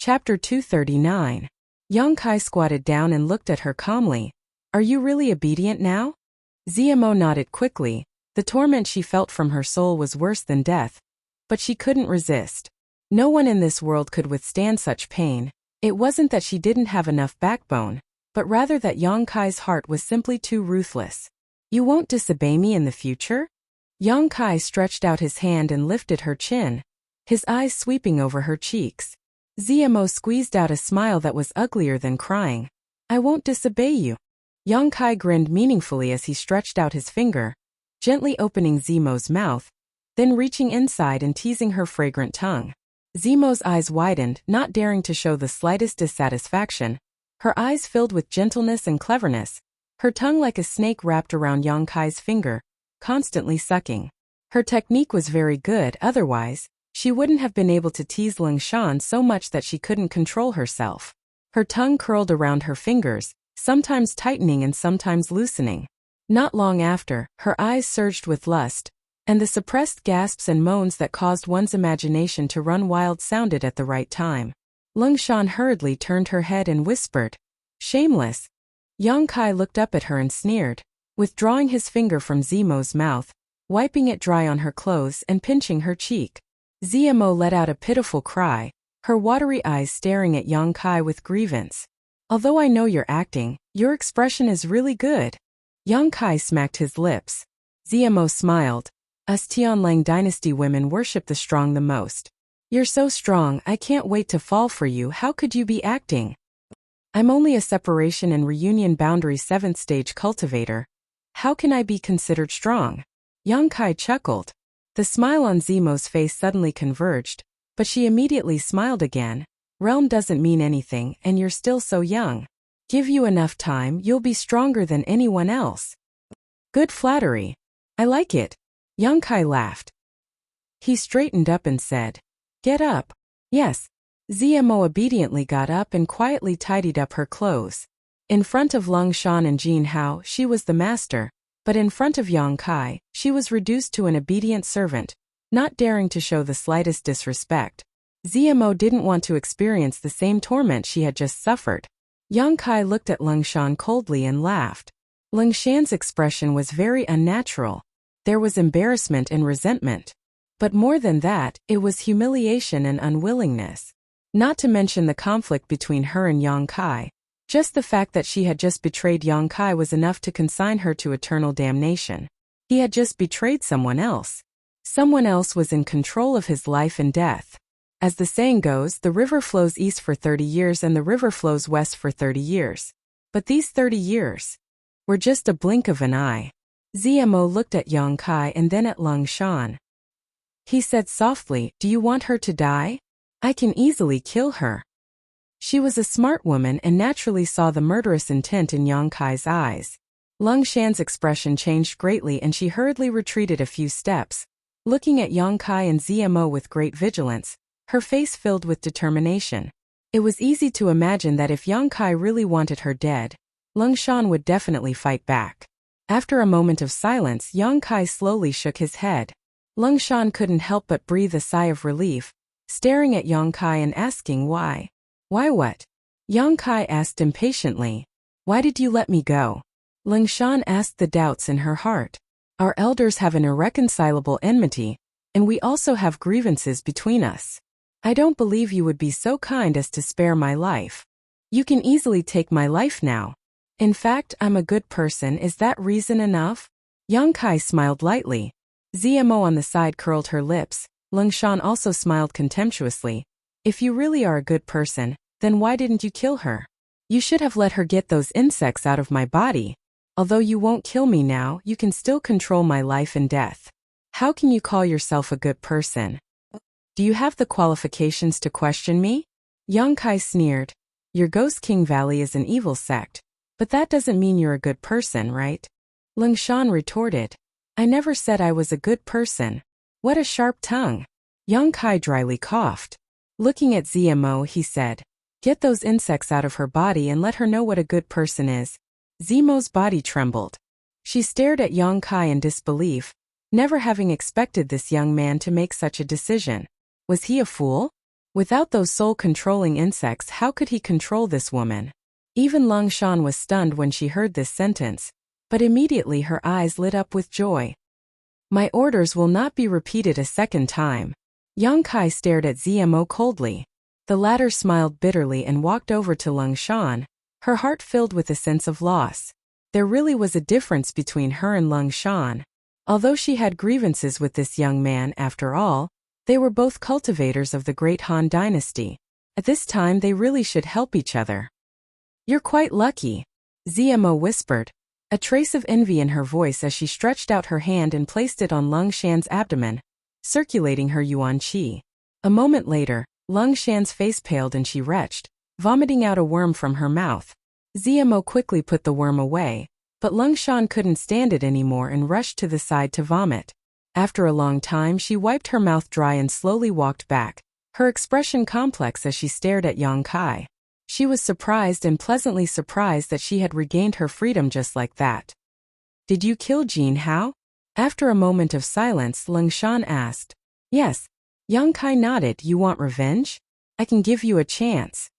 Chapter 239. Young Kai squatted down and looked at her calmly. Are you really obedient now? Zmo nodded quickly. The torment she felt from her soul was worse than death. But she couldn't resist. No one in this world could withstand such pain. It wasn't that she didn't have enough backbone, but rather that Young Kai's heart was simply too ruthless. You won't disobey me in the future? Young Kai stretched out his hand and lifted her chin, his eyes sweeping over her cheeks. Zmo squeezed out a smile that was uglier than crying. I won't disobey you. Young Kai grinned meaningfully as he stretched out his finger, gently opening Zmo's mouth, then reaching inside and teasing her fragrant tongue. Zmo's eyes widened, not daring to show the slightest dissatisfaction. Her eyes filled with gentleness and cleverness, her tongue like a snake wrapped around Young Kai's finger, constantly sucking. Her technique was very good, otherwise, she wouldn't have been able to tease Lingshan so much that she couldn't control herself. Her tongue curled around her fingers, sometimes tightening and sometimes loosening. Not long after, her eyes surged with lust, and the suppressed gasps and moans that caused one's imagination to run wild sounded at the right time. Lingshan hurriedly turned her head and whispered, "Shameless." Young Kai looked up at her and sneered, withdrawing his finger from Zmo's mouth, wiping it dry on her clothes and pinching her cheek. Zmo let out a pitiful cry, her watery eyes staring at Young Kai with grievance. Although I know you're acting, your expression is really good. Young Kai smacked his lips. Zmo smiled. Us Tianlang dynasty women worship the strong the most. You're so strong, I can't wait to fall for you. How could you be acting? I'm only a separation and reunion boundary 7th stage cultivator. How can I be considered strong? Young Kai chuckled. The smile on Zmo's face suddenly converged, but she immediately smiled again. Realm doesn't mean anything, and you're still so young. Give you enough time, you'll be stronger than anyone else. Good flattery. I like it. Young Kai laughed. He straightened up and said, Get up. Yes. Zmo obediently got up and quietly tidied up her clothes. In front of Lingshan and Jin Hao, she was the master, but in front of Young Kai, she was reduced to an obedient servant, not daring to show the slightest disrespect. Zmo didn't want to experience the same torment she had just suffered. Young Kai looked at Lingshan coldly and laughed. Lingshan's expression was very unnatural. There was embarrassment and resentment. But more than that, it was humiliation and unwillingness. Not to mention the conflict between her and Young Kai. Just the fact that she had just betrayed Young Kai was enough to consign her to eternal damnation. He had just betrayed someone else. Someone else was in control of his life and death. As the saying goes, the river flows east for 30 years and the river flows west for 30 years. But these 30 years were just a blink of an eye. Zmo looked at Young Kai and then at Lingshan. He said softly, Do you want her to die? I can easily kill her. She was a smart woman and naturally saw the murderous intent in Young Kai's eyes. Lingshan's expression changed greatly and she hurriedly retreated a few steps, looking at Young Kai and Zmo with great vigilance, her face filled with determination. It was easy to imagine that if Young Kai really wanted her dead, Lingshan would definitely fight back. After a moment of silence, Young Kai slowly shook his head. Lingshan couldn't help but breathe a sigh of relief, staring at Young Kai and asking why. Why what? Young Kai asked impatiently. Why did you let me go? Lingshan asked the doubts in her heart. Our elders have an irreconcilable enmity, and we also have grievances between us. I don't believe you would be so kind as to spare my life. You can easily take my life now. In fact, I'm a good person. Is that reason enough? Young Kai smiled lightly. Zmo on the side curled her lips. Lingshan also smiled contemptuously. If you really are a good person, then why didn't you kill her? You should have let her get those insects out of my body. Although you won't kill me now, you can still control my life and death. How can you call yourself a good person? Do you have the qualifications to question me? Young Kai sneered. Your Ghost King Valley is an evil sect, but that doesn't mean you're a good person, right? Lingshan retorted. I never said I was a good person. What a sharp tongue. Young Kai dryly coughed. Looking at Zmo, he said, Get those insects out of her body and let her know what a good person is. Zmo's body trembled. She stared at Young Kai in disbelief, never having expected this young man to make such a decision. Was he a fool? Without those soul-controlling insects, how could he control this woman? Even Lung Shan was stunned when she heard this sentence, but immediately her eyes lit up with joy. My orders will not be repeated a second time. Yang Kai stared at ZMO coldly. The latter smiled bitterly and walked over to Lung Shan, her heart filled with a sense of loss. There really was a difference between her and Lung Shan. Although she had grievances with this young man, after all, they were both cultivators of the great Han dynasty. At this time they really should help each other. You're quite lucky, ZMO whispered, a trace of envy in her voice as she stretched out her hand and placed it on Lung Shan's abdomen, circulating her yuan qi. A moment later, Lung Shan's face paled and she retched, vomiting out a worm from her mouth. ZMO quickly put the worm away, but Lung Shan couldn't stand it anymore and rushed to the side to vomit. After a long time she wiped her mouth dry and slowly walked back, her expression complex as she stared at Yang Kai. She was surprised and pleasantly surprised that she had regained her freedom just like that. Did you kill Jin Hao? After a moment of silence, Lung Shan asked. Yes. Yang Kai nodded. You want revenge? I can give you a chance.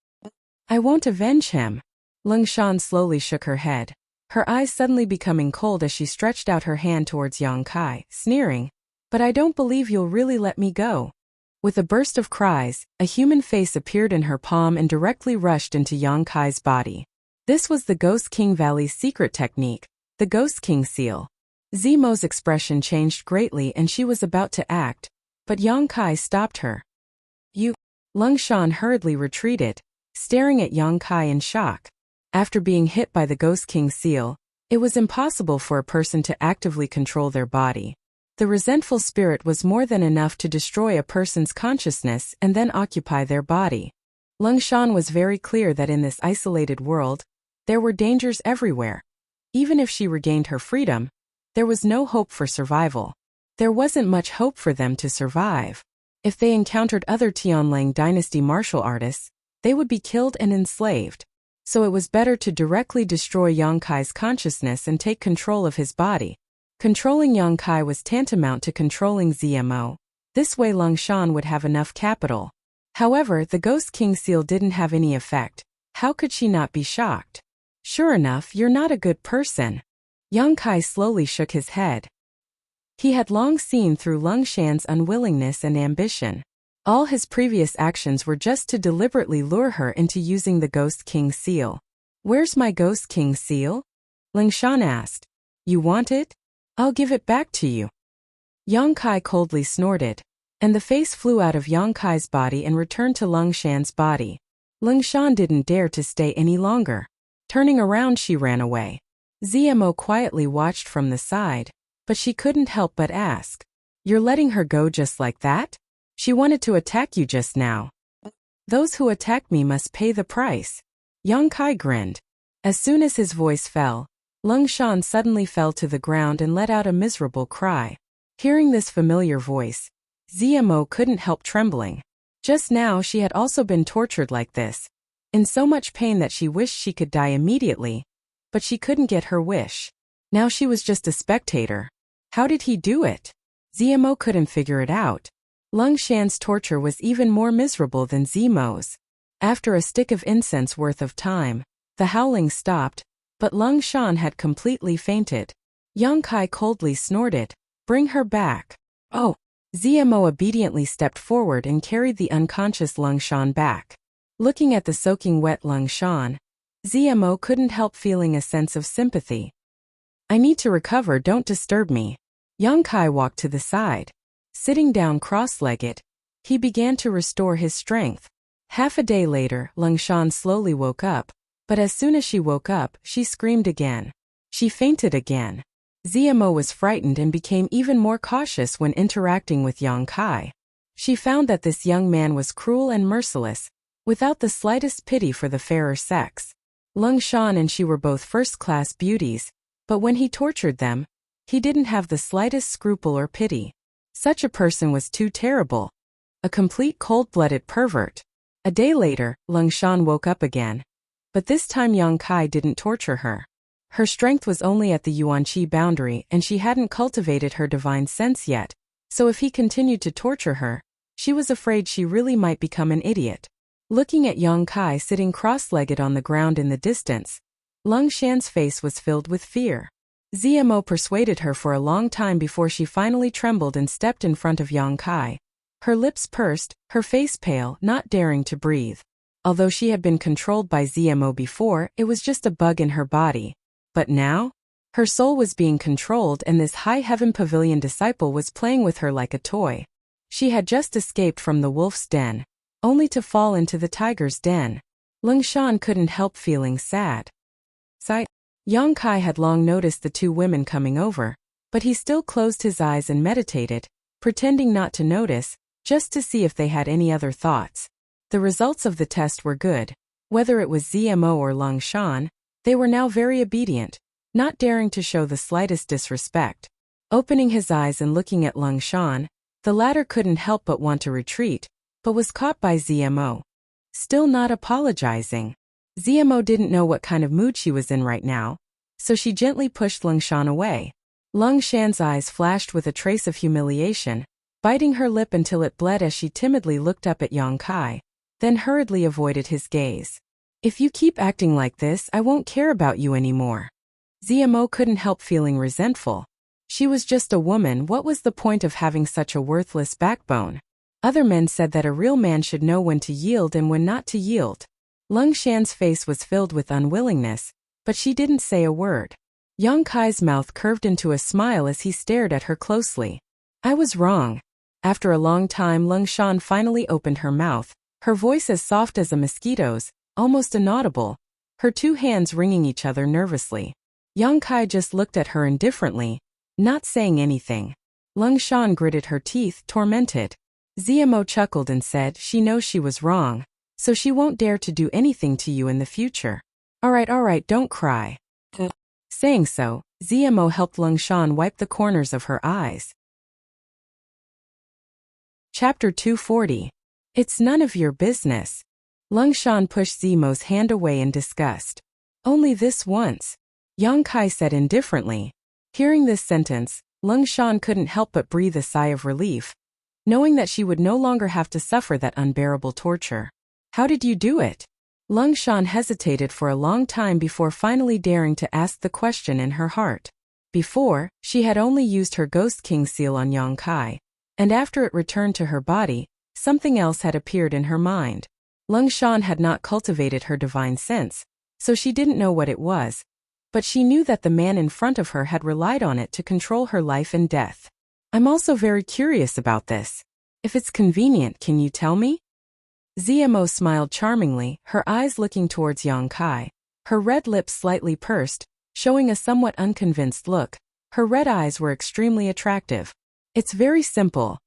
I won't avenge him. Lung Shan slowly shook her head, her eyes suddenly becoming cold as she stretched out her hand towards Yang Kai, sneering. But I don't believe you'll really let me go. With a burst of cries, a human face appeared in her palm and directly rushed into Yang Kai's body. This was the Ghost King Valley's secret technique, the Ghost King seal. Zemo's expression changed greatly and she was about to act, but Yang Kai stopped her. You. Lung Shan hurriedly retreated, staring at Yang Kai in shock. After being hit by the Ghost King seal, it was impossible for a person to actively control their body. The resentful spirit was more than enough to destroy a person's consciousness and then occupy their body. Lung Shan was very clear that in this isolated world, there were dangers everywhere. Even if she regained her freedom, there was no hope for survival. There wasn't much hope for them to survive. If they encountered other Tianlang dynasty martial artists, they would be killed and enslaved. So it was better to directly destroy Yang Kai's consciousness and take control of his body. Controlling Yang Kai was tantamount to controlling ZMO. This way Lung Shan would have enough capital. However, the Ghost King seal didn't have any effect. How could she not be shocked? Sure enough, you're not a good person. Yang Kai slowly shook his head. He had long seen through Lung Shan's unwillingness and ambition. All his previous actions were just to deliberately lure her into using the Ghost King seal. Where's my Ghost King seal? Lung Shan asked. You want it? I'll give it back to you. Yang Kai coldly snorted, and the face flew out of Yang Kai's body and returned to Lung Shan's body. Lung Shan didn't dare to stay any longer. Turning around, she ran away. ZMO quietly watched from the side, but she couldn't help but ask. You're letting her go just like that? She wanted to attack you just now. Those who attack me must pay the price. Yang Kai grinned. As soon as his voice fell, Lung Shan suddenly fell to the ground and let out a miserable cry. Hearing this familiar voice, ZMO couldn't help trembling. Just now she had also been tortured like this, in so much pain that she wished she could die immediately, but she couldn't get her wish. Now she was just a spectator. How did he do it? ZMO couldn't figure it out. Lung Shan's torture was even more miserable than ZMO's. After a stick of incense worth of time, the howling stopped, but Lung Shan had completely fainted. Yang Kai coldly snorted. Bring her back. Oh. ZMO obediently stepped forward and carried the unconscious Lung Shan back. Looking at the soaking wet Lung Shan, ZMO couldn't help feeling a sense of sympathy. I need to recover, don't disturb me. Yang Kai walked to the side. Sitting down cross-legged, he began to restore his strength. Half a day later, Lung Shan slowly woke up, but as soon as she woke up, she screamed again. She fainted again. ZMO was frightened and became even more cautious when interacting with Yang Kai. She found that this young man was cruel and merciless, without the slightest pity for the fairer sex. Lung Shan and she were both first-class beauties, but when he tortured them, he didn't have the slightest scruple or pity. Such a person was too terrible. A complete cold-blooded pervert. A day later, Lung Shan woke up again. But this time Yang Kai didn't torture her. Her strength was only at the yuan-qi boundary and she hadn't cultivated her divine sense yet, so if he continued to torture her, She was afraid she really might become an idiot. Looking at Yang Kai sitting cross-legged on the ground in the distance, Lung Shan's face was filled with fear. Zmo persuaded her for a long time before she finally trembled and stepped in front of Yang Kai. Her lips pursed, her face pale, not daring to breathe. Although she had been controlled by Zmo before, it was just a bug in her body. But now? Her soul was being controlled and this high heaven pavilion disciple was playing with her like a toy. She had just escaped from the wolf's den, only to fall into the tiger's den. Lung Shan couldn't help feeling sad. Yang Kai had long noticed the two women coming over, but he still closed his eyes and meditated, pretending not to notice, just to see if they had any other thoughts. The results of the test were good. Whether it was Zmo or Lung Shan, they were now very obedient, not daring to show the slightest disrespect. Opening his eyes and looking at Lung Shan, the latter couldn't help but want to retreat, but was caught by Zmo. Still not apologizing. Zmo didn't know what kind of mood she was in right now, so she gently pushed Lung Shan away. Lung Shan's eyes flashed with a trace of humiliation, biting her lip until it bled as she timidly looked up at Yang Kai, then hurriedly avoided his gaze. If you keep acting like this, I won't care about you anymore. Zmo couldn't help feeling resentful. She was just a woman, what was the point of having such a worthless backbone? Other men said that a real man should know when to yield and when not to yield. Lung Shan's face was filled with unwillingness, but she didn't say a word. Yang Kai's mouth curved into a smile as he stared at her closely. I was wrong. After a long time, Lung Shan finally opened her mouth, her voice as soft as a mosquito's, almost inaudible, her two hands wringing each other nervously. Yang Kai just looked at her indifferently, not saying anything. Lung Shan gritted her teeth, tormented. Zmo chuckled and said she knows she was wrong, so she won't dare to do anything to you in the future. All right, don't cry. Saying so, Zmo helped Lung Shan wipe the corners of her eyes. Chapter 240. It's none of your business. Lung Shan pushed Zmo's hand away in disgust. Only this once, Yang Kai said indifferently. Hearing this sentence, Lung Shan couldn't help but breathe a sigh of relief, knowing that she would no longer have to suffer that unbearable torture. How did you do it? Lung Shan hesitated for a long time before finally daring to ask the question in her heart. Before, she had only used her Ghost King seal on Yang Kai, and after it returned to her body, something else had appeared in her mind. Lung Shan had not cultivated her divine sense, so she didn't know what it was, but she knew that the man in front of her had relied on it to control her life and death. I'm also very curious about this. If it's convenient, can you tell me? Zmo smiled charmingly, her eyes looking towards Yang Kai, her red lips slightly pursed, showing a somewhat unconvinced look. Her red eyes were extremely attractive. It's very simple.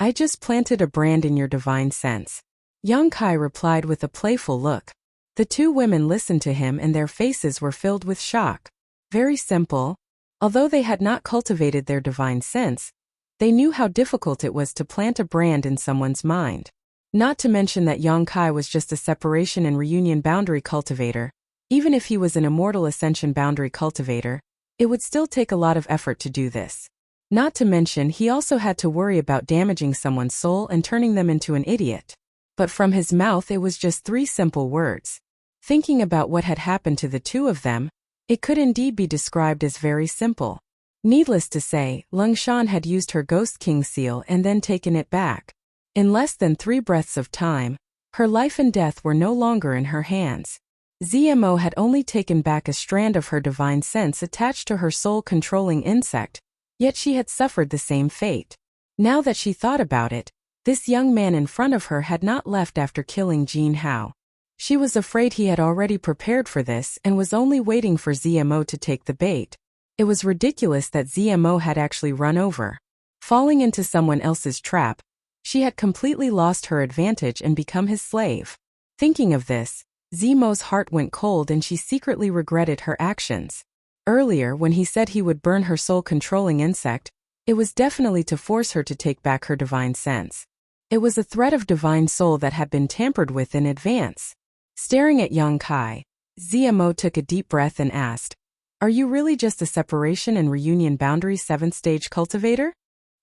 I just planted a brand in your divine sense. Yang Kai replied with a playful look. The two women listened to him and their faces were filled with shock. Very simple. Although they had not cultivated their divine sense, they knew how difficult it was to plant a brand in someone's mind. Not to mention that Yang Kai was just a separation and reunion boundary cultivator. Even if he was an immortal ascension boundary cultivator, it would still take a lot of effort to do this. Not to mention he also had to worry about damaging someone's soul and turning them into an idiot. But from his mouth it was just 3 simple words. Thinking about what had happened to the two of them, it could indeed be described as very simple. Needless to say, Lung Shan had used her Ghost King seal and then taken it back. In less than 3 breaths of time, her life and death were no longer in her hands. Zmo had only taken back a strand of her divine sense attached to her soul-controlling insect, yet she had suffered the same fate. Now that she thought about it, this young man in front of her had not left after killing Jin Hao. She was afraid he had already prepared for this and was only waiting for Zmo to take the bait. It was ridiculous that Zmo had actually run over. Falling into someone else's trap, she had completely lost her advantage and become his slave. Thinking of this, Zmo's heart went cold and she secretly regretted her actions. Earlier, when he said he would burn her soul-controlling insect, it was definitely to force her to take back her divine sense. It was a thread of divine soul that had been tampered with in advance. Staring at Yang Kai, Zmo took a deep breath and asked, "Are you really just a separation and reunion boundary 7th stage cultivator?"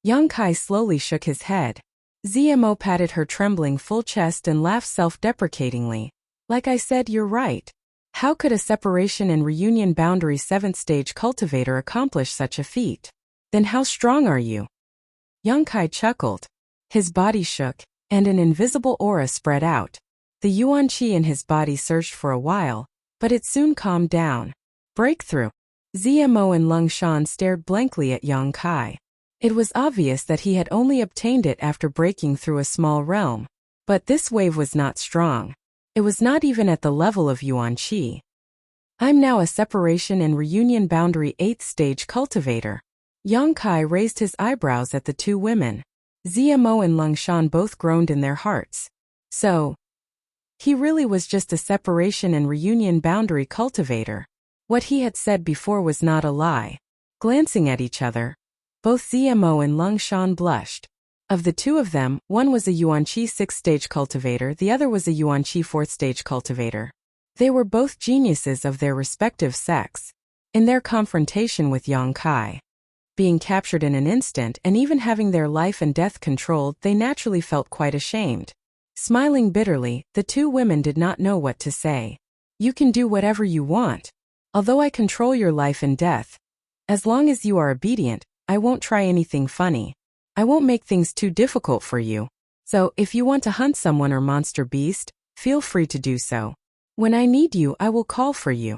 Yang Kai slowly shook his head. ZMO patted her trembling full chest and laughed self-deprecatingly. Like I said, you're right. How could a separation and reunion boundary 7th stage cultivator accomplish such a feat? Then how strong are you? Yongkai chuckled. His body shook, and an invisible aura spread out. The yuan qi in his body surged for a while, but it soon calmed down. Breakthrough. ZMO and Lung Shan stared blankly at Yongkai. It was obvious that he had only obtained it after breaking through a small realm. But this wave was not strong. It was not even at the level of yuan qi. I'm now a separation and reunion boundary 8th stage cultivator. Yongkai raised his eyebrows at the two women. ZMO and Lung Shan both groaned in their hearts. So, he really was just a separation and reunion boundary cultivator. What he had said before was not a lie. Glancing at each other, both ZMO and Lung Shan blushed. Of the two of them, one was a yuan qi 6th stage cultivator, the other was a yuan qi 4th stage cultivator. They were both geniuses of their respective sex. In their confrontation with Yongkai, being captured in an instant and even having their life and death controlled, they naturally felt quite ashamed. Smiling bitterly, the two women did not know what to say. You can do whatever you want. Although I control your life and death, as long as you are obedient, I won't try anything funny. I won't make things too difficult for you. So, if you want to hunt someone or monster beast, feel free to do so. When I need you, I will call for you.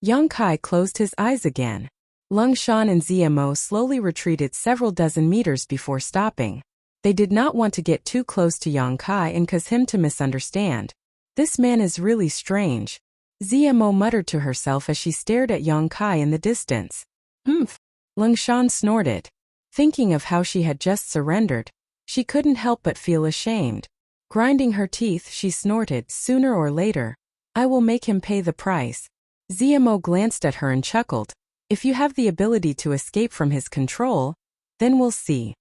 Yongkai closed his eyes again. Lung Shan and ZMO slowly retreated several dozen meters before stopping. They did not want to get too close to Yongkai and cause him to misunderstand. This man is really strange. ZMO muttered to herself as she stared at Yongkai in the distance. Humph. Lung Shan snorted. Thinking of how she had just surrendered, she couldn't help but feel ashamed. Grinding her teeth, she snorted, sooner or later, I will make him pay the price. ZMO glanced at her and chuckled. If you have the ability to escape from his control, then we'll see.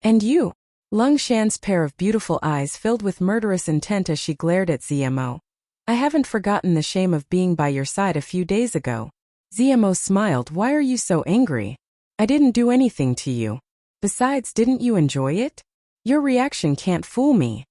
And you? Lung Shan's pair of beautiful eyes filled with murderous intent as she glared at ZMO. I haven't forgotten the shame of being by your side a few days ago. ZMO smiled. Why are you so angry? I didn't do anything to you. Besides, didn't you enjoy it? Your reaction can't fool me.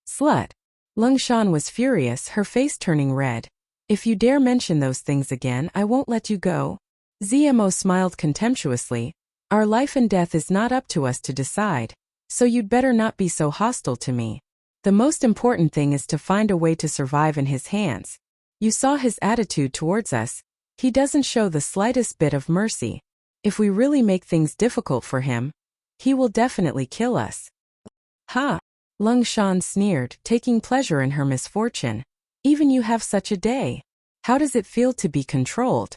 Slut. Lung Shan was furious, her face turning red. If you dare mention those things again, I won't let you go. ZMO smiled contemptuously. Our life and death is not up to us to decide, so you'd better not be so hostile to me. The most important thing is to find a way to survive in his hands. You saw his attitude towards us. He doesn't show the slightest bit of mercy. If we really make things difficult for him, he will definitely kill us. Ha! Lung Shan sneered, taking pleasure in her misfortune. Even you have such a day. How does it feel to be controlled?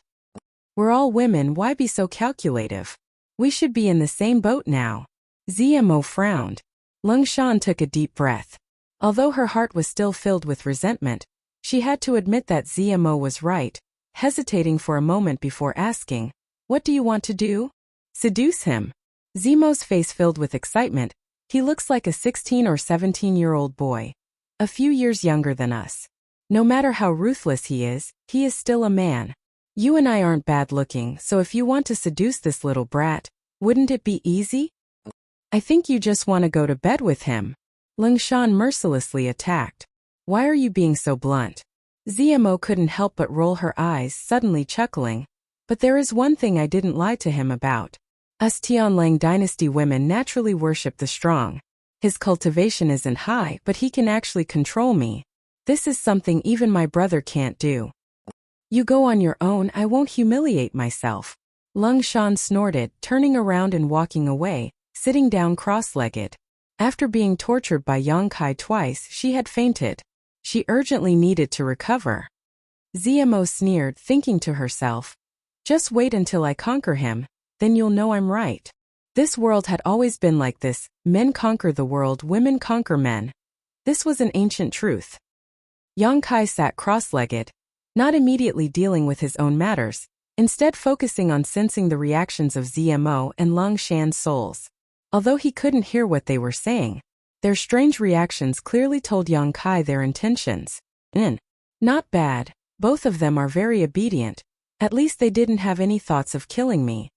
We're all women, why be so calculative? We should be in the same boat now. ZMO frowned. Lung Shan took a deep breath. Although her heart was still filled with resentment, she had to admit that ZMO was right, hesitating for a moment before asking, what do you want to do? Seduce him. ZMO's face filled with excitement. He looks like a 16 or 17-year-old boy. A few years younger than us. No matter how ruthless he is still a man. You and I aren't bad looking, so if you want to seduce this little brat, wouldn't it be easy? I think you just want to go to bed with him. Lung Shan mercilessly attacked. Why are you being so blunt? ZMO couldn't help but roll her eyes, suddenly chuckling. But there is one thing I didn't lie to him about. Us Tianlang dynasty women naturally worship the strong. His cultivation isn't high, but he can actually control me. This is something even my brother can't do. You go on your own, I won't humiliate myself. Lung Shan snorted, turning around and walking away, sitting down cross-legged. After being tortured by Yongkai twice, she had fainted. She urgently needed to recover. ZMO sneered, thinking to herself, just wait until I conquer him, then you'll know I'm right. This world had always been like this, men conquer the world, women conquer men. This was an ancient truth. Yongkai sat cross-legged, not immediately dealing with his own matters, instead focusing on sensing the reactions of ZMO and Lung Shan's souls. Although he couldn't hear what they were saying, their strange reactions clearly told Yongkai their intentions. Not bad, both of them are very obedient. At least they didn't have any thoughts of killing me.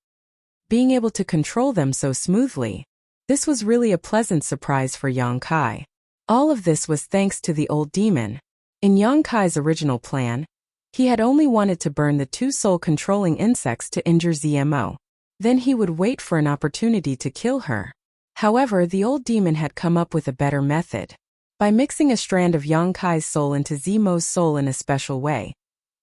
Being able to control them so smoothly, This was really a pleasant surprise for Yang Kai. All of this was thanks to the old demon. In Yang Kai's original plan, he had only wanted to burn the two soul-controlling insects to injure ZMO. Then he would wait for an opportunity to kill her. However, the old demon had come up with a better method. By mixing a strand of Yang Kai's soul into ZMO's soul in a special way.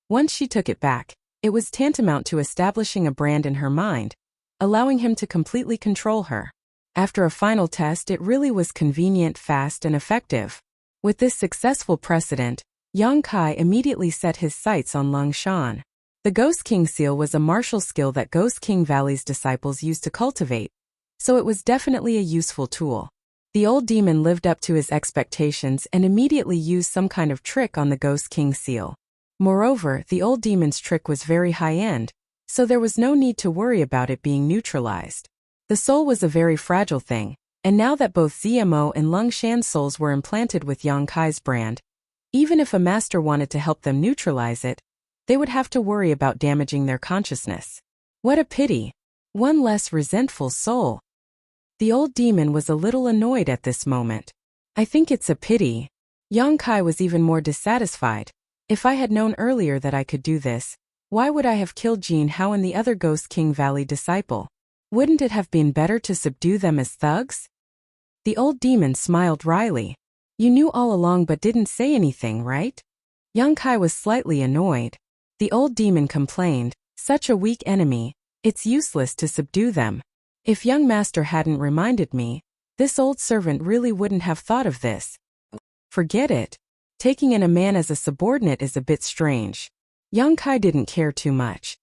Once she took it back, it was tantamount to establishing a brand in her mind, allowing him to completely control her. After a final test, it really was convenient, fast, and effective. With this successful precedent, Yang Kai immediately set his sights on Lung Shan. The Ghost King seal was a martial skill that Ghost King Valley's disciples used to cultivate, so it was definitely a useful tool. The old demon lived up to his expectations and immediately used some kind of trick on the Ghost King seal. Moreover, the old demon's trick was very high-end, so there was no need to worry about it being neutralized. The soul was a very fragile thing, and now that both ZMO and Lung Shan's souls were implanted with Yang Kai's brand, even if a master wanted to help them neutralize it, they would have to worry about damaging their consciousness. What a pity! One less resentful soul. The old demon was a little annoyed at this moment. I think it's a pity. Yang Kai was even more dissatisfied. If I had known earlier that I could do this, why would I have killed Jin Hao and the other Ghost King Valley disciple? Wouldn't it have been better to subdue them as thugs? The old demon smiled wryly. You knew all along but didn't say anything, right? Yang Kai was slightly annoyed. The old demon complained, such a weak enemy, it's useless to subdue them. If young master hadn't reminded me, this old servant really wouldn't have thought of this. Forget it. Taking in a man as a subordinate is a bit strange. Yang Kai didn't care too much.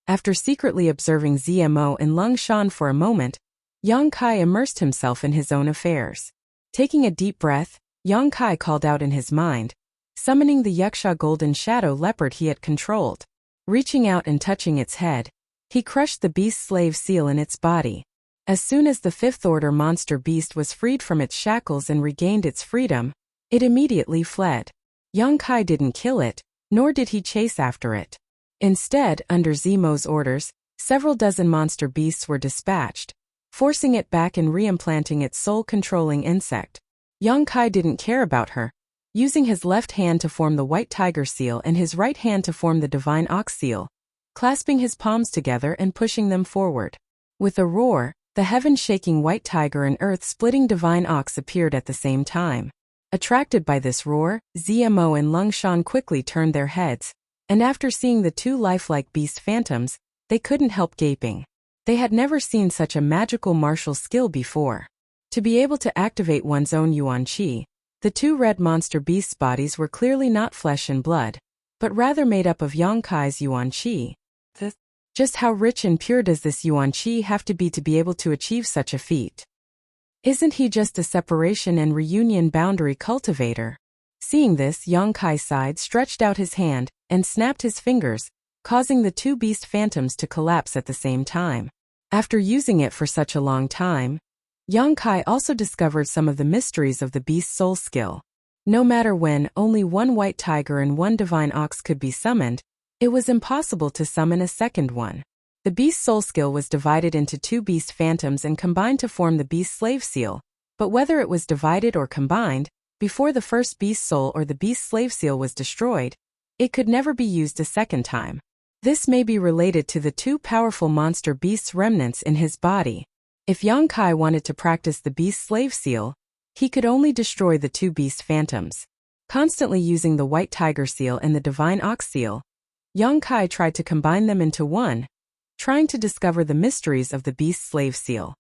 After secretly observing ZMO and Lung Shan for a moment, Yang Kai immersed himself in his own affairs. Taking a deep breath, Yang Kai called out in his mind, summoning the Yaksha golden shadow leopard he had controlled. Reaching out and touching its head, he crushed the beast slave seal in its body. As soon as the fifth order monster beast was freed from its shackles and regained its freedom, it immediately fled. Yang Kai didn't kill it, nor did he chase after it. Instead, under Zemo's orders, several dozen monster beasts were dispatched, forcing it back and reimplanting its soul-controlling insect. Yang Kai didn't care about her, using his left hand to form the white tiger seal and his right hand to form the divine ox seal, clasping his palms together and pushing them forward. With a roar, the heaven-shaking white tiger and earth-splitting divine ox appeared at the same time. Attracted by this roar, ZMO and Lung Shan quickly turned their heads, and after seeing the two lifelike beast phantoms, they couldn't help gaping. They had never seen such a magical martial skill before. To be able to activate one's own Yuan Qi, the two red monster beasts' bodies were clearly not flesh and blood, but rather made up of Yang Kai's Yuan Qi. Just how rich and pure does this Yuan Qi have to be able to achieve such a feat? Isn't he just a separation and reunion boundary cultivator? Seeing this, Yang Kai sighed, stretched out his hand, and snapped his fingers, causing the two beast phantoms to collapse at the same time. After using it for such a long time, Yang Kai also discovered some of the mysteries of the beast soul skill. No matter when only one white tiger and one divine ox could be summoned, it was impossible to summon a second one. The beast soul skill was divided into two beast phantoms and combined to form the beast slave seal, but whether it was divided or combined, before the first beast soul or the beast slave seal was destroyed, it could never be used a second time. This may be related to the two powerful monster beasts' remnants in his body. If Yang Kai wanted to practice the beast slave seal, he could only destroy the two beast phantoms. Constantly using the white tiger seal and the divine ox seal, Yang Kai tried to combine them into one, trying to discover the mysteries of the beast slave seal.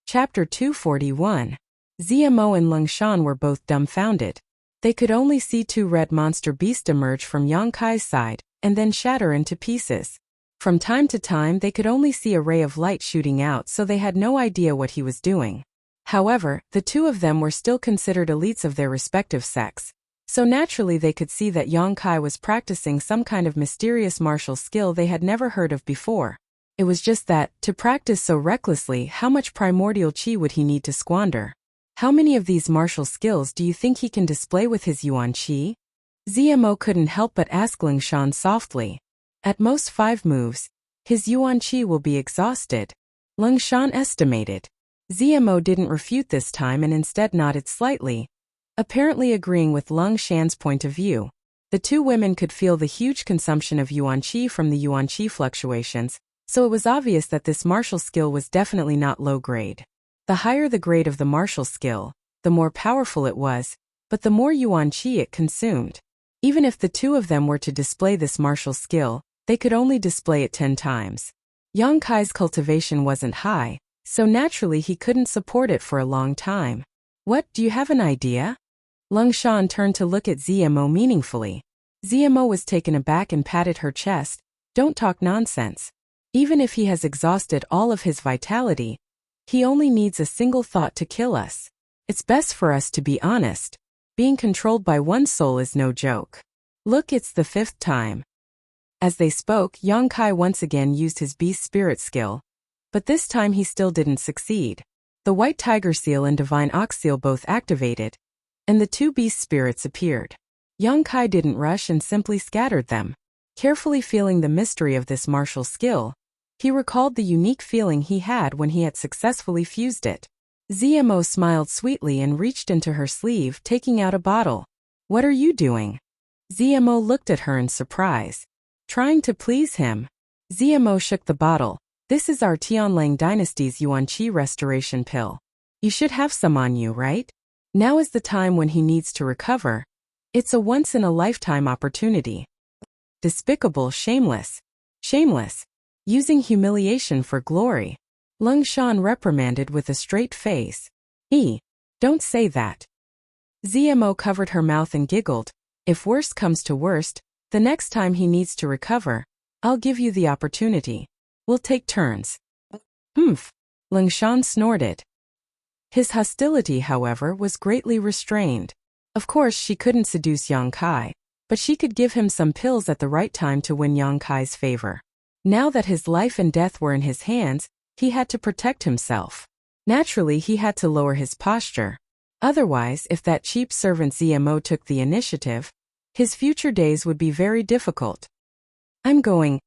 Chapter 241. ZMO and Lung Shan were both dumbfounded. They could only see two red monster beasts emerge from Yang Kai's side, and then shatter into pieces. From time to time they could only see a ray of light shooting out, so they had no idea what he was doing. However, the two of them were still considered elites of their respective sex, so naturally they could see that Yang Kai was practicing some kind of mysterious martial skill they had never heard of before. It was just that, to practice so recklessly, how much primordial qi would he need to squander? How many of these martial skills do you think he can display with his Yuan Qi? ZMO couldn't help but ask Lung Shan softly. At most 5 moves, his Yuan Qi will be exhausted. Lung Shan estimated. ZMO didn't refute this time and instead nodded slightly, apparently agreeing with Lung Shan's point of view. The two women could feel the huge consumption of yuan qi from the yuan qi fluctuations, so it was obvious that this martial skill was definitely not low grade. The higher the grade of the martial skill, the more powerful it was, but the more yuan qi it consumed. Even if the two of them were to display this martial skill, they could only display it 10 times. Yang Kai's cultivation wasn't high, so naturally he couldn't support it for a long time. What, do you have an idea? Lung Shan turned to look at ZMO meaningfully. ZMO was taken aback and patted her chest. Don't talk nonsense. Even if he has exhausted all of his vitality, he only needs a single thought to kill us. It's best for us to be honest. Being controlled by one soul is no joke. Look, it's the 5th time. As they spoke, Yang Kai once again used his beast spirit skill, but this time he still didn't succeed. The white tiger seal and divine ox seal both activated, and the two beast spirits appeared. Yang Kai didn't rush and simply scattered them. Carefully feeling the mystery of this martial skill, he recalled the unique feeling he had when he had successfully fused it. ZMO smiled sweetly and reached into her sleeve, taking out a bottle. What are you doing? ZMO looked at her in surprise. Trying to please him. ZMO shook the bottle. This is our Tianlang dynasty's yuan qi restoration pill. You should have some on you, right? Now is the time when he needs to recover. It's a once-in-a-lifetime opportunity. Despicable, shameless. Shameless. Using humiliation for glory. Lung Shan reprimanded with a straight face. Don't say that. ZMO covered her mouth and giggled. If worst comes to worst, the next time he needs to recover, I'll give you the opportunity. We'll take turns. Humph. Lung Shan snorted. His hostility, however, was greatly restrained. Of course, she couldn't seduce Yang Kai, but she could give him some pills at the right time to win Yang Kai's favor. Now that his life and death were in his hands, he had to protect himself. Naturally, he had to lower his posture. Otherwise, if that cheap servant ZMO took the initiative, his future days would be very difficult. I'm going,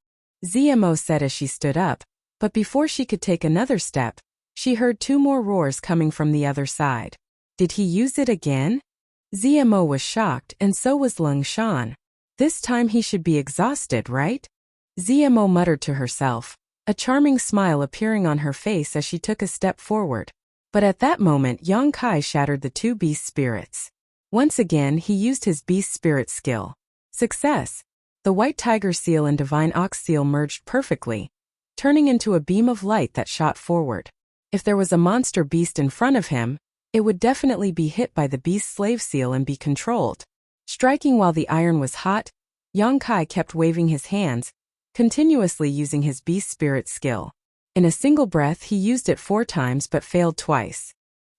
ZMO said as she stood up, but before she could take another step, she heard 2 more roars coming from the other side. Did he use it again? ZMO was shocked, and so was Lung Shan. This time he should be exhausted, right? ZMO muttered to herself, a charming smile appearing on her face as she took a step forward. But at that moment Yang Kai shattered the 2 beast spirits. Once again he used his beast spirit skill. Success! The white tiger seal and divine ox seal merged perfectly, turning into a beam of light that shot forward. If there was a monster beast in front of him, it would definitely be hit by the beast slave seal and be controlled. Striking while the iron was hot, Yang Kai kept waving his hands, continuously using his beast spirit skill. In a single breath he used it 4 times but failed twice.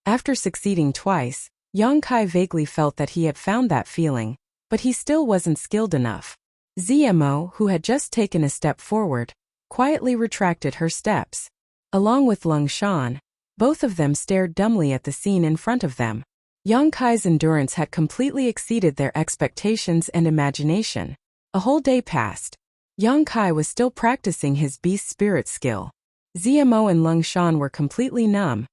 After succeeding twice, Yang Kai vaguely felt that he had found that feeling, but he still wasn't skilled enough. ZMO, who had just taken a step forward, quietly retracted her steps. Along with Lung Shan, both of them stared dumbly at the scene in front of them. Yang Kai's endurance had completely exceeded their expectations and imagination. A whole day passed. Yang Kai was still practicing his beast spirit skill. ZMO and Lung Shan were completely numb,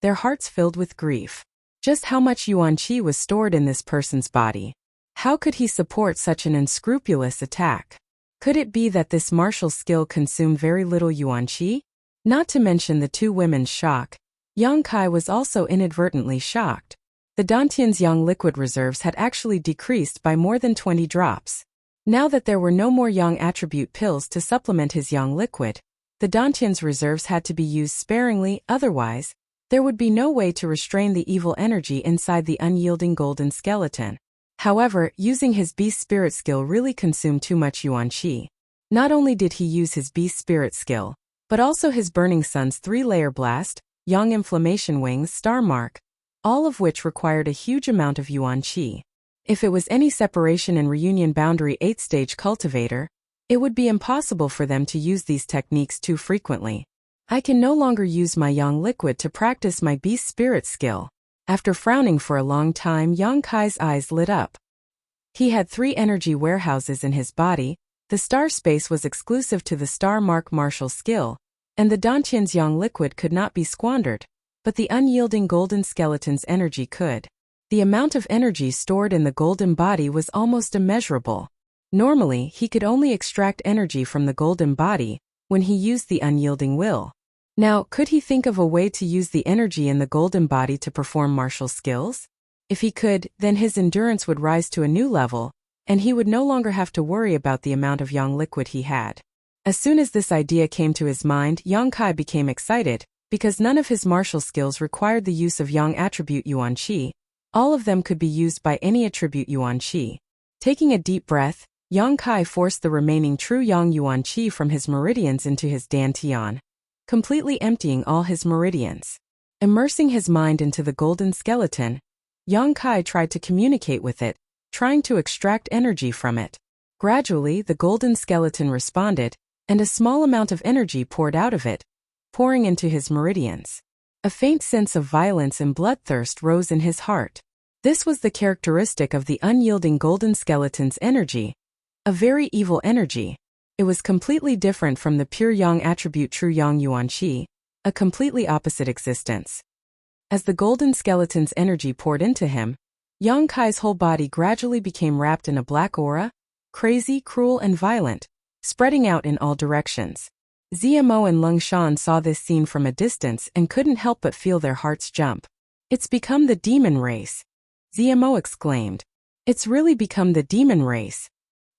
their hearts filled with grief. Just how much yuan qi was stored in this person's body? How could he support such an unscrupulous attack? Could it be that this martial skill consumed very little yuan qi? Not to mention the 2 women's shock, Yang Kai was also inadvertently shocked. The Dantian's yang liquid reserves had actually decreased by more than 20 drops. Now that there were no more yang attribute pills to supplement his yang liquid, the Dantian's reserves had to be used sparingly, otherwise, there would be no way to restrain the evil energy inside the unyielding golden skeleton. However, using his beast spirit skill really consumed too much yuan qi. Not only did he use his beast spirit skill, but also his Burning Sun's 3-layer blast, Yang Inflammation Wings, Star Mark, all of which required a huge amount of yuan qi. If it was any separation and reunion boundary 8-stage cultivator, it would be impossible for them to use these techniques too frequently. I can no longer use my yang liquid to practice my beast spirit skill. After frowning for a long time, Yang Kai's eyes lit up. He had 3 energy warehouses in his body. The star space was exclusive to the Star Mark martial skill, and the Dantian's yang liquid could not be squandered, but the unyielding golden skeleton's energy could. The amount of energy stored in the golden body was almost immeasurable. Normally, he could only extract energy from the golden body when he used the unyielding will. Now, could he think of a way to use the energy in the golden body to perform martial skills? If he could, then his endurance would rise to a new level, and he would no longer have to worry about the amount of yang liquid he had. As soon as this idea came to his mind, Yang Kai became excited, because none of his martial skills required the use of yang attribute Yuan Qi. All of them could be used by any attribute Yuan Qi. Taking a deep breath, Yang Kai forced the remaining true yang Yuan Qi from his meridians into his dantian, completely emptying all his meridians. Immersing his mind into the golden skeleton, Yang Kai tried to communicate with it, trying to extract energy from it. Gradually, the golden skeleton responded, and a small amount of energy poured out of it, pouring into his meridians. A faint sense of violence and bloodthirst rose in his heart. This was the characteristic of the unyielding golden skeleton's energy, a very evil energy. It was completely different from the pure yang attribute true yang Yuan Qi, a completely opposite existence. As the golden skeleton's energy poured into him, Yang Kai's whole body gradually became wrapped in a black aura, crazy, cruel, and violent, spreading out in all directions. Zmo and Lung Shan saw this scene from a distance and couldn't help but feel their hearts jump. "It's become the demon race," Zmo exclaimed. "It's really become the demon race."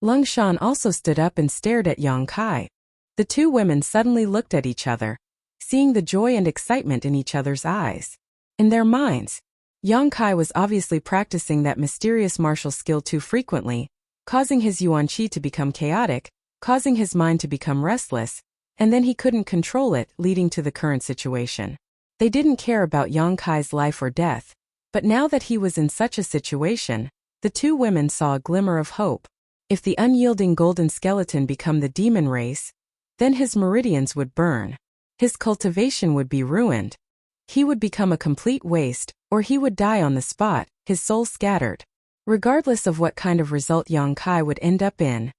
Lung Shan also stood up and stared at Yang Kai. The two women suddenly looked at each other, seeing the joy and excitement in each other's eyes. In their minds, Yang Kai was obviously practicing that mysterious martial skill too frequently, causing his Yuan Qi to become chaotic, causing his mind to become restless, and then he couldn't control it, leading to the current situation. They didn't care about Yang Kai's life or death, but now that he was in such a situation, the two women saw a glimmer of hope. If the unyielding golden skeleton become the demon race, then his meridians would burn. His cultivation would be ruined. He would become a complete waste, or he would die on the spot, his soul scattered. Regardless of what kind of result Yang Kai would end up in,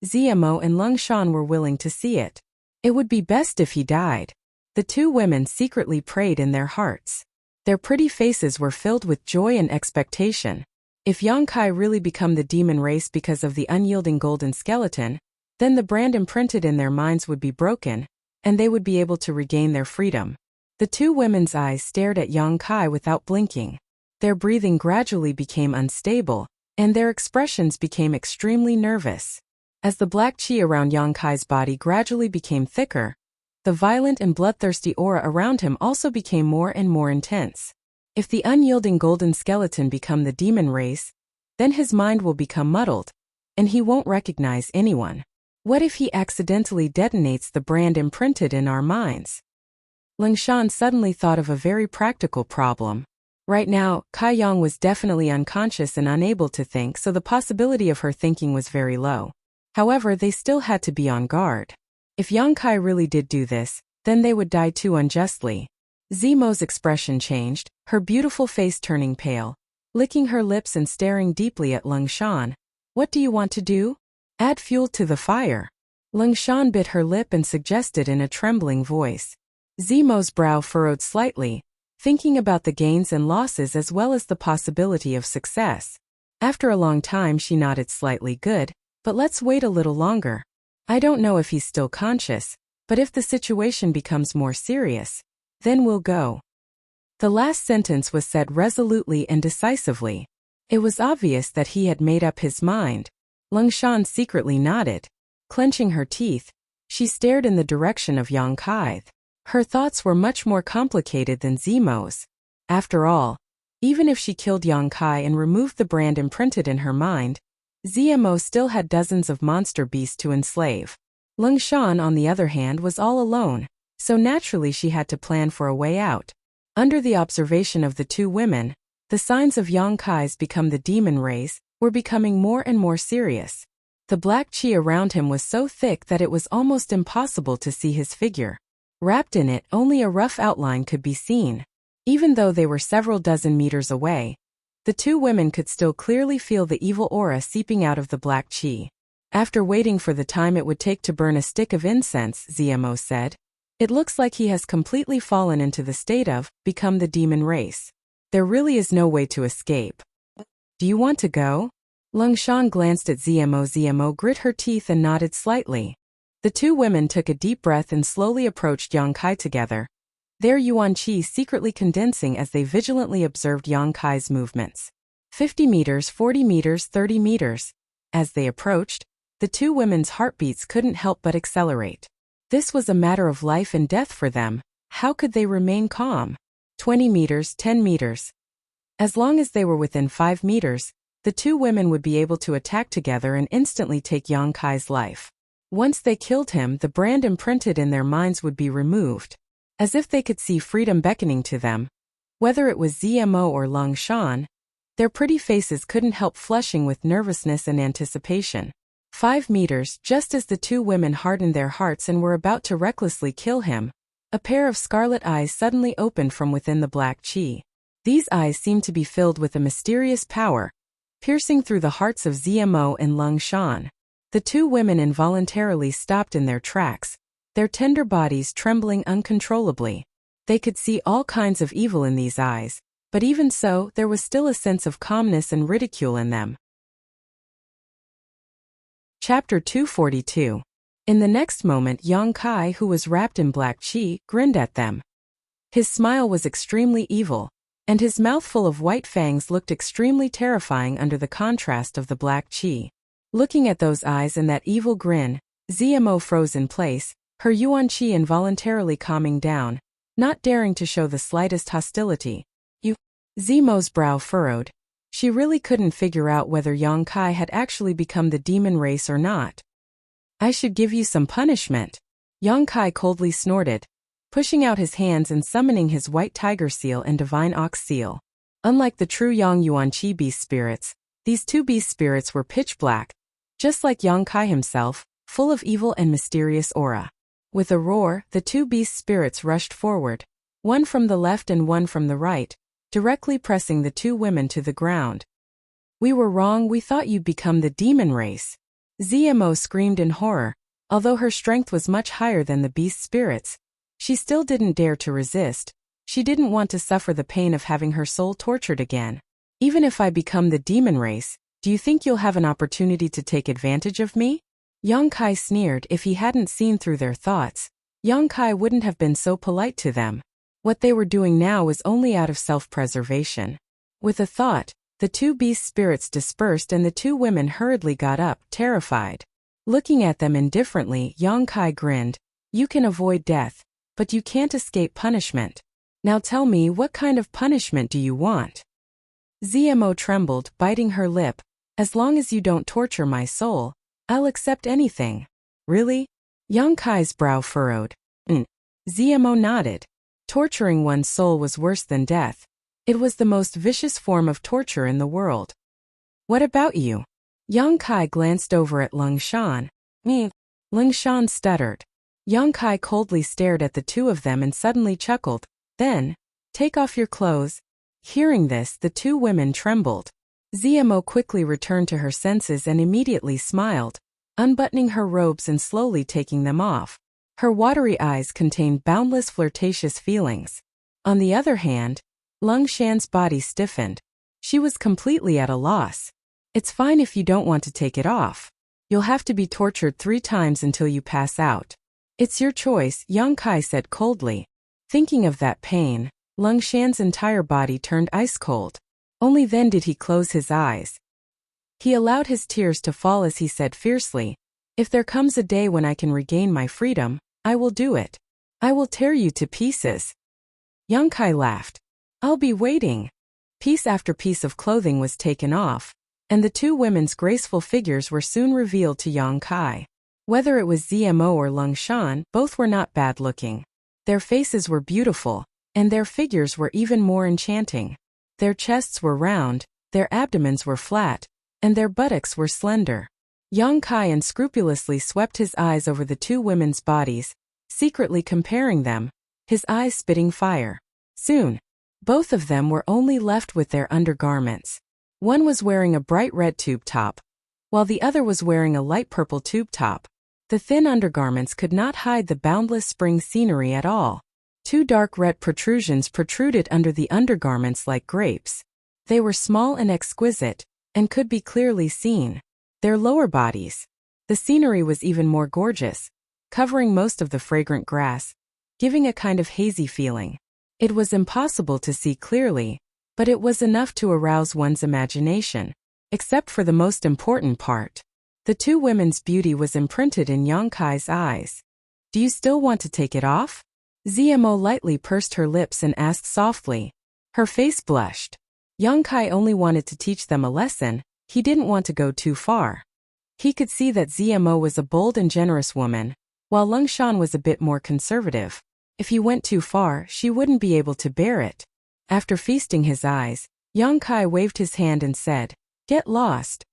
Zmo and Lung Shan were willing to see it. It would be best if he died. The two women secretly prayed in their hearts. Their pretty faces were filled with joy and expectation. If Yang Kai really become the demon race because of the unyielding golden skeleton, then the brand imprinted in their minds would be broken, and they would be able to regain their freedom. The two women's eyes stared at Yang Kai without blinking. Their breathing gradually became unstable, and their expressions became extremely nervous. As the black qi around Yang Kai's body gradually became thicker, the violent and bloodthirsty aura around him also became more and more intense. If the unyielding golden skeleton become the demon race, then his mind will become muddled, and he won't recognize anyone. What if he accidentally detonates the brand imprinted in our minds? Lung Shan suddenly thought of a very practical problem. Right now, Kai Yang was definitely unconscious and unable to think, so the possibility of her thinking was very low. However, they still had to be on guard. If Yang Kai really did do this, then they would die too unjustly. Zmo's expression changed, her beautiful face turning pale, licking her lips and staring deeply at Lung Shan. "What do you want to do?" "Add fuel to the fire." Lung Shan bit her lip and suggested in a trembling voice. Zmo's brow furrowed slightly, thinking about the gains and losses as well as the possibility of success. After a long time she nodded slightly. "Good, but let's wait a little longer. I don't know if he's still conscious, but if the situation becomes more serious, then we'll go." The last sentence was said resolutely and decisively. It was obvious that he had made up his mind. Lung Shan secretly nodded. Clenching her teeth, she stared in the direction of Yang Kai. Her thoughts were much more complicated than Zmo's. After all, even if she killed Yang Kai and removed the brand imprinted in her mind, Zmo still had dozens of monster beasts to enslave. Lung Shan, on the other hand, was all alone, so naturally she had to plan for a way out. Under the observation of the two women, the signs of Yang Kai's become the demon race were becoming more and more serious. The black qi around him was so thick that it was almost impossible to see his figure. Wrapped in it, only a rough outline could be seen. Even though they were several dozen meters away, the two women could still clearly feel the evil aura seeping out of the black qi. After waiting for the time it would take to burn a stick of incense, Zmo said, It looks like he has completely fallen into the state of, become the demon race. There really is no way to escape. Do you want to go? Lungshan glanced at Zmo. Zmo grit her teeth and nodded slightly. The two women took a deep breath and slowly approached Yang Kai together, their yuan qi secretly condensing as they vigilantly observed Yang Kai's movements. 50 meters, 40 meters, 30 meters. As they approached, the two women's heartbeats couldn't help but accelerate. This was a matter of life and death for them. How could they remain calm? 20 meters, 10 meters. As long as they were within 5 meters, the two women would be able to attack together and instantly take Yang Kai's life. Once they killed him, the brand imprinted in their minds would be removed. As if they could see freedom beckoning to them. Whether it was Zmo or Lungshan, their pretty faces couldn't help flushing with nervousness and anticipation. 5 meters, just as the two women hardened their hearts and were about to recklessly kill him, a pair of scarlet eyes suddenly opened from within the black chi. These eyes seemed to be filled with a mysterious power, piercing through the hearts of Zmo and Lungshan. The two women involuntarily stopped in their tracks, their tender bodies trembling uncontrollably. They could see all kinds of evil in these eyes, but even so, there was still a sense of calmness and ridicule in them. Chapter 242. In the next moment, Yang Kai, who was wrapped in black chi, grinned at them. His smile was extremely evil, and his mouth full of white fangs looked extremely terrifying under the contrast of the black chi. Looking at those eyes and that evil grin, Zmo froze in place, her yuan qi involuntarily calming down, not daring to show the slightest hostility. Zmo's brow furrowed. She really couldn't figure out whether Yang Kai had actually become the demon race or not. I should give you some punishment. Yang Kai coldly snorted, pushing out his hands and summoning his white tiger seal and divine ox seal. Unlike the true Yang Yuan Qi beast spirits, these two beast spirits were pitch black, just like Yang Kai himself, full of evil and mysterious aura. With a roar, the two beast spirits rushed forward, one from the left and one from the right, directly pressing the two women to the ground. We were wrong, we thought you'd become the demon race. Zmo screamed in horror. Although her strength was much higher than the beast spirits, she still didn't dare to resist. She didn't want to suffer the pain of having her soul tortured again. Even if I become the demon race, do you think you'll have an opportunity to take advantage of me? Yang Kai sneered. If he hadn't seen through their thoughts, Yang Kai wouldn't have been so polite to them. What they were doing now was only out of self-preservation. With a thought, the two beast spirits dispersed and the two women hurriedly got up, terrified. Looking at them indifferently, Yang Kai grinned. You can avoid death, but you can't escape punishment. Now tell me, what kind of punishment do you want? Zmo trembled, biting her lip. As long as you don't torture my soul, I'll accept anything. Really? Yang Kai's brow furrowed. Zmo nodded. Torturing one's soul was worse than death. It was the most vicious form of torture in the world. What about you? Yang Kai glanced over at Lungshan. Lungshan stuttered. Yang Kai coldly stared at the two of them and suddenly chuckled. Then, take off your clothes. Hearing this, the two women trembled. Zmo quickly returned to her senses and immediately smiled, unbuttoning her robes and slowly taking them off. Her watery eyes contained boundless flirtatious feelings. On the other hand, Lungshan's body stiffened. She was completely at a loss. It's fine if you don't want to take it off. You'll have to be tortured 3 times until you pass out. It's your choice, Yang Kai said coldly. Thinking of that pain, Lungshan's entire body turned ice cold. Only then did he close his eyes. He allowed his tears to fall as he said fiercely, if there comes a day when I can regain my freedom, I will do it. I will tear you to pieces. Yang Kai laughed. I'll be waiting. Piece after piece of clothing was taken off, and the two women's graceful figures were soon revealed to Yang Kai. Whether it was Zmo or Lungshan, both were not bad looking. Their faces were beautiful, and their figures were even more enchanting. Their chests were round, their abdomens were flat, and their buttocks were slender. Yang Kai unscrupulously swept his eyes over the two women's bodies, secretly comparing them, his eyes spitting fire. Soon, both of them were only left with their undergarments. One was wearing a bright red tube top, while the other was wearing a light purple tube top. The thin undergarments could not hide the boundless spring scenery at all. Two dark red protrusions protruded under the undergarments like grapes. They were small and exquisite, and could be clearly seen. Their lower bodies. The scenery was even more gorgeous, covering most of the fragrant grass, giving a kind of hazy feeling. It was impossible to see clearly, but it was enough to arouse one's imagination, except for the most important part. The two women's beauty was imprinted in Yonkai's eyes. "Do you still want to take it off?" Zmo lightly pursed her lips and asked softly. Her face blushed. Yonkai only wanted to teach them a lesson, he didn't want to go too far. He could see that Zmo was a bold and generous woman, while Lungshan was a bit more conservative. If he went too far, she wouldn't be able to bear it. After feasting his eyes, Yonkai waved his hand and said, "Get lost."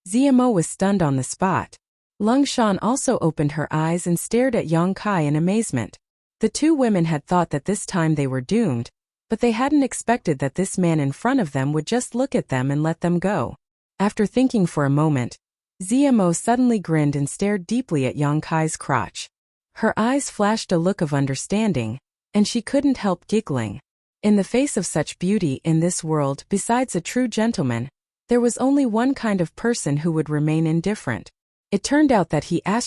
Zmo was stunned on the spot. Lungshan also opened her eyes and stared at Yonkai in amazement. The two women had thought that this time they were doomed, but they hadn't expected that this man in front of them would just look at them and let them go. After thinking for a moment, Zmo suddenly grinned and stared deeply at Yonkai's crotch. Her eyes flashed a look of understanding, and she couldn't help giggling. In the face of such beauty in this world, besides a true gentleman, there was only one kind of person who would remain indifferent. It turned out that he at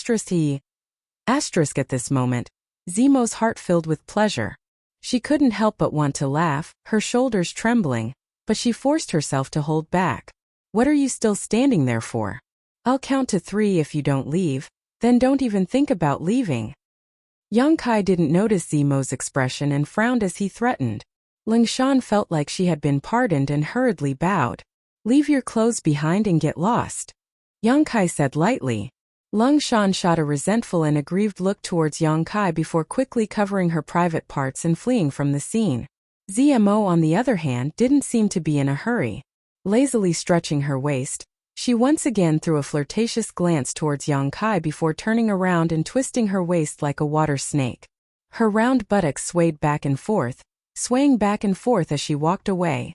this moment, Zemo's heart filled with pleasure. She couldn't help but want to laugh, her shoulders trembling, but she forced herself to hold back. "What are you still standing there for? I'll count to 3 if you don't leave, then don't even think about leaving." Yonkai didn't notice Zemo's expression and frowned as he threatened. Lungshan felt like she had been pardoned and hurriedly bowed. "Leave your clothes behind and get lost," Yonkai said lightly. Lungshan shot a resentful and aggrieved look towards Yonkai before quickly covering her private parts and fleeing from the scene. Zmo, on the other hand, didn't seem to be in a hurry. Lazily stretching her waist, she once again threw a flirtatious glance towards Yonkai before turning around and twisting her waist like a water snake. Her round buttocks swayed back and forth, swaying back and forth as she walked away.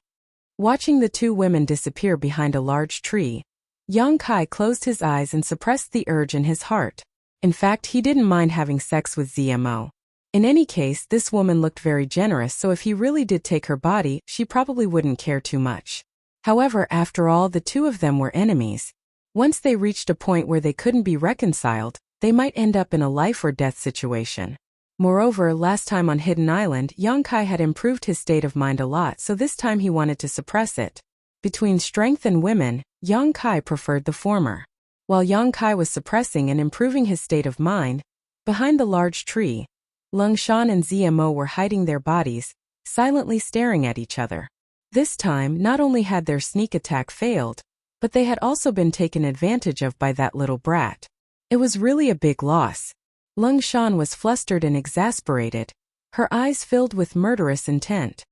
Watching the two women disappear behind a large tree, Yonkai closed his eyes and suppressed the urge in his heart. In fact, he didn't mind having sex with Zmo. In any case, this woman looked very generous, so if he really did take her body, she probably wouldn't care too much. However, after all, the two of them were enemies. Once they reached a point where they couldn't be reconciled, they might end up in a life-or-death situation. Moreover, last time on Hidden Island, Yonkai had improved his state of mind a lot, so this time he wanted to suppress it. Between strength and women, Yonkai preferred the former. While Yonkai was suppressing and improving his state of mind, behind the large tree, Lungshan and Zmo were hiding their bodies, silently staring at each other. This time, not only had their sneak attack failed, but they had also been taken advantage of by that little brat. It was really a big loss. Lungshan was flustered and exasperated, her eyes filled with murderous intent.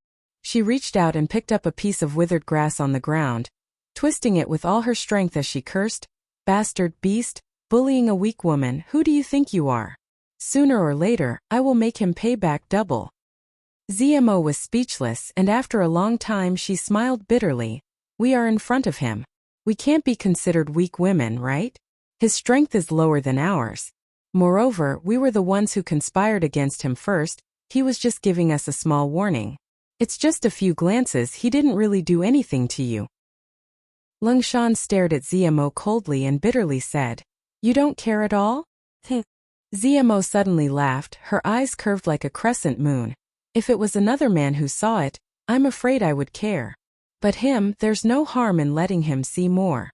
She reached out and picked up a piece of withered grass on the ground, twisting it with all her strength as she cursed, "Bastard beast, bullying a weak woman, who do you think you are? Sooner or later, I will make him pay back double." Zmo was speechless, and after a long time she smiled bitterly. "We are in front of him. We can't be considered weak women, right? His strength is lower than ours. Moreover, we were the ones who conspired against him first, he was just giving us a small warning. It's just a few glances, he didn't really do anything to you." Lungshan stared at Zmo coldly and bitterly said, "You don't care at all?" Zmo suddenly laughed, her eyes curved like a crescent moon. "If it was another man who saw it, I'm afraid I would care. But him, there's no harm in letting him see more."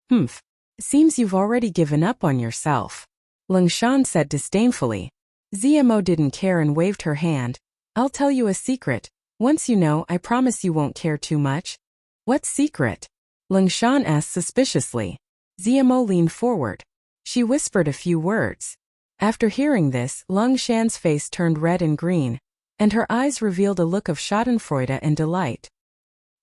"Humph. Seems you've already given up on yourself," Lungshan said disdainfully. Zmo didn't care and waved her hand. "I'll tell you a secret. Once you know, I promise you won't care too much." "What secret?" Lungshan asked suspiciously. Zmo leaned forward. She whispered a few words. After hearing this, Lungshan's face turned red and green, and her eyes revealed a look of schadenfreude and delight.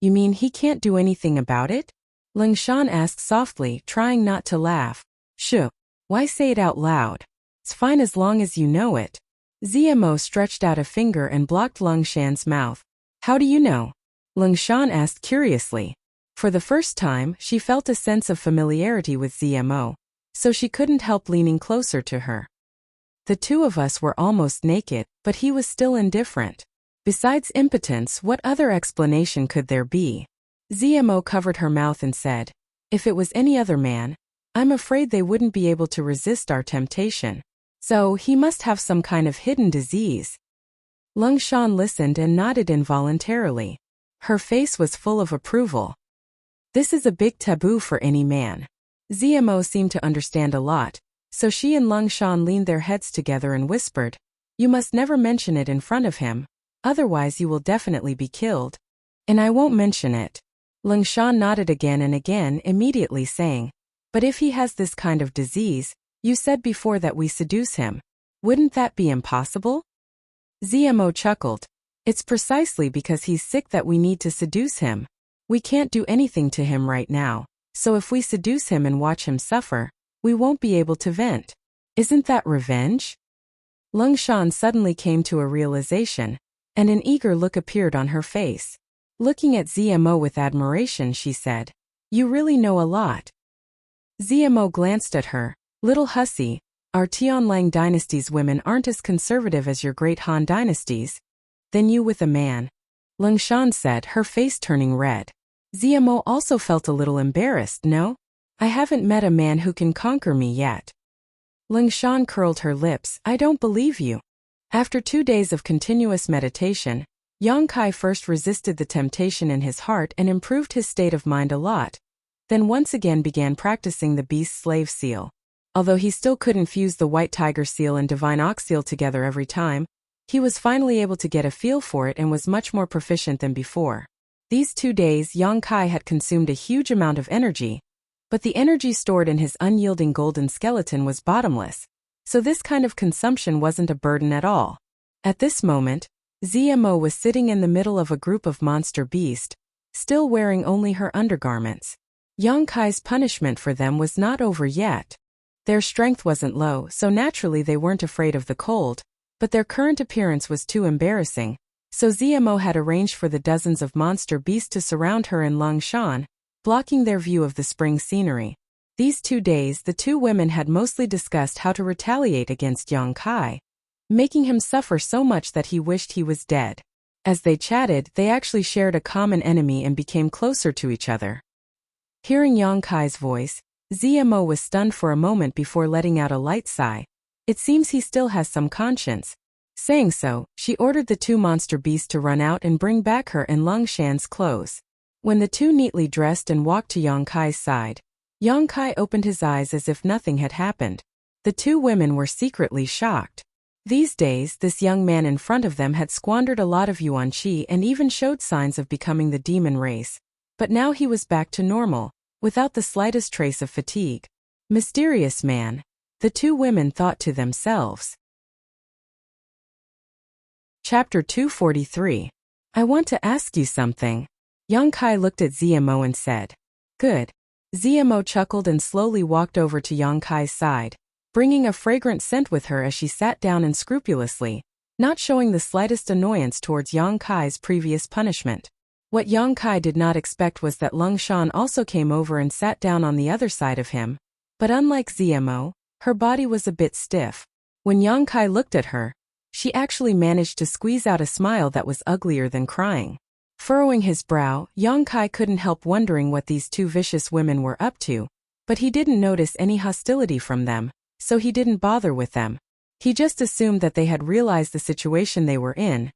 "You mean he can't do anything about it?" Lungshan asked softly, trying not to laugh. "Shh. Why say it out loud? It's fine as long as you know it." Zmo stretched out a finger and blocked Lungshan's mouth. "How do you know?" Lungshan asked curiously. For the first time, she felt a sense of familiarity with Zmo. so she couldn't help leaning closer to her. The two of us were almost naked, but he was still indifferent. Besides impotence, what other explanation could there be? ZMO covered her mouth and said, "If it was any other man, I'm afraid they wouldn't be able to resist our temptation. So he must have some kind of hidden disease." Lung Shan listened and nodded involuntarily. Her face was full of approval. This is a big taboo for any man. ZMO seemed to understand a lot, so she and Lung Shan leaned their heads together and whispered, "You must never mention it in front of him, otherwise you will definitely be killed." "And I won't mention it." Lung Shan nodded again and again, immediately saying, "But if he has this kind of disease, you said before that we seduce him. Wouldn't that be impossible?" ZMO chuckled. "It's precisely because he's sick that we need to seduce him. We can't do anything to him right now, so if we seduce him and watch him suffer, we won't be able to vent. Isn't that revenge?" Lung Shan suddenly came to a realization, and an eager look appeared on her face. Looking at ZMO with admiration, she said, "You really know a lot." ZMO glanced at her. "Little hussy, our Tianlang dynasty's women aren't as conservative as your great Han dynasties. Then you with a man," Lung Shan said, her face turning red. ZMO also felt a little embarrassed. "No? I haven't met a man who can conquer me yet." Lung Shan curled her lips. "I don't believe you." After 2 days of continuous meditation, Yang Kai first resisted the temptation in his heart and improved his state of mind a lot, then once again began practicing the beast slave seal. Although he still couldn't fuse the white tiger seal and divine ox seal together every time, he was finally able to get a feel for it and was much more proficient than before. These 2 days Yang Kai had consumed a huge amount of energy, but the energy stored in his unyielding golden skeleton was bottomless, so this kind of consumption wasn't a burden at all. At this moment, ZMO was sitting in the middle of a group of monster beasts, still wearing only her undergarments. Yang Kai's punishment for them was not over yet. Their strength wasn't low, so naturally they weren't afraid of the cold, but their current appearance was too embarrassing, so ZMO had arranged for the dozens of monster beasts to surround her and Lung Shan, blocking their view of the spring scenery. These 2 days the two women had mostly discussed how to retaliate against Yang Kai, making him suffer so much that he wished he was dead. As they chatted, they actually shared a common enemy and became closer to each other. Hearing Yang Kai's voice, ZMO was stunned for a moment before letting out a light sigh. It seems he still has some conscience. Saying so, she ordered the 2 monster beasts to run out and bring back her and Lung Shan's clothes. When the 2 neatly dressed and walked to Yang Kai's side, Yang Kai opened his eyes as if nothing had happened. The 2 women were secretly shocked. These days, this young man in front of them had squandered a lot of yuan qi and even showed signs of becoming the demon race. But now he was back to normal, without the slightest trace of fatigue. Mysterious man, the 2 women thought to themselves. Chapter 243. I want to ask you something. Yang Kai looked at ZMO and said, "Good." ZMO chuckled and slowly walked over to Yang Kai's side, bringing a fragrant scent with her as she sat down and scrupulously, not showing the slightest annoyance towards Yang Kai's previous punishment. What Yang Kai did not expect was that Lung Shan also came over and sat down on the other side of him, but unlike ZMO, her body was a bit stiff. When Yang Kai looked at her, she actually managed to squeeze out a smile that was uglier than crying. Furrowing his brow, Yang Kai couldn't help wondering what these 2 vicious women were up to, but he didn't notice any hostility from them, so he didn't bother with them. He just assumed that they had realized the situation they were in,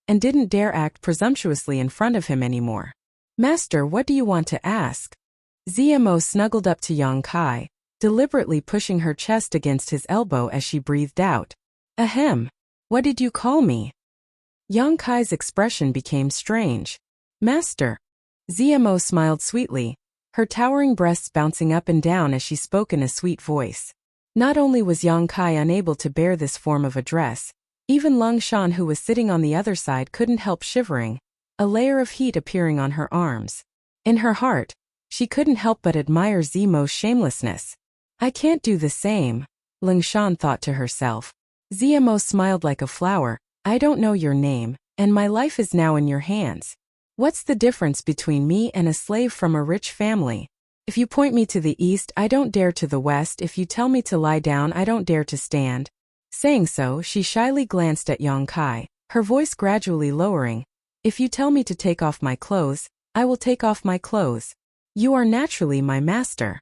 and didn't dare act presumptuously in front of him anymore. "Master, what do you want to ask?" ZMO snuggled up to Yang Kai, deliberately pushing her chest against his elbow as she breathed out. "Ahem. What did you call me?" Yang Kai's expression became strange. "Master." ZMO smiled sweetly, her towering breasts bouncing up and down as she spoke in a sweet voice. Not only was Yang Kai unable to bear this form of address, even Lung Shan, who was sitting on the other side, couldn't help shivering, a layer of heat appearing on her arms. In her heart, she couldn't help but admire ZMO's shamelessness. "I can't do the same," Lung Shan thought to herself. ZMO smiled like a flower. "I don't know your name, and my life is now in your hands. What's the difference between me and a slave from a rich family? If you point me to the east, I don't dare to the west. If you tell me to lie down, I don't dare to stand. Saying so, she shyly glanced at Yang Kai, her voice gradually lowering. If you tell me to take off my clothes, I will take off my clothes. You are naturally my master.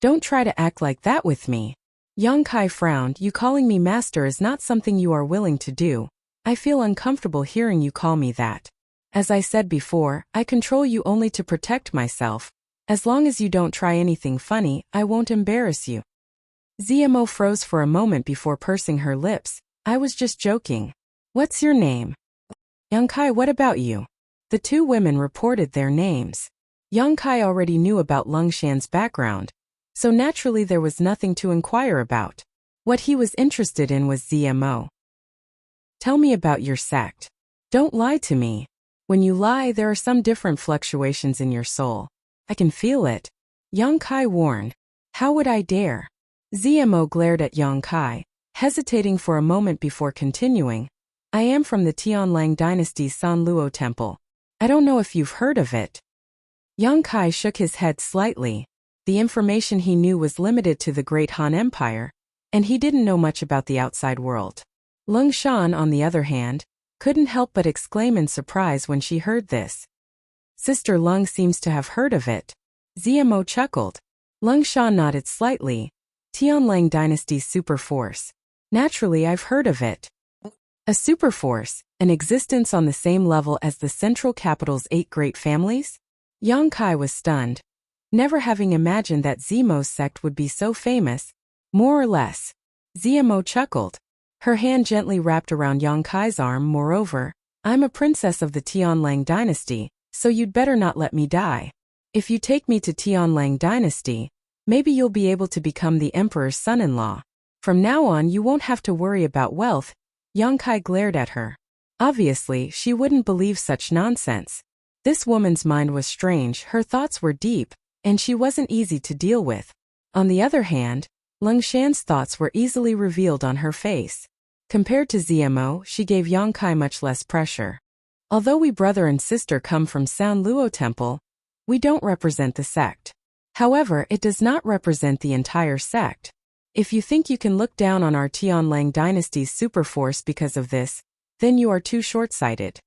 Don't try to act like that with me. Yang Kai frowned. You calling me master is not something you are willing to do. I feel uncomfortable hearing you call me that. As I said before, I control you only to protect myself. As long as you don't try anything funny, I won't embarrass you. ZMO froze for a moment before pursing her lips. I was just joking. What's your name? Yang Kai, what about you? The two women reported their names. Yang Kai already knew about Lung Shan's background, so naturally there was nothing to inquire about. What he was interested in was ZMO. Tell me about your sect. Don't lie to me. When you lie, there are some different fluctuations in your soul. I can feel it. Yang Kai warned. How would I dare? ZMO glared at Yang Kai, hesitating for a moment before continuing. I am from the Tianlang dynasty's Sanluo temple. I don't know if you've heard of it. Yang Kai shook his head slightly. The information he knew was limited to the Great Han Empire, and he didn't know much about the outside world. Lung Shan, on the other hand, couldn't help but exclaim in surprise when she heard this. Sister Lung seems to have heard of it. ZMO chuckled. Lung Shan nodded slightly. Tianlang dynasty's super force. Naturally, I've heard of it. A super force, an existence on the same level as the central capital's 8 great families? Yang Kai was stunned, never having imagined that ZMO's sect would be so famous, more or less. ZMO chuckled. Her hand gently wrapped around Yang Kai's arm. Moreover, I'm a princess of the Tianlang dynasty, so you'd better not let me die. If you take me to Tianlang dynasty, maybe you'll be able to become the emperor's son-in-law. From now on you won't have to worry about wealth. Yang Kai glared at her. Obviously, she wouldn't believe such nonsense. This woman's mind was strange, her thoughts were deep, and she wasn't easy to deal with. On the other hand, Lung Shan's thoughts were easily revealed on her face. Compared to ZMO, she gave Yang Kai much less pressure. Although we brother and sister come from Sanluo Temple, we don't represent the sect. However, it does not represent the entire sect. If you think you can look down on our Tianlang dynasty's superforce because of this, then you are too short-sighted.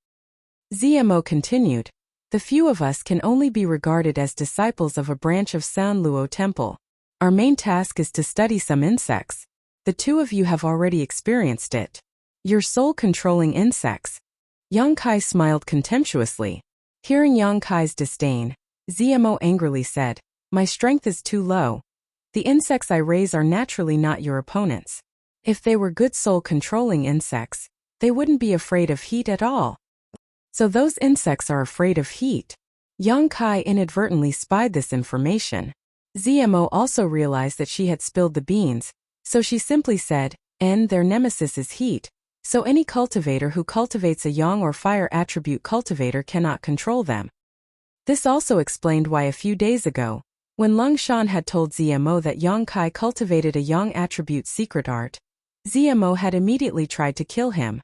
ZMO continued. The few of us can only be regarded as disciples of a branch of Sanluo Temple. Our main task is to study some insects. The two of you have already experienced it. Your soul-controlling insects. Yang Kai smiled contemptuously. Hearing Yang Kai's disdain, ZMO angrily said, My strength is too low. The insects I raise are naturally not your opponents. If they were good soul-controlling insects, they wouldn't be afraid of heat at all. So those insects are afraid of heat. Yang Kai inadvertently spied this information. ZMO also realized that she had spilled the beans, so she simply said, their nemesis is heat, so any cultivator who cultivates a yang or fire attribute cultivator cannot control them. This also explained why a few days ago, when Lung Shan had told ZMO that Yang Kai cultivated a yang attribute secret art, ZMO had immediately tried to kill him.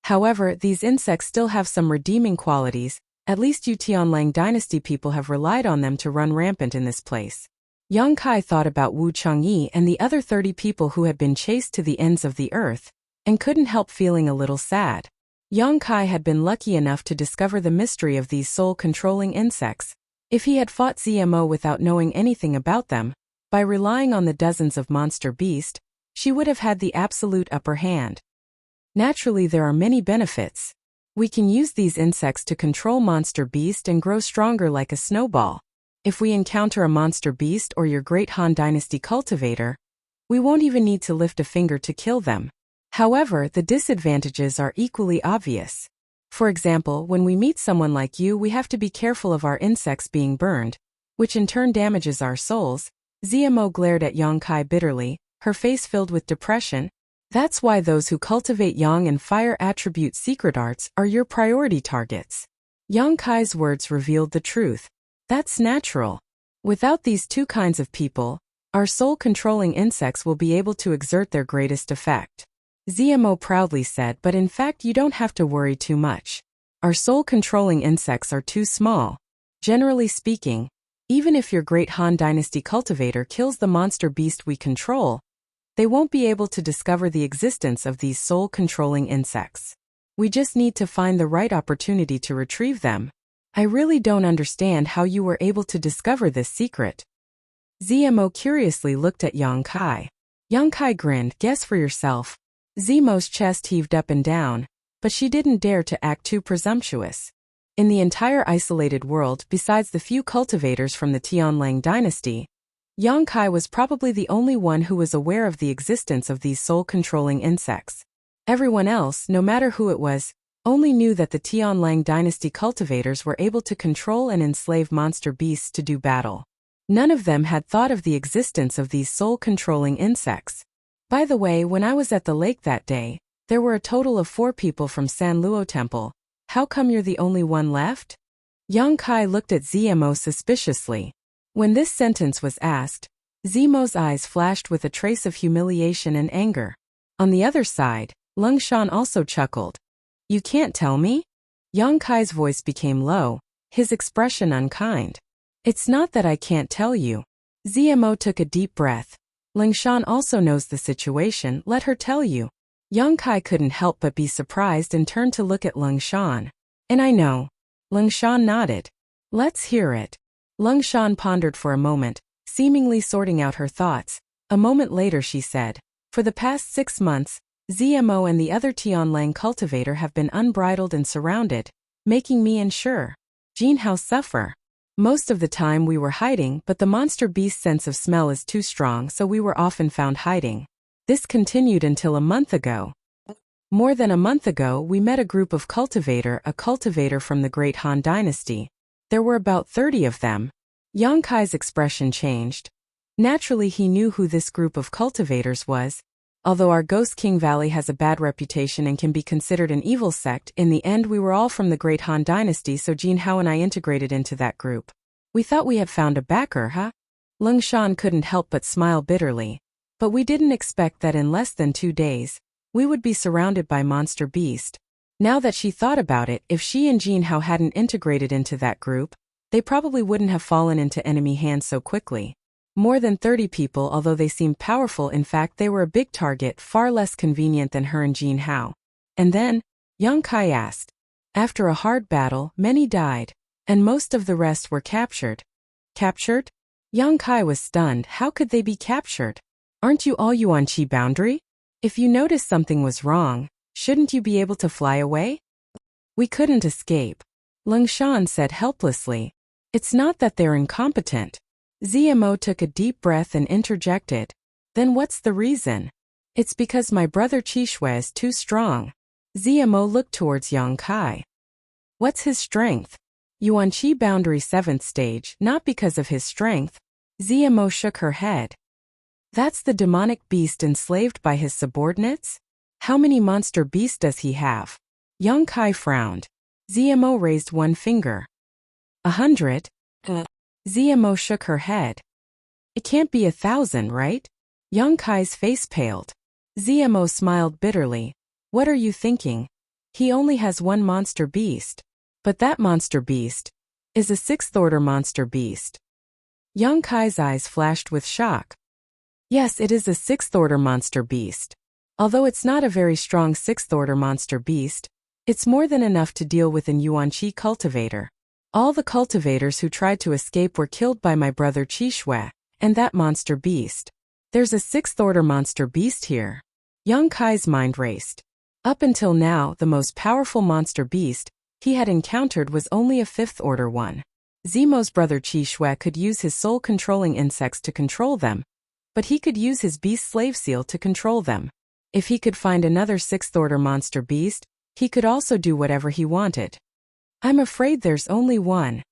However, these insects still have some redeeming qualities. At least you Tianlang dynasty people have relied on them to run rampant in this place. Yang Kai thought about Wu Changyi and the other 30 people who had been chased to the ends of the earth, and couldn't help feeling a little sad. Yang Kai had been lucky enough to discover the mystery of these soul-controlling insects. If he had fought ZMO without knowing anything about them, by relying on the dozens of monster beasts, she would have had the absolute upper hand. Naturally, there are many benefits. We can use these insects to control monster beast and grow stronger like a snowball. If we encounter a monster beast or your great Han Dynasty cultivator, we won't even need to lift a finger to kill them. However, the disadvantages are equally obvious. For example, when we meet someone like you, we have to be careful of our insects being burned, which in turn damages our souls. ZMO glared at Yang Kai bitterly, her face filled with depression. That's why those who cultivate yang and fire attribute secret arts are your priority targets. Yang Kai's words revealed the truth. That's natural. Without these two kinds of people, our soul-controlling insects will be able to exert their greatest effect. ZMO proudly said, but in fact you don't have to worry too much. Our soul-controlling insects are too small. Generally speaking, Even if your Great Han Dynasty cultivator kills the monster beast we control, they won't be able to discover the existence of these soul-controlling insects. We just need to find the right opportunity to retrieve them. I really don't understand how you were able to discover this secret. Zemo curiously looked at Yang Kai. Yang Kai grinned. Guess for yourself. Zemo's chest heaved up and down, but she didn't dare to act too presumptuous. In the entire isolated world, besides the few cultivators from the Tianlang dynasty, Yang Kai was probably the only one who was aware of the existence of these soul-controlling insects. Everyone else, no matter who it was, only knew that the Tianlang dynasty cultivators were able to control and enslave monster beasts to do battle. None of them had thought of the existence of these soul-controlling insects. By the way, when I was at the lake that day, there were a total of 4 people from San Luo Temple. How come you're the only one left? Yang Kai looked at Zemo suspiciously. When this sentence was asked, Zemo's eyes flashed with a trace of humiliation and anger. On the other side, Lung Shan also chuckled. You can't tell me? Yang Kai's voice became low, his expression unkind. It's not that I can't tell you. Zemo took a deep breath. Lung Shan also knows the situation, let her tell you. Yang Kai couldn't help but be surprised and turned to look at Lung Shan. And I know. Lung Shan nodded. Let's hear it. Lung Shan pondered for a moment, seemingly sorting out her thoughts. A moment later she said, for the past 6 months, Zemo and the other Tianlang cultivator have been unbridled and surrounded, making me and Jinhao suffer. Most of the time we were hiding, but the monster beast's sense of smell is too strong, so we were often found hiding. This continued until a month ago. More than a month ago, we met a group of a cultivator from the Great Han Dynasty. There were about 30 of them. Yang Kai's expression changed. Naturally, he knew who this group of cultivators was. Although our Ghost King Valley has a bad reputation and can be considered an evil sect, in the end we were all from the Great Han Dynasty, so Jinhao and I integrated into that group. We thought we had found a backer, huh? Lung Shan couldn't help but smile bitterly. But we didn't expect that in less than 2 days, we would be surrounded by monster beast. Now that she thought about it, if she and Jinhao hadn't integrated into that group, they probably wouldn't have fallen into enemy hands so quickly. More than 30 people, although they seemed powerful, in fact they were a big target, far less convenient than her and Jinhao. And then, Yang Kai asked. After a hard battle, many died, and most of the rest were captured. Captured? Yang Kai was stunned. How could they be captured? Aren't you all Yuan-Chi boundary? If you noticed something was wrong, shouldn't you be able to fly away? We couldn't escape. Lung Shan said helplessly. It's not that they're incompetent. Zemo took a deep breath and interjected. Then what's the reason? It's because my brother Qishui is too strong. Zemo looked towards Yang Kai. What's his strength? Yuan-Chi boundary 7th stage, not because of his strength. Zemo shook her head. That's the demonic beast enslaved by his subordinates? How many monster beasts does he have? Yang Kai frowned. Zemo raised one finger. 100? Zemo shook her head. It can't be 1,000, right? Yang Kai's face paled. Zemo smiled bitterly. What are you thinking? He only has one monster beast. But that monster beast is a 6th-order monster beast. Yang Kai's eyes flashed with shock. Yes, it is a 6th-order monster beast. Although it's not a very strong 6th-order monster beast, it's more than enough to deal with an Yuan-Chi cultivator. All the cultivators who tried to escape were killed by my brother Qishui, and that monster beast. There's a 6th-order monster beast here. Yang Kai's mind raced. Up until now, the most powerful monster beast he had encountered was only a 5th-order one. Zemo's brother Qishui could use his soul-controlling insects to control them, but he could use his beast slave seal to control them. If he could find another 6th-order monster beast, he could also do whatever he wanted. I'm afraid there's only one.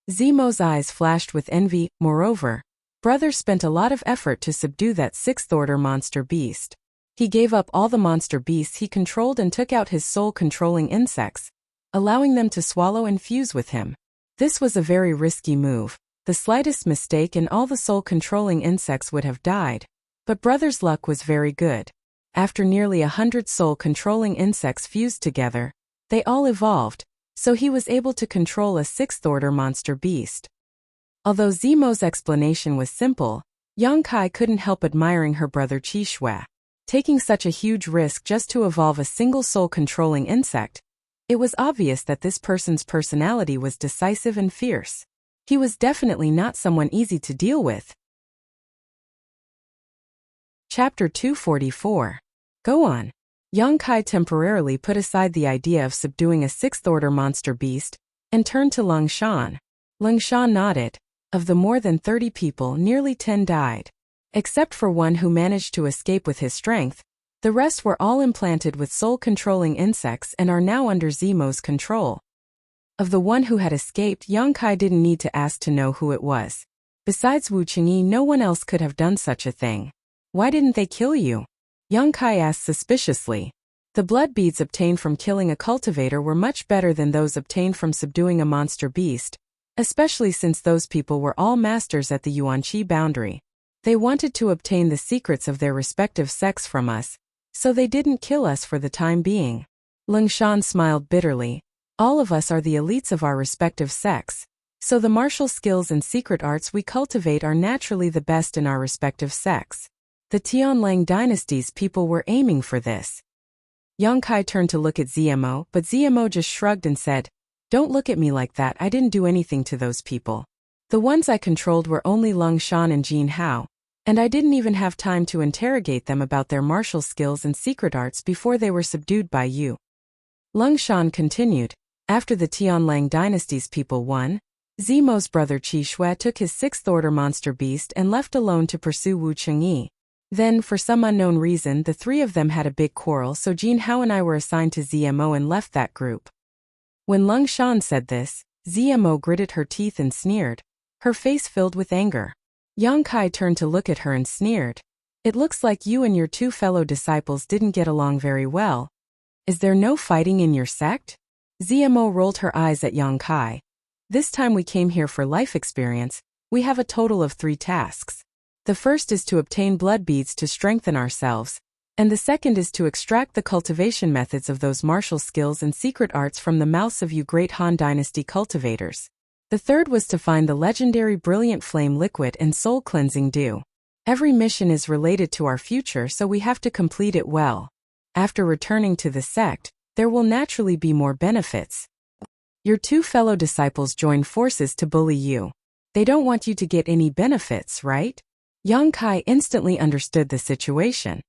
Zemo's eyes flashed with envy. Moreover, brother spent a lot of effort to subdue that 6th-order monster beast. He gave up all the monster beasts he controlled and took out his soul-controlling insects, allowing them to swallow and fuse with him. This was a very risky move. The slightest mistake and all the soul-controlling insects would have died. But brother's luck was very good. After nearly 100 soul-controlling insects fused together, they all evolved, so he was able to control a 6th-order monster beast. Although Zemo's explanation was simple, Yang Kai couldn't help admiring her brother Qi Shui. Taking such a huge risk just to evolve a single soul-controlling insect, it was obvious that this person's personality was decisive and fierce. He was definitely not someone easy to deal with. Chapter 244. Go on. Yang Kai temporarily put aside the idea of subduing a sixth-order monster beast and turned to Lung Shan. Lung Shan nodded. Of the more than 30 people, nearly 10 died. Except for one who managed to escape with his strength, the rest were all implanted with soul-controlling insects and are now under Zemo's control. Of the one who had escaped, Yang Kai didn't need to ask to know who it was. Besides Wu Qingyi, no one else could have done such a thing. Why didn't they kill you? Yang Kai asked suspiciously. The blood beads obtained from killing a cultivator were much better than those obtained from subduing a monster beast, especially since those people were all masters at the Yuanqi boundary. They wanted to obtain the secrets of their respective sects from us, so they didn't kill us for the time being. Lung Shan smiled bitterly. All of us are the elites of our respective sects, so the martial skills and secret arts we cultivate are naturally the best in our respective sects. The Tianlang dynasty's people were aiming for this. Yang Kai turned to look at Zemo, but Zemo just shrugged and said, "Don't look at me like that, I didn't do anything to those people. The ones I controlled were only Lung Shan and Jin Hao, and I didn't even have time to interrogate them about their martial skills and secret arts before they were subdued by you." Lung Shan continued, "After the Tianlang dynasty's people won, Zemo's brother Qi Shui took his sixth-order monster beast and left alone to pursue Wu Qingyi. Then, for some unknown reason, the three of them had a big quarrel, so Jin Hao and I were assigned to Zemo and left that group." When Lung Shan said this, Zemo gritted her teeth and sneered. Her face filled with anger. Yang Kai turned to look at her and sneered. "It looks like you and your two fellow disciples didn't get along very well. Is there no fighting in your sect?" Zemo rolled her eyes at Yang Kai. "This time we came here for life experience. We have a total of 3 tasks. The first is to obtain blood beads to strengthen ourselves, and the second is to extract the cultivation methods of those martial skills and secret arts from the mouths of you great Han Dynasty cultivators. The third was to find the legendary Brilliant Flame Liquid and Soul Cleansing Dew. Every mission is related to our future, so we have to complete it well. After returning to the sect, there will naturally be more benefits. Your two fellow disciples join forces to bully you. They don't want you to get any benefits, right?" Yang Kai instantly understood the situation.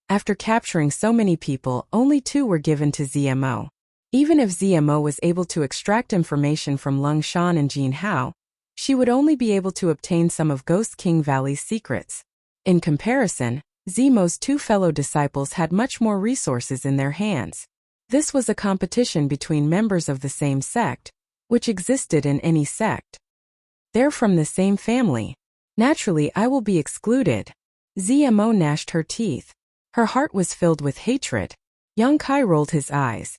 After capturing so many people, only 2 were given to Zemo. Even if Zemo was able to extract information from Lung Shan and Jin Hao, she would only be able to obtain some of Ghost King Valley's secrets. In comparison, Zemo's 2 fellow disciples had much more resources in their hands. This was a competition between members of the same sect, which existed in any sect. They're from the same family. Naturally, I will be excluded. Zemo gnashed her teeth. Her heart was filled with hatred. Yang Kai rolled his eyes.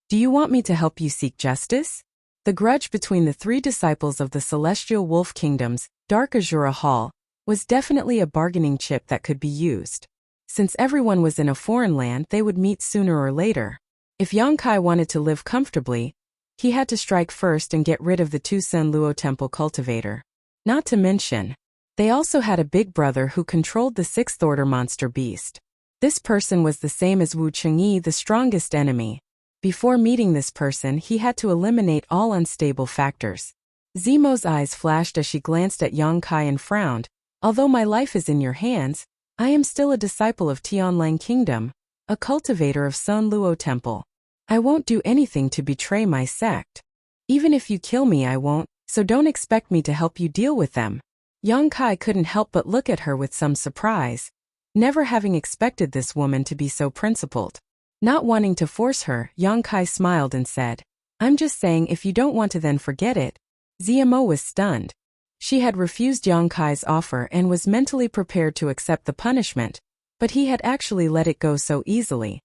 "Do you want me to help you seek justice?" The grudge between the 3 disciples of the Celestial Wolf Kingdom's Dark Azura Hall was definitely a bargaining chip that could be used. Since everyone was in a foreign land, they would meet sooner or later. If Yang Kai wanted to live comfortably, he had to strike first and get rid of the 2 Sen Luo Temple cultivator. Not to mention, they also had a big brother who controlled the 6th-order monster beast. This person was the same as Wu Qingyi, the strongest enemy. Before meeting this person, he had to eliminate all unstable factors. Zemo's eyes flashed as she glanced at Yang Kai and frowned. "Although my life is in your hands, I am still a disciple of Tianlang Kingdom, a cultivator of Sun Luo Temple. I won't do anything to betray my sect. Even if you kill me, I won't, so don't expect me to help you deal with them." Yang Kai couldn't help but look at her with some surprise, never having expected this woman to be so principled. Not wanting to force her, Yang Kai smiled and said, "I'm just saying, if you don't want to, then forget it." Zemo was stunned. She had refused Yang Kai's offer and was mentally prepared to accept the punishment, but he had actually let it go so easily.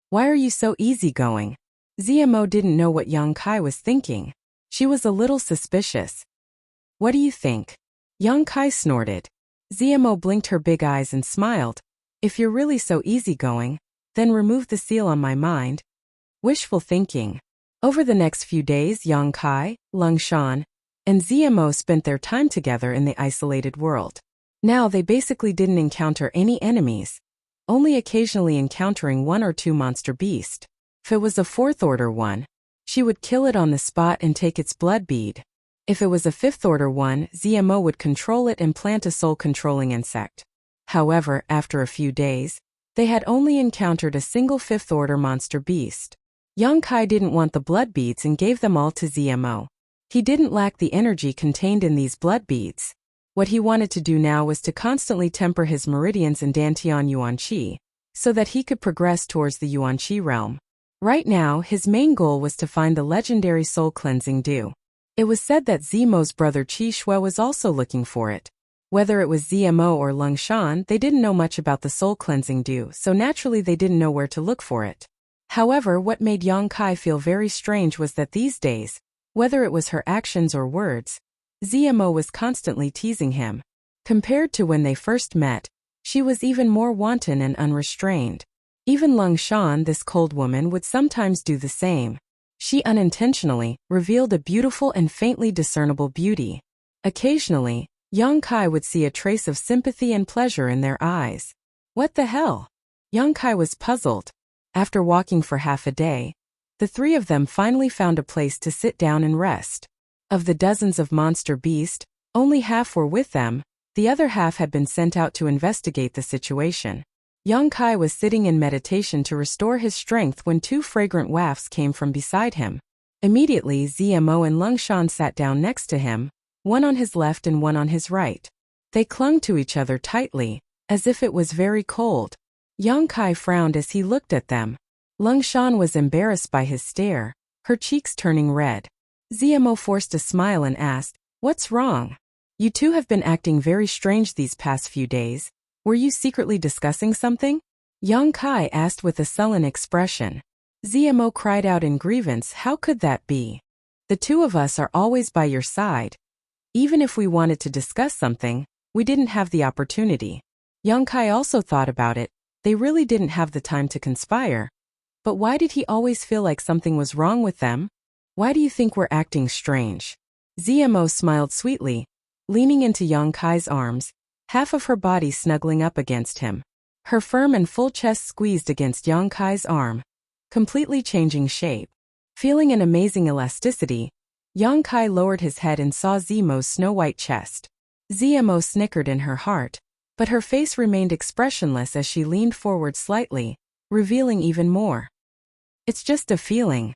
"Why are you so easygoing?" Zemo didn't know what Yang Kai was thinking. She was a little suspicious. "What do you think?" Yang Kai snorted. Zemo blinked her big eyes and smiled. "If you're really so easygoing, then remove the seal on my mind." Wishful thinking. Over the next few days, Yang Kai, Lung Shan, and ZMO spent their time together in the isolated world. Now they basically didn't encounter any enemies, only occasionally encountering one or two monster beasts. If it was a fourth-order one, she would kill it on the spot and take its blood bead. If it was a fifth-order one, ZMO would control it and plant a soul-controlling insect. However, after a few days, they had only encountered a single fifth-order monster beast. Yongkai didn't want the blood beads and gave them all to ZMO. He didn't lack the energy contained in these blood beads. What he wanted to do now was to constantly temper his meridians in Dantian Yuanqi, so that he could progress towards the Yuanqi realm. Right now, his main goal was to find the legendary soul-cleansing dew. It was said that ZMO's brother Qi Shui was also looking for it. Whether it was ZMO or Lung Shan, they didn't know much about the soul-cleansing dew, so naturally they didn't know where to look for it. However, what made Yongkai feel very strange was that these days, whether it was her actions or words, ZMO was constantly teasing him. Compared to when they first met, she was even more wanton and unrestrained. Even Lung Shan, this cold woman, would sometimes do the same. She unintentionally revealed a beautiful and faintly discernible beauty. Occasionally, Yongkai would see a trace of sympathy and pleasure in their eyes. What the hell? Yongkai was puzzled. After walking for half a day, the three of them finally found a place to sit down and rest. Of the dozens of monster beasts, only half were with them, the other half had been sent out to investigate the situation. Yongkai was sitting in meditation to restore his strength when two fragrant wafts came from beside him. Immediately ZMO and Lung Shan sat down next to him, one on his left and one on his right. They clung to each other tightly, as if it was very cold. Yongkai frowned as he looked at them. Lung Shan was embarrassed by his stare, her cheeks turning red. ZMO forced a smile and asked, "What's wrong? You two have been acting very strange these past few days. Were you secretly discussing something?" Yongkai asked with a sullen expression. ZMO cried out in grievance, "How could that be? The two of us are always by your side. Even if we wanted to discuss something, we didn't have the opportunity." Yongkai also thought about it. They really didn't have the time to conspire. But why did he always feel like something was wrong with them? Why do you think we're acting strange? ZMO smiled sweetly, leaning into Yongkai's arms, half of her body snuggling up against him. Her firm and full chest squeezed against Yongkai's arm, completely changing shape. Feeling an amazing elasticity, Yongkai lowered his head and saw ZMO's snow-white chest. ZMO snickered in her heart, but her face remained expressionless as she leaned forward slightly, revealing even more. "It's just a feeling."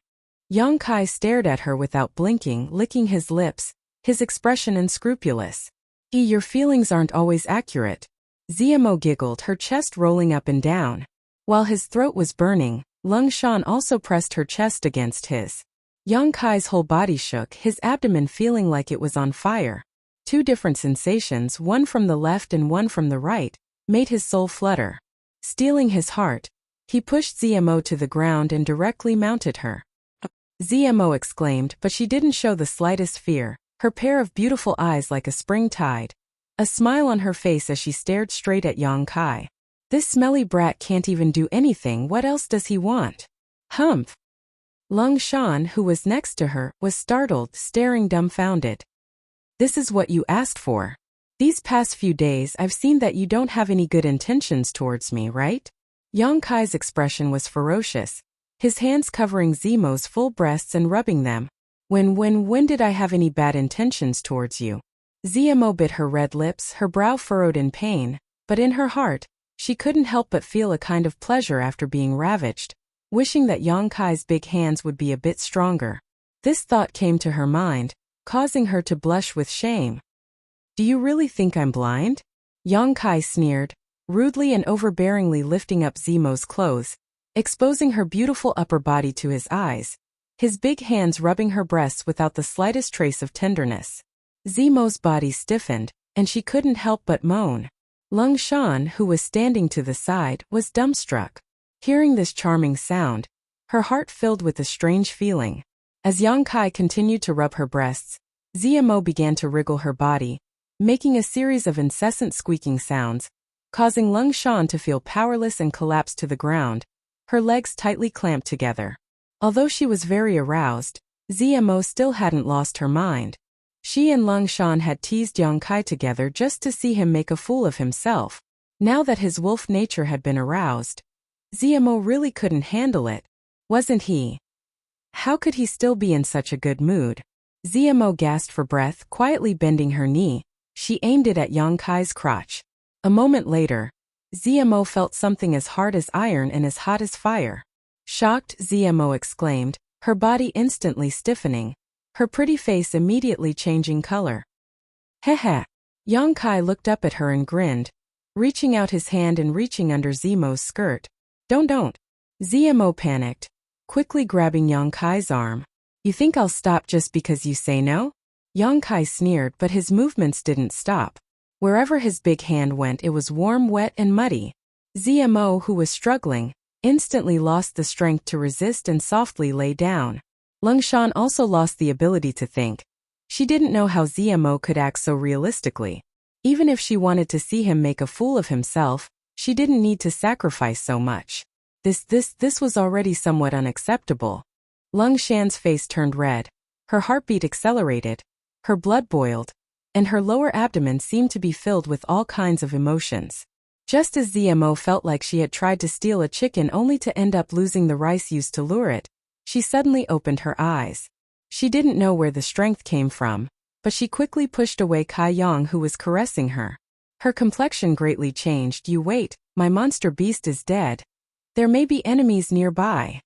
Yongkai stared at her without blinking, licking his lips, his expression unscrupulous. Your feelings aren't always accurate." ZMO giggled, her chest rolling up and down. While his throat was burning, Lung Shan also pressed her chest against his. Yongkai's whole body shook, his abdomen feeling like it was on fire. Two different sensations, one from the left and one from the right, made his soul flutter. Stealing his heart, he pushed ZMO to the ground and directly mounted her. ZMO exclaimed, but she didn't show the slightest fear, her pair of beautiful eyes like a spring tide. A smile on her face as she stared straight at Yongkai. "This smelly brat can't even do anything, what else does he want?" "Humph." Lung Shan, who was next to her, was startled, staring dumbfounded. "This is what you asked for. These past few days I've seen that you don't have any good intentions towards me, right?" Yongkai's expression was ferocious, his hands covering ZMO's full breasts and rubbing them. When did I have any bad intentions towards you?" ZMO bit her red lips, her brow furrowed in pain, but in her heart, she couldn't help but feel a kind of pleasure after being ravaged, wishing that Yongkai's big hands would be a bit stronger. This thought came to her mind, causing her to blush with shame. "Do you really think I'm blind?" Yongkai sneered, rudely and overbearingly lifting up ZMO's clothes, exposing her beautiful upper body to his eyes, his big hands rubbing her breasts without the slightest trace of tenderness. ZMO's body stiffened, and she couldn't help but moan. Lung Shan, who was standing to the side, was dumbstruck. Hearing this charming sound, her heart filled with a strange feeling. As Yongkai continued to rub her breasts, ZMO began to wriggle her body, making a series of incessant squeaking sounds, causing Lung Shan to feel powerless and collapse to the ground, her legs tightly clamped together. Although she was very aroused, ZMO still hadn't lost her mind. She and Lung Shan had teased Yang Kai together just to see him make a fool of himself. Now that his wolf nature had been aroused, Ziamo really couldn't handle it, wasn't he? How could he still be in such a good mood? Ziamo gasped for breath, quietly bending her knee. She aimed it at Yang Kai's crotch. A moment later, Ziamo felt something as hard as iron and as hot as fire. Shocked, Ziamo exclaimed, her body instantly stiffening, her pretty face immediately changing color. Heh. Yang Kai looked up at her and grinned, reaching out his hand and reaching under Ziamo's skirt. Don't. Ziamo panicked, quickly grabbing Yang Kai's arm. You think I'll stop just because you say no? Yang Kai sneered, but his movements didn't stop. Wherever his big hand went, it was warm, wet, and muddy. Ziamo, who was struggling, instantly lost the strength to resist and softly lay down. Lung Shan also lost the ability to think. She didn't know how Ziamo could act so realistically. Even if she wanted to see him make a fool of himself, she didn't need to sacrifice so much. This was already somewhat unacceptable. Lung Shan's face turned red. Her heartbeat accelerated. Her blood boiled, and her lower abdomen seemed to be filled with all kinds of emotions. Just as Ziamo felt like she had tried to steal a chicken only to end up losing the rice used to lure it, she suddenly opened her eyes. She didn't know where the strength came from, but she quickly pushed away Kai Yang, who was caressing her. Her complexion greatly changed. You wait, my monster beast is dead. There may be enemies nearby.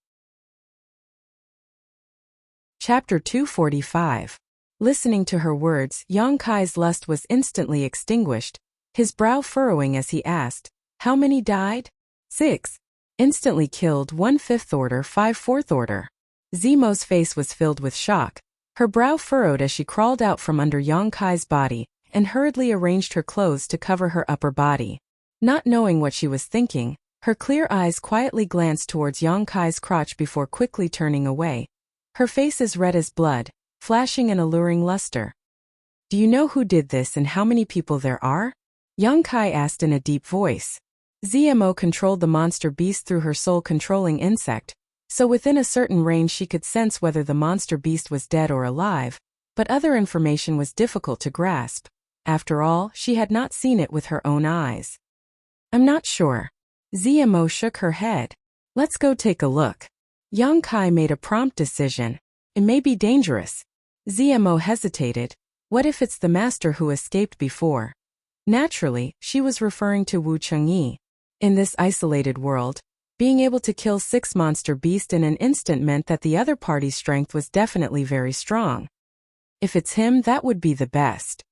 Chapter 245. Listening to her words, Yang Kai's lust was instantly extinguished, his brow furrowing as he asked, how many died? 6. Instantly killed, 1 5th order, 5 4th order. Ziamo's face was filled with shock. Her brow furrowed as she crawled out from under Yang Kai's body and hurriedly arranged her clothes to cover her upper body. Not knowing what she was thinking, her clear eyes quietly glanced towards Yang Kai's crotch before quickly turning away. Her face as red as blood, flashing an alluring luster. Do you know who did this and how many people there are? Yang Kai asked in a deep voice. Ziamo controlled the monster beast through her soul-controlling insect, so within a certain range she could sense whether the monster beast was dead or alive, but other information was difficult to grasp. After all, she had not seen it with her own eyes. I'm not sure. Ziamo shook her head. Let's go take a look. Yang Kai made a prompt decision. It may be dangerous. Ziamo hesitated. What if it's the master who escaped before? Naturally, she was referring to Wu Chengyi. In this isolated world, being able to kill 6 monster beasts in an instant meant that the other party's strength was definitely very strong. If it's him, that would be the best.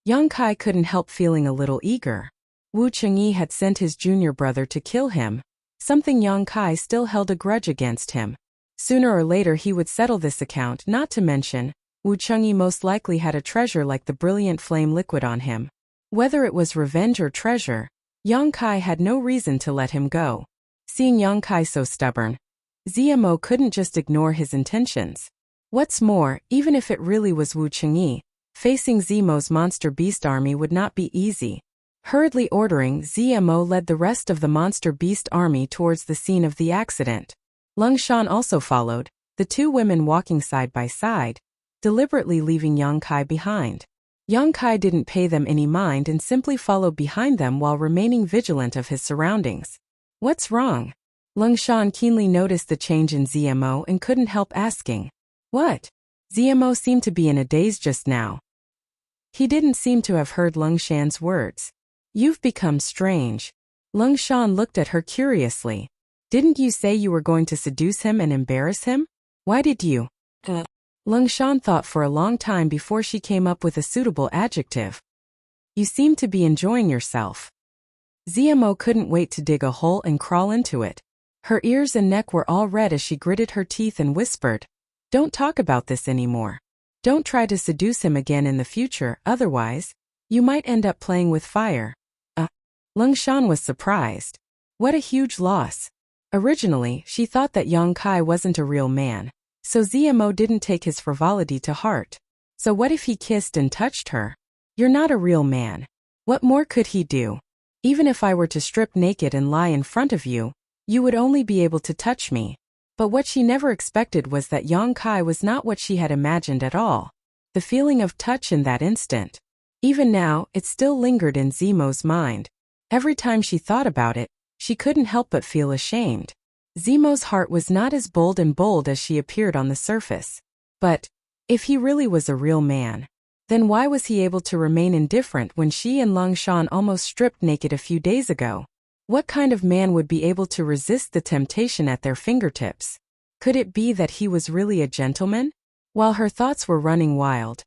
Yang Kai couldn't help feeling a little eager. Wu Chengyi had sent his junior brother to kill him, something Yang Kai still held a grudge against him. Sooner or later he would settle this account, not to mention, Wu Chengyi most likely had a treasure like the brilliant flame liquid on him. Whether it was revenge or treasure, Yang Kai had no reason to let him go. Seeing Yang Kai so stubborn, Ziamo couldn't just ignore his intentions. What's more, even if it really was Wu Chengyi, facing Ziamo's monster beast army would not be easy. Hurriedly ordering, Ziamo led the rest of the monster beast army towards the scene of the accident. Lung Shan also followed, the 2 women walking side by side, deliberately leaving Yang Kai behind. Yang Kai didn't pay them any mind and simply followed behind them while remaining vigilant of his surroundings. What's wrong? Lung Shan keenly noticed the change in Ziamo and couldn't help asking. What? Ziamo seemed to be in a daze just now. He didn't seem to have heard Lung Shan's words. You've become strange. Lung Shan looked at her curiously. Didn't you say you were going to seduce him and embarrass him? Why did you? Lung Shan thought for a long time before she came up with a suitable adjective. You seem to be enjoying yourself. Ziamo couldn't wait to dig a hole and crawl into it. Her ears and neck were all red as she gritted her teeth and whispered, Don't talk about this anymore. Don't try to seduce him again in the future, otherwise, you might end up playing with fire. Lung Shan was surprised. What a huge loss. Originally, she thought that Yang Kai wasn't a real man, so Ziamo didn't take his frivolity to heart. So what if he kissed and touched her? You're not a real man. What more could he do? Even if I were to strip naked and lie in front of you, you would only be able to touch me. But what she never expected was that Yang Kai was not what she had imagined at all. the feeling of touch in that instant. Even now, it still lingered in Zemo's mind. Every time she thought about it, she couldn't help but feel ashamed. Zemo's heart was not as bold as she appeared on the surface. But if he really was a real man, then why was he able to remain indifferent when she and Lung Shan almost stripped naked a few days ago? What kind of man would be able to resist the temptation at their fingertips? Could it be that he was really a gentleman? While her thoughts were running wild,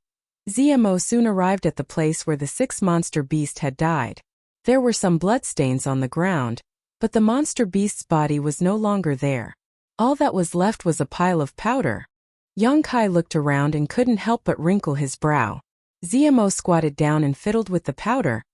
Zemo soon arrived at the place where the sixth monster beast had died. There were some bloodstains on the ground, but the monster beast's body was no longer there. All that was left was a pile of powder. Yongkai looked around and couldn't help but wrinkle his brow. Zemo squatted down and fiddled with the powder.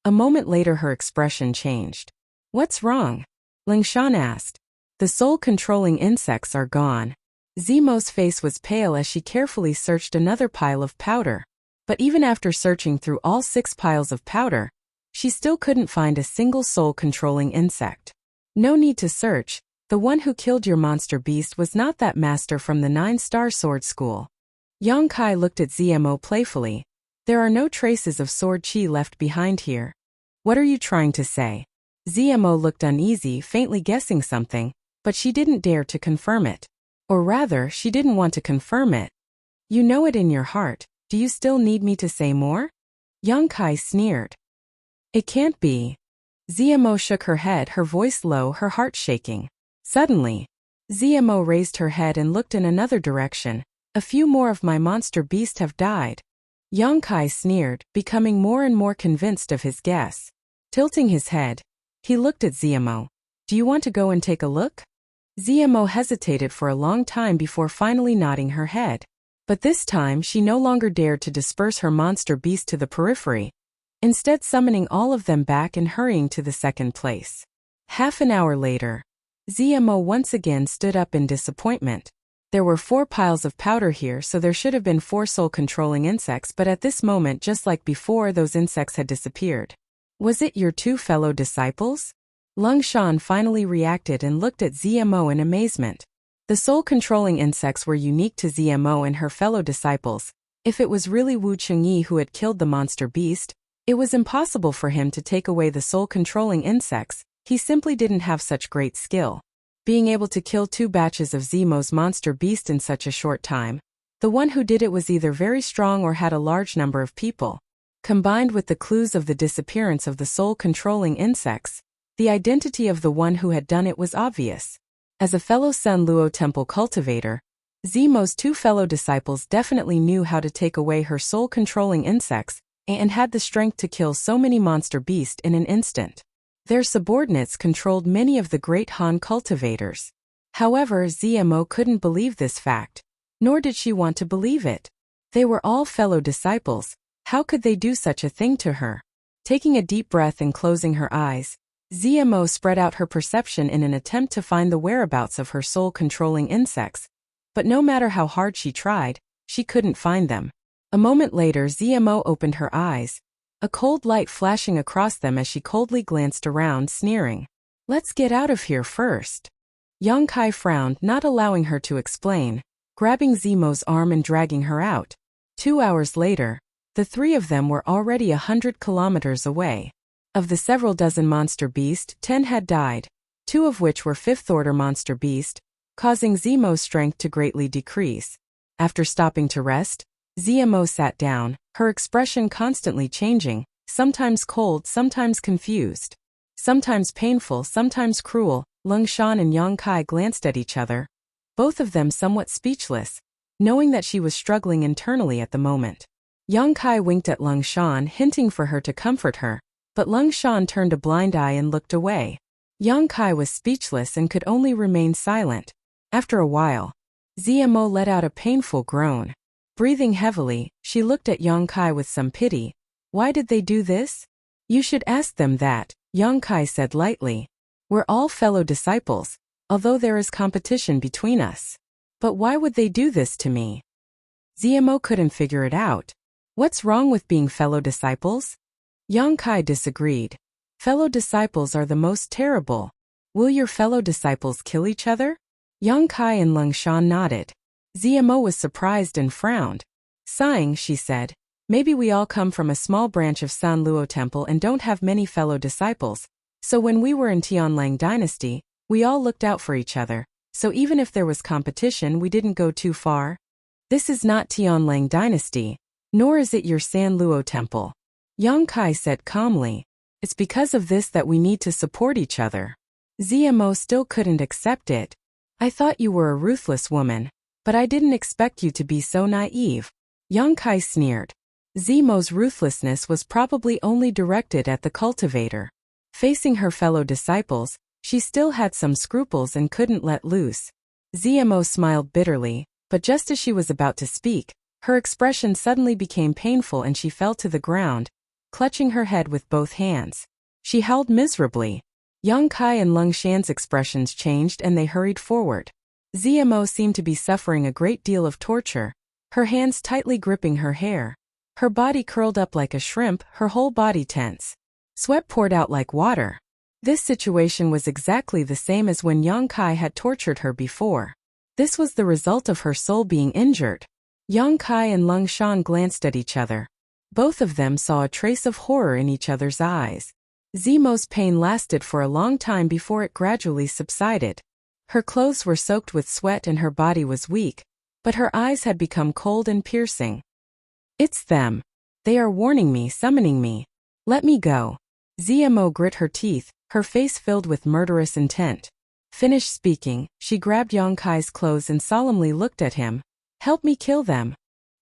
A moment later her expression changed. "What's wrong?" Lingshan asked. "The soul-controlling insects are gone." Zemo's face was pale as she carefully searched another pile of powder. But even after searching through all 6 piles of powder, she still couldn't find a single soul-controlling insect. "No need to search. The one who killed your monster beast was not that master from the 9-star sword school." Yongkai looked at Zemo playfully. "There are no traces of sword chi left behind here." "What are you trying to say?" Zemo looked uneasy, faintly guessing something, but she didn't dare to confirm it. Or rather, she didn't want to confirm it. "You know it in your heart. Do you still need me to say more?" Yongkai sneered. "It can't be." Zemo shook her head, her voice low, her heart shaking. Suddenly, Zemo raised her head and looked in another direction. "A few more of my monster beast have died." Yongkai sneered, becoming more and more convinced of his guess. Tilting his head, he looked at Zemo. "Do you want to go and take a look?" Zemo hesitated for a long time before finally nodding her head. But this time she no longer dared to disperse her monster beast to the periphery, instead summoning all of them back and hurrying to the second place. Half an hour later, Zemo once again stood up in disappointment. There were 4 piles of powder here, so there should have been 4 soul-controlling insects, but at this moment, just like before, those insects had disappeared. "Was it your 2 fellow disciples?" Lung Shan finally reacted and looked at Zemo in amazement. The soul-controlling insects were unique to Zemo and her fellow disciples. If it was really Wu Chengyi who had killed the monster beast, it was impossible for him to take away the soul-controlling insects. He simply didn't have such great skill. Being able to kill 2 batches of Zemo's monster beast in such a short time, the one who did it was either very strong or had a large number of people. Combined with the clues of the disappearance of the soul-controlling insects, the identity of the one who had done it was obvious. As a fellow Sun Luo Temple cultivator, Zemo's 2 fellow disciples definitely knew how to take away her soul-controlling insects and had the strength to kill so many monster beasts in an instant. Their subordinates controlled many of the great Han cultivators. However, Zemo couldn't believe this fact, nor did she want to believe it. They were all fellow disciples. How could they do such a thing to her? Taking a deep breath and closing her eyes, Zemo spread out her perception in an attempt to find the whereabouts of her soul-controlling insects. But no matter how hard she tried, she couldn't find them. A moment later, Zemo opened her eyes, a cold light flashing across them as she coldly glanced around, sneering. "Let's get out of here first." Yongkai frowned, not allowing her to explain, grabbing Zemo's arm and dragging her out. 2 hours later, the 3 of them were already 100 kilometers away. Of the several dozen monster beasts, 10 had died, 2 of which were 5th-order monster beasts, causing Zemo's strength to greatly decrease. After stopping to rest, Zemo sat down, her expression constantly changing, sometimes cold, sometimes confused, sometimes painful, sometimes cruel. Lung Shan and Yongkai glanced at each other, both of them somewhat speechless, knowing that she was struggling internally at the moment. Yongkai winked at Lung Shan, hinting for her to comfort her, but Lung Shan turned a blind eye and looked away. Yongkai was speechless and could only remain silent. After a while, Zemo let out a painful groan. Breathing heavily, she looked at Yongkai with some pity. "Why did they do this?" "You should ask them that," Yongkai said lightly. "We're all fellow disciples, although there is competition between us. But why would they do this to me?" Zemo couldn't figure it out. "What's wrong with being fellow disciples?" Yongkai disagreed. "Fellow disciples are the most terrible. Will your fellow disciples kill each other?" Yongkai and Lung Shan nodded. Zemo was surprised and frowned. Sighing, she said, maybe we all come from a small branch of San Luo Temple and don't have many fellow disciples, so when we were in Tianlang Dynasty, we all looked out for each other, so even if there was competition we didn't go too far. This is not Tianlang Dynasty, nor is it your San Luo Temple. Yang Kai said calmly. It's because of this that we need to support each other. Zmo still couldn't accept it. I thought you were a ruthless woman, but I didn't expect you to be so naive. Yang Kai sneered. Zmo's ruthlessness was probably only directed at the cultivator. Facing her fellow disciples, she still had some scruples and couldn't let loose. Zmo smiled bitterly, but just as she was about to speak, her expression suddenly became painful and she fell to the ground, clutching her head with both hands. She howled miserably. Yang Kai and Lung Shan's expressions changed and they hurried forward. Zmo seemed to be suffering a great deal of torture, her hands tightly gripping her hair. Her body curled up like a shrimp, her whole body tense. Sweat poured out like water. This situation was exactly the same as when Yang Kai had tortured her before. This was the result of her soul being injured. Yang Kai and Lung Shan glanced at each other. Both of them saw a trace of horror in each other's eyes. Zmo's pain lasted for a long time before it gradually subsided. Her clothes were soaked with sweat and her body was weak, but her eyes had become cold and piercing. It's them. They are warning me, summoning me. Let me go. Zmo grit her teeth, her face filled with murderous intent. Finished speaking, she grabbed Yang Kai's clothes and solemnly looked at him. Help me kill them.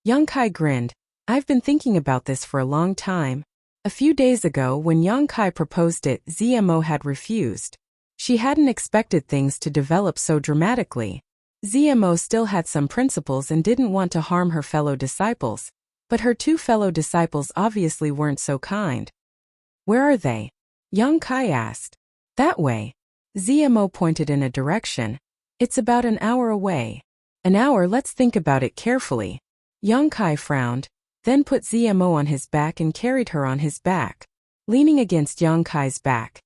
Yang Kai grinned. I've been thinking about this for a long time. A few days ago when Yang Kai proposed it, Zmo had refused. She hadn't expected things to develop so dramatically. Zmo still had some principles and didn't want to harm her fellow disciples, but her two fellow disciples obviously weren't so kind. Where are they? Yang Kai asked. That way. Zmo pointed in a direction. It's about an hour away. An hour, let's think about it carefully. Yang Kai frowned, then put Zmo on his back and carried her on his back. Leaning against Yang Kai's back,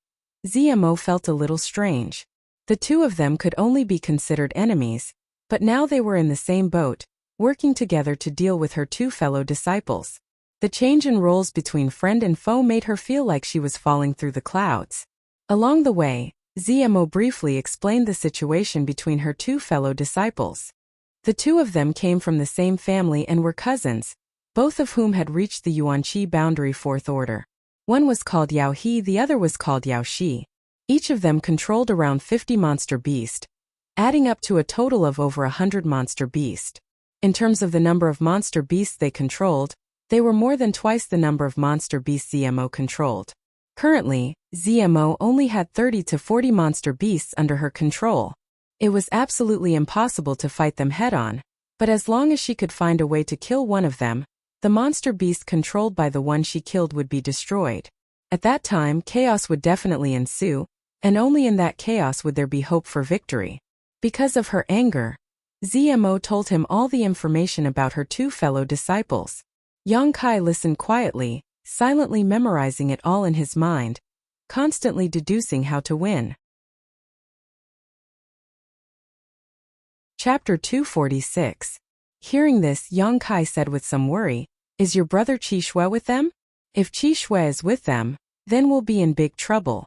Zmo felt a little strange. The two of them could only be considered enemies, but now they were in the same boat, working together to deal with her two fellow disciples. The change in roles between friend and foe made her feel like she was falling through the clouds. Along the way, Zmo briefly explained the situation between her two fellow disciples. The two of them came from the same family and were cousins, both of whom had reached the Yuanqi boundary fourth order. One was called Yao He, the other was called Yao Shi. Each of them controlled around 50 monster beasts, adding up to a total of over 100 monster beasts. In terms of the number of monster beasts they controlled, they were more than twice the number of monster beasts Zmo controlled. Currently, Zmo only had 30 to 40 monster beasts under her control. It was absolutely impossible to fight them head-on, but as long as she could find a way to kill one of them, the monster beast controlled by the one she killed would be destroyed. At that time, chaos would definitely ensue, and only in that chaos would there be hope for victory. Because of her anger, Zmo told him all the information about her two fellow disciples. Yang Kai listened quietly, silently memorizing it all in his mind, constantly deducing how to win. Chapter 246. Hearing this, Yang Kai said with some worry, Is your brother Qi Shui with them? If Qi Shui is with them, then we'll be in big trouble.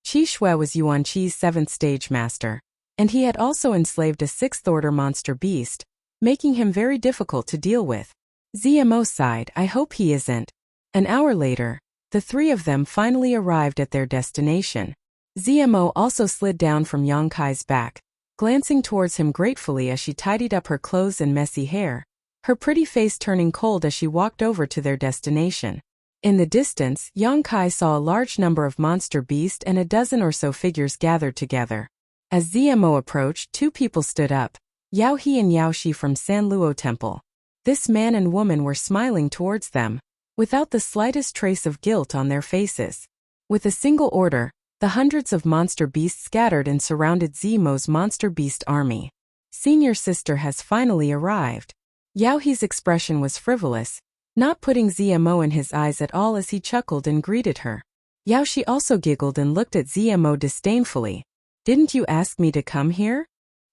Qi Shui was Yuanqi's 7th stage master, and he had also enslaved a 6th-order monster beast, making him very difficult to deal with. Zmo sighed, I hope he isn't. An hour later, the three of them finally arrived at their destination. Zmo also slid down from Yang Kai's back, glancing towards him gratefully as she tidied up her clothes and messy hair, her pretty face turning cold as she walked over to their destination. In the distance, Yang Kai saw a large number of monster beasts and a dozen or so figures gathered together. As Zmo approached, two people stood up, Yao He and Yao Shi from San Luo Temple. This man and woman were smiling towards them, without the slightest trace of guilt on their faces. With a single order, the hundreds of monster beasts scattered and surrounded Zmo's monster beast army. Senior sister has finally arrived. Yao He's expression was frivolous, not putting Zmo in his eyes at all as he chuckled and greeted her. Yao Shi also giggled and looked at Zmo disdainfully. Didn't you ask me to come here?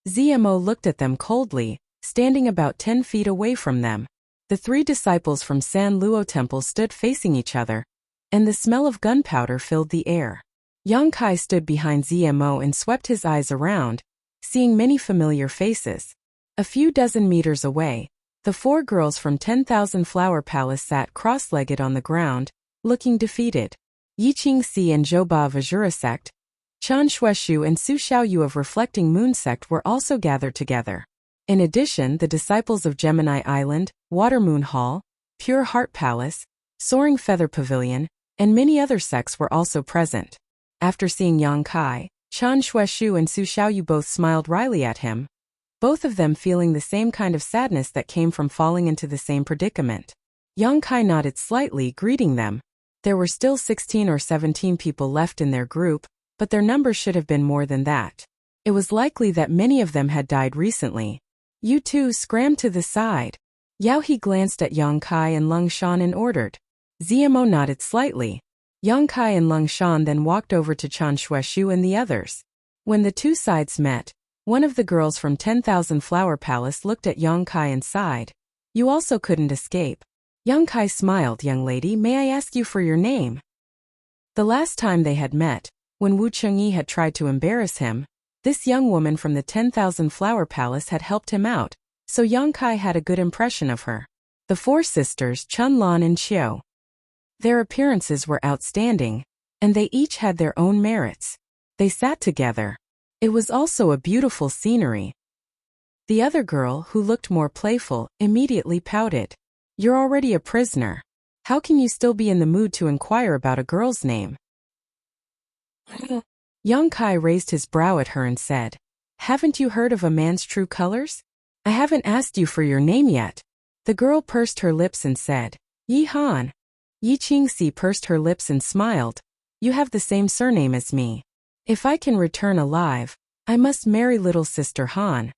Zmo looked at them coldly, standing about 10 feet away from them. The three disciples from San Luo Temple stood facing each other, and the smell of gunpowder filled the air. Yang Kai stood behind Zmo and swept his eyes around, seeing many familiar faces. A few dozen meters away, the four girls from 10,000 Flower Palace sat cross-legged on the ground, looking defeated. Yi Qingxi and Zhou Ba of Azura sect, Chan Shueshu and Su Xiaoyu of Reflecting Moon sect were also gathered together. In addition, the disciples of Gemini Island, Water Moon Hall, Pure Heart Palace, Soaring Feather Pavilion, and many other sects were also present. After seeing Yang Kai, Chan Shueshu and Su Xiaoyu both smiled wryly at him, both of them feeling the same kind of sadness that came from falling into the same predicament. Yang Kai nodded slightly, greeting them. There were still 16 or 17 people left in their group, but their number should have been more than that. It was likely that many of them had died recently. You two scram to the side. Yao He glanced at Yang Kai and Lung Shan and ordered. Zmo nodded slightly. Yang Kai and Lung Shan then walked over to Chan Shueshu and the others. When the two sides met, one of the girls from 10,000 Flower Palace looked at Yang Kai and sighed. You also couldn't escape. Yang Kai smiled. Young lady, may I ask you for your name? The last time they had met, when Wu Chengyi had tried to embarrass him, this young woman from the 10,000 Flower Palace had helped him out, so Yang Kai had a good impression of her. The four sisters, Chun Lan and Xiao. Their appearances were outstanding, and they each had their own merits. They sat together. It was also a beautiful scenery. The other girl, who looked more playful, immediately pouted. You're already a prisoner. How can you still be in the mood to inquire about a girl's name? Yang Kai raised his brow at her and said, Haven't you heard of a man's true colors? I haven't asked you for your name yet. The girl pursed her lips and said, Yi Han. Yi Qingxi pursed her lips and smiled. You have the same surname as me. If I can return alive, I must marry little sister Han.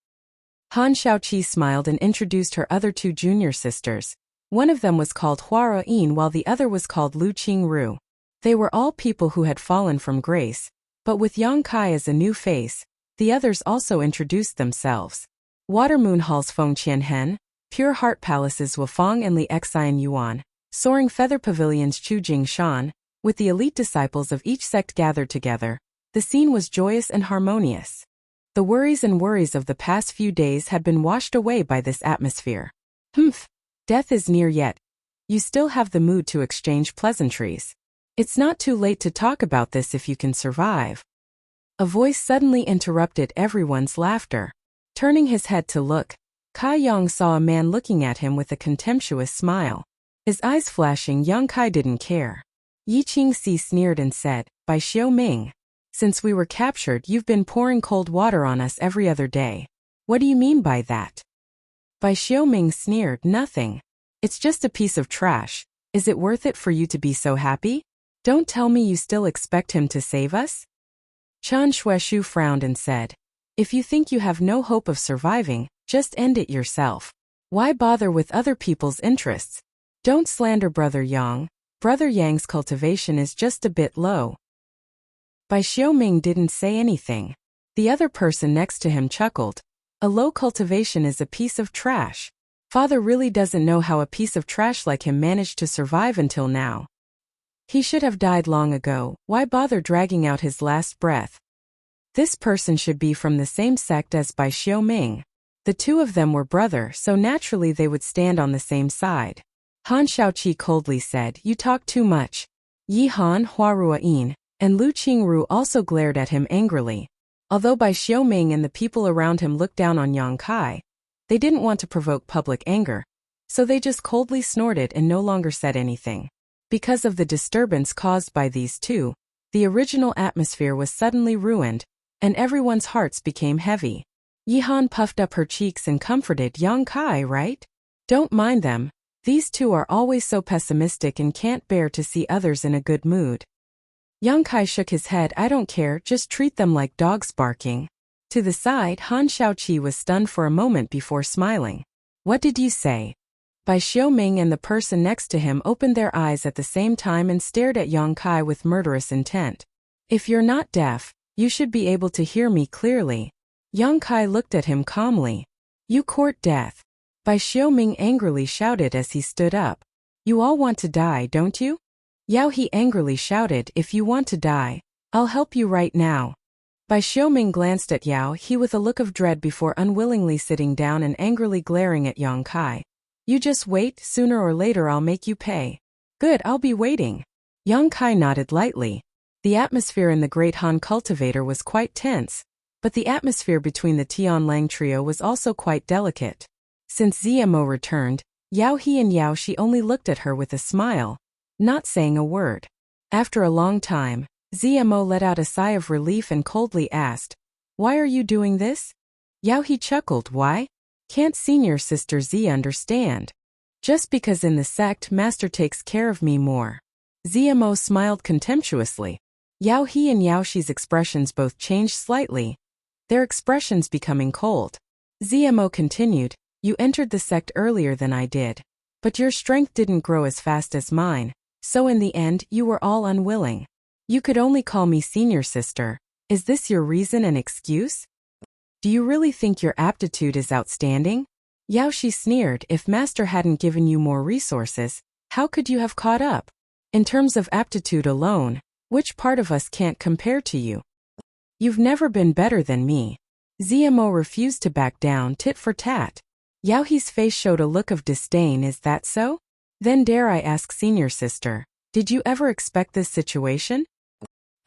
Han Xiaoqi smiled and introduced her other two junior sisters. One of them was called Hua Yin while the other was called Lu Qingru. They were all people who had fallen from grace, but with Yang Kai as a new face, the others also introduced themselves. Water Moon Hall's Feng Qianhen, Pure Heart Palace's Wafang and Li Xian Yuan, Soaring Feather Pavilion's Chu Jingshan, with the elite disciples of each sect gathered together, the scene was joyous and harmonious. The worries of the past few days had been washed away by this atmosphere. Death is near yet. You still have the mood to exchange pleasantries. It's not too late to talk about this if you can survive. A voice suddenly interrupted everyone's laughter. Turning his head to look, Kai Yang saw a man looking at him with a contemptuous smile. His eyes flashing, Yang Kai didn't care. Yi Qingxi sneered and said, By Xiao Ming. Since we were captured, you've been pouring cold water on us every other day. What do you mean by that? Bai Xiaoming sneered, Nothing. It's just a piece of trash. Is it worth it for you to be so happy? Don't tell me you still expect him to save us? Chan Shueshu frowned and said, If you think you have no hope of surviving, just end it yourself. Why bother with other people's interests? Don't slander Brother Yang. Brother Yang's cultivation is just a bit low. Bai Xiaoming didn't say anything. The other person next to him chuckled. A low cultivation is a piece of trash. Father really doesn't know how a piece of trash like him managed to survive until now. He should have died long ago. Why bother dragging out his last breath? This person should be from the same sect as Bai Xiaoming. The two of them were brother, so naturally they would stand on the same side. Han Xiaoqi coldly said, You talk too much. Yi Han, Hua Ruayin, and Lu Qingru also glared at him angrily. Although Bai Xiaoming and the people around him looked down on Yang Kai, they didn't want to provoke public anger, so they just coldly snorted and no longer said anything. Because of the disturbance caused by these two, the original atmosphere was suddenly ruined, and everyone's hearts became heavy. Yi Han puffed up her cheeks and comforted, Yang Kai, right? Don't mind them. These two are always so pessimistic and can't bear to see others in a good mood. Yang Kai shook his head, I don't care, just treat them like dogs barking. To the side, Han Xiaoqi was stunned for a moment before smiling. What did you say? Bai Xiaoming and the person next to him opened their eyes at the same time and stared at Yang Kai with murderous intent. If you're not deaf, you should be able to hear me clearly. Yang Kai looked at him calmly. You court death. Bai Xiaoming angrily shouted as he stood up. You all want to die, don't you? Yao He angrily shouted, if you want to die, I'll help you right now. Bai Xiaoming glanced at Yao He with a look of dread before unwillingly sitting down and angrily glaring at Yang Kai. You just wait, sooner or later I'll make you pay. Good, I'll be waiting. Yang Kai nodded lightly. The atmosphere in the Great Han cultivator was quite tense, but the atmosphere between the Tianlang trio was also quite delicate. Since Zmo returned, Yao He and Yao Shi only looked at her with a smile, not saying a word. After a long time, Zmo let out a sigh of relief and coldly asked, Why are you doing this? Yao He chuckled, Why? Can't senior sister Z understand? Just because in the sect master takes care of me more. Zmo smiled contemptuously. Yao He and Yao Shi's expressions both changed slightly, their expressions becoming cold. Zmo continued, You entered the sect earlier than I did. But your strength didn't grow as fast as mine, so in the end you were all unwilling. You could only call me senior sister. Is this your reason and excuse? Do you really think your aptitude is outstanding? Yao Shi sneered, If master hadn't given you more resources, how could you have caught up? In terms of aptitude alone, which part of us can't compare to you? You've never been better than me. Zmo refused to back down tit for tat. Yao He's face showed a look of disdain. Is that so? Then dare I ask senior sister, did you ever expect this situation?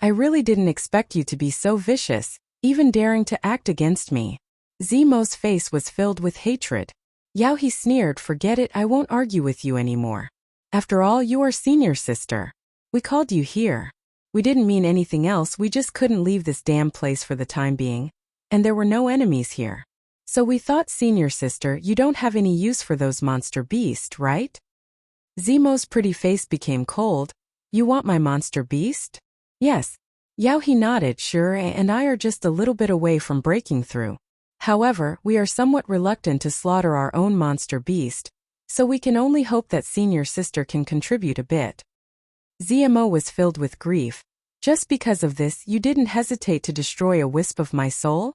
I really didn't expect you to be so vicious, even daring to act against me. Zmo's face was filled with hatred. Yao He sneered, Forget it, I won't argue with you anymore. After all, you are senior sister. We called you here. We didn't mean anything else, we just couldn't leave this damn place for the time being. And there were no enemies here. So we thought, senior sister, you don't have any use for those monster beasts, right? Zmo's pretty face became cold. You want my monster beast? Yes. Yao He nodded, Sure, and I are just a little bit away from breaking through. However, we are somewhat reluctant to slaughter our own monster beast, so we can only hope that senior sister can contribute a bit. Zmo was filled with grief. Just because of this, you didn't hesitate to destroy a wisp of my soul?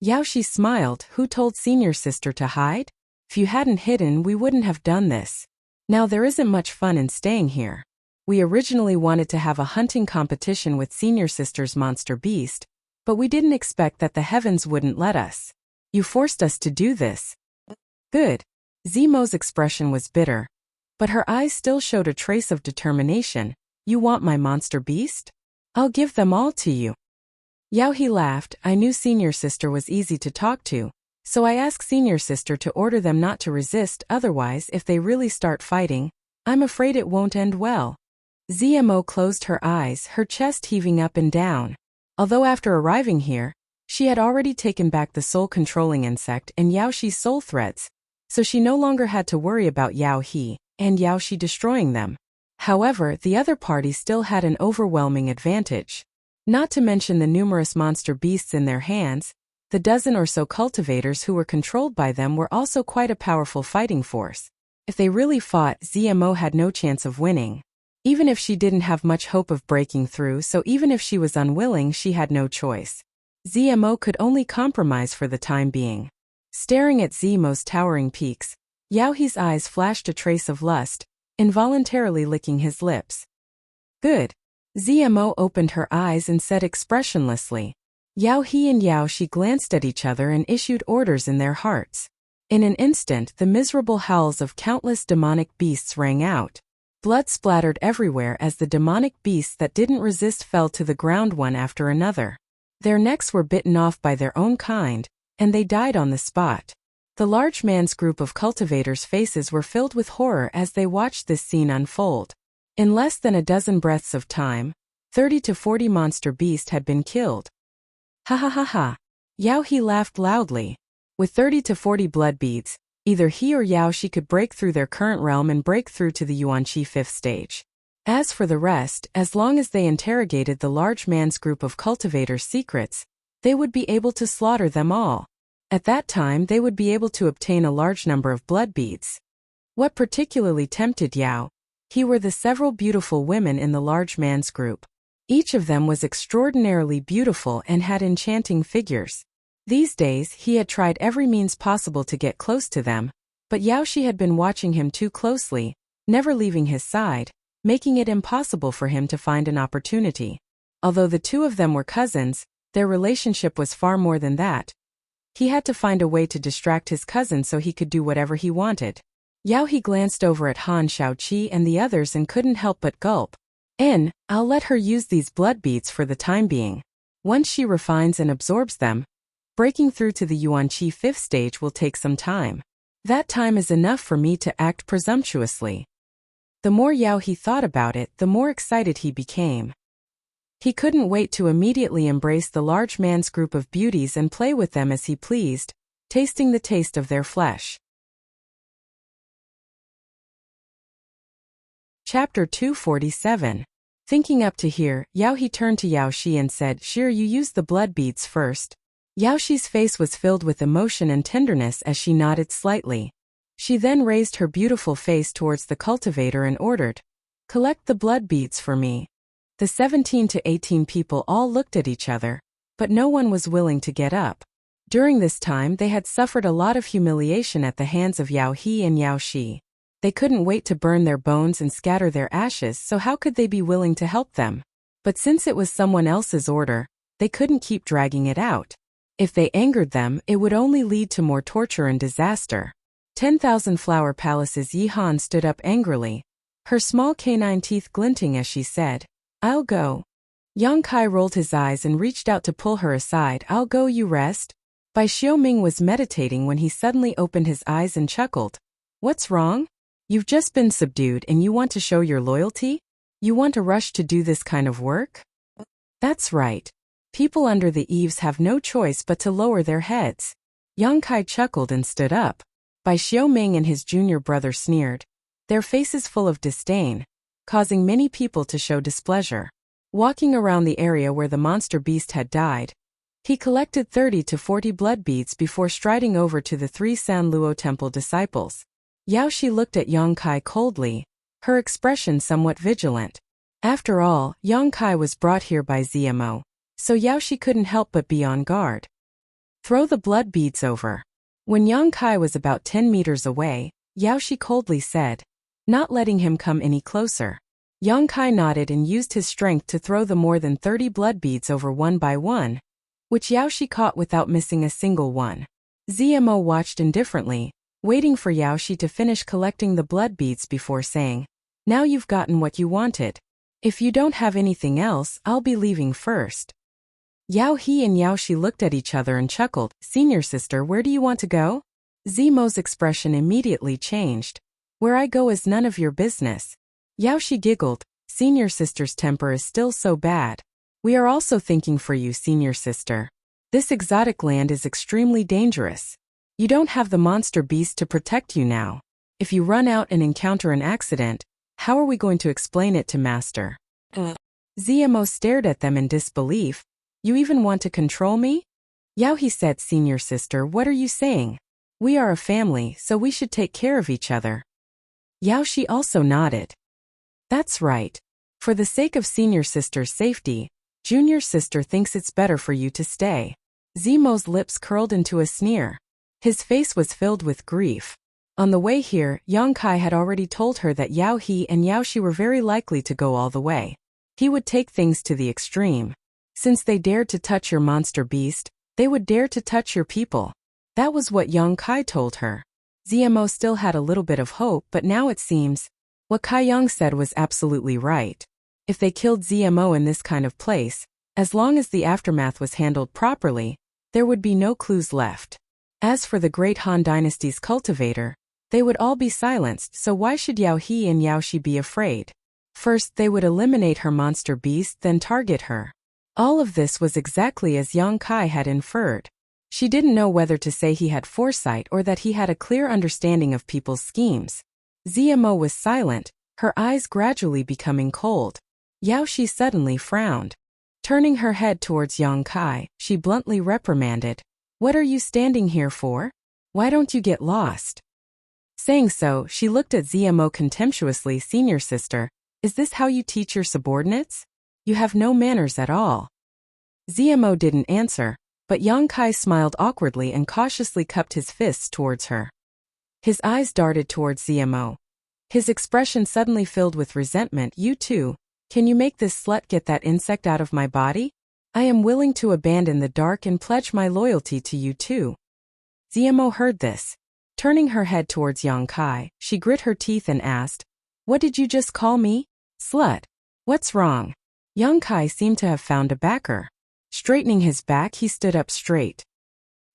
Yao Shi smiled, Who told senior sister to hide? If you hadn't hidden, we wouldn't have done this. Now there isn't much fun in staying here. We originally wanted to have a hunting competition with senior sister's monster beast, but we didn't expect that the heavens wouldn't let us. You forced us to do this. Good. Zmo's expression was bitter, but her eyes still showed a trace of determination. You want my monster beast? I'll give them all to you. Yao He laughed. I knew senior sister was easy to talk to, so I asked senior sister to order them not to resist, otherwise if they really start fighting, I'm afraid it won't end well. Zmo closed her eyes, her chest heaving up and down. Although after arriving here, she had already taken back the soul-controlling insect and Yao Shi's soul threads, so she no longer had to worry about Yao He and Yao Shi destroying them. However, the other party still had an overwhelming advantage. Not to mention the numerous monster beasts in their hands, the dozen or so cultivators who were controlled by them were also quite a powerful fighting force. If they really fought, Zmo had no chance of winning. Even if she didn't have much hope of breaking through, so even if she was unwilling, she had no choice. Zmo could only compromise for the time being. Staring at Zmo's towering peaks, Yao He's eyes flashed a trace of lust, involuntarily licking his lips. Good. Zmo opened her eyes and said expressionlessly. Yao He and Yao Shi glanced at each other and issued orders in their hearts. In an instant, the miserable howls of countless demonic beasts rang out. Blood splattered everywhere as the demonic beasts that didn't resist fell to the ground one after another. Their necks were bitten off by their own kind, and they died on the spot. The large man's group of cultivators' faces were filled with horror as they watched this scene unfold. In less than a dozen breaths of time, 30 to 40 monster beasts had been killed. Ha ha ha ha. Yao He laughed loudly. With 30 to 40 blood beads, either he or Yao Shi could break through their current realm and break through to the Yuanqi 5th stage. As for the rest, as long as they interrogated the large man's group of cultivators' secrets, they would be able to slaughter them all. At that time they would be able to obtain a large number of blood beads. What particularly tempted Yao He were the several beautiful women in the large man's group. Each of them was extraordinarily beautiful and had enchanting figures. These days he had tried every means possible to get close to them, But Yao Shi had been watching him too closely, never leaving his side, making it impossible for him to find an opportunity. Although the two of them were cousins, their relationship was far more than that. He had to find a way to distract his cousin so he could do whatever he wanted. Yao He glanced over at Han Shaoqi and the others and couldn't help but gulp. I'll let her use these blood beads for the time being. Once she refines and absorbs them, breaking through to the Yuanqi 5th stage will take some time. That time is enough for me to act presumptuously. The more Yao He thought about it, the more excited he became. He couldn't wait to immediately embrace the large man's group of beauties and play with them as he pleased, tasting the taste of their flesh. Chapter 247. Thinking up to here, Yao He turned to Yao Shi and said, "Sure, you use the blood beads first." Yao Shi's face was filled with emotion and tenderness as she nodded slightly. She then raised her beautiful face towards the cultivator and ordered, "Collect the blood beads for me." The 17 to 18 people all looked at each other, but no one was willing to get up. During this time they had suffered a lot of humiliation at the hands of Yao He and Yao Shi. They couldn't wait to burn their bones and scatter their ashes, so how could they be willing to help them? But since it was someone else's order, they couldn't keep dragging it out. If they angered them, it would only lead to more torture and disaster. 10,000 Flower Palace's Yi Han stood up angrily, her small canine teeth glinting as she said, "I'll go." Yang Kai rolled his eyes and reached out to pull her aside. "I'll go, you rest." Bai Xiaoming was meditating when he suddenly opened his eyes and chuckled. "What's wrong? You've just been subdued and you want to show your loyalty? You want to rush to do this kind of work?" "That's right. People under the eaves have no choice but to lower their heads." Yang Kai chuckled and stood up. Bai Xiaoming and his junior brother sneered, their faces full of disdain, causing many people to show displeasure. Walking around the area where the monster beast had died, he collected 30 to 40 blood beads before striding over to the 3 San Luo Temple disciples. Yao Shi looked at Yang Kai coldly, her expression somewhat vigilant. After all, Yang Kai was brought here by ZMO, so Yao Shi couldn't help but be on guard. "Throw the blood beads over." When Yang Kai was about 10 meters away, Yao Shi coldly said, not letting him come any closer. Yang Kai nodded and used his strength to throw the more than 30 blood beads over one by one, which Yao Shi caught without missing a single one. ZMO watched indifferently, waiting for Yao Shi to finish collecting the blood beads before saying, "Now you've gotten what you wanted. If you don't have anything else, I'll be leaving first." Yao He and Yao Shi looked at each other and chuckled. "Senior sister, where do you want to go?" ZMO's expression immediately changed. "Where I go is none of your business." Yao Shi giggled. "Senior sister's temper is still so bad. We are also thinking for you, senior sister. This exotic land is extremely dangerous. You don't have the monster beast to protect you now. If you run out and encounter an accident, how are we going to explain it to Master?" ZMO stared at them in disbelief. "You even want to control me?" Yao He said, "Senior sister, what are you saying? We are a family, so we should take care of each other." Yao Shi also nodded. "That's right. For the sake of senior sister's safety, junior sister thinks it's better for you to stay." ZMO's lips curled into a sneer. His face was filled with grief. On the way here, Yang Kai had already told her that Yao He and Yao Shi were very likely to go all the way. He would take things to the extreme. Since they dared to touch your monster beast, they would dare to touch your people. That was what Yang Kai told her. ZMO still had a little bit of hope, but now it seems, what Kai Yang said was absolutely right. If they killed ZMO in this kind of place, as long as the aftermath was handled properly, there would be no clues left. As for the great Han Dynasty's cultivator, they would all be silenced, so why should Yao He and Yao Shi be afraid? First they would eliminate her monster beast, then target her. All of this was exactly as Yang Kai had inferred. She didn't know whether to say he had foresight or that he had a clear understanding of people's schemes. ZMO was silent, her eyes gradually becoming cold. Yao Shi suddenly frowned. Turning her head towards Yang Kai, she bluntly reprimanded, "What are you standing here for? Why don't you get lost?" Saying so, she looked at ZMO contemptuously. "Senior sister, is this how you teach your subordinates? You have no manners at all." ZMO didn't answer, but Yang Kai smiled awkwardly and cautiously cupped his fists towards her. His eyes darted towards ZMO. His expression suddenly filled with resentment. You too? Can you make this slut get that insect out of my body? I am willing to abandon the dark and pledge my loyalty to you too. ZMO heard this. Turning her head towards Yang Kai, she grit her teeth and asked, What did you just call me? Slut. What's wrong? Yang Kai seemed to have found a backer. Straightening his back, he stood up straight.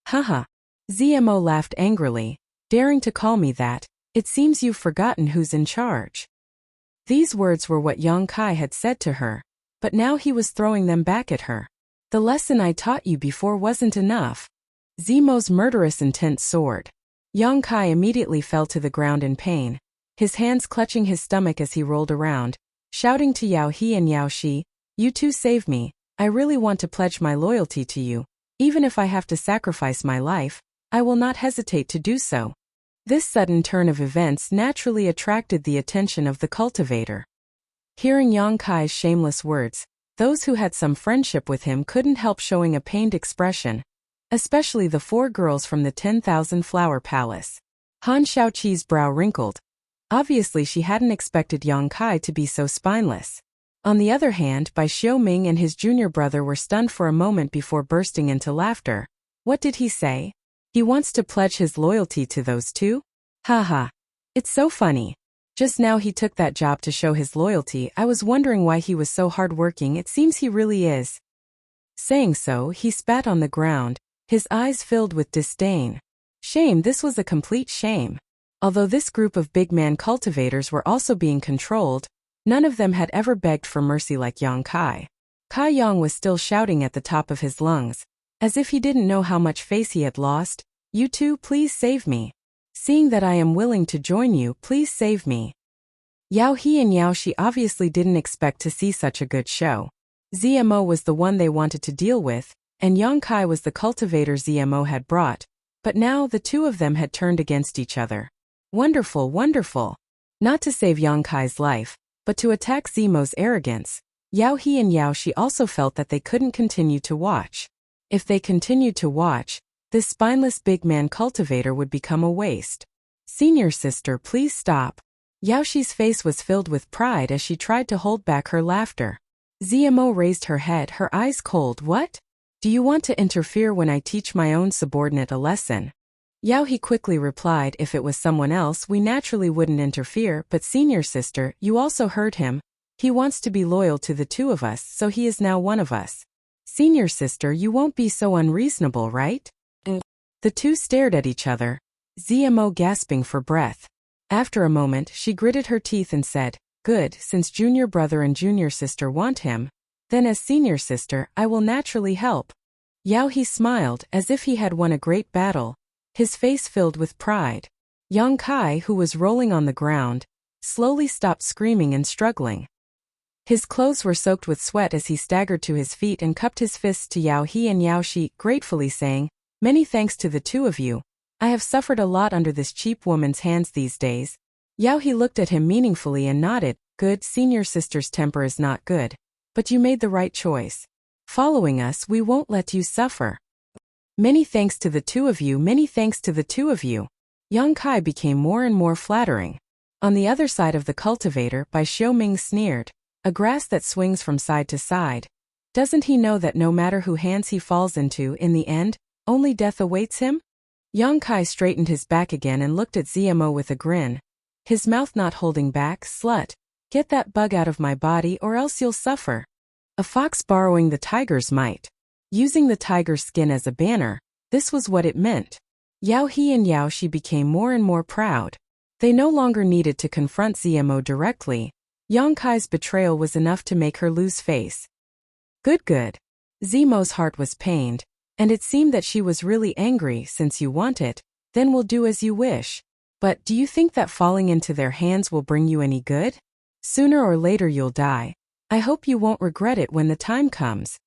Haha. ZMO laughed angrily. Daring to call me that? It seems you've forgotten who's in charge. These words were what Yang Kai had said to her, but now he was throwing them back at her. The lesson I taught you before wasn't enough. ZMO's murderous intent soared. Yang Kai immediately fell to the ground in pain, his hands clutching his stomach as he rolled around, shouting to Yao He and Yao Shi, You two save me, I really want to pledge my loyalty to you. Even if I have to sacrifice my life, I will not hesitate to do so. This sudden turn of events naturally attracted the attention of the cultivator. Hearing Yang Kai's shameless words, those who had some friendship with him couldn't help showing a pained expression, especially the 4 girls from the 10,000 Flower Palace. Han Shaoqi's brow wrinkled. Obviously she hadn't expected Yang Kai to be so spineless. On the other hand, Bai Xiaoming and his junior brother were stunned for a moment before bursting into laughter. What did he say? He wants to pledge his loyalty to those two? Haha. It's so funny. Just now he took that job to show his loyalty. I was wondering why he was so hardworking. It seems he really is. Saying so, he spat on the ground, his eyes filled with disdain. Shame, this was a complete shame. Although this group of big man cultivators were also being controlled, none of them had ever begged for mercy like Yang Kai. Kai Yang was still shouting at the top of his lungs, as if he didn't know how much face he had lost. You two, please save me. Seeing that I am willing to join you, please save me. Yao He and Yao Shi obviously didn't expect to see such a good show. ZMO was the one they wanted to deal with, and Yang Kai was the cultivator ZMO had brought, but now the two of them had turned against each other. Wonderful, wonderful. Not to save Yang Kai's life, but to attack ZMO's arrogance. Yao He and Yao Shi also felt that they couldn't continue to watch. If they continued to watch, this spineless big man cultivator would become a waste. Senior sister, please stop. Yao Shi's face was filled with pride as she tried to hold back her laughter. ZMO raised her head, her eyes cold. What? Do you want to interfere when I teach my own subordinate a lesson? Yao He quickly replied, If it was someone else, we naturally wouldn't interfere, but senior sister, you also heard him. He wants to be loyal to the two of us, so he is now one of us. Senior sister, you won't be so unreasonable, right? The two stared at each other, ZMO gasping for breath. After a moment, she gritted her teeth and said, Good, since junior brother and junior sister want him, then as senior sister, I will naturally help. Yao He smiled, as if he had won a great battle, his face filled with pride. Yang Kai, who was rolling on the ground, slowly stopped screaming and struggling. His clothes were soaked with sweat as he staggered to his feet and cupped his fists to Yao He and Yao Shi, gratefully saying, Many thanks to the two of you. I have suffered a lot under this cheap woman's hands these days. Yao He looked at him meaningfully and nodded. Good, senior sister's temper is not good. But you made the right choice. Following us, we won't let you suffer. Many thanks to the two of you, many thanks to the two of you. Yang Kai became more and more flattering. On the other side of the cultivator, Bai Xiaoming sneered. A grass that swings from side to side. Doesn't he know that no matter who hands he falls into, in the end, only death awaits him? Yang Kai straightened his back again and looked at ZMO with a grin. His mouth not holding back. Slut. Get that bug out of my body or else you'll suffer. A fox borrowing the tiger's might. Using the tiger's skin as a banner, this was what it meant. Yao He and Yao Shi became more and more proud. They no longer needed to confront ZMO directly. Yang Kai's betrayal was enough to make her lose face. Good. ZMO's heart was pained, and it seemed that she was really angry. Since you want it, then we'll do as you wish. But do you think that falling into their hands will bring you any good? Sooner or later you'll die. I hope you won't regret it when the time comes.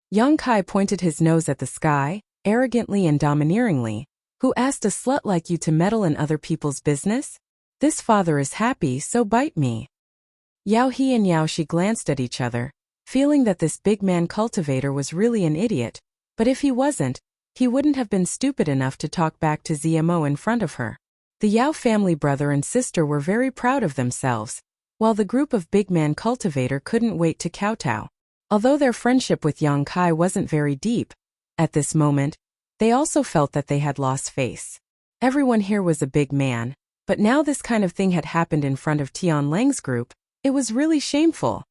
Yang Kai pointed his nose at the sky, arrogantly and domineeringly. Who asked a slut like you to meddle in other people's business? This father is happy, so bite me. Yao He and Yao Shi glanced at each other, feeling that this big man cultivator was really an idiot, but if he wasn't, he wouldn't have been stupid enough to talk back to ZMO in front of her. The Yao family brother and sister were very proud of themselves, while the group of big man cultivator couldn't wait to kowtow. Although their friendship with Yang Kai wasn't very deep, at this moment, they also felt that they had lost face. Everyone here was a big man, but now this kind of thing had happened in front of Tian Lang's group. It was really shameful.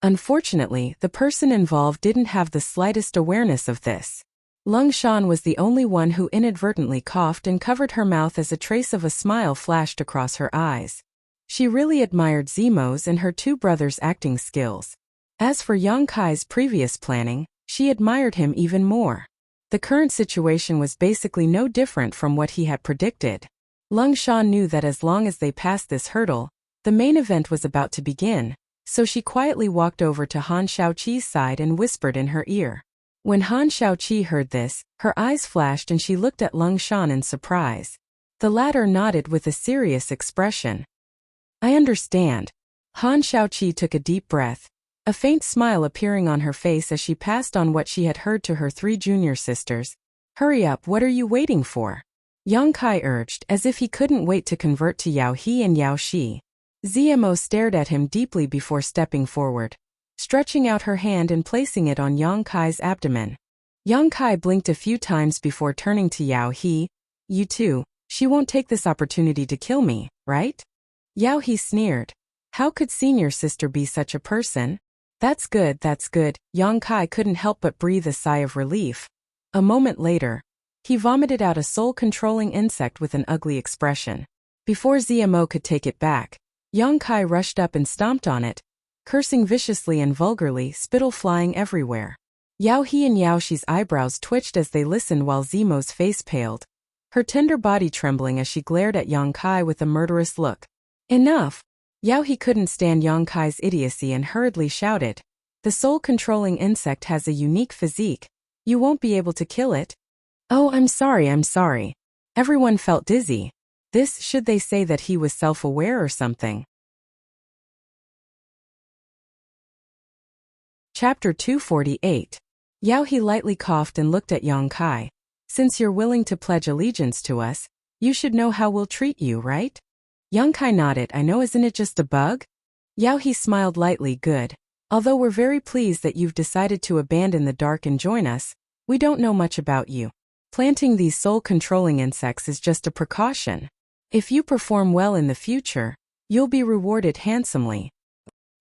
Unfortunately, the person involved didn't have the slightest awareness of this. Lung Shan was the only one who inadvertently coughed and covered her mouth as a trace of a smile flashed across her eyes. She really admired Zemo's and her two brothers' acting skills. As for Yang Kai's previous planning, she admired him even more. The current situation was basically no different from what he had predicted. Lung Shan knew that as long as they passed this hurdle, the main event was about to begin, so she quietly walked over to Han Shaoqi's side and whispered in her ear. When Han Shaoqi heard this, her eyes flashed and she looked at Lung Shan in surprise. The latter nodded with a serious expression. I understand. Han Shaoqi took a deep breath, a faint smile appearing on her face as she passed on what she had heard to her three junior sisters. Hurry up, what are you waiting for? Yang Kai urged, as if he couldn't wait to convert to Yao He and Yao Shi. Zmo stared at him deeply before stepping forward, stretching out her hand and placing it on Yang Kai's abdomen. Yang Kai blinked a few times before turning to Yao He. You too, she won't take this opportunity to kill me, right? Yao He sneered. How could senior sister be such a person? That's good, that's good. Yang Kai couldn't help but breathe a sigh of relief. A moment later, he vomited out a soul-controlling insect with an ugly expression. Before Zmo could take it back, Yang Kai rushed up and stomped on it, cursing viciously and vulgarly, spittle flying everywhere. Yao He and Yao Shi's eyebrows twitched as they listened while Zemo's face paled, her tender body trembling as she glared at Yang Kai with a murderous look. Enough! Yao He couldn't stand Yang Kai's idiocy and hurriedly shouted. The soul-controlling insect has a unique physique. You won't be able to kill it. Oh, I'm sorry. Everyone felt dizzy. This, should they say that he was self-aware or something? Chapter 248. Yao He lightly coughed and looked at Yang Kai. Since you're willing to pledge allegiance to us, you should know how we'll treat you, right? Yang Kai nodded. I know, isn't it just a bug? Yao He smiled lightly. Good. Although we're very pleased that you've decided to abandon the dark and join us, we don't know much about you. Planting these soul-controlling insects is just a precaution. If you perform well in the future, you'll be rewarded handsomely.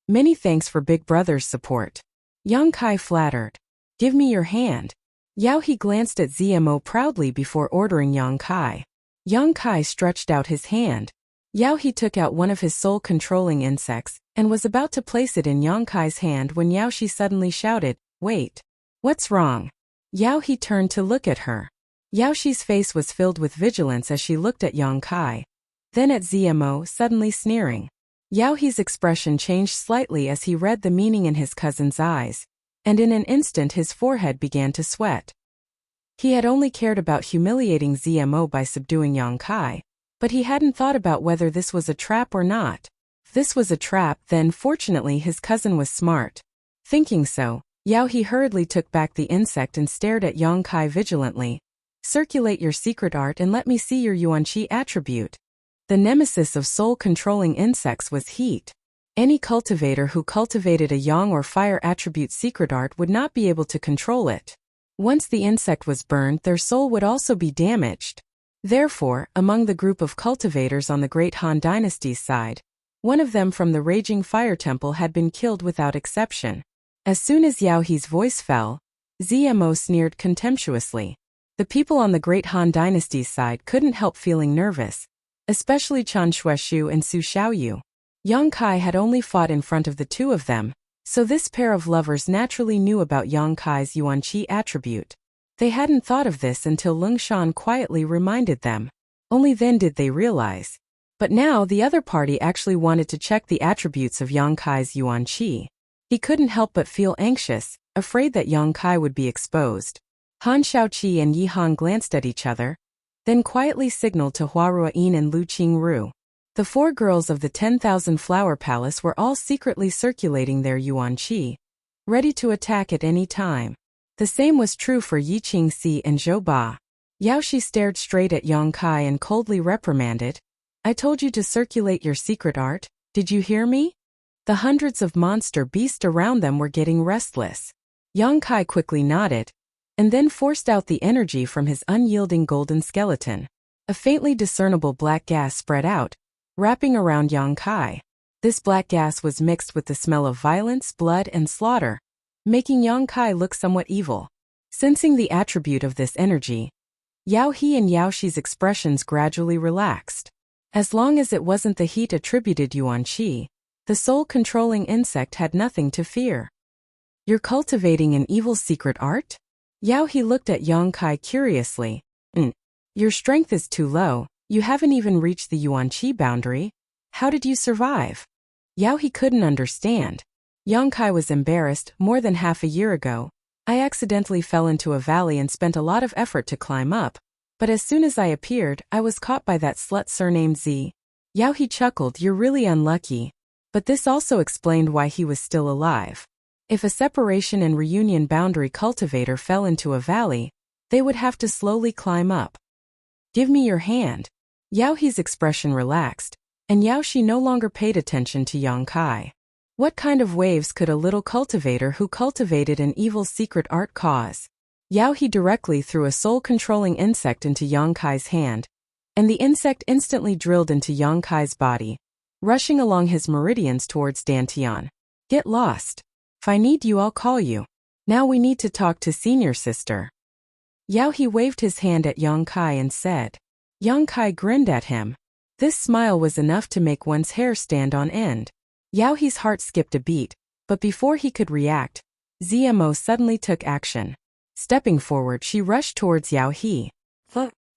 Many thanks for Big Brother's support. Yang Kai flattered. Give me your hand. Yao He glanced at Zmo proudly before ordering Yang Kai. Yang Kai stretched out his hand. Yao He took out one of his soul-controlling insects and was about to place it in Yang Kai's hand when Yao Shi suddenly shouted, Wait! What's wrong? Yao He turned to look at her. Yao Shi's face was filled with vigilance as she looked at Yang Kai, then at Zmo, suddenly sneering. Yao He's expression changed slightly as he read the meaning in his cousin's eyes, and in an instant his forehead began to sweat. He had only cared about humiliating Zmo by subduing Yang Kai, but he hadn't thought about whether this was a trap or not. If this was a trap, then fortunately his cousin was smart. Thinking so, Yao He hurriedly took back the insect and stared at Yang Kai vigilantly. Circulate your secret art and let me see your Yuanqi attribute. The nemesis of soul-controlling insects was heat. Any cultivator who cultivated a yang or fire attribute secret art would not be able to control it. Once the insect was burned, their soul would also be damaged. Therefore, among the group of cultivators on the Great Han Dynasty's side, one of them from the Raging Fire Temple had been killed without exception. As soon as Yao He's voice fell, Zmo sneered contemptuously. The people on the Great Han Dynasty's side couldn't help feeling nervous, especially Chan Xueshu and Su Xiaoyu. Yang Kai had only fought in front of the two of them, so this pair of lovers naturally knew about Yang Kai's Yuanqi attribute. They hadn't thought of this until Lung Shan quietly reminded them. Only then did they realize. But now the other party actually wanted to check the attributes of Yang Kai's Yuanqi. He couldn't help but feel anxious, afraid that Yang Kai would be exposed. Han Shaoqi and Yi Han glanced at each other, then quietly signaled to Hua Ruoyin and Lu Qingru. The four girls of the 10,000 Flower Palace were all secretly circulating their Yuanqi, ready to attack at any time. The same was true for Yi Qingxi and Zhou Ba. Yao Shi stared straight at Yang Kai and coldly reprimanded. I told you to circulate your secret art, did you hear me? The hundreds of monster beasts around them were getting restless. Yang Kai quickly nodded, and then forced out the energy from his unyielding golden skeleton. A faintly discernible black gas spread out, wrapping around Yang Kai. This black gas was mixed with the smell of violence, blood, and slaughter, making Yang Kai look somewhat evil. Sensing the attribute of this energy, Yao He and Yao Shi's expressions gradually relaxed. As long as it wasn't the heat attributed Yuan Qi, the soul-controlling insect had nothing to fear. You're cultivating an evil secret art? Yao He looked at Yang Kai curiously. Your strength is too low, you haven't even reached the Yuan Qi boundary. How did you survive? Yao He couldn't understand. Yang Kai was embarrassed. More than half a year ago, I accidentally fell into a valley and spent a lot of effort to climb up, but as soon as I appeared, I was caught by that slut surnamed Z. Yao He chuckled. You're really unlucky. But this also explained why he was still alive. If a separation and reunion boundary cultivator fell into a valley, they would have to slowly climb up. Give me your hand. Yao He's expression relaxed, and Yao Shi no longer paid attention to Yang Kai. What kind of waves could a little cultivator who cultivated an evil secret art cause? Yao He directly threw a soul-controlling insect into Yang Kai's hand, and the insect instantly drilled into Yang Kai's body, rushing along his meridians towards Dantian. Get lost. If I need you, I'll call you. Now we need to talk to senior sister. Yao He waved his hand at Yang Kai and said. Yang Kai grinned at him. This smile was enough to make one's hair stand on end. Yao He's heart skipped a beat, but before he could react, ZMO suddenly took action. Stepping forward, she rushed towards Yao He.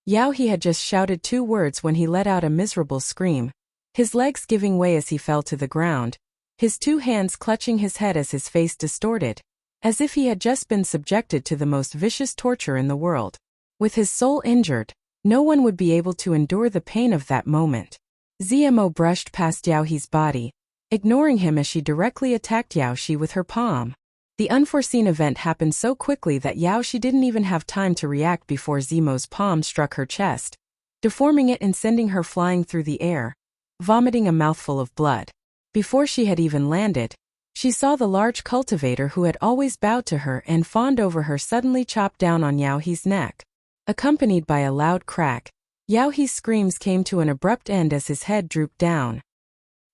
Yao He had just shouted 2 words when he let out a miserable scream, his legs giving way as he fell to the ground, his 2 hands clutching his head as his face distorted, as if he had just been subjected to the most vicious torture in the world. With his soul injured, no one would be able to endure the pain of that moment. ZMO brushed past Yao He's body, ignoring him as she directly attacked Yao Shi with her palm. The unforeseen event happened so quickly that Yao Shi didn't even have time to react before ZMO's palm struck her chest, deforming it and sending her flying through the air, vomiting a mouthful of blood. Before she had even landed, she saw the large cultivator who had always bowed to her and fawned over her suddenly chop down on Yao He's neck. Accompanied by a loud crack, Yao He's screams came to an abrupt end as his head drooped down.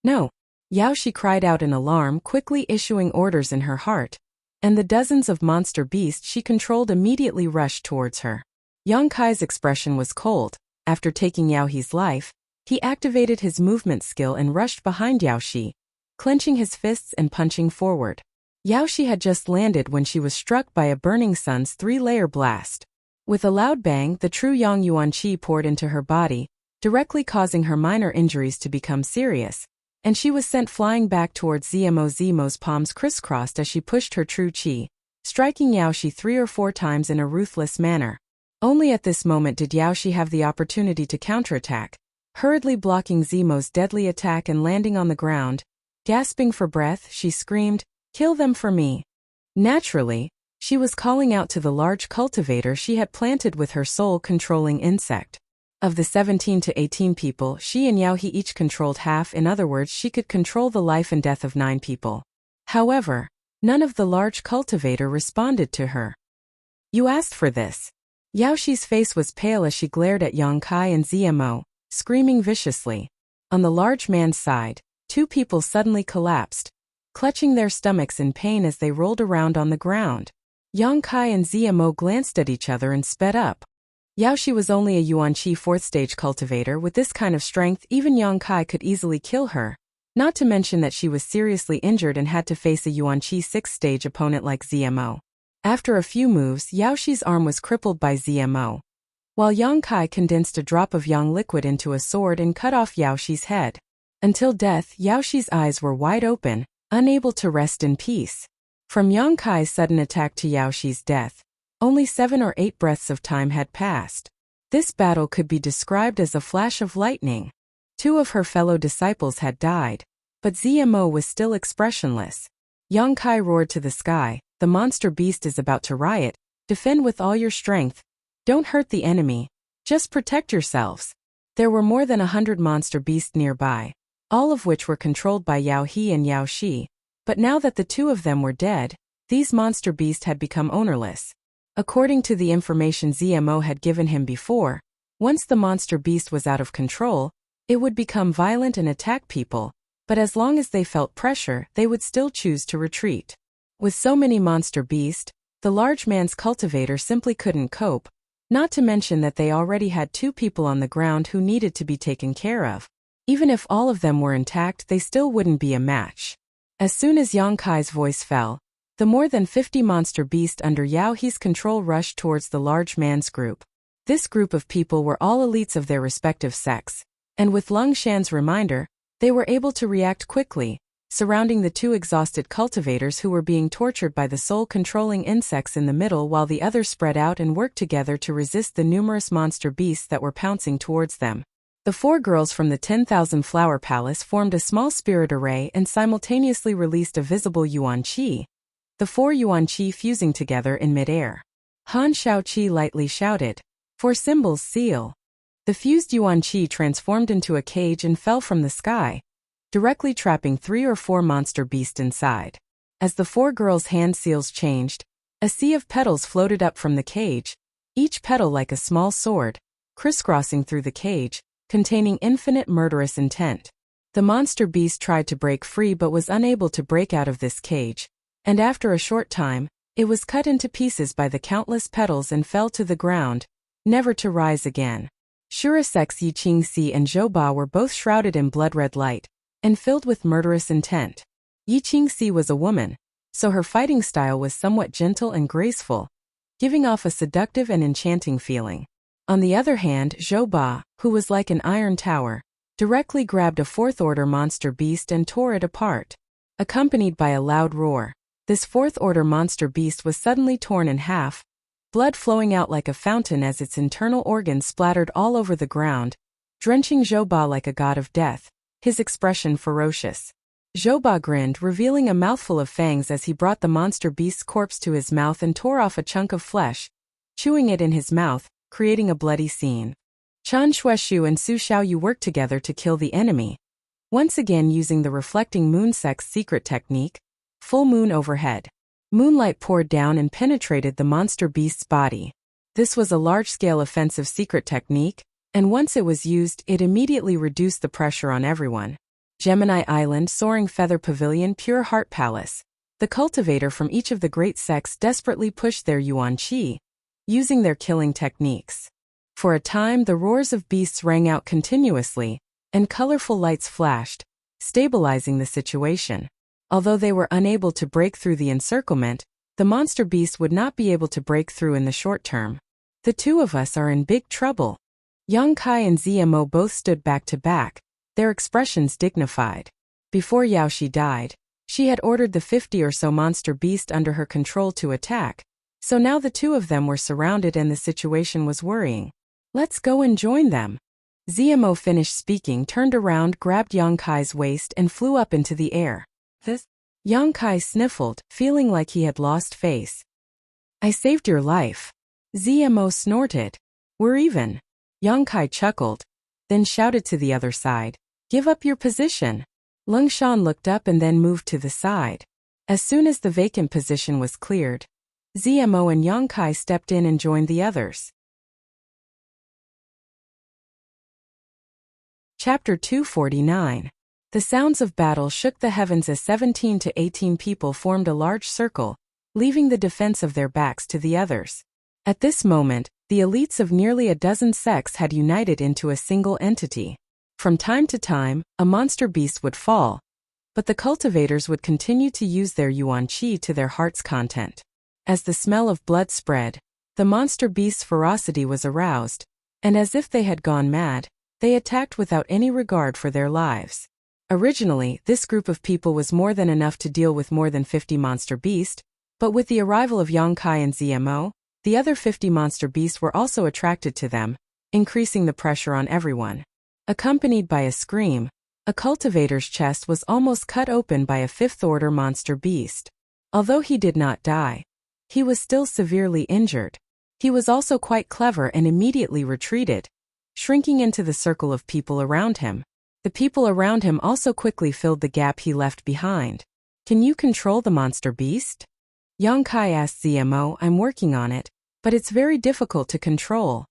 No! Yao Shi cried out in alarm, quickly issuing orders in her heart, and the dozens of monster beasts she controlled immediately rushed towards her. Yang Kai's expression was cold. After taking Yao He's life, he activated his movement skill and rushed behind Yao Shi, clenching his fists and punching forward. Yao Shi had just landed when she was struck by a burning sun's 3-layer blast. With a loud bang, the true Yang Yuan Qi poured into her body, directly causing her minor injuries to become serious, and she was sent flying back towards ZMO. ZMO's palms crisscrossed as she pushed her true Qi, striking Yao Shi 3 or 4 times in a ruthless manner. Only at this moment did Yao Shi have the opportunity to counterattack, hurriedly blocking ZMO's deadly attack and landing on the ground. Gasping for breath, she screamed, "Kill them for me!" Naturally, she was calling out to the large cultivator she had planted with her soul-controlling insect. Of the 17 to 18 people, she and Yao He each controlled half. In other words, she could control the life and death of 9 people. However, none of the large cultivator responded to her. You asked for this. Yao Shi's face was pale as she glared at Yang Kai and ZMO, screaming viciously. On the large man's side, 2 people suddenly collapsed, clutching their stomachs in pain as they rolled around on the ground. Yang Kai and ZMO glanced at each other and sped up. Yao Shi was only a Yuan Qi 4th stage cultivator. With this kind of strength, even Yang Kai could easily kill her, not to mention that she was seriously injured and had to face a Yuan Qi 6th stage opponent like ZMO. After a few moves, Yao Shi's arm was crippled by ZMO, while Yang Kai condensed a drop of Yang liquid into a sword and cut off Yao Shi's head. Until death, Yao Shi's eyes were wide open, unable to rest in peace. From Yang Kai's sudden attack to Yao Shi's death, only 7 or 8 breaths of time had passed. This battle could be described as a flash of lightning. 2 of her fellow disciples had died, but ZMO was still expressionless. Yang Kai roared to the sky, "The monster beast is about to riot. Defend with all your strength." Don't hurt the enemy. Just protect yourselves. There were more than 100 monster beasts nearby, all of which were controlled by Yao He and Yao Shi, but now that the two of them were dead, these monster beasts had become ownerless. According to the information ZMO had given him before, once the monster beast was out of control, it would become violent and attack people, but as long as they felt pressure, they would still choose to retreat. With so many monster beasts, the large man's cultivator simply couldn't cope, not to mention that they already had 2 people on the ground who needed to be taken care of. Even if all of them were intact, they still wouldn't be a match. As soon as Yang Kai's voice fell, the more than 50 monster beasts under Yao He's control rushed towards the large man's group. This group of people were all elites of their respective sex, and with Lung Shan's reminder, they were able to react quickly, surrounding the 2 exhausted cultivators who were being tortured by the soul-controlling insects in the middle, while the others spread out and worked together to resist the numerous monster beasts that were pouncing towards them. The 4 girls from the 10,000 Flower Palace formed a small spirit array and simultaneously released a visible Yuan Qi, the 4 Yuan Qi fusing together in midair. Han Shaoqi lightly shouted, "For symbols seal." The fused Yuan Qi transformed into a cage and fell from the sky, directly trapping 3 or 4 monster beasts inside. As the 4 girls' hand seals changed, a sea of petals floated up from the cage, each petal like a small sword, crisscrossing through the cage, containing infinite murderous intent. The monster beast tried to break free but was unable to break out of this cage, and after a short time, it was cut into pieces by the countless petals and fell to the ground, never to rise again. Shurasek's Yi Qingxi and Zhou Ba were both shrouded in blood-red light, and filled with murderous intent. Yi Qingxi was a woman, so her fighting style was somewhat gentle and graceful, giving off a seductive and enchanting feeling. On the other hand, Zhou Ba, who was like an iron tower, directly grabbed a 4th-order monster beast and tore it apart. Accompanied by a loud roar, this 4th-order monster beast was suddenly torn in half, blood flowing out like a fountain as its internal organs splattered all over the ground, drenching Zhou Ba like a god of death, his expression ferocious. Zhou Ba grinned, revealing a mouthful of fangs as he brought the monster beast's corpse to his mouth and tore off a chunk of flesh, chewing it in his mouth, creating a bloody scene. Chan Shueshu and Su Xiaoyu worked together to kill the enemy, once again using the reflecting moon sect's secret technique, full moon overhead. Moonlight poured down and penetrated the monster beast's body. This was a large-scale offensive secret technique, and once it was used, it immediately reduced the pressure on everyone. Gemini Island, Soaring Feather Pavilion, Pure Heart Palace. The cultivator from each of the great sects desperately pushed their Yuan Qi, using their killing techniques. For a time, the roars of beasts rang out continuously, and colorful lights flashed, stabilizing the situation. Although they were unable to break through the encirclement, the monster beast would not be able to break through in the short term. The 2 of us are in big trouble. Yang Kai and ZMO both stood back to back, their expressions dignified. Before Yao Shi died, she had ordered the 50 or so monster beast under her control to attack, so now the 2 of them were surrounded and the situation was worrying. Let's go and join them. ZMO finished speaking, turned around, grabbed Yang Kai's waist and flew up into the air. Yang Kai sniffled, feeling like he had lost face. "I saved your life." ZMO snorted. "We're even." Yang Kai chuckled, then shouted to the other side, "Give up your position." Lung Shan looked up and then moved to the side. As soon as the vacant position was cleared, ZMO and Yang Kai stepped in and joined the others. Chapter 249. The sounds of battle shook the heavens as 17 to 18 people formed a large circle, leaving the defense of their backs to the others. At this moment, the elites of nearly a dozen sects had united into a single entity. From time to time, a monster beast would fall, but the cultivators would continue to use their Yuan Qi to their heart's content. As the smell of blood spread, the monster beast's ferocity was aroused, and as if they had gone mad, they attacked without any regard for their lives. Originally, this group of people was more than enough to deal with more than 50 monster beasts, but with the arrival of Yang Kai and ZMO, the other 50 monster beasts were also attracted to them, increasing the pressure on everyone. Accompanied by a scream, a cultivator's chest was almost cut open by a 5th-order monster beast. Although he did not die, he was still severely injured. He was also quite clever and immediately retreated, shrinking into the circle of people around him. The people around him also quickly filled the gap he left behind. Can you control the monster beast? Yongkai asked ZMO. I'm working on it, but it's very difficult to control.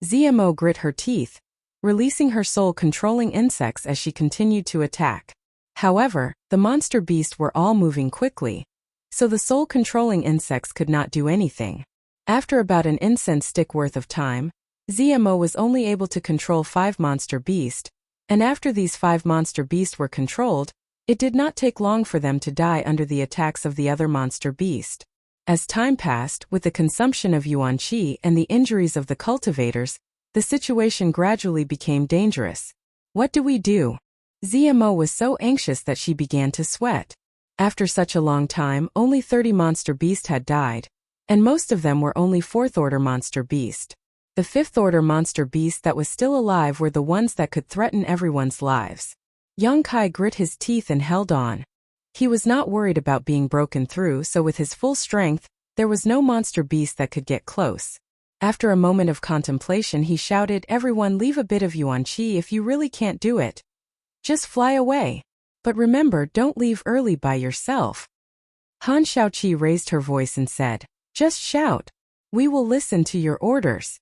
ZMO grit her teeth, releasing her soul-controlling insects as she continued to attack. However, the monster beast were all moving quickly, so the soul-controlling insects could not do anything. After about an incense stick worth of time, ZMO was only able to control 5 monster beasts, and after these 5 monster beasts were controlled, it did not take long for them to die under the attacks of the other monster beast. As time passed, with the consumption of Yuan Qi and the injuries of the cultivators, the situation gradually became dangerous. What do we do? ZMO was so anxious that she began to sweat. After such a long time, only 30 monster beasts had died, and most of them were only 4th-order monster beast. The 5th-order monster beast that was still alive were the ones that could threaten everyone's lives. Yongkai grit his teeth and held on. He was not worried about being broken through, so with his full strength, there was no monster beast that could get close. After a moment of contemplation, he shouted, "Everyone, leave a bit of Yuan Qi if you really can't do it. Just fly away. But remember, don't leave early by yourself." Han Shaoqi raised her voice and said, "Just shout. We will listen to your orders."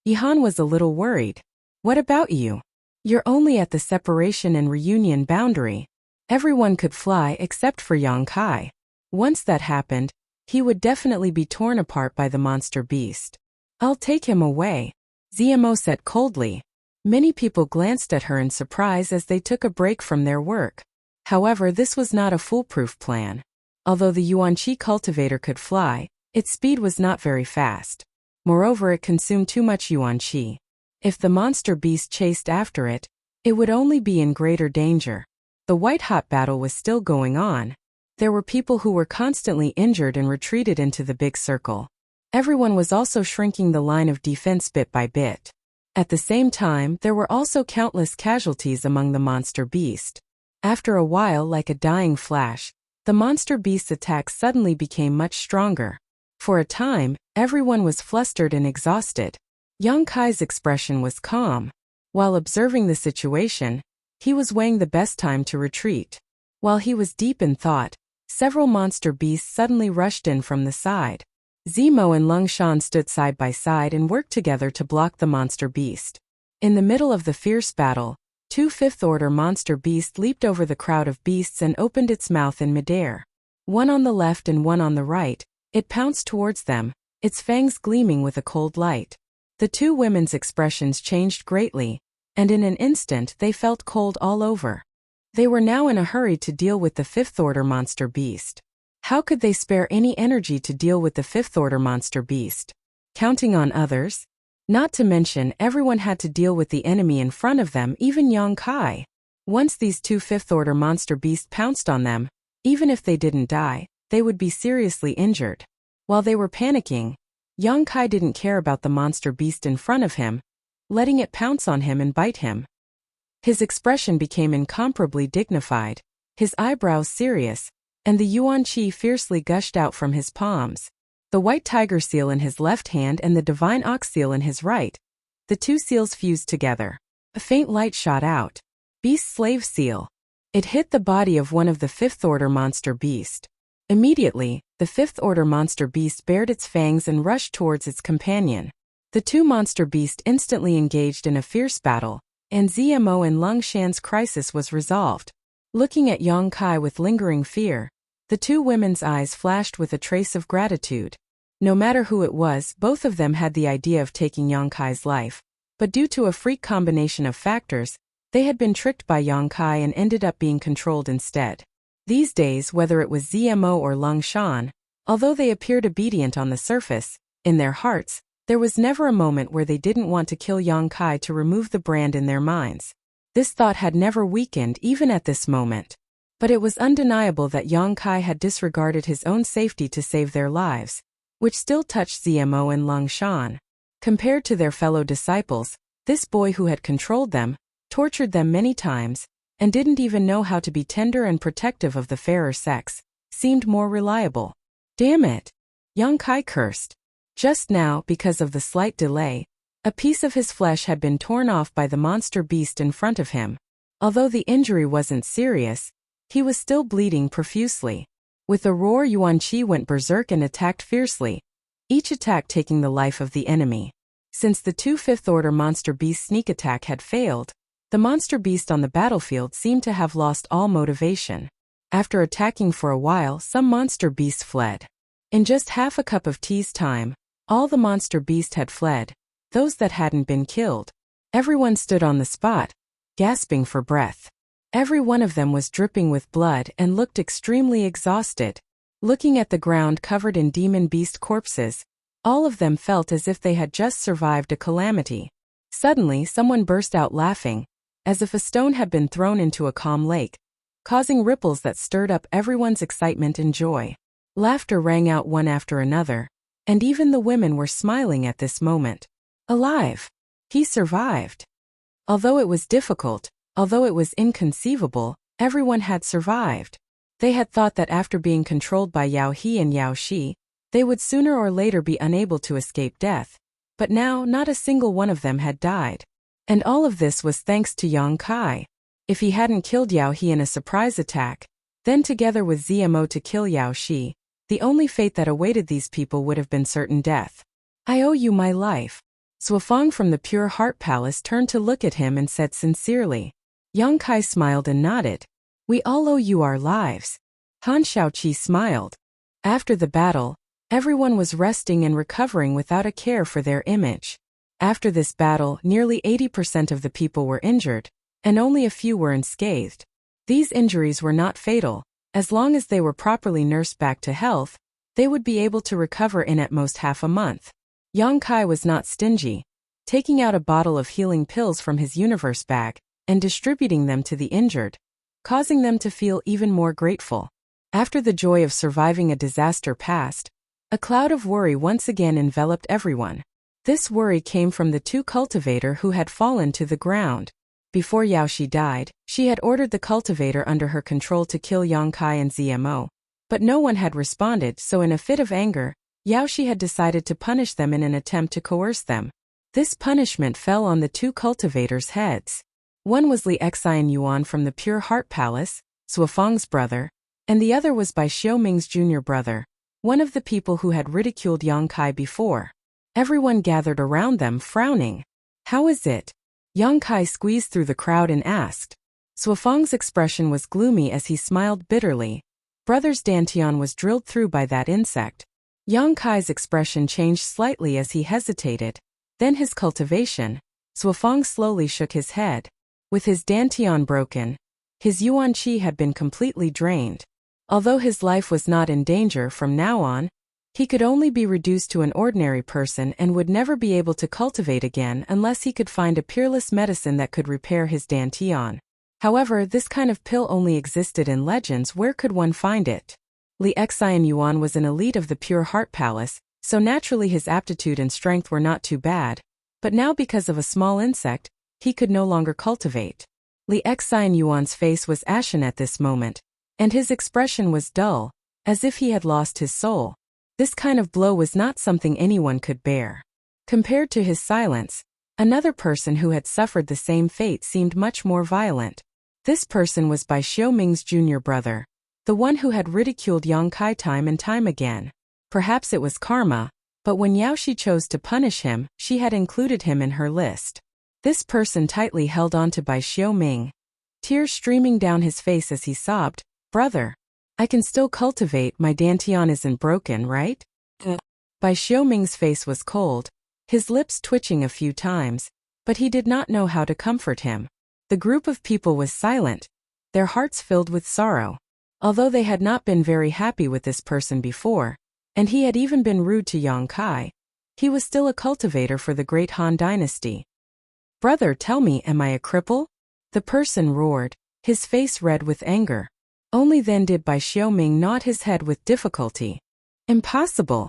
Yihan was a little worried. "What about you? You're only at the separation and reunion boundary. Everyone could fly except for Yongkai. Once that happened, he would definitely be torn apart by the monster beast." "I'll take him away," ZMO said coldly. Many people glanced at her in surprise as they took a break from their work. However, this was not a foolproof plan. Although the Yuan Qi cultivator could fly, its speed was not very fast. Moreover, it consumed too much Yuan Qi. If the monster beast chased after it, it would only be in greater danger. The white-hot battle was still going on. There were people who were constantly injured and retreated into the big circle. Everyone was also shrinking the line of defense bit by bit. At the same time, there were also countless casualties among the monster beast. After a while, like a dying flash, the monster beast's attacks suddenly became much stronger. For a time, everyone was flustered and exhausted. Yongkai's expression was calm. While observing the situation, he was weighing the best time to retreat. While he was deep in thought, several monster beasts suddenly rushed in from the side. Zemo and Lung Shan stood side by side and worked together to block the monster beast. In the middle of the fierce battle, 2 5th-order monster beasts leaped over the crowd of beasts and opened its mouth in midair. One on the left and one on the right, it pounced towards them, its fangs gleaming with a cold light. The 2 women's expressions changed greatly, and in an instant they felt cold all over. They were now in a hurry to deal with the 5th-order monster beast. How could they spare any energy to deal with the 5th-order monster beast? Counting on others? Not to mention, everyone had to deal with the enemy in front of them, even Yongkai. Once these 2 5th-order monster beasts pounced on them, even if they didn't die, they would be seriously injured. While they were panicking, Yongkai didn't care about the monster beast in front of him, letting it pounce on him and bite him. His expression became incomparably dignified, his eyebrows serious, and the Yuan Qi fiercely gushed out from his palms. The white tiger seal in his left hand and the divine ox seal in his right. The 2 seals fused together. A faint light shot out. Beast slave seal. It hit the body of one of the 5th-order monster beast. Immediately, the 5th-order monster beast bared its fangs and rushed towards its companion. The 2 monster beasts instantly engaged in a fierce battle, and ZMO and Lung Shan's crisis was resolved. Looking at Yongkai with lingering fear, the 2 women's eyes flashed with a trace of gratitude. No matter who it was, both of them had the idea of taking Yongkai's life, but due to a freak combination of factors, they had been tricked by Yongkai and ended up being controlled instead. These days, whether it was ZMO or Lung Shan, although they appeared obedient on the surface, in their hearts, there was never a moment where they didn't want to kill Yongkai to remove the brand in their minds. This thought had never weakened even at this moment. But it was undeniable that Yongkai had disregarded his own safety to save their lives, which still touched ZMO and Lung Shan. Compared to their fellow disciples, this boy who had controlled them, tortured them many times, and didn't even know how to be tender and protective of the fairer sex, seemed more reliable. Damn it! Yongkai cursed. Just now, because of the slight delay, a piece of his flesh had been torn off by the monster beast in front of him. Although the injury wasn't serious, he was still bleeding profusely. With a roar, Yuan Qi went berserk and attacked fiercely, each attack taking the life of the enemy. Since the two fifth-order monster beasts' sneak attack had failed, the monster beast on the battlefield seemed to have lost all motivation. After attacking for a while, some monster beasts fled. In just half a cup of tea's time, all the monster beasts had fled, those that hadn't been killed. Everyone stood on the spot, gasping for breath. Every one of them was dripping with blood and looked extremely exhausted. Looking at the ground covered in demon beast corpses, all of them felt as if they had just survived a calamity. Suddenly, someone burst out laughing, as if a stone had been thrown into a calm lake, causing ripples that stirred up everyone's excitement and joy. Laughter rang out one after another, and even the women were smiling at this moment. Alive! He survived. Although it was difficult, although it was inconceivable, everyone had survived. They had thought that after being controlled by Yao He and Yao Shi, they would sooner or later be unable to escape death. But now, not a single one of them had died. And all of this was thanks to Yang Kai. If he hadn't killed Yao He in a surprise attack, then together with ZMO to kill Yao Shi, the only fate that awaited these people would have been certain death. I owe you my life. Suofeng from the Pure Heart Palace turned to look at him and said sincerely. Yang Kai smiled and nodded. We all owe you our lives. Han Shaoqi smiled. After the battle, everyone was resting and recovering without a care for their image. After this battle, nearly 80% of the people were injured, and only a few were unscathed. These injuries were not fatal. As long as they were properly nursed back to health, they would be able to recover in at most half a month. Yang Kai was not stingy, taking out a bottle of healing pills from his universe bag and distributing them to the injured, causing them to feel even more grateful. After the joy of surviving a disaster passed, a cloud of worry once again enveloped everyone. This worry came from the two cultivator who had fallen to the ground. Before Yao Shi died, she had ordered the cultivator under her control to kill Yang Kai and ZMO. But no one had responded, so in a fit of anger, Yao Shi had decided to punish them in an attempt to coerce them. This punishment fell on the two cultivators' heads. One was Li Xian Yuan from the Pure Heart Palace, Suofeng's brother, and the other was by Xiaoming's junior brother, one of the people who had ridiculed Yang Kai before. Everyone gathered around them, frowning. How is it? Yang Kai squeezed through the crowd and asked. Suofeng's expression was gloomy as he smiled bitterly. Brother's dantian was drilled through by that insect. Yang Kai's expression changed slightly as he hesitated. Then his cultivation. Suofeng slowly shook his head. With his dantian broken, his Yuan Qi had been completely drained. Although his life was not in danger from now on, he could only be reduced to an ordinary person and would never be able to cultivate again unless he could find a peerless medicine that could repair his dantian. However, this kind of pill only existed in legends. Where could one find it? Li Xian Yuan was an elite of the Pure Heart Palace, so naturally his aptitude and strength were not too bad. But now because of a small insect, he could no longer cultivate. Li Xian Yuan's face was ashen at this moment, and his expression was dull, as if he had lost his soul. This kind of blow was not something anyone could bear. Compared to his silence, another person who had suffered the same fate seemed much more violent. This person was by Xiaoming's junior brother, the one who had ridiculed Yang Kai time and time again. Perhaps it was karma, but when Yao Shi chose to punish him, she had included him in her list. This person tightly held on to Bai Xiaoming, tears streaming down his face as he sobbed, "Brother, I can still cultivate, my dantian isn't broken, right?" Bai Xiaoming's face was cold, his lips twitching a few times, but he did not know how to comfort him. The group of people was silent, their hearts filled with sorrow. Although they had not been very happy with this person before, and he had even been rude to Yang Kai, he was still a cultivator for the great Han dynasty. "Brother, tell me, am I a cripple?" The person roared, his face red with anger. Only then did Bai Xiaoming nod his head with difficulty. "Impossible."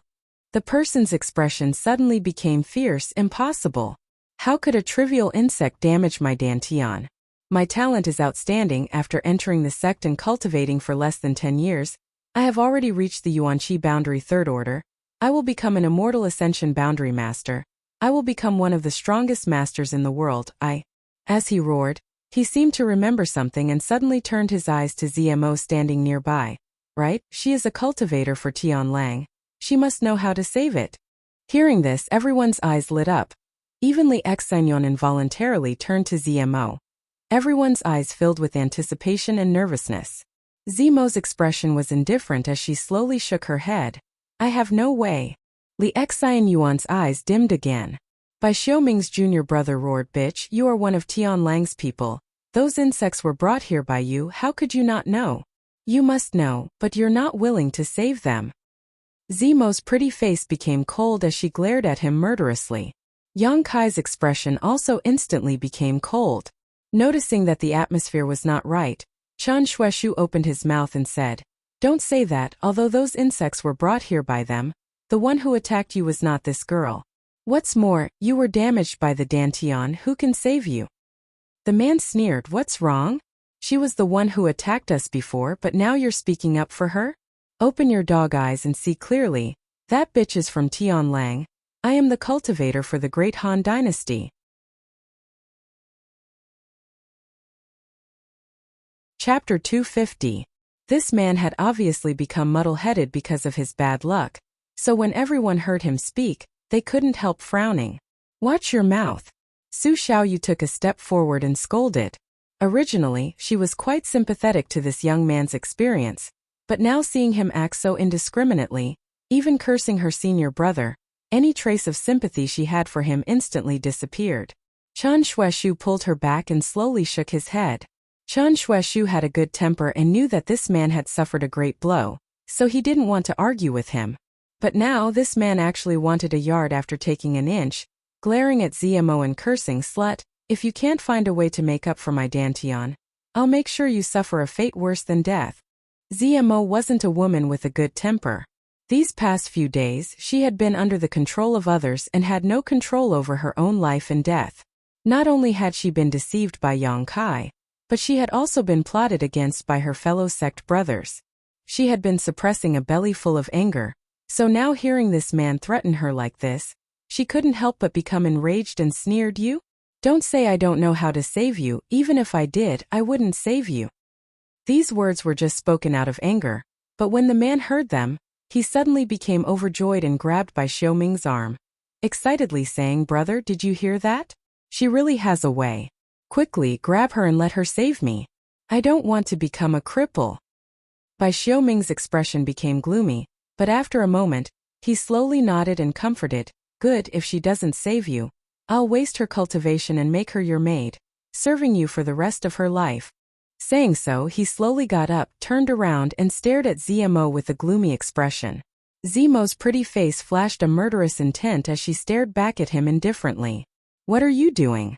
The person's expression suddenly became fierce. "Impossible. How could a trivial insect damage my dantian? My talent is outstanding. After entering the sect and cultivating for less than 10 years, I have already reached the Yuanqi boundary third order, I will become an immortal ascension boundary master. I will become one of the strongest masters in the world. As he roared, he seemed to remember something and suddenly turned his eyes to ZMO standing nearby. Right, she is a cultivator for Tian Lang. She must know how to save it. Hearing this, everyone's eyes lit up. Even Li Xinyon involuntarily turned to ZMO. Everyone's eyes filled with anticipation and nervousness. ZMO's expression was indifferent as she slowly shook her head. I have no way. Li Xinyuan's eyes dimmed again. Bai Xiaoming's junior brother roared, bitch, you are one of Tian Lang's people. Those insects were brought here by you, how could you not know? You must know, but you're not willing to save them. ZMO's pretty face became cold as she glared at him murderously. Yang Kai's expression also instantly became cold. Noticing that the atmosphere was not right, Chen Xueshu opened his mouth and said, don't say that, although those insects were brought here by them, the one who attacked you was not this girl. What's more, you were damaged by the Dantian, who can save you? The man sneered, what's wrong? She was the one who attacked us before, but now you're speaking up for her? Open your dog eyes and see clearly. That bitch is from Tian Lang. I am the cultivator for the Great Han Dynasty. Chapter 250. This man had obviously become muddle-headed because of his bad luck, so when everyone heard him speak, they couldn't help frowning. Watch your mouth. Su Xiaoyu took a step forward and scolded. Originally, she was quite sympathetic to this young man's experience, but now seeing him act so indiscriminately, even cursing her senior brother, any trace of sympathy she had for him instantly disappeared. Chen Xueshu pulled her back and slowly shook his head. Chen Xueshu had a good temper and knew that this man had suffered a great blow, so he didn't want to argue with him. But now this man actually wanted a yard after taking an inch, glaring at ZMO and cursing, slut, if you can't find a way to make up for my Dantian, I'll make sure you suffer a fate worse than death. ZMO wasn't a woman with a good temper. These past few days, she had been under the control of others and had no control over her own life and death. Not only had she been deceived by Yang Kai, but she had also been plotted against by her fellow sect brothers. She had been suppressing a belly full of anger, so now hearing this man threaten her like this, she couldn't help but become enraged and sneered, you? Don't say I don't know how to save you, even if I did, I wouldn't save you. These words were just spoken out of anger, but when the man heard them, he suddenly became overjoyed and grabbed Bai Xiaoming's arm, excitedly saying, brother, did you hear that? She really has a way. Quickly, grab her and let her save me. I don't want to become a cripple. Bai Xiaoming's expression became gloomy, but after a moment, he slowly nodded and comforted, good, if she doesn't save you, I'll waste her cultivation and make her your maid, serving you for the rest of her life. Saying so, he slowly got up, turned around and stared at ZMO with a gloomy expression. ZMO's pretty face flashed a murderous intent as she stared back at him indifferently. What are you doing?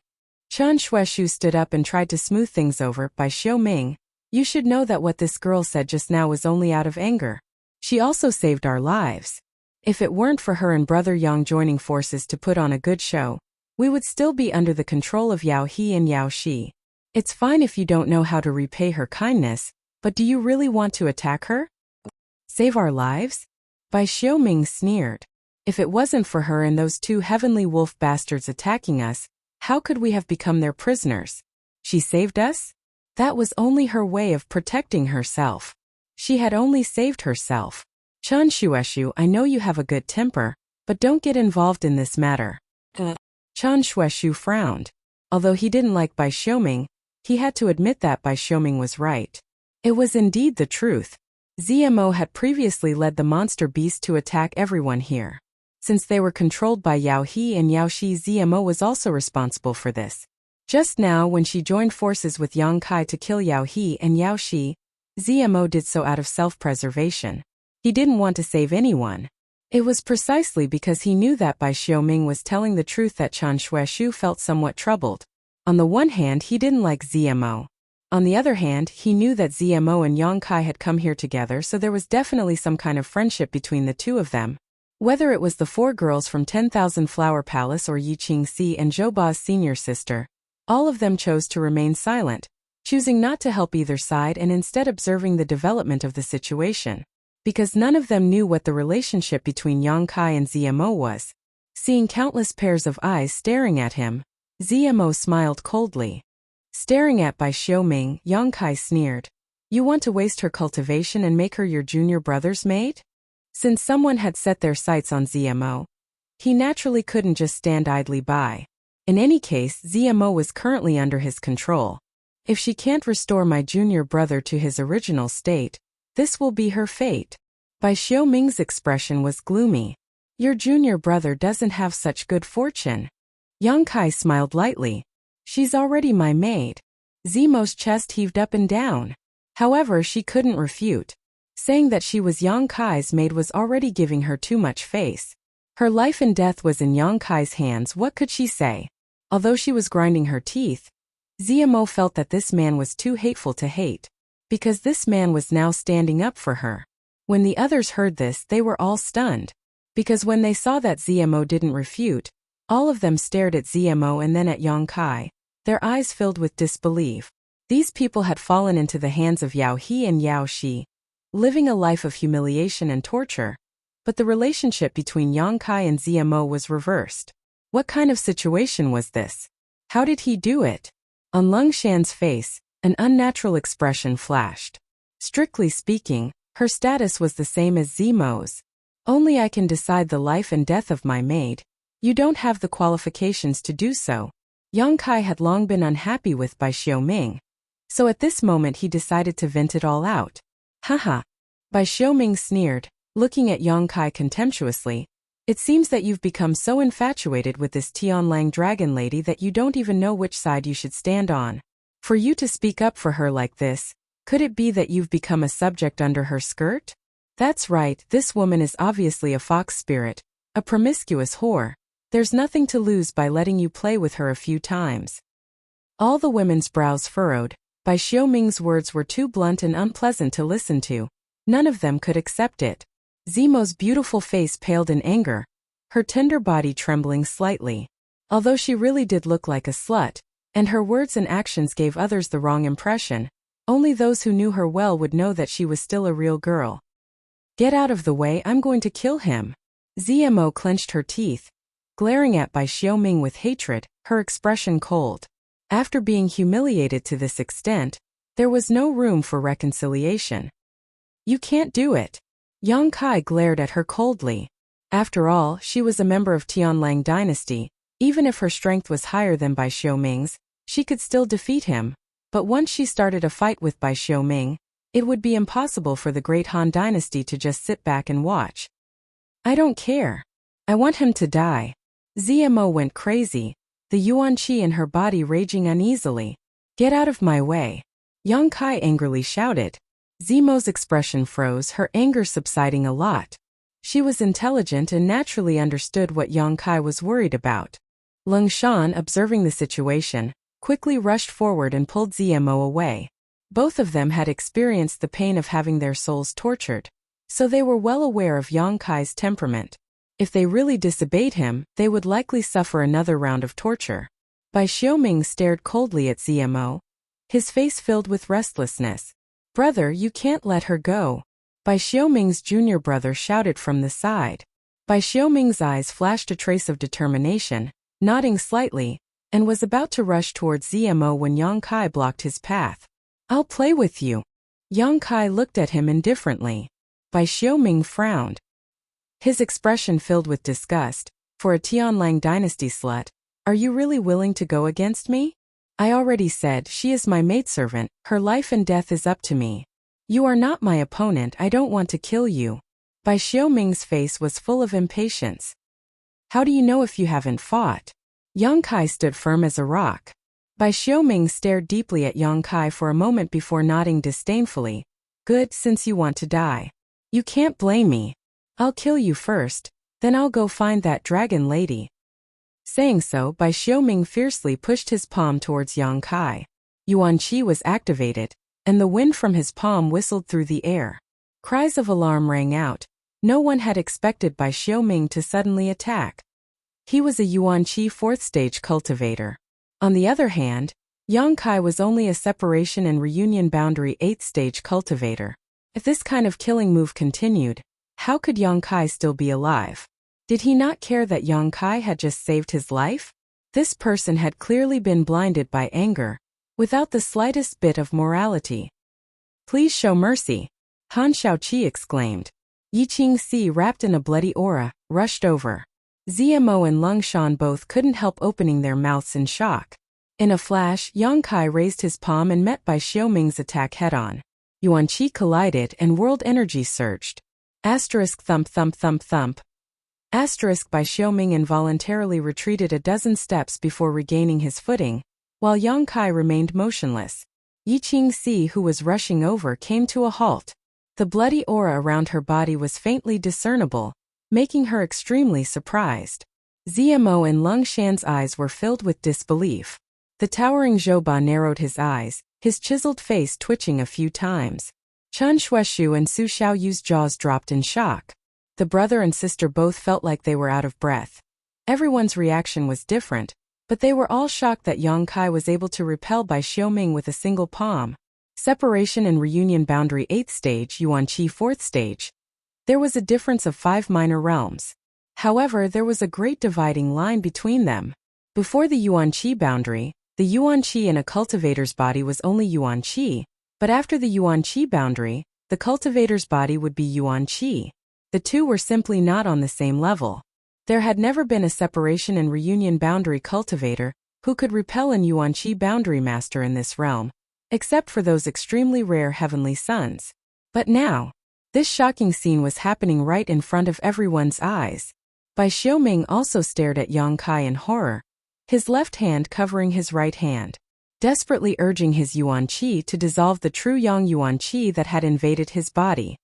Chen Xueshu stood up and tried to smooth things over. Bai Xiaoming, you should know that what this girl said just now was only out of anger. She also saved our lives. If it weren't for her and brother Yang joining forces to put on a good show, we would still be under the control of Yao He and Yao Shi. It's fine if you don't know how to repay her kindness, but do you really want to attack her? Save our lives? Bai Xiaoming sneered. If it wasn't for her and those two heavenly wolf bastards attacking us, how could we have become their prisoners? She saved us? That was only her way of protecting herself. She had only saved herself. Chen Xueshu, I know you have a good temper, but don't get involved in this matter. Chen Xueshu frowned. Although he didn't like Bai Xiaoming, he had to admit that Bai Xiaoming was right. It was indeed the truth. ZMO had previously led the monster beast to attack everyone here. Since they were controlled by Yao He and Yao Shi, ZMO was also responsible for this. Just now, when she joined forces with Yang Kai to kill Yao He and Yao Shi, ZMO did so out of self-preservation. He didn't want to save anyone. It was precisely because he knew that Bai Xiaoming was telling the truth that Chen Xueshu felt somewhat troubled. On the one hand, he didn't like ZMO. On the other hand, he knew that ZMO and Yang Kai had come here together, so there was definitely some kind of friendship between the two of them. Whether it was the four girls from 10,000 Flower Palace or Yi Qingxi and Zhou Ba's senior sister, all of them chose to remain silent, choosing not to help either side and instead observing the development of the situation. because none of them knew what the relationship between Yang Kai and ZMO was. Seeing countless pairs of eyes staring at him, ZMO smiled coldly. Staring at Bai Xiaoming, Yang Kai sneered. You want to waste her cultivation and make her your junior brother's maid? Since someone had set their sights on ZMO, he naturally couldn't just stand idly by. In any case, ZMO was currently under his control. If she can't restore my junior brother to his original state, this will be her fate. Bai Xiaoming's expression was gloomy. Your junior brother doesn't have such good fortune. Yang Kai smiled lightly. She's already my maid. Zemo's chest heaved up and down. However, she couldn't refute. Saying that she was Yang Kai's maid was already giving her too much face. Her life and death was in Yang Kai's hands. What could she say? Although she was grinding her teeth, ZMO felt that this man was too hateful to hate, because this man was now standing up for her. When the others heard this, they were all stunned, because when they saw that ZMO didn't refute, all of them stared at ZMO and then at Yang Kai, their eyes filled with disbelief. These people had fallen into the hands of Yao He and Yao Shi, living a life of humiliation and torture. But the relationship between Yang Kai and ZMO was reversed. What kind of situation was this? How did he do it? On Lung Shan's face, an unnatural expression flashed. Strictly speaking, her status was the same as ZMO's. Only I can decide the life and death of my maid. You don't have the qualifications to do so. Yang Kai had long been unhappy with Bai Xiaoming, so at this moment he decided to vent it all out. Haha. Bai Xiaoming sneered, looking at Yang Kai contemptuously. It seems that you've become so infatuated with this Tianlang dragon lady that you don't even know which side you should stand on. For you to speak up for her like this, could it be that you've become a subject under her skirt? That's right, this woman is obviously a fox spirit, a promiscuous whore. There's nothing to lose by letting you play with her a few times. All the women's brows furrowed. Bai Xiaoming's words were too blunt and unpleasant to listen to. None of them could accept it. Zemo's beautiful face paled in anger, her tender body trembling slightly. Although she really did look like a slut, and her words and actions gave others the wrong impression, only those who knew her well would know that she was still a real girl. Get out of the way, I'm going to kill him. Zemo clenched her teeth, glaring at Bai Xiaoming with hatred, her expression cold. After being humiliated to this extent, there was no room for reconciliation. You can't do it. Yang Kai glared at her coldly. After all, she was a member of Tianlang dynasty. Even if her strength was higher than Bai Xiaoming's, she could still defeat him. But once she started a fight with Bai Xiaoming, it would be impossible for the great Han dynasty to just sit back and watch. I don't care. I want him to die. Zemo went crazy, the yuan qi in her body raging uneasily. Get out of my way. Yang Kai angrily shouted. Zemo's expression froze, her anger subsiding a lot. She was intelligent and naturally understood what Yang Kai was worried about. Lung Shan, observing the situation, quickly rushed forward and pulled Zemo away. Both of them had experienced the pain of having their souls tortured, so they were well aware of Yang Kai's temperament. If they really disobeyed him, they would likely suffer another round of torture. Bai Xiaoming stared coldly at Zemo, his face filled with restlessness. Brother, you can't let her go. Bai Xiaoming's junior brother shouted from the side. Bai Xiaoming's eyes flashed a trace of determination, nodding slightly, and was about to rush towards Zemo when Yang Kai blocked his path. I'll play with you. Yang Kai looked at him indifferently. Bai Xiaoming frowned, his expression filled with disgust. For a Tianlang dynasty slut, are you really willing to go against me? I already said she is my maidservant, her life and death is up to me. You are not my opponent, I don't want to kill you. Bai Xiaoming's face was full of impatience. How do you know if you haven't fought? Yang Kai stood firm as a rock. Bai Xiaoming stared deeply at Yang Kai for a moment before nodding disdainfully. Good, since you want to die. You can't blame me. I'll kill you first, then I'll go find that dragon lady. Saying so, Bai Xiaoming fiercely pushed his palm towards Yang Kai. Yuan Qi was activated, and the wind from his palm whistled through the air. Cries of alarm rang out. No one had expected Bai Xiaoming to suddenly attack. He was a Yuan Qi 4th stage cultivator. On the other hand, Yang Kai was only a separation and reunion boundary 8th stage cultivator. If this kind of killing move continued, how could Yang Kai still be alive? Did he not care that Yang Kai had just saved his life? This person had clearly been blinded by anger, without the slightest bit of morality. Please show mercy, Han Shaoqi exclaimed. Yi Qingxi, wrapped in a bloody aura, rushed over. Zmo and Lung Shan both couldn't help opening their mouths in shock. In a flash, Yang Kai raised his palm and met Bai Xiaoming's attack head-on. Yuan Qi collided and world energy surged. Asterisk thump thump thump thump. Asterisk Bai Xiaoming involuntarily retreated a dozen steps before regaining his footing, while Yang Kai remained motionless. Yi Qingxi, who was rushing over, came to a halt. The bloody aura around her body was faintly discernible, making her extremely surprised. Zmo and Lung Shan's eyes were filled with disbelief. The towering Zhouba narrowed his eyes, his chiseled face twitching a few times. Chen Shueshu and Su Xiaoyu's jaws dropped in shock. The brother and sister both felt like they were out of breath. Everyone's reaction was different, but they were all shocked that Yang Kai was able to repel Bai Xiaoming with a single palm. Separation and reunion boundary 8th stage, Yuan Qi 4th stage. There was a difference of 5 minor realms. However, there was a great dividing line between them. Before the Yuan Qi boundary, the Yuan Qi in a cultivator's body was only Yuan Qi, but after the Yuan Qi boundary, the cultivator's body would be Yuan Qi. The two were simply not on the same level. There had never been a separation and reunion boundary cultivator who could repel an Yuan Qi boundary master in this realm, except for those extremely rare heavenly sons. But now, this shocking scene was happening right in front of everyone's eyes. Bai Xiaoming also stared at Yang Kai in horror, his left hand covering his right hand, desperately urging his Yuan Qi to dissolve the true Yang Yuan Qi that had invaded his body.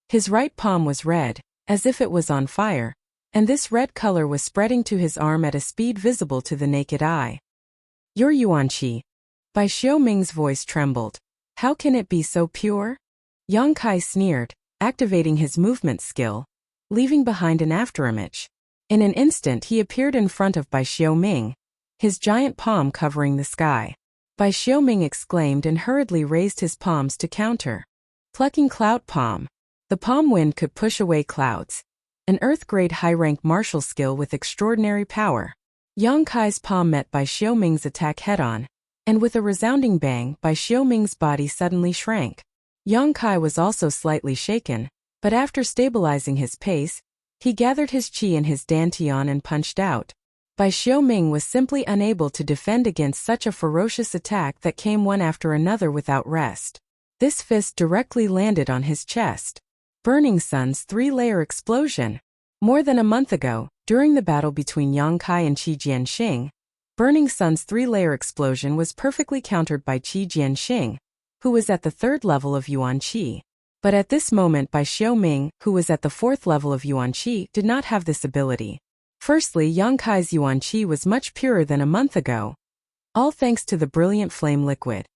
His right palm was red, as if it was on fire, and this red color was spreading to his arm at a speed visible to the naked eye. Your Yuan Qi. Bai Xiaoming's voice trembled. How can it be so pure? Yang Kai sneered, activating his movement skill, leaving behind an afterimage. In an instant he appeared in front of Bai Xiaoming, his giant palm covering the sky. Bai Xiaoming exclaimed and hurriedly raised his palms to counter. Plucking cloud palm. The palm wind could push away clouds. An Earth-grade high-rank martial skill with extraordinary power. Yang Kai's palm met Bai Xiaoming's attack head-on, and with a resounding bang, Bai Xiaoming's body suddenly shrank. Yang Kai was also slightly shaken, but after stabilizing his pace, he gathered his qi in his dantian and punched out. Bai Xiaoming was simply unable to defend against such a ferocious attack that came one after another without rest. This fist directly landed on his chest. Burning Sun's 3-layer explosion. More than a month ago, during the battle between Yang Kai and Qi Jianxing, Burning Sun's 3-layer explosion was perfectly countered by Qi Jianxing, who was at the 3rd level of Yuan Qi. But at this moment Bai Xiaoming, who was at the 4th level of Yuan Qi, did not have this ability. Firstly, Yang Kai's Yuan Qi was much purer than a month ago, all thanks to the brilliant flame liquid.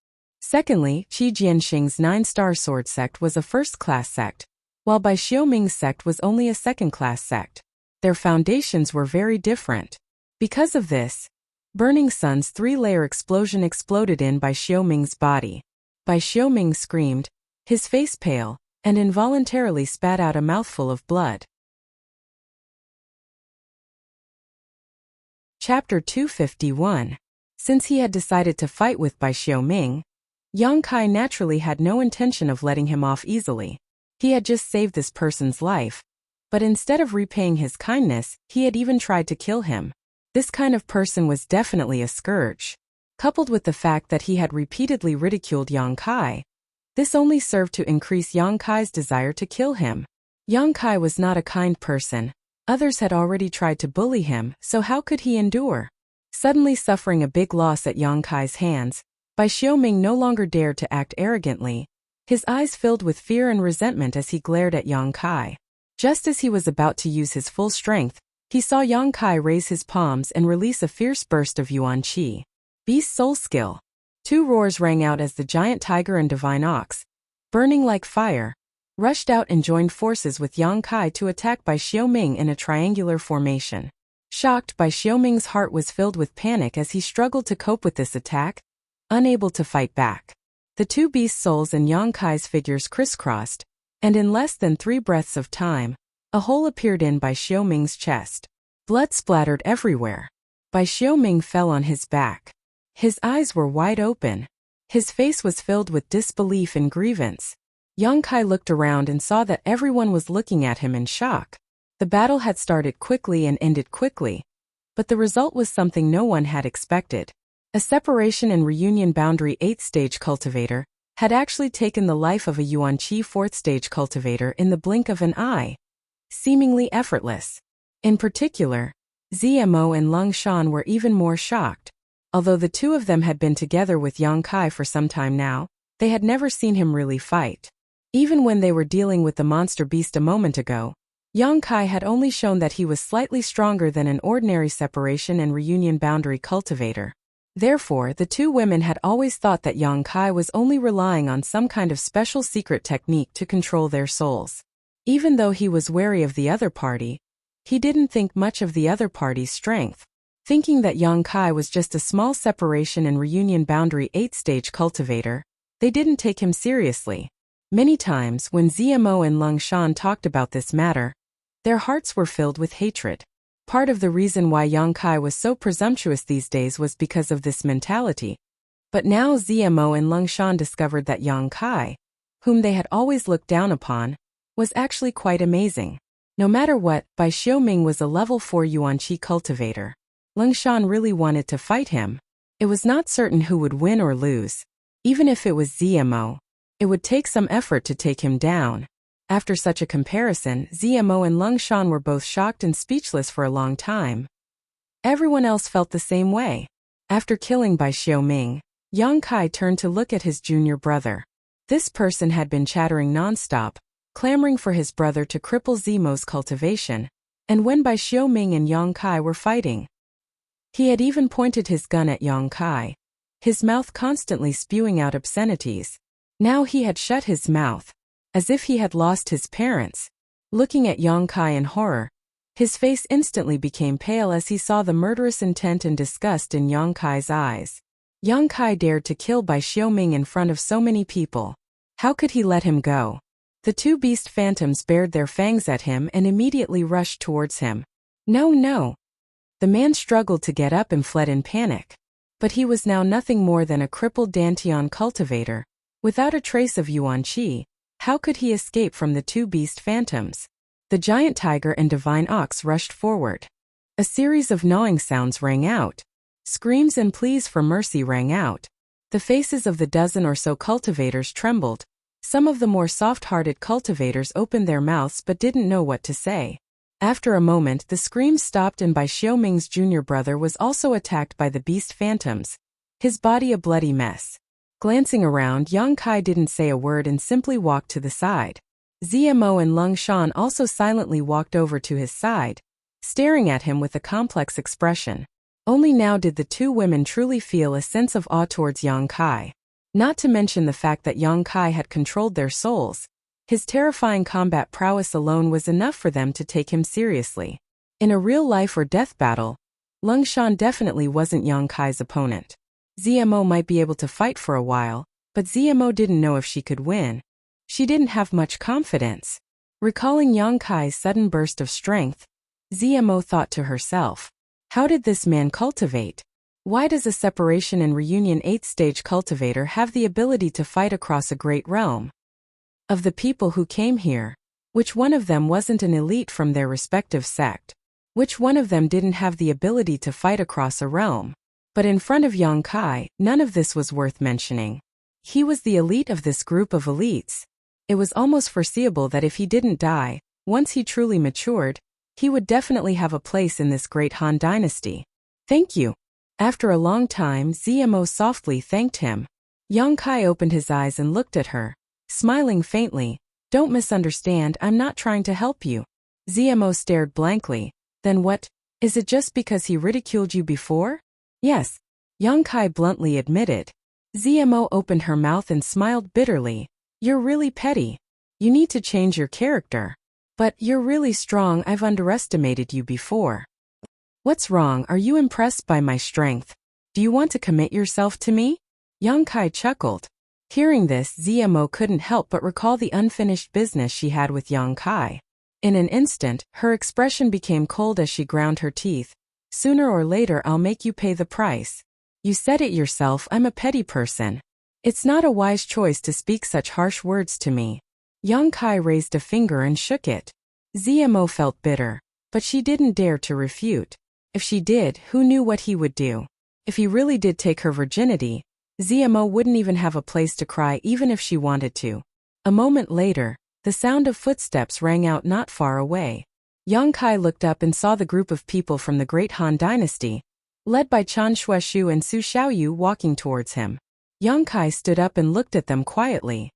Secondly, Qi Jianxing's 9-star sword sect was a first-class sect, while Bai Xiaoming's sect was only a second-class sect. Their foundations were very different. Because of this, Burning Sun's 3-layer explosion exploded in Bai Xiaoming's body. Bai Xiaoming screamed, his face pale, and involuntarily spat out a mouthful of blood. Chapter 251. Since he had decided to fight with Bai Xiaoming, Yang Kai naturally had no intention of letting him off easily. He had just saved this person's life, but instead of repaying his kindness, he had even tried to kill him. This kind of person was definitely a scourge. Coupled with the fact that he had repeatedly ridiculed Yang Kai, this only served to increase Yang Kai's desire to kill him. Yang Kai was not a kind person. Others had already tried to bully him, so how could he endure? Suddenly suffering a big loss at Yang Kai's hands, Bai Xiaoming no longer dared to act arrogantly. His eyes filled with fear and resentment as he glared at Yang Kai. Just as he was about to use his full strength, he saw Yang Kai raise his palms and release a fierce burst of Yuan Qi. Beast Soul Skill. 2 roars rang out as the giant tiger and divine ox, burning like fire, rushed out and joined forces with Yang Kai to attack Bai Xiaoming in a triangular formation. Shocked, Bai Xiaoming's heart was filled with panic as he struggled to cope with this attack, unable to fight back. The two beast souls and Yang Kai's figures crisscrossed, and in less than 3 breaths of time, a hole appeared in Bai Xiaoming's chest. Blood splattered everywhere. Bai Xiaoming fell on his back. His eyes were wide open. His face was filled with disbelief and grievance. Yang Kai looked around and saw that everyone was looking at him in shock. The battle had started quickly and ended quickly, but the result was something no one had expected. A separation and reunion boundary 8th stage cultivator had actually taken the life of a Yuan-Chi 4th stage cultivator in the blink of an eye. Seemingly effortless. In particular, ZMO and Lung Shan were even more shocked. Although the two of them had been together with Yang Kai for some time now, they had never seen him really fight. Even when they were dealing with the monster beast a moment ago, Yang Kai had only shown that he was slightly stronger than an ordinary separation and reunion boundary cultivator. Therefore, the two women had always thought that Yang Kai was only relying on some kind of special secret technique to control their souls. Even though he was wary of the other party, he didn't think much of the other party's strength. Thinking that Yang Kai was just a small separation and reunion boundary 8th stage cultivator, they didn't take him seriously. Many times when ZMO and Lung Shan talked about this matter, their hearts were filled with hatred. Part of the reason why Yang Kai was so presumptuous these days was because of this mentality. But now ZMO and Lung Shan discovered that Yang Kai, whom they had always looked down upon, was actually quite amazing. No matter what, Bai Xiaoming was a level 4 Yuan-Chi cultivator. Lung Shan really wanted to fight him. It was not certain who would win or lose. Even if it was ZMO, it would take some effort to take him down. After such a comparison, ZMO and Lung Shan were both shocked and speechless for a long time. Everyone else felt the same way. After killing Bai Xiaoming, Yang Kai turned to look at his junior brother. This person had been chattering non-stop, clamoring for his brother to cripple ZMO's cultivation, and when Bai Xiaoming and Yang Kai were fighting, he had even pointed his gun at Yang Kai, his mouth constantly spewing out obscenities. Now he had shut his mouth, as if he had lost his parents. Looking at Yang Kai in horror, his face instantly became pale as he saw the murderous intent and disgust in Yang Kai's eyes. Yang Kai dared to kill Bai Xiaoming in front of so many people. How could he let him go? The two beast phantoms bared their fangs at him and immediately rushed towards him. No, no. The man struggled to get up and fled in panic. But he was now nothing more than a crippled Dantian cultivator. Without a trace of Yuan-Chi, how could he escape from the two beast phantoms? The giant tiger and divine ox rushed forward. A series of gnawing sounds rang out. Screams and pleas for mercy rang out. The faces of the dozen or so cultivators trembled. Some of the more soft-hearted cultivators opened their mouths but didn't know what to say. After a moment, the screams stopped and Bai Xiaoming's junior brother was also attacked by the beast phantoms, his body a bloody mess. Glancing around, Yang Kai didn't say a word and simply walked to the side. ZMO and Lung Shan also silently walked over to his side, staring at him with a complex expression. Only now did the two women truly feel a sense of awe towards Yang Kai. Not to mention the fact that Yang Kai had controlled their souls. His terrifying combat prowess alone was enough for them to take him seriously. In a real life or death battle, Lung Shan definitely wasn't Yang Kai's opponent. ZMO might be able to fight for a while, but ZMO didn't know if she could win. She didn't have much confidence. Recalling Yang Kai's sudden burst of strength, ZMO thought to herself, how did this man cultivate? Why does a separation and reunion 8th stage cultivator have the ability to fight across a great realm? Of the people who came here, which one of them wasn't an elite from their respective sect? Which one of them didn't have the ability to fight across a realm? But in front of Yang Kai, none of this was worth mentioning. He was the elite of this group of elites. It was almost foreseeable that if he didn't die, once he truly matured, he would definitely have a place in this great Han dynasty. Thank you. After a long time, ZMO softly thanked him. Yang Kai opened his eyes and looked at her, smiling faintly. Don't misunderstand, I'm not trying to help you. ZMO stared blankly. Then what? Is it just because he ridiculed you before? Yes, Yang Kai bluntly admitted. ZMO opened her mouth and smiled bitterly. You're really petty. You need to change your character. But you're really strong, I've underestimated you before. What's wrong, are you impressed by my strength? Do you want to commit yourself to me? Yang Kai chuckled. Hearing this, ZMO couldn't help but recall the unfinished business she had with Yang Kai. In an instant, her expression became cold as she ground her teeth. Sooner or later I'll make you pay the price. You said it yourself, I'm a petty person. It's not a wise choice to speak such harsh words to me. Yang Kai raised a finger and shook it. ZMO felt bitter, but she didn't dare to refute. If she did, who knew what he would do? If he really did take her virginity, ZMO wouldn't even have a place to cry even if she wanted to. A moment later, the sound of footsteps rang out not far away. Yang Kai looked up and saw the group of people from the Great Han Dynasty, led by Chen Xueshu and Su Xiaoyu, walking towards him. Yang Kai stood up and looked at them quietly.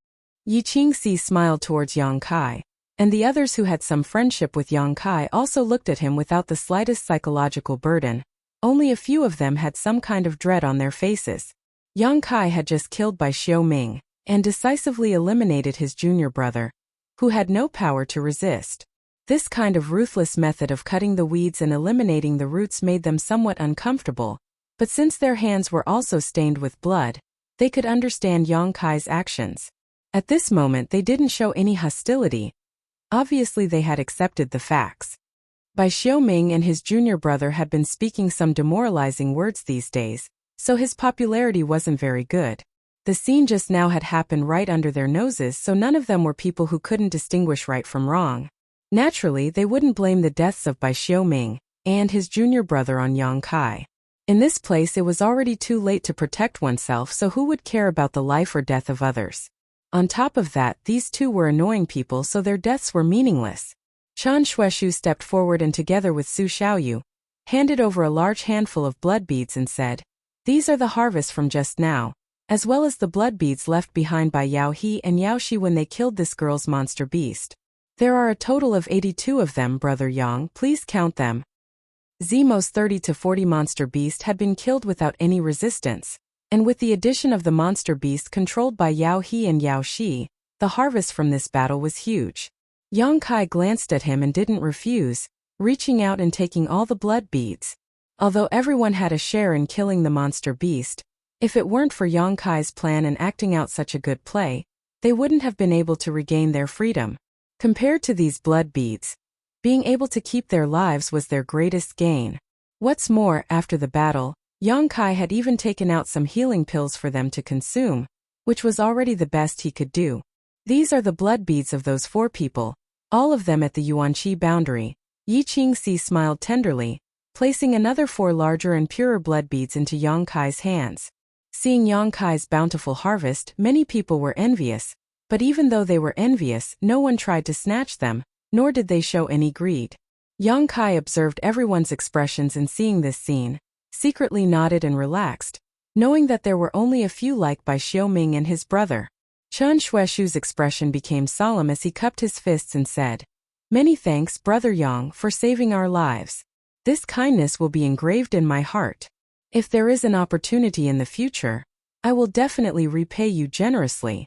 Yi Qingxi smiled towards Yang Kai, and the others who had some friendship with Yang Kai also looked at him without the slightest psychological burden. Only a few of them had some kind of dread on their faces. Yang Kai had just killed Bai Xiaoming, and decisively eliminated his junior brother, who had no power to resist. This kind of ruthless method of cutting the weeds and eliminating the roots made them somewhat uncomfortable, but since their hands were also stained with blood, they could understand Yang Kai's actions. At this moment they didn't show any hostility. Obviously they had accepted the facts. Bai Xiaoming and his junior brother had been speaking some demoralizing words these days, so his popularity wasn't very good. The scene just now had happened right under their noses, so none of them were people who couldn't distinguish right from wrong. Naturally, they wouldn't blame the deaths of Bai Xiaoming and his junior brother on Yang Kai. In this place it was already too late to protect oneself, so who would care about the life or death of others? On top of that, these two were annoying people, so their deaths were meaningless. Chen Xueshu stepped forward and together with Su Xiaoyu, handed over a large handful of blood beads and said, "These are the harvest from just now, as well as the blood beads left behind by Yao He and Yao Shi when they killed this girl's monster beast. There are a total of 82 of them, Brother Yang, please count them." Zemo's 30 to 40 monster beast had been killed without any resistance, and with the addition of the monster beast controlled by Yao He and Yao Shi, the harvest from this battle was huge. Yang Kai glanced at him and didn't refuse, reaching out and taking all the blood beads. Although everyone had a share in killing the monster beast, if it weren't for Yang Kai's plan and acting out such a good play, they wouldn't have been able to regain their freedom. Compared to these blood beads, being able to keep their lives was their greatest gain. What's more, after the battle, Yang Kai had even taken out some healing pills for them to consume, which was already the best he could do. These are the blood beads of those 4 people, all of them at the Yuanqi boundary. Yi Qingxi smiled tenderly, placing another 4 larger and purer blood beads into Yang Kai's hands. Seeing Yang Kai's bountiful harvest, many people were envious, but even though they were envious, no one tried to snatch them, nor did they show any greed. Yang Kai observed everyone's expressions and seeing this scene, secretly nodded and relaxed, knowing that there were only a few like Bai Xiaoming and his brother. Chen Xueshu's expression became solemn as he cupped his fists and said, "Many thanks, Brother Yang, for saving our lives. This kindness will be engraved in my heart. If there is an opportunity in the future, I will definitely repay you generously."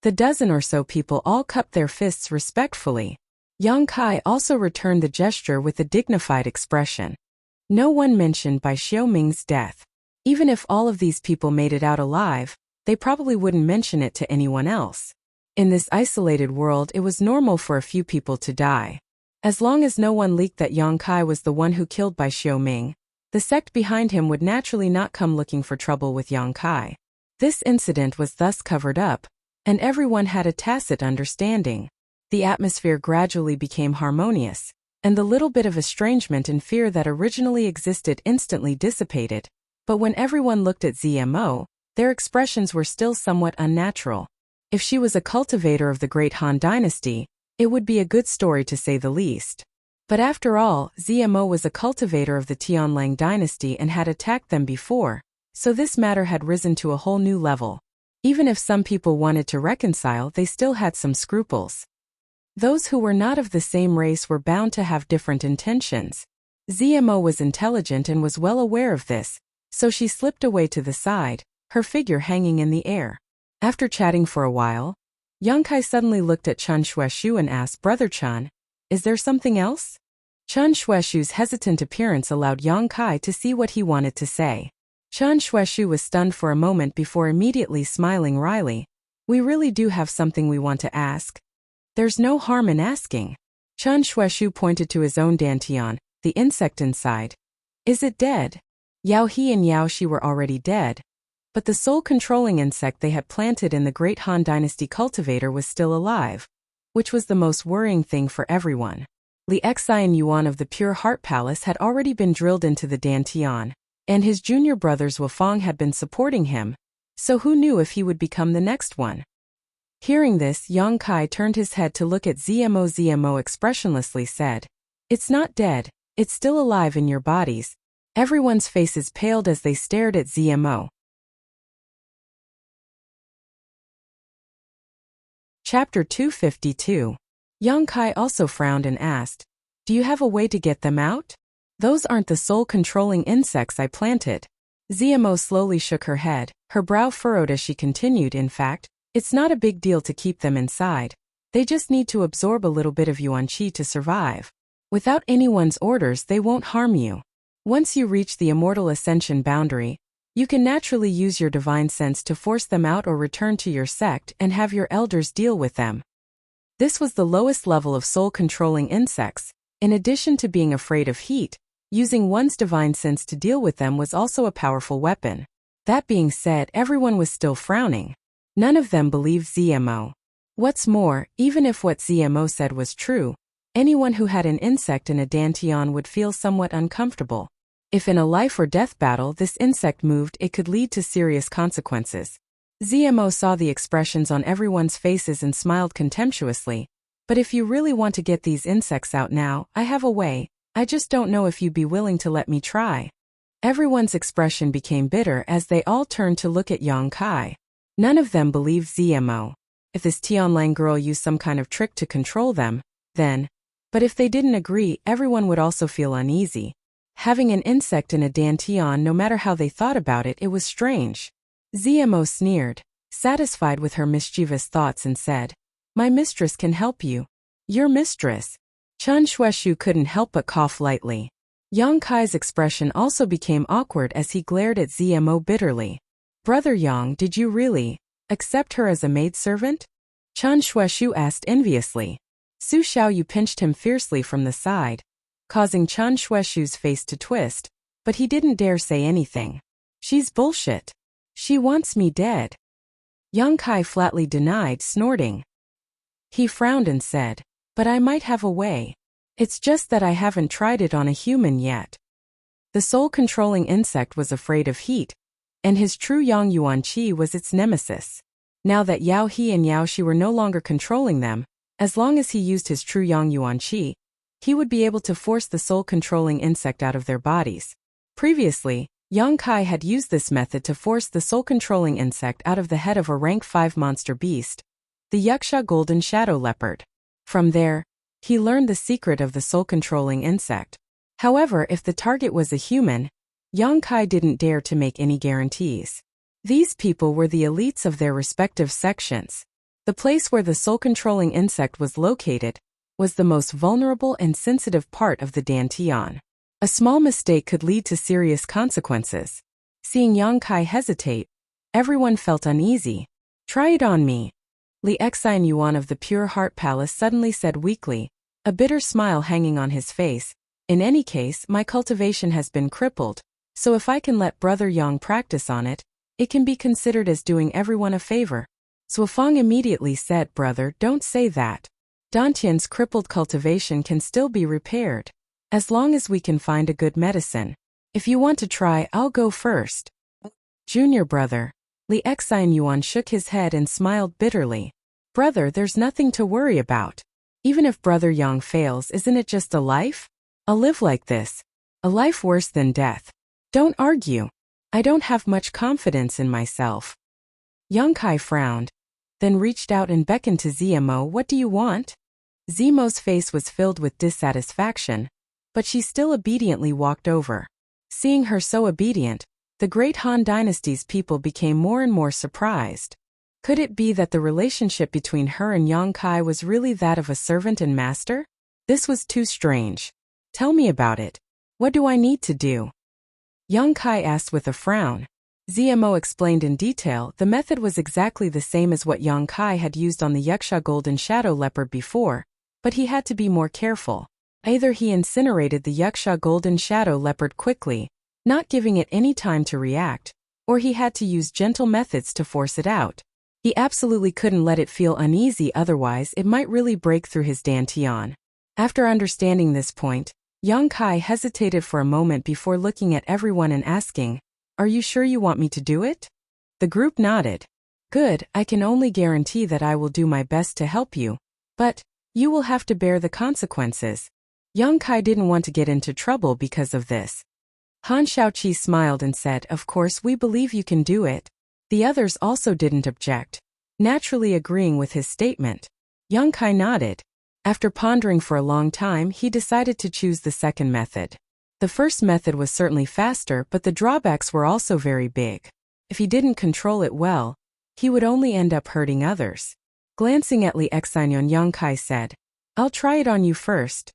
The dozen or so people all cupped their fists respectfully. Yang Kai also returned the gesture with a dignified expression. No one mentioned Bai Xiaoming's death. Even if all of these people made it out alive, they probably wouldn't mention it to anyone else. In this isolated world, it was normal for a few people to die. As long as no one leaked that Yang Kai was the one who killed Bai Xiaoming, the sect behind him would naturally not come looking for trouble with Yang Kai. This incident was thus covered up, and everyone had a tacit understanding. The atmosphere gradually became harmonious, and the little bit of estrangement and fear that originally existed instantly dissipated. But when everyone looked at ZMO, their expressions were still somewhat unnatural. If she was a cultivator of the Great Han Dynasty, it would be a good story to say the least. But after all, ZMO was a cultivator of the Tianlang Dynasty and had attacked them before, so this matter had risen to a whole new level. Even if some people wanted to reconcile, they still had some scruples. Those who were not of the same race were bound to have different intentions. ZMO was intelligent and was well aware of this, so she slipped away to the side, her figure hanging in the air. After chatting for a while, Yang Kai suddenly looked at Chen Xueshu and asked, "Brother Chen, is there something else?" Chen Xueshu's hesitant appearance allowed Yang Kai to see what he wanted to say. Chen Shueshu was stunned for a moment before immediately smiling wryly. We really do have something we want to ask. There's no harm in asking. Chen Shueshu pointed to his own dantian, the insect inside. Is it dead? Yao He and Yao Shi were already dead, but the soul-controlling insect they had planted in the Great Han Dynasty cultivator was still alive, which was the most worrying thing for everyone. Li Xi and Yuan of the Pure Heart Palace had already been drilled into the dantian, and his junior brothers Wufang had been supporting him, so who knew if he would become the next one? Hearing this, Yang Kai turned his head to look at Zmo. Zmo expressionlessly said, It's not dead, it's still alive in your bodies. Everyone's faces paled as they stared at Zmo. Chapter 252. Yang Kai also frowned and asked, Do you have a way to get them out? Those aren't the soul-controlling insects I planted. Zmo slowly shook her head, her brow furrowed as she continued. In fact, it's not a big deal to keep them inside. They just need to absorb a little bit of yuan qi to survive. Without anyone's orders, they won't harm you. Once you reach the immortal ascension boundary, you can naturally use your divine sense to force them out or return to your sect and have your elders deal with them. This was the lowest level of soul-controlling insects. In addition to being afraid of heat, using one's divine sense to deal with them was also a powerful weapon. That being said, everyone was still frowning. None of them believed Zmo. What's more, even if what Zmo said was true, anyone who had an insect in a dantian would feel somewhat uncomfortable. If in a life-or-death battle this insect moved, it could lead to serious consequences. Zmo saw the expressions on everyone's faces and smiled contemptuously. But if you really want to get these insects out now, I have a way. I just don't know if you'd be willing to let me try. Everyone's expression became bitter as they all turned to look at Yang Kai. None of them believed Zmo. If this Tianlang girl used some kind of trick to control them, then. But if they didn't agree, everyone would also feel uneasy. Having an insect in a dantian, no matter how they thought about it, it was strange. Zmo sneered, satisfied with her mischievous thoughts, and said, My mistress can help you. Your mistress? Chen Shueshu couldn't help but cough lightly. Yang Kai's expression also became awkward as he glared at Zmo bitterly. Brother Yang, did you really accept her as a maidservant? Chen Shueshu asked enviously. Su Xiaoyu pinched him fiercely from the side, causing Chen Shueshu's face to twist, but he didn't dare say anything. She's bullshit. She wants me dead. Yang Kai flatly denied, snorting. He frowned and said, But I might have a way. It's just that I haven't tried it on a human yet. The soul-controlling insect was afraid of heat, and his true Yang Yuan Qi was its nemesis. Now that Yao He and Yao Shi were no longer controlling them, as long as he used his true Yang Yuan Qi, he would be able to force the soul-controlling insect out of their bodies. Previously, Yang Kai had used this method to force the soul-controlling insect out of the head of a rank 5 monster beast, the Yaksha Golden Shadow Leopard. From there, he learned the secret of the soul-controlling insect. However, if the target was a human, Yang Kai didn't dare to make any guarantees. These people were the elites of their respective sections. The place where the soul-controlling insect was located was the most vulnerable and sensitive part of the dantian. A small mistake could lead to serious consequences. Seeing Yang Kai hesitate, everyone felt uneasy. Try it on me. Li Xi and Yuan of the Pure Heart Palace suddenly said weakly, a bitter smile hanging on his face. In any case, my cultivation has been crippled, so if I can let Brother Yang practice on it, it can be considered as doing everyone a favor. Suofang immediately said, Brother, don't say that. Dantian's crippled cultivation can still be repaired, as long as we can find a good medicine. If you want to try, I'll go first. Junior brother. Li Xi and Yuan shook his head and smiled bitterly. Brother, there's nothing to worry about. Even if Brother Yang fails, isn't it just a life? I'll live like this. A life worse than death. Don't argue. I don't have much confidence in myself. Yang Kai frowned, then reached out and beckoned to Zmo. What do you want? Zmo's face was filled with dissatisfaction, but she still obediently walked over. Seeing her so obedient, the Great Han Dynasty's people became more and more surprised. Could it be that the relationship between her and Yang Kai was really that of a servant and master? This was too strange. Tell me about it. What do I need to do? Young Kai asked with a frown. Zmo explained in detail the method was exactly the same as what Young Kai had used on the Yaksha golden shadow leopard before, but he had to be more careful. Either he incinerated the Yaksha golden shadow leopard quickly, not giving it any time to react, or he had to use gentle methods to force it out. He absolutely couldn't let it feel uneasy, otherwise it might really break through his dantian. After understanding this point, Young Kai hesitated for a moment before looking at everyone and asking, "Are you sure you want me to do it?" The group nodded. "Good, I can only guarantee that I will do my best to help you. But you will have to bear the consequences." Young Kai didn't want to get into trouble because of this. Han Shaoqi smiled and said, "Of course we believe you can do it." The others also didn't object, naturally agreeing with his statement. Young Kai nodded. After pondering for a long time, he decided to choose the second method. The first method was certainly faster, but the drawbacks were also very big. If he didn't control it well, he would only end up hurting others. Glancing at Li Xianyuan, Young Kai said, "I'll try it on you first."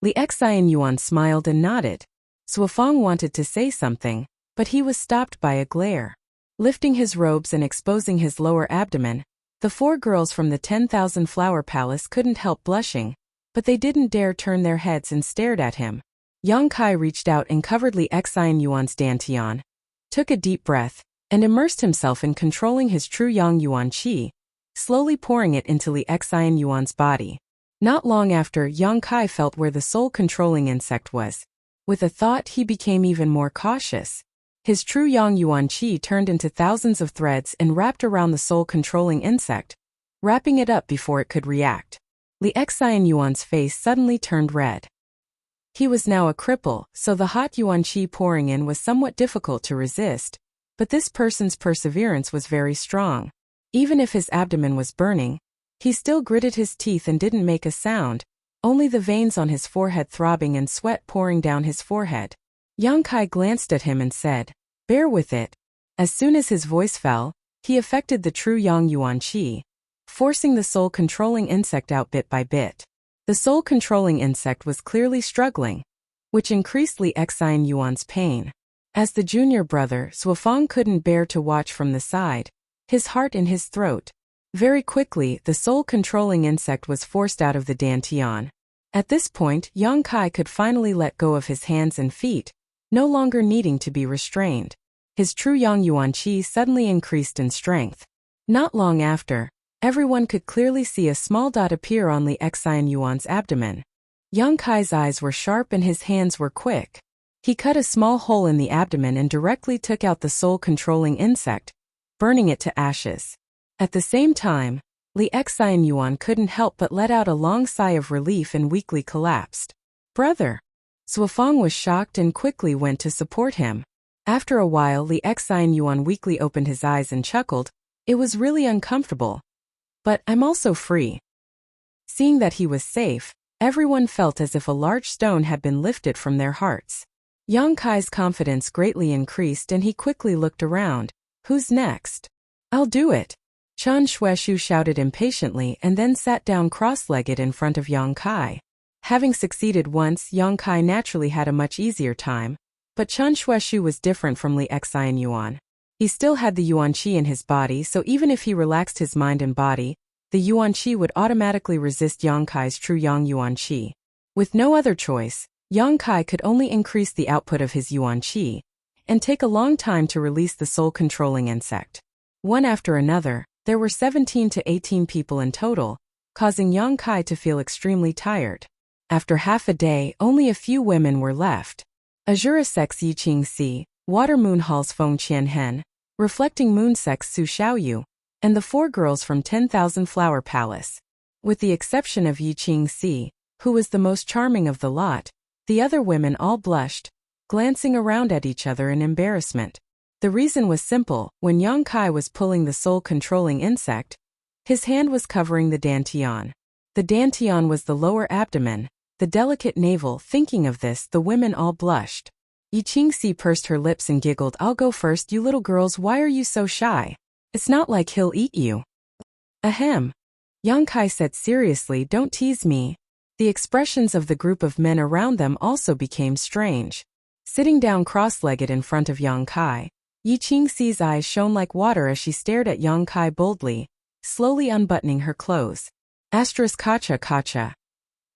Li Xianyuan smiled and nodded. Suofeng wanted to say something, but he was stopped by a glare. Lifting his robes and exposing his lower abdomen, the 4 girls from the 10,000 Flower Palace couldn't help blushing, but they didn't dare turn their heads and stared at him. Young Kai reached out and covered Li Xianyuan's dantian, took a deep breath, and immersed himself in controlling his true Yang Yuan Qi, slowly pouring it into Li Xianyuan's body. Not long after, Young Kai felt where the soul-controlling insect was. With a thought, he became even more cautious. His true Yang Yuan Qi turned into thousands of threads and wrapped around the soul-controlling insect, wrapping it up before it could react. Li Xianyuan's face suddenly turned red. He was now a cripple, so the hot Yuan Qi pouring in was somewhat difficult to resist, but this person's perseverance was very strong. Even if his abdomen was burning, he still gritted his teeth and didn't make a sound, only the veins on his forehead throbbing and sweat pouring down his forehead. Young Kai glanced at him and said, "Bear with it." As soon as his voice fell, he affected the true Yang Yuan Qi, forcing the soul-controlling insect out bit by bit. The soul-controlling insect was clearly struggling, which increased Li Xianyuan's pain. As the junior brother, Suofeng couldn't bear to watch from the side, his heart in his throat. Very quickly, the soul-controlling insect was forced out of the dantian. At this point, Young Kai could finally let go of his hands and feet, no longer needing to be restrained. His true Yang Yuan Qi suddenly increased in strength. Not long after, everyone could clearly see a small dot appear on Li Xianyuan's abdomen. Young Kai's eyes were sharp and his hands were quick. He cut a small hole in the abdomen and directly took out the soul-controlling insect, burning it to ashes. At the same time, Li Xianyuan couldn't help but let out a long sigh of relief and weakly collapsed. "Brother!" Suofeng was shocked and quickly went to support him. After a while, Li Xianyuan weakly opened his eyes and chuckled. "It was really uncomfortable. But I'm also free." Seeing that he was safe, everyone felt as if a large stone had been lifted from their hearts. Young Kai's confidence greatly increased and he quickly looked around. "Who's next?" "I'll do it." Chen Shueshu shouted impatiently and then sat down cross-legged in front of Young Kai. Having succeeded once, Young Kai naturally had a much easier time, but Chen Shueshu was different from Li Xianyuan. He still had the Yuan Qi in his body, so even if he relaxed his mind and body, the Yuan Qi would automatically resist Young Kai's true Yang Yuan Qi. With no other choice, Young Kai could only increase the output of his Yuan Qi, and take a long time to release the soul-controlling insect. One after another, there were 17 to 18 people in total, causing Young Kai to feel extremely tired. After half a day, only a few women were left. Azura Sex Yi Qing Si, Water Moon Hall's Feng Qianhen, Reflecting Moon Sex Su Xiaoyu, and the 4 girls from 10,000 Flower Palace. With the exception of Yi Qing Si, who was the most charming of the lot, the other women all blushed, glancing around at each other in embarrassment. The reason was simple: when Young Kai was pulling the soul-controlling insect, his hand was covering the dantian. The dantian was the lower abdomen, the delicate navel. Thinking of this, the women all blushed. Yi Qingxi pursed her lips and giggled. "I'll go first, you little girls, why are you so shy? It's not like he'll eat you." "Ahem." Young Kai said seriously, "Don't tease me." The expressions of the group of men around them also became strange. Sitting down cross-legged in front of Yang Kai, Yi Qingxi's eyes shone like water as she stared at Yang Kai boldly, slowly unbuttoning her clothes. Kacha kacha.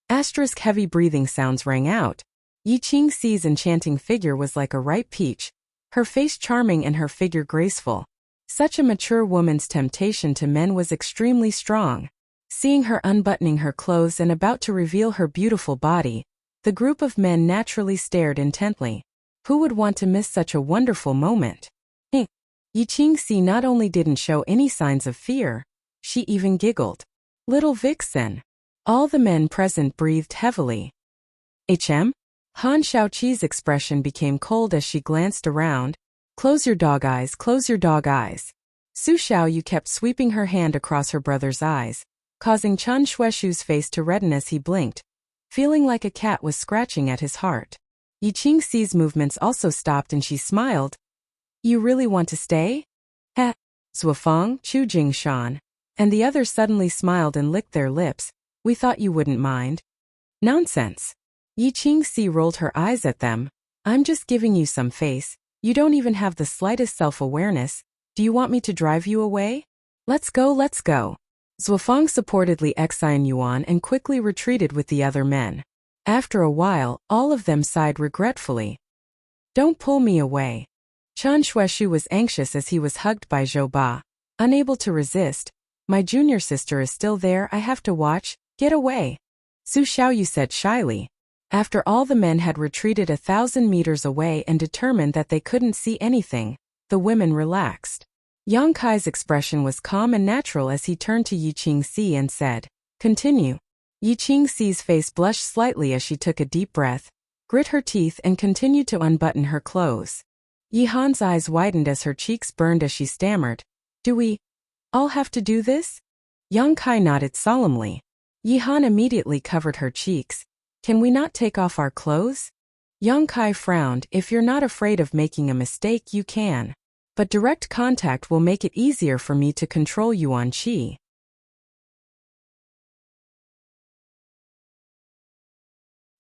Heavy breathing sounds rang out. Yi Qingxi's enchanting figure was like a ripe peach, her face charming and her figure graceful. Such a mature woman's temptation to men was extremely strong. Seeing her unbuttoning her clothes and about to reveal her beautiful body, the group of men naturally stared intently. Who would want to miss such a wonderful moment? Yi Qingxi not only didn't show any signs of fear, she even giggled. Little vixen. All the men present breathed heavily. Han Shaoqi's expression became cold as she glanced around. Close your dog eyes, close your dog eyes. Su Xiaoyu kept sweeping her hand across her brother's eyes, causing Chen Shueshu's face to redden as he blinked, feeling like a cat was scratching at his heart. Yi Qingxi's movements also stopped and she smiled. You really want to stay? Heh. Zuofeng, Chu Jingshan, and the others suddenly smiled and licked their lips. We thought you wouldn't mind. Nonsense. Yi Qingxi rolled her eyes at them. I'm just giving you some face. You don't even have the slightest self-awareness. Do you want me to drive you away? Let's go, let's go. Zuofeng supportedly exiled Yuan and quickly retreated with the other men. After a while, all of them sighed regretfully. Don't pull me away. Chen Shueshu was anxious as he was hugged by Zhou Ba. Unable to resist. My junior sister is still there, I have to watch. Get away. Su Xiaoyu said shyly. After all the men had retreated 1,000 meters away and determined that they couldn't see anything, the women relaxed. Yang Kai's expression was calm and natural as he turned to Yi Qingxi and said, Continue. Yi Qingxi's face blushed slightly as she took a deep breath, grit her teeth and continued to unbutton her clothes. Yi Han's eyes widened as her cheeks burned as she stammered, Do we all have to do this? Yang Kai nodded solemnly. Yi Han immediately covered her cheeks. Can we not take off our clothes? Yang Kai frowned. If you're not afraid of making a mistake, you can. But direct contact will make it easier for me to control Yuan Qi.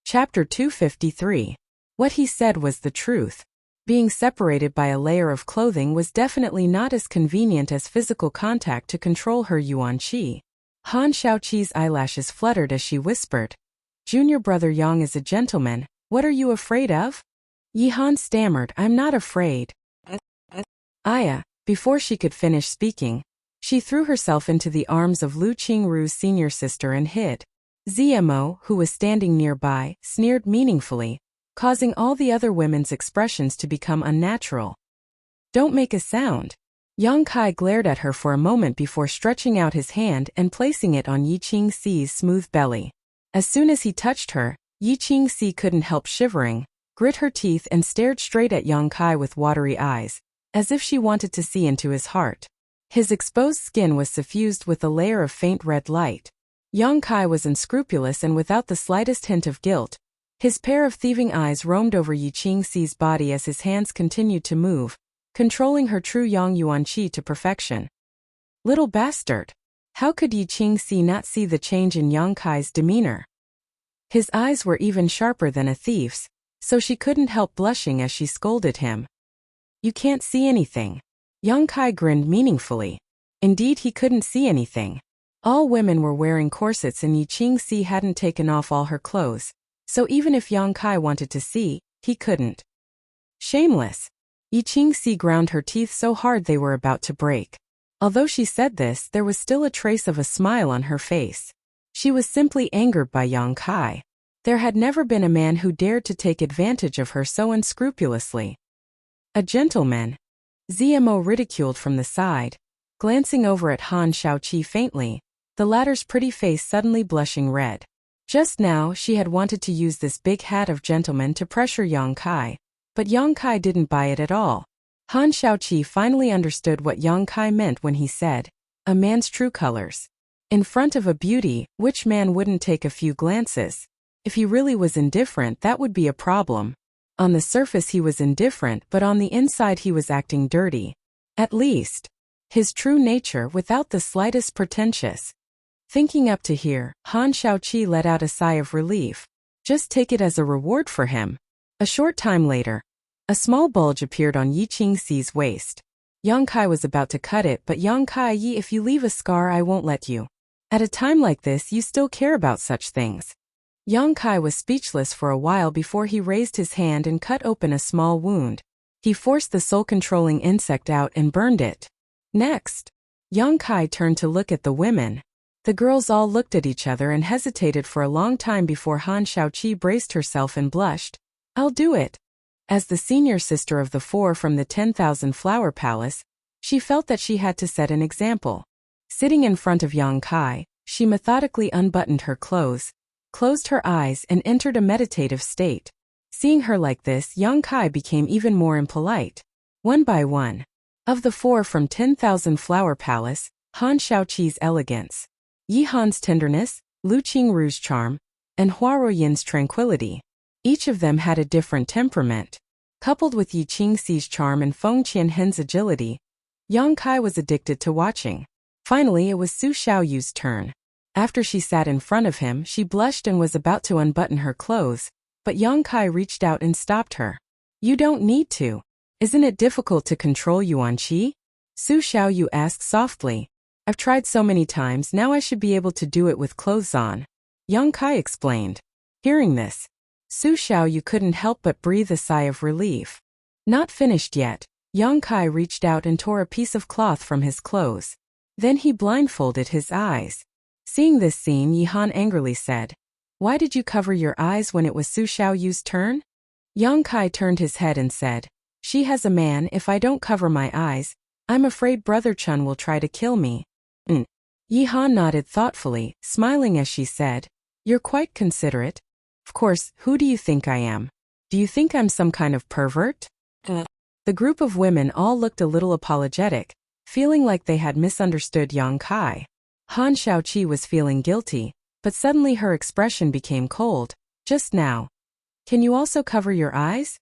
Chapter 253. What he said was the truth. Being separated by a layer of clothing was definitely not as convenient as physical contact to control her Yuan Qi. Han Shaoqi's eyelashes fluttered as she whispered, Junior brother Yang is a gentleman, what are you afraid of? Yi Han stammered, I'm not afraid. Before she could finish speaking, she threw herself into the arms of Lu Qingru's senior sister and hid. Zmo, who was standing nearby, sneered meaningfully, causing all the other women's expressions to become unnatural. Don't make a sound. Yang Kai glared at her for a moment before stretching out his hand and placing it on Yi Qingxi's smooth belly. As soon as he touched her, Yi Qingxi couldn't help shivering, grit her teeth and stared straight at Yang Kai with watery eyes, as if she wanted to see into his heart. His exposed skin was suffused with a layer of faint red light. Yang Kai was unscrupulous and without the slightest hint of guilt. His pair of thieving eyes roamed over Yi Qingxi's body as his hands continued to move, controlling her true Yang Yuan Qi to perfection. Little bastard! How could Yi Qingxi not see the change in Yang Kai's demeanor? His eyes were even sharper than a thief's, so she couldn't help blushing as she scolded him. You can't see anything. Yang Kai grinned meaningfully. Indeed, he couldn't see anything. All women were wearing corsets and Yi Qingxi hadn't taken off all her clothes, so even if Yang Kai wanted to see, he couldn't. Shameless! Yi Qingxi ground her teeth so hard they were about to break. Although she said this, there was still a trace of a smile on her face. She was simply angered by Yang Kai. There had never been a man who dared to take advantage of her so unscrupulously. A gentleman? Zmo ridiculed from the side, glancing over at Han Shaoqi faintly, the latter's pretty face suddenly blushing red. Just now she had wanted to use this big hat of gentleman to pressure Yang Kai, but Yang Kai didn't buy it at all. Han Shaoqi finally understood what Yang Kai meant when he said, a man's true colors. In front of a beauty, which man wouldn't take a few glances? If he really was indifferent, that would be a problem. On the surface he was indifferent, but on the inside he was acting dirty. At least, his true nature without the slightest pretentious. Thinking up to here, Han Shaoqi let out a sigh of relief. Just take it as a reward for him. A short time later, a small bulge appeared on Yi Qingxi's waist. Yang Kai was about to cut it, but Yang Kai, Yi, if you leave a scar, I won't let you. At a time like this, you still care about such things. Yang Kai was speechless for a while before he raised his hand and cut open a small wound. He forced the soul-controlling insect out and burned it. Next, Yang Kai turned to look at the women. The girls all looked at each other and hesitated for a long time before Han Shaoqi braced herself and blushed. I'll do it. As the senior sister of the four from the 10,000 Flower Palace, she felt that she had to set an example. Sitting in front of Yang Kai, she methodically unbuttoned her clothes, closed her eyes and entered a meditative state. Seeing her like this, Yang Kai became even more impolite. One by one. Of the four from 10,000 Flower Palace, Han Shaoqi's elegance, Yi Han's tenderness, Lu Qingru's charm, and Huaro Yin's tranquility. Each of them had a different temperament. Coupled with Yi Qingxi's charm and Feng Qianhen's agility, Yang Kai was addicted to watching. Finally, it was Su Xiaoyu's turn. After she sat in front of him, she blushed and was about to unbutton her clothes, but Yang Kai reached out and stopped her. You don't need to. Isn't it difficult to control Yuan Qi? Su Xiaoyu asked softly. I've tried so many times, now I should be able to do it with clothes on. Yang Kai explained. Hearing this, Su Xiaoyu couldn't help but breathe a sigh of relief. Not finished yet, Yang Kai reached out and tore a piece of cloth from his clothes. Then he blindfolded his eyes. Seeing this scene, Yi Han angrily said, Why did you cover your eyes when it was Su Xiaoyu's turn? Yang Kai turned his head and said, She has a man, if I don't cover my eyes, I'm afraid Brother Chun will try to kill me. Yi Han nodded thoughtfully, smiling as she said, You're quite considerate. Of course, who do you think I am? Do you think I'm some kind of pervert? The group of women all looked a little apologetic, feeling like they had misunderstood Yang Kai. Han Shaoqi was feeling guilty, but suddenly her expression became cold. Just now. Can you also cover your eyes?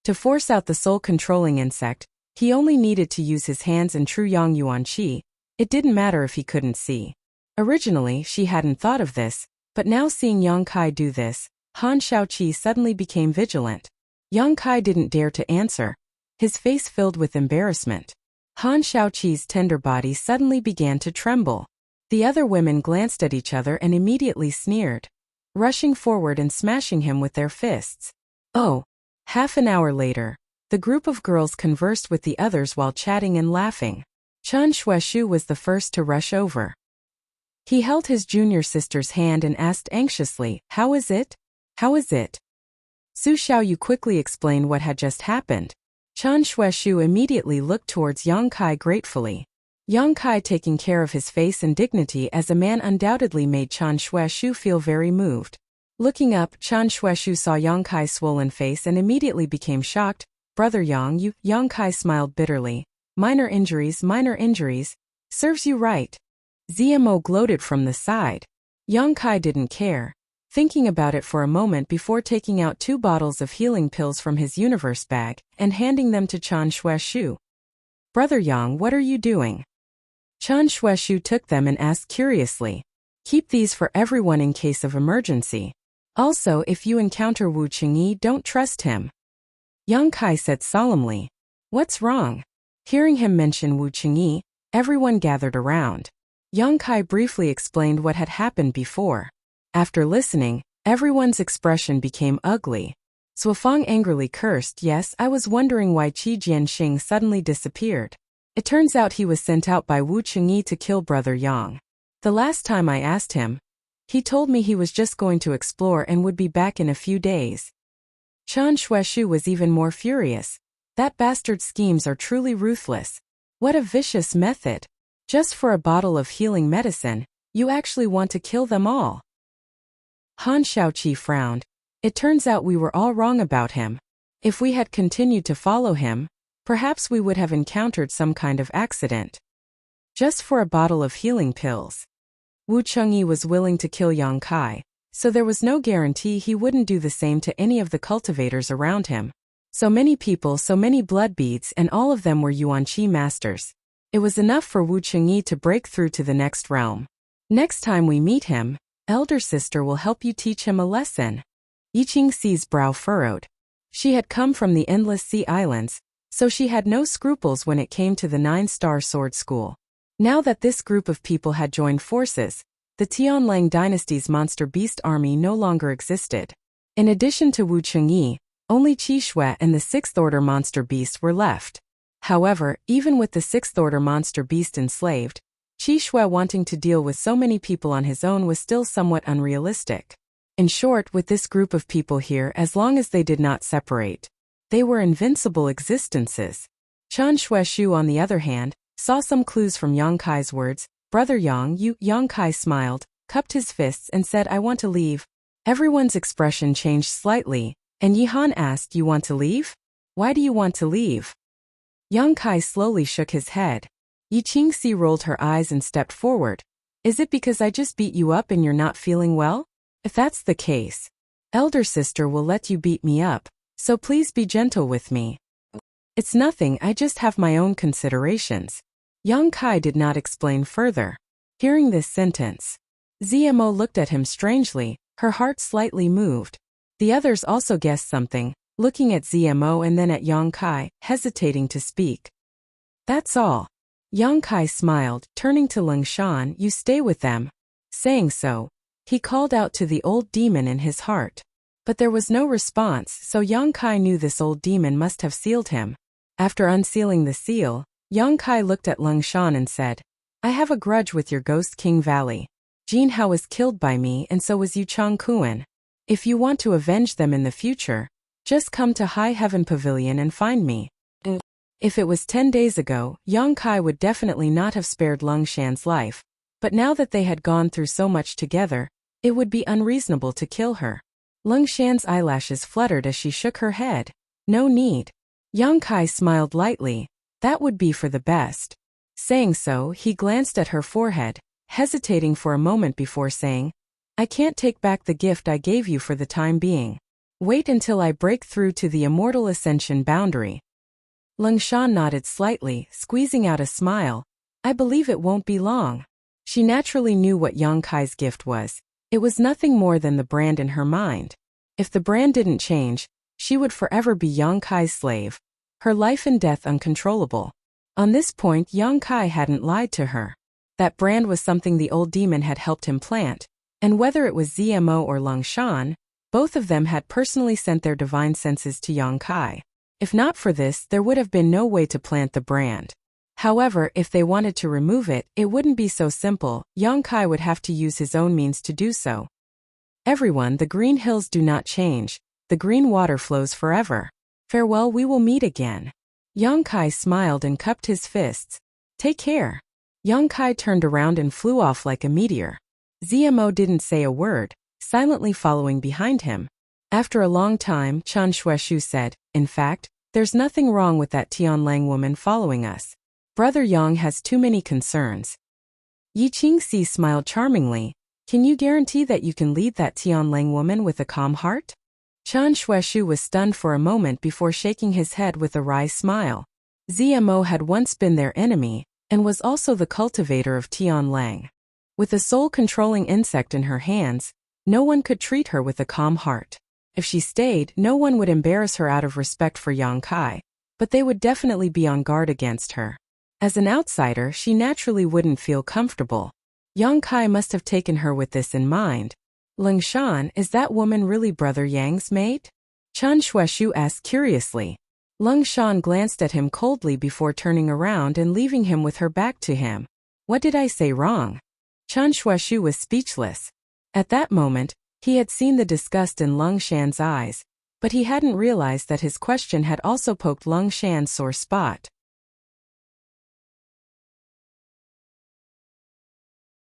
To force out the soul-controlling insect, he only needed to use his hands and true Yang Yuan Qi. It didn't matter if he couldn't see. Originally, she hadn't thought of this, but now seeing Yang Kai do this, Han Shaoqi suddenly became vigilant. Yang Kai didn't dare to answer, his face filled with embarrassment. Han Shaoqi's tender body suddenly began to tremble. The other women glanced at each other and immediately sneered, rushing forward and smashing him with their fists. Oh! Half an hour later, the group of girls conversed with the others while chatting and laughing. Chen Xueshu was the first to rush over. He held his junior sister's hand and asked anxiously, How is it? How is it? Su Xiaoyu quickly explained what had just happened. Chen Xueshu immediately looked towards Yang Kai gratefully. Yang Kai taking care of his face and dignity as a man undoubtedly made Chen Xueshu feel very moved. Looking up, Chen Xueshu saw Yang Kai's swollen face and immediately became shocked. Brother Yang, Yang Kai smiled bitterly. Minor injuries, serves you right. ZMO gloated from the side. Yang Kai didn't care, thinking about it for a moment before taking out 2 bottles of healing pills from his universe bag and handing them to Chen Xueshu. Brother Yang, what are you doing? Chen Xueshu took them and asked curiously. Keep these for everyone in case of emergency. Also, if you encounter Wu Qingyi, don't trust him. Yang Kai said solemnly. What's wrong? Hearing him mention Wu Qingyi, everyone gathered around. Yang Kai briefly explained what had happened before. After listening, everyone's expression became ugly. Suofeng angrily cursed, Yes, I was wondering why Qi Jianxing suddenly disappeared. It turns out he was sent out by Wu Qingyi to kill Brother Yang. The last time I asked him, he told me he was just going to explore and would be back in a few days. Chen Xueshu was even more furious. That bastard's schemes are truly ruthless. What a vicious method. Just for a bottle of healing medicine, you actually want to kill them all. Han Shaoqi frowned. It turns out we were all wrong about him. If we had continued to follow him, perhaps we would have encountered some kind of accident. Just for a bottle of healing pills. Wu Chengyi was willing to kill Yang Kai, so there was no guarantee he wouldn't do the same to any of the cultivators around him. So many people, so many blood beads, and all of them were Yuan Qi masters. It was enough for Wu Chengyi to break through to the next realm. Next time we meet him, elder sister will help you teach him a lesson. Yi Qingxi's brow furrowed. She had come from the endless sea islands, so she had no scruples when it came to the 9-star sword school. Now that this group of people had joined forces, the Tianlang dynasty's monster beast army no longer existed. In addition to Wu Chengyi, only Qi Shui and the 6th Order monster beast were left. However, even with the 6th Order monster beast enslaved, Qi Shui wanting to deal with so many people on his own was still somewhat unrealistic. In short, with this group of people here, as long as they did not separate, they were invincible existences. Chen Shueshu, on the other hand, saw some clues from Yang Kai's words. Brother Yang, Yang Kai smiled, cupped his fists and said, I want to leave. Everyone's expression changed slightly, and Yihan asked, you want to leave? Why do you want to leave? Yang Kai slowly shook his head. Yi Qingxi rolled her eyes and stepped forward. Is it because I just beat you up and you're not feeling well? If that's the case, elder sister will let you beat me up, so please be gentle with me. It's nothing, I just have my own considerations. Yang Kai did not explain further. Hearing this sentence, Zmo looked at him strangely, her heart slightly moved. The others also guessed something, looking at Zmo and then at Yang Kai, hesitating to speak. That's all. Yang Kai smiled, turning to Leng Shan, you stay with them. Saying so, he called out to the old demon in his heart. But there was no response, so Yang Kai knew this old demon must have sealed him. After unsealing the seal, Yang Kai looked at Leng Shan and said, I have a grudge with your Ghost King Valley. Jin Hao was killed by me and so was Yu Chang Kuan. If you want to avenge them in the future, just come to High Heaven Pavilion and find me. If it was 10 days ago, Yang Kai would definitely not have spared Leng Shan's life. But now that they had gone through so much together, it would be unreasonable to kill her. Leng Shan's eyelashes fluttered as she shook her head. No need. Yang Kai smiled lightly. That would be for the best. Saying so, he glanced at her forehead, hesitating for a moment before saying, I can't take back the gift I gave you for the time being. Wait until I break through to the immortal ascension boundary. Leng Shan nodded slightly, squeezing out a smile. I believe it won't be long. She naturally knew what Yang Kai's gift was. It was nothing more than the brand in her mind. If the brand didn't change, she would forever be Yang Kai's slave. Her life and death uncontrollable. On this point, Yang Kai hadn't lied to her. That brand was something the old demon had helped him plant, and whether it was Zmo or Leng Shan, both of them had personally sent their divine senses to Yang Kai. If not for this, there would have been no way to plant the brand. However, if they wanted to remove it, it wouldn't be so simple. Yang Kai would have to use his own means to do so. Everyone, the green hills do not change. The green water flows forever. Farewell, we will meet again. Yang Kai smiled and cupped his fists. Take care. Yang Kai turned around and flew off like a meteor. Zmo didn't say a word, silently following behind him. After a long time, Chen Shueshu said, in fact, there's nothing wrong with that Tianlang woman following us. Brother Yang has too many concerns. Yi Qingxi smiled charmingly. Can you guarantee that you can lead that Tianlang woman with a calm heart? Chen Shueshu was stunned for a moment before shaking his head with a wry smile. Zmo had once been their enemy, and was also the cultivator of Tianlang. With a soul-controlling insect in her hands, no one could treat her with a calm heart. If she stayed, no one would embarrass her out of respect for Yang Kai, but they would definitely be on guard against her. As an outsider, she naturally wouldn't feel comfortable. Yang Kai must have taken her with this in mind. Leng Shan, is that woman really Brother Yang's mate? Chen Shueshu asked curiously. Leng Shan glanced at him coldly before turning around and leaving him with her back to him. What did I say wrong? Chen Shueshu was speechless. At that moment, he had seen the disgust in Leng Shan's eyes, but he hadn't realized that his question had also poked Leng Shan's sore spot.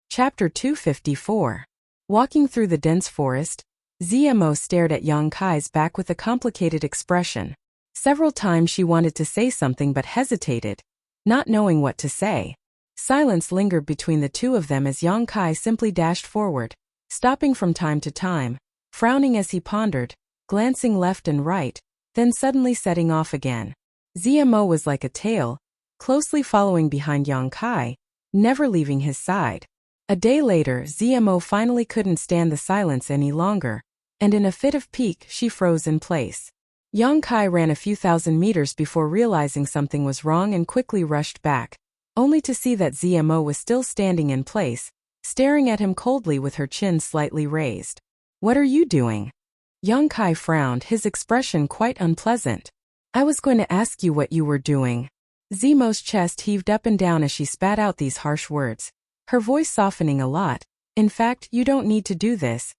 Chapter 254. Walking through the dense forest, Zmo stared at Yang Kai's back with a complicated expression. Several times she wanted to say something but hesitated, not knowing what to say. Silence lingered between the two of them as Yang Kai simply dashed forward, stopping from time to time, frowning as he pondered, glancing left and right, then suddenly setting off again. Zmo was like a tail, closely following behind Yang Kai, never leaving his side. A day later, Zmo finally couldn't stand the silence any longer, and in a fit of pique she froze in place. Yang Kai ran a few thousand meters before realizing something was wrong and quickly rushed back, only to see that ZMO was still standing in place, staring at him coldly with her chin slightly raised. What are you doing? Yang Kai frowned, his expression quite unpleasant. I was going to ask you what you were doing. ZMO's chest heaved up and down as she spat out these harsh words, her voice softening a lot. In fact, you don't need to do this.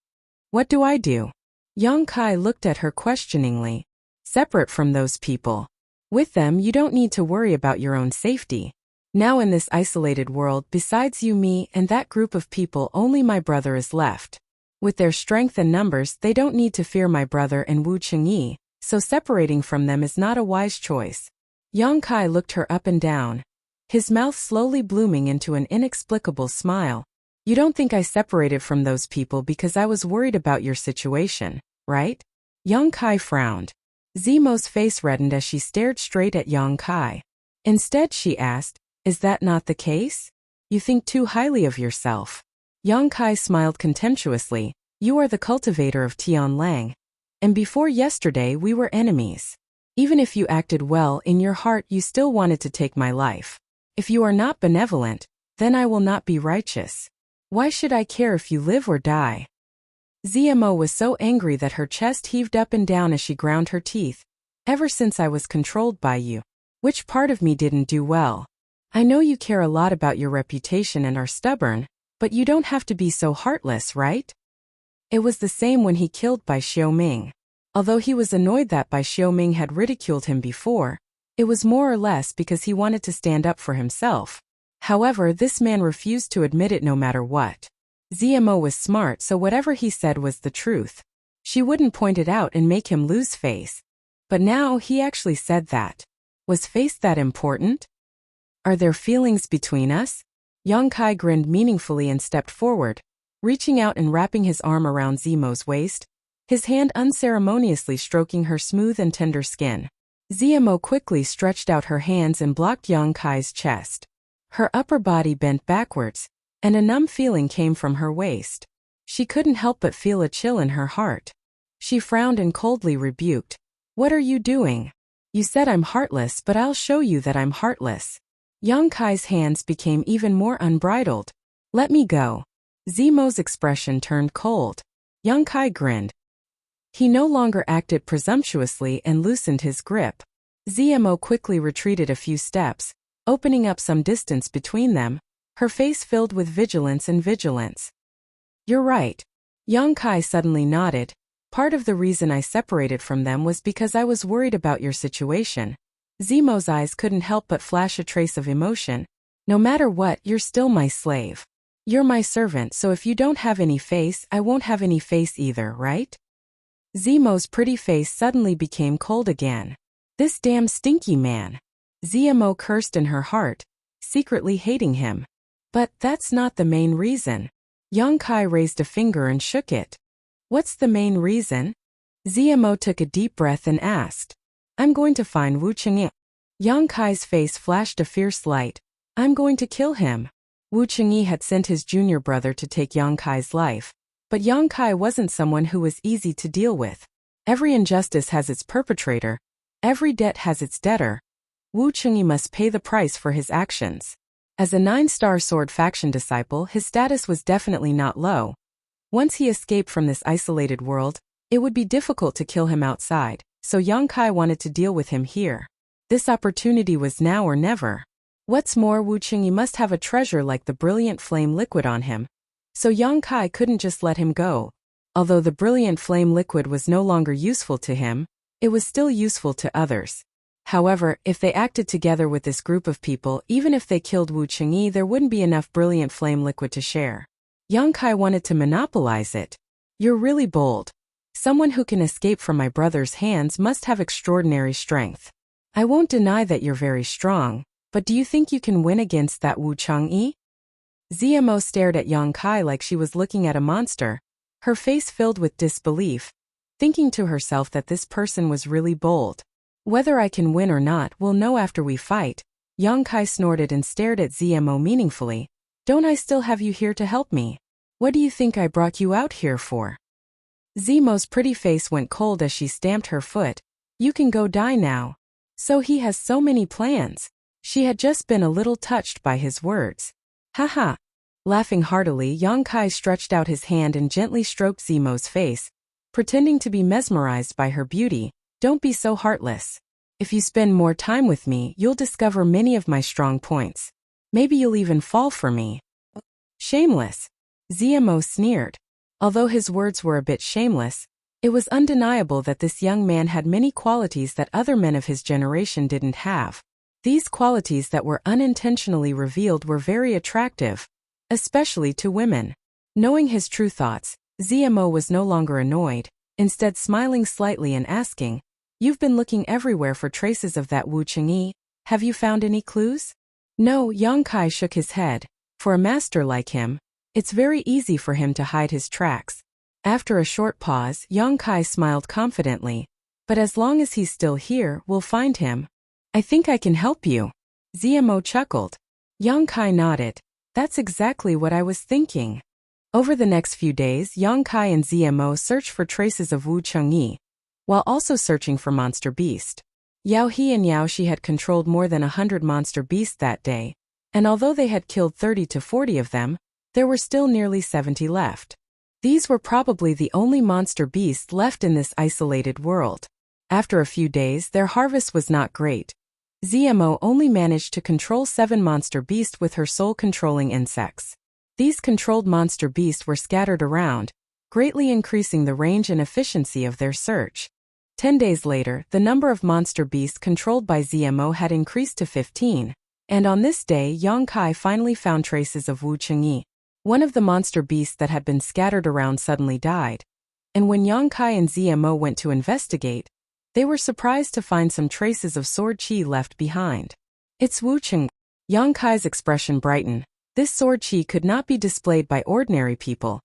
What do I do? Yang Kai looked at her questioningly. Separate from those people. With them, you don't need to worry about your own safety. Now in this isolated world, besides you, me, and that group of people, only my brother is left. With their strength and numbers, they don't need to fear my brother and Wu Chengyi, so separating from them is not a wise choice. Yang Kai looked her up and down, his mouth slowly blooming into an inexplicable smile. You don't think I separated from those people because I was worried about your situation, right? Yang Kai frowned. ZMO's face reddened as she stared straight at Yang Kai. Instead, she asked, is that not the case? You think too highly of yourself. Yang Kai smiled contemptuously. You are the cultivator of Tianlang. And before yesterday we were enemies. Even if you acted well in your heart, you still wanted to take my life. If you are not benevolent, then I will not be righteous. Why should I care if you live or die? ZMO was so angry that her chest heaved up and down as she ground her teeth. Ever since I was controlled by you, which part of me didn't do well? I know you care a lot about your reputation and are stubborn, but you don't have to be so heartless, right? It was the same when he killed Bai Xiaoming. Although he was annoyed that Bai Xiaoming had ridiculed him before, it was more or less because he wanted to stand up for himself. However, this man refused to admit it no matter what. ZMO was smart, so whatever he said was the truth. She wouldn't point it out and make him lose face. But now he actually said that. Was face that important? Are there feelings between us? Yang Kai grinned meaningfully and stepped forward, reaching out and wrapping his arm around ZMO's waist, his hand unceremoniously stroking her smooth and tender skin. ZMO quickly stretched out her hands and blocked Yang Kai's chest. Her upper body bent backwards, and a numb feeling came from her waist. She couldn't help but feel a chill in her heart. She frowned and coldly rebuked. What are you doing? You said I'm heartless, but I'll show you that I'm heartless. Yang Kai's hands became even more unbridled. Let me go. ZMO's expression turned cold. Yang Kai grinned. He no longer acted presumptuously and loosened his grip. ZMO quickly retreated a few steps, opening up some distance between them, her face filled with vigilance. You're right. Yang Kai suddenly nodded. Part of the reason I separated from them was because I was worried about your situation. ZMO's eyes couldn't help but flash a trace of emotion. No matter what, you're still my slave. You're my servant, so if you don't have any face, I won't have any face either, right? ZMO's pretty face suddenly became cold again. This damn stinky man. ZMO cursed in her heart, secretly hating him. But that's not the main reason. Yang Kai raised a finger and shook it. What's the main reason? ZMO took a deep breath and asked. I'm going to find Wu Chengyi. Yang Kai's face flashed a fierce light. I'm going to kill him. Wu Chengyi had sent his junior brother to take Yang Kai's life. But Yang Kai wasn't someone who was easy to deal with. Every injustice has its perpetrator. Every debt has its debtor. Wu Chengyi must pay the price for his actions. As a 9-star sword faction disciple, his status was definitely not low. Once he escaped from this isolated world, it would be difficult to kill him outside, so Yang Kai wanted to deal with him here. This opportunity was now or never. What's more, Wu Chengyi must have a treasure like the brilliant flame liquid on him, so Yang Kai couldn't just let him go. Although the brilliant flame liquid was no longer useful to him, it was still useful to others. However, if they acted together with this group of people, even if they killed Wu Chengyi, there wouldn't be enough brilliant flame liquid to share. Yang Kai wanted to monopolize it. You're really bold. Someone who can escape from my brother's hands must have extraordinary strength. I won't deny that you're very strong, but do you think you can win against that Wu Chengyi? ZMO stared at Yang Kai like she was looking at a monster, her face filled with disbelief, thinking to herself that this person was really bold. Whether I can win or not, we'll know after we fight. Yang Kai snorted and stared at ZMO meaningfully. Don't I still have you here to help me? What do you think I brought you out here for? ZMO's pretty face went cold as she stamped her foot, You can go die now. So he has so many plans. She had just been a little touched by his words. Haha. Laughing heartily, Yang Kai stretched out his hand and gently stroked Zemo's face, pretending to be mesmerized by her beauty. Don't be so heartless. If you spend more time with me, you'll discover many of my strong points. Maybe you'll even fall for me. Shameless. Zemo sneered. Although his words were a bit shameless, it was undeniable that this young man had many qualities that other men of his generation didn't have. These qualities that were unintentionally revealed were very attractive, especially to women. Knowing his true thoughts, Zemo was no longer annoyed, instead smiling slightly and asking, "You've been looking everywhere for traces of that Wu Chengyi. Have you found any clues?" No, Yang Kai shook his head. For a master like him, it's very easy for him to hide his tracks. After a short pause, Yang Kai smiled confidently. But as long as he's still here, we'll find him. I think I can help you. Zemo chuckled. Yang Kai nodded. That's exactly what I was thinking. Over the next few days, Yang Kai and Zemo searched for traces of Wu Chengyi, while also searching for Monster Beast. Yao He and Yao Shi had controlled more than 100 monster beasts that day, and although they had killed 30 to 40 of them, there were still nearly 70 left. These were probably the only monster beasts left in this isolated world. After a few days, their harvest was not great. Zemo only managed to control 7 monster beasts with her soul-controlling insects. These controlled monster beasts were scattered around, greatly increasing the range and efficiency of their search. 10 days later, the number of monster beasts controlled by Zemo had increased to 15, and on this day Yang Kai finally found traces of Wu Chengyi. One of the monster beasts that had been scattered around suddenly died, and when Yang Kai and Zemo went to investigate, they were surprised to find some traces of sword chi left behind. It's Wu Cheng. Yang Kai's expression brightened. This sword chi could not be displayed by ordinary people.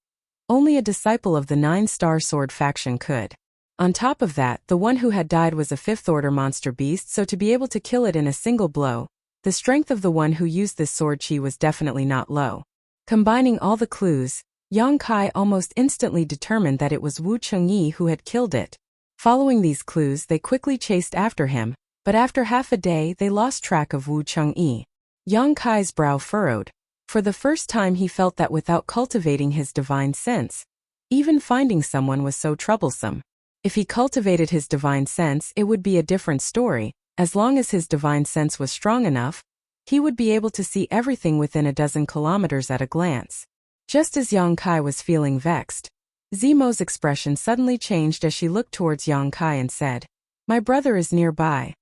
Only a disciple of the 9-star sword faction could. On top of that, the one who had died was a 5th-order monster beast, so to be able to kill it in a single blow, the strength of the one who used this sword chi was definitely not low. Combining all the clues, Yang Kai almost instantly determined that it was Wu Chengyi who had killed it. Following these clues, they quickly chased after him, but after half a day they lost track of Wu Chengyi. Yang Kai's brow furrowed. For the first time he felt that without cultivating his divine sense, even finding someone was so troublesome. If he cultivated his divine sense, it would be a different story. As long as his divine sense was strong enough, he would be able to see everything within a dozen kilometers at a glance. Just as Yang Kai was feeling vexed, Zemo's expression suddenly changed as she looked towards Yang Kai and said, "My brother is nearby."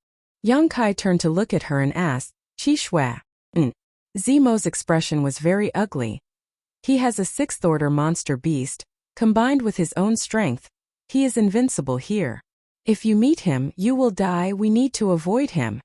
Yang Kai turned to look at her and asked, "Qi Shui?" Zemo's expression was very ugly. He has a 6th-order monster beast, combined with his own strength. He is invincible here. If you meet him, you will die. We need to avoid him.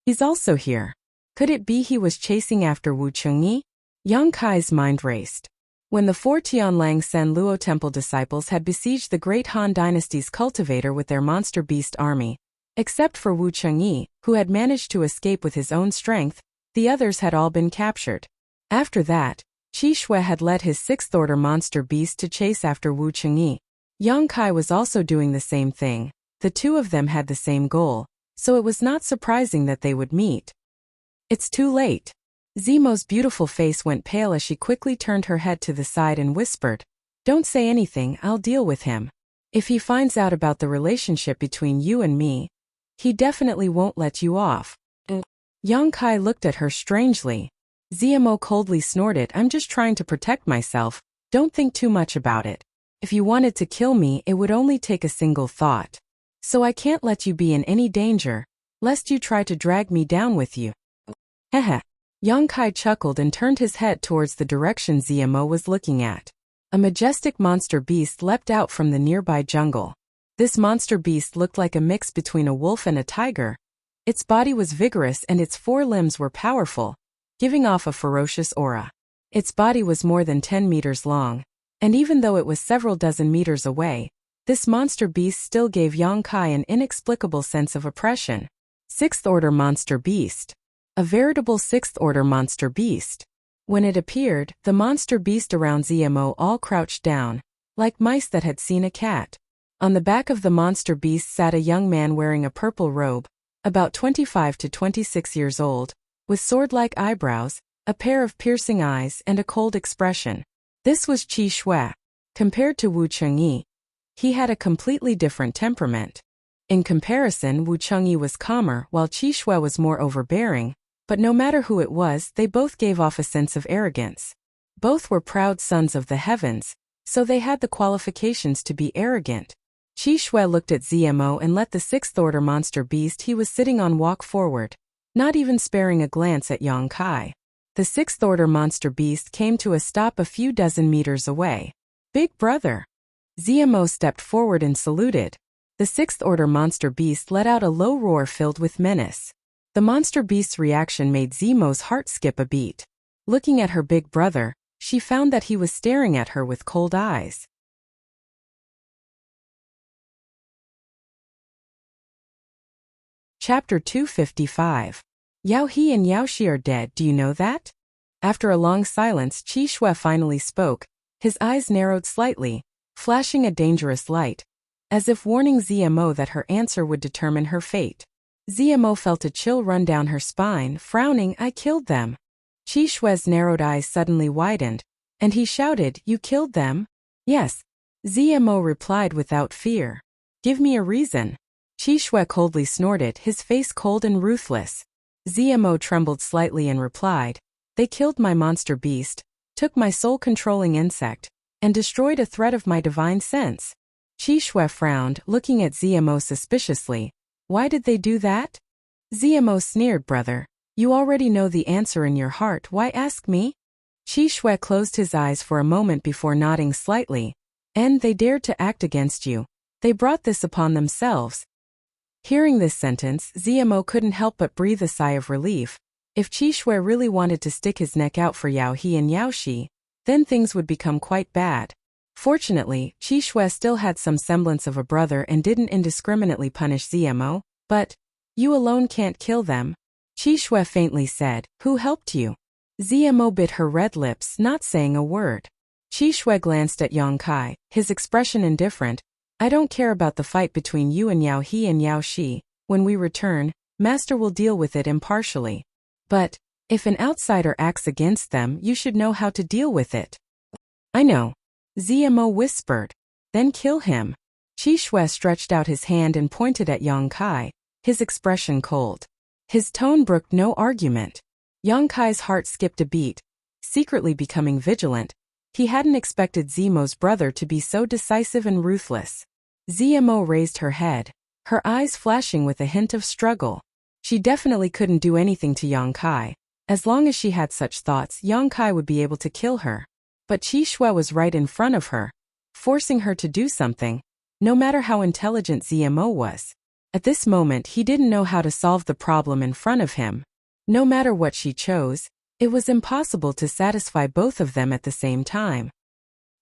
He's also here. Could it be he was chasing after Wu Chengyi? Yang Kai's mind raced. When the 4 Tianlang Sen Luo Temple disciples had besieged the great Han Dynasty's cultivator with their monster beast army, except for Wu Chengyi, who had managed to escape with his own strength, the others had all been captured. After that, Qi Shui had led his 6th-order monster beast to chase after Wu Chengyi. Yang Kai was also doing the same thing. The two of them had the same goal, so it was not surprising that they would meet. It's too late. Zemo's beautiful face went pale as she quickly turned her head to the side and whispered, "Don't say anything, I'll deal with him. If he finds out about the relationship between you and me, he definitely won't let you off." Yang Kai looked at her strangely. Zemo coldly snorted, "I'm just trying to protect myself, don't think too much about it. If you wanted to kill me, it would only take a single thought. So I can't let you be in any danger, lest you try to drag me down with you." Heh. Yang Kai chuckled and turned his head towards the direction Zemo was looking at. A majestic monster beast leapt out from the nearby jungle. This monster beast looked like a mix between a wolf and a tiger. Its body was vigorous and its 4 limbs were powerful, giving off a ferocious aura. Its body was more than 10 meters long, and even though it was several dozen meters away, this monster beast still gave Yang Kai an inexplicable sense of oppression. 6th-order monster beast. A veritable 6th-order monster beast. When it appeared, the monster beast around Zemo all crouched down, like mice that had seen a cat. On the back of the monster beast sat a young man wearing a purple robe, about 25 to 26 years old, with sword-like eyebrows, a pair of piercing eyes and a cold expression. This was Qi Shui. Compared to Wu Chengyi, he had a completely different temperament. In comparison, Wu Chengyi was calmer while Qi Shui was more overbearing, but no matter who it was, they both gave off a sense of arrogance. Both were proud sons of the heavens, so they had the qualifications to be arrogant. Qi Shui looked at ZMO and let the sixth-order monster beast he was sitting on walk forward, not even sparing a glance at Yang Kai. The sixth-order monster beast came to a stop a few dozen meters away. "Big brother." ZMO stepped forward and saluted. The sixth-order monster beast let out a low roar filled with menace. The monster beast's reaction made ZMO's heart skip a beat. Looking at her big brother, she found that he was staring at her with cold eyes. Chapter 255. Yao He and Yao Shi are dead, do you know that? After a long silence, Qi Shui finally spoke. His eyes narrowed slightly, flashing a dangerous light, as if warning ZMO that her answer would determine her fate. ZMO felt a chill run down her spine, frowning, "I killed them." Qi Shui's narrowed eyes suddenly widened, and he shouted, "You killed them?" "Yes," ZMO replied without fear. "Give me a reason." Qi Shui coldly snorted, his face cold and ruthless. ZMO trembled slightly and replied, "They killed my monster beast, took my soul-controlling insect, and destroyed a thread of my divine sense." Qi Shui frowned, looking at ZMO suspiciously. "Why did they do that?" ZMO sneered, "Brother, you already know the answer in your heart, why ask me?" Qi Shui closed his eyes for a moment before nodding slightly. "And they dared to act against you. They brought this upon themselves." Hearing this sentence, ZMO couldn't help but breathe a sigh of relief. If Qi Shui really wanted to stick his neck out for Yao He and Yao Shi, then things would become quite bad. Fortunately, Qi Shui still had some semblance of a brother and didn't indiscriminately punish ZMO. "But you alone can't kill them," Qi Shui faintly said. "Who helped you?" ZMO bit her red lips, not saying a word. Qi Shui glanced at Yang Kai, his expression indifferent. "I don't care about the fight between you and Yao He and Yao Shi. When we return, Master will deal with it impartially. But if an outsider acts against them, you should know how to deal with it." "I know," ZMO whispered. "Then kill him." Qi Shui stretched out his hand and pointed at Yang Kai, his expression cold. His tone brooked no argument. Yang Kai's heart skipped a beat, secretly becoming vigilant. He hadn't expected ZMO's brother to be so decisive and ruthless. ZMO raised her head, her eyes flashing with a hint of struggle. She definitely couldn't do anything to Yang Kai. As long as she had such thoughts, Yang Kai would be able to kill her. But Qi Shui was right in front of her, forcing her to do something, no matter how intelligent ZMO was. At this moment, he didn't know how to solve the problem in front of him. No matter what she chose, it was impossible to satisfy both of them at the same time.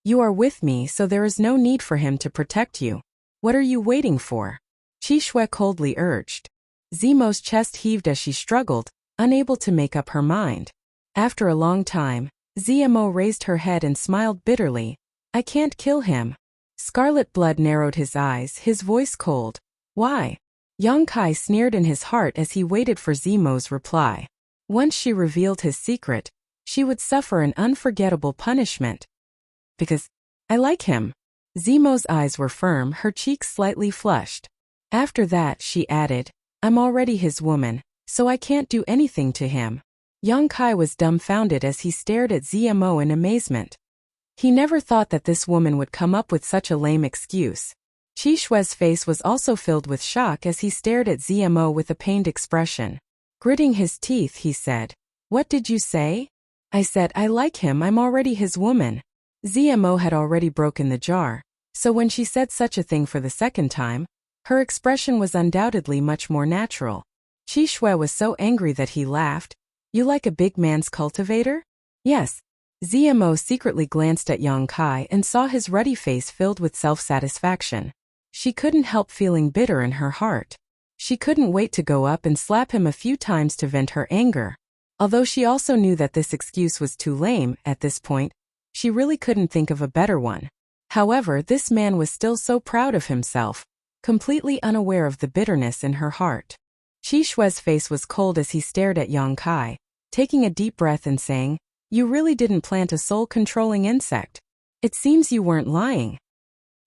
"You are with me, so there is no need for him to protect you. What are you waiting for?" Qi Shui coldly urged. ZMO's chest heaved as she struggled, unable to make up her mind. After a long time, ZMO raised her head and smiled bitterly. "I can't kill him." Scarlet blood narrowed his eyes, his voice cold. "Why?" Yang Kai sneered in his heart as he waited for ZMO's reply. Once she revealed his secret, she would suffer an unforgettable punishment. "Because I like him." ZMO's eyes were firm, her cheeks slightly flushed. After that, she added, "I'm already his woman, so I can't do anything to him." Yang Kai was dumbfounded as he stared at ZMO in amazement. He never thought that this woman would come up with such a lame excuse. Qi Shui's face was also filled with shock as he stared at ZMO with a pained expression. Gritting his teeth, he said, "What did you say?" "I said I like him, I'm already his woman." ZMO had already broken the jar, so when she said such a thing for the second time, her expression was undoubtedly much more natural. Qi Shui was so angry that he laughed. "You like a big man's cultivator?" "Yes." ZMO secretly glanced at Yang Kai and saw his ruddy face filled with self-satisfaction. She couldn't help feeling bitter in her heart. She couldn't wait to go up and slap him a few times to vent her anger. Although she also knew that this excuse was too lame, at this point, she really couldn't think of a better one. However, this man was still so proud of himself, completely unaware of the bitterness in her heart. Qi Shue's face was cold as he stared at Yang Kai, taking a deep breath and saying, "You really didn't plant a soul-controlling insect. It seems you weren't lying."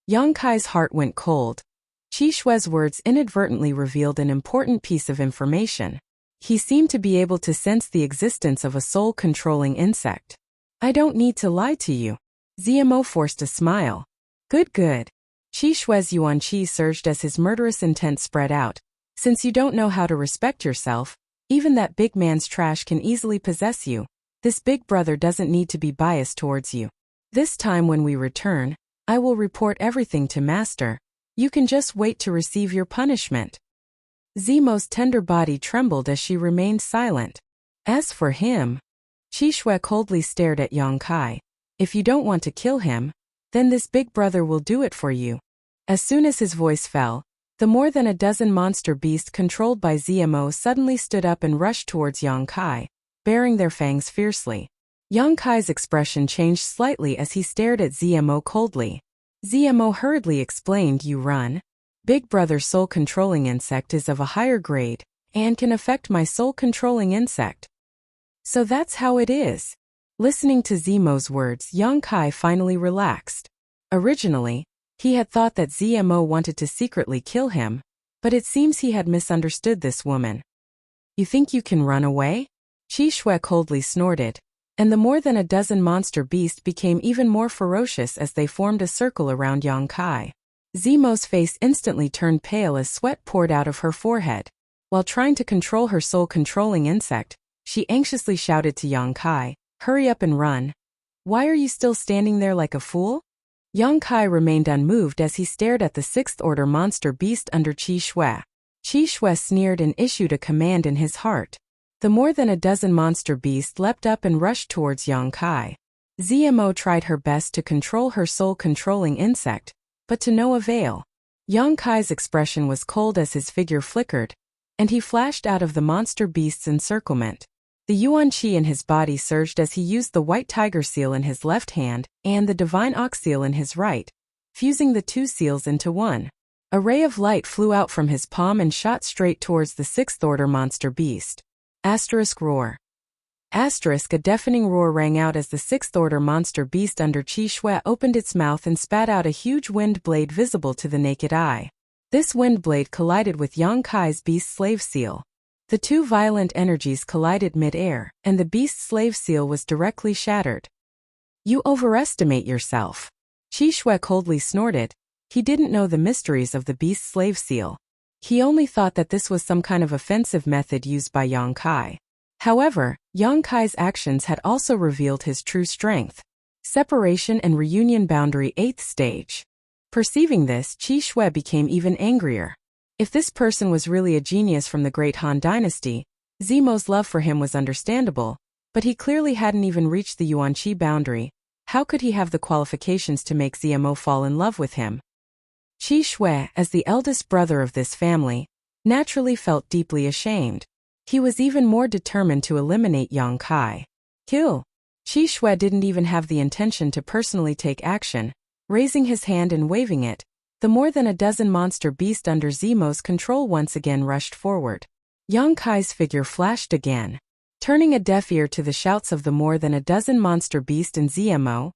Yang Kai's heart went cold. Qi Shue's words inadvertently revealed an important piece of information. He seemed to be able to sense the existence of a soul-controlling insect. "I don't need to lie to you." Zemo forced a smile. Good. Qi Shue's yuan qi surged as his murderous intent spread out. "Since you don't know how to respect yourself, even that big man's trash can easily possess you. This big brother doesn't need to be biased towards you. This time when we return, I will report everything to Master. You can just wait to receive your punishment." Zemo's tender body trembled as she remained silent. As for him, Qi Shue coldly stared at Yang Kai. "If you don't want to kill him, then this big brother will do it for you." As soon as his voice fell, the more than a dozen monster beasts controlled by Zemo suddenly stood up and rushed towards Yang Kai, baring their fangs fiercely. Yang Kai's expression changed slightly as he stared at Zemo coldly. Zemo hurriedly explained, "You run. Big Brother's soul-controlling insect is of a higher grade, and can affect my soul-controlling insect. So that's how it is." Listening to Zemo's words, Yang Kai finally relaxed. Originally, he had thought that Zemo wanted to secretly kill him, but it seems he had misunderstood this woman. "You think you can run away?" Qi Shue coldly snorted, and the more than a dozen monster beasts became even more ferocious as they formed a circle around Yang Kai. Zemo's face instantly turned pale as sweat poured out of her forehead. While trying to control her soul-controlling insect, she anxiously shouted to Yang Kai, "Hurry up and run. Why are you still standing there like a fool?" Yang Kai remained unmoved as he stared at the sixth-order monster beast under Qi Shue. Qi Shue sneered and issued a command in his heart. The more than a dozen monster beasts leapt up and rushed towards Yang Kai. Zemo tried her best to control her soul-controlling insect, but to no avail. Yang Kai's expression was cold as his figure flickered, and he flashed out of the monster beast's encirclement. The yuan qi in his body surged as he used the white tiger seal in his left hand and the divine ox seal in his right, fusing the two seals into one. A ray of light flew out from his palm and shot straight towards the sixth-order monster beast. Roar. A deafening roar rang out as the sixth-order monster beast under Qi Shue opened its mouth and spat out a huge wind blade visible to the naked eye. This wind blade collided with Yang Kai's beast slave seal. The two violent energies collided mid-air, and the beast slave seal was directly shattered. "You overestimate yourself." Qi Shue coldly snorted. He didn't know the mysteries of the beast slave seal. He only thought that this was some kind of offensive method used by Yang Kai. However, Yang Kai's actions had also revealed his true strength. Separation and reunion boundary 8th stage. Perceiving this, Qi Shue became even angrier. If this person was really a genius from the Great Han Dynasty, Zemo's love for him was understandable, but he clearly hadn't even reached the yuan qi boundary. How could he have the qualifications to make Zemo fall in love with him? Qi Shue, as the eldest brother of this family, naturally felt deeply ashamed. He was even more determined to eliminate Yang Kai. Kill. Qi Shue didn't even have the intention to personally take action. Raising his hand and waving it, the more than a dozen monster beasts under Zemo's control once again rushed forward. Yang Kai's figure flashed again. Turning a deaf ear to the shouts of the more than a dozen monster beasts in Zemo,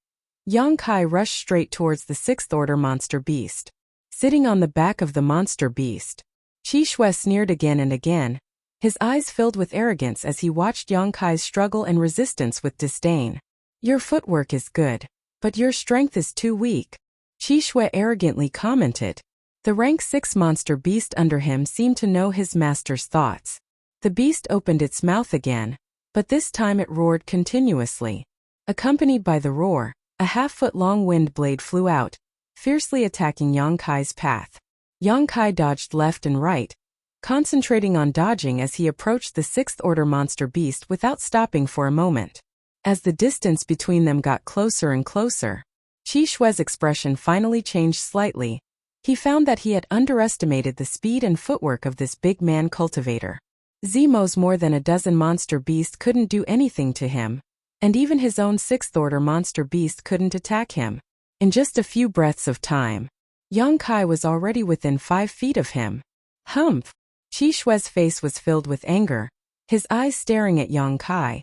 Yang Kai rushed straight towards the sixth-order monster beast. Sitting on the back of the monster beast, Qi Shue sneered again and again, his eyes filled with arrogance as he watched Yang Kai's struggle and resistance with disdain. "Your footwork is good, but your strength is too weak," Qi Shue arrogantly commented. The rank 6 monster beast under him seemed to know his master's thoughts. The beast opened its mouth again, but this time it roared continuously. Accompanied by the roar, a half-foot-long wind blade flew out, fiercely attacking Yang Kai's path. Yang Kai dodged left and right, concentrating on dodging as he approached the sixth-order monster beast without stopping for a moment. As the distance between them got closer and closer, Qi Shue's expression finally changed slightly. He found that he had underestimated the speed and footwork of this big man cultivator. Zemo's more than a dozen monster beasts couldn't do anything to him, and even his own sixth-order monster beast couldn't attack him. In just a few breaths of time, Yang Kai was already within 5 feet of him. Humph! Qi Shue's face was filled with anger, his eyes staring at Yang Kai,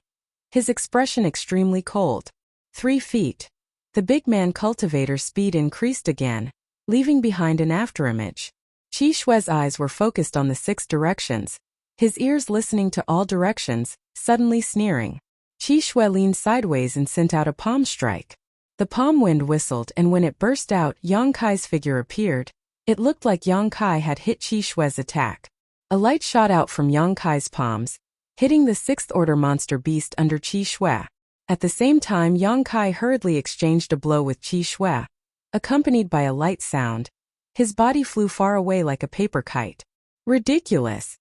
his expression extremely cold. 3 feet. The big man cultivator's speed increased again, leaving behind an afterimage. Qi Shue's eyes were focused on the 6 directions, his ears listening to all directions, suddenly sneering. Qi Shue leaned sideways and sent out a palm strike. The palm wind whistled, and when it burst out, Yang Kai's figure appeared. It looked like Yang Kai had hit Qi Shue's attack. A light shot out from Yang Kai's palms, hitting the 6th order monster beast under Qi Shue. At the same time, Yang Kai hurriedly exchanged a blow with Qi Shue. Accompanied by a light sound, his body flew far away like a paper kite. Ridiculous!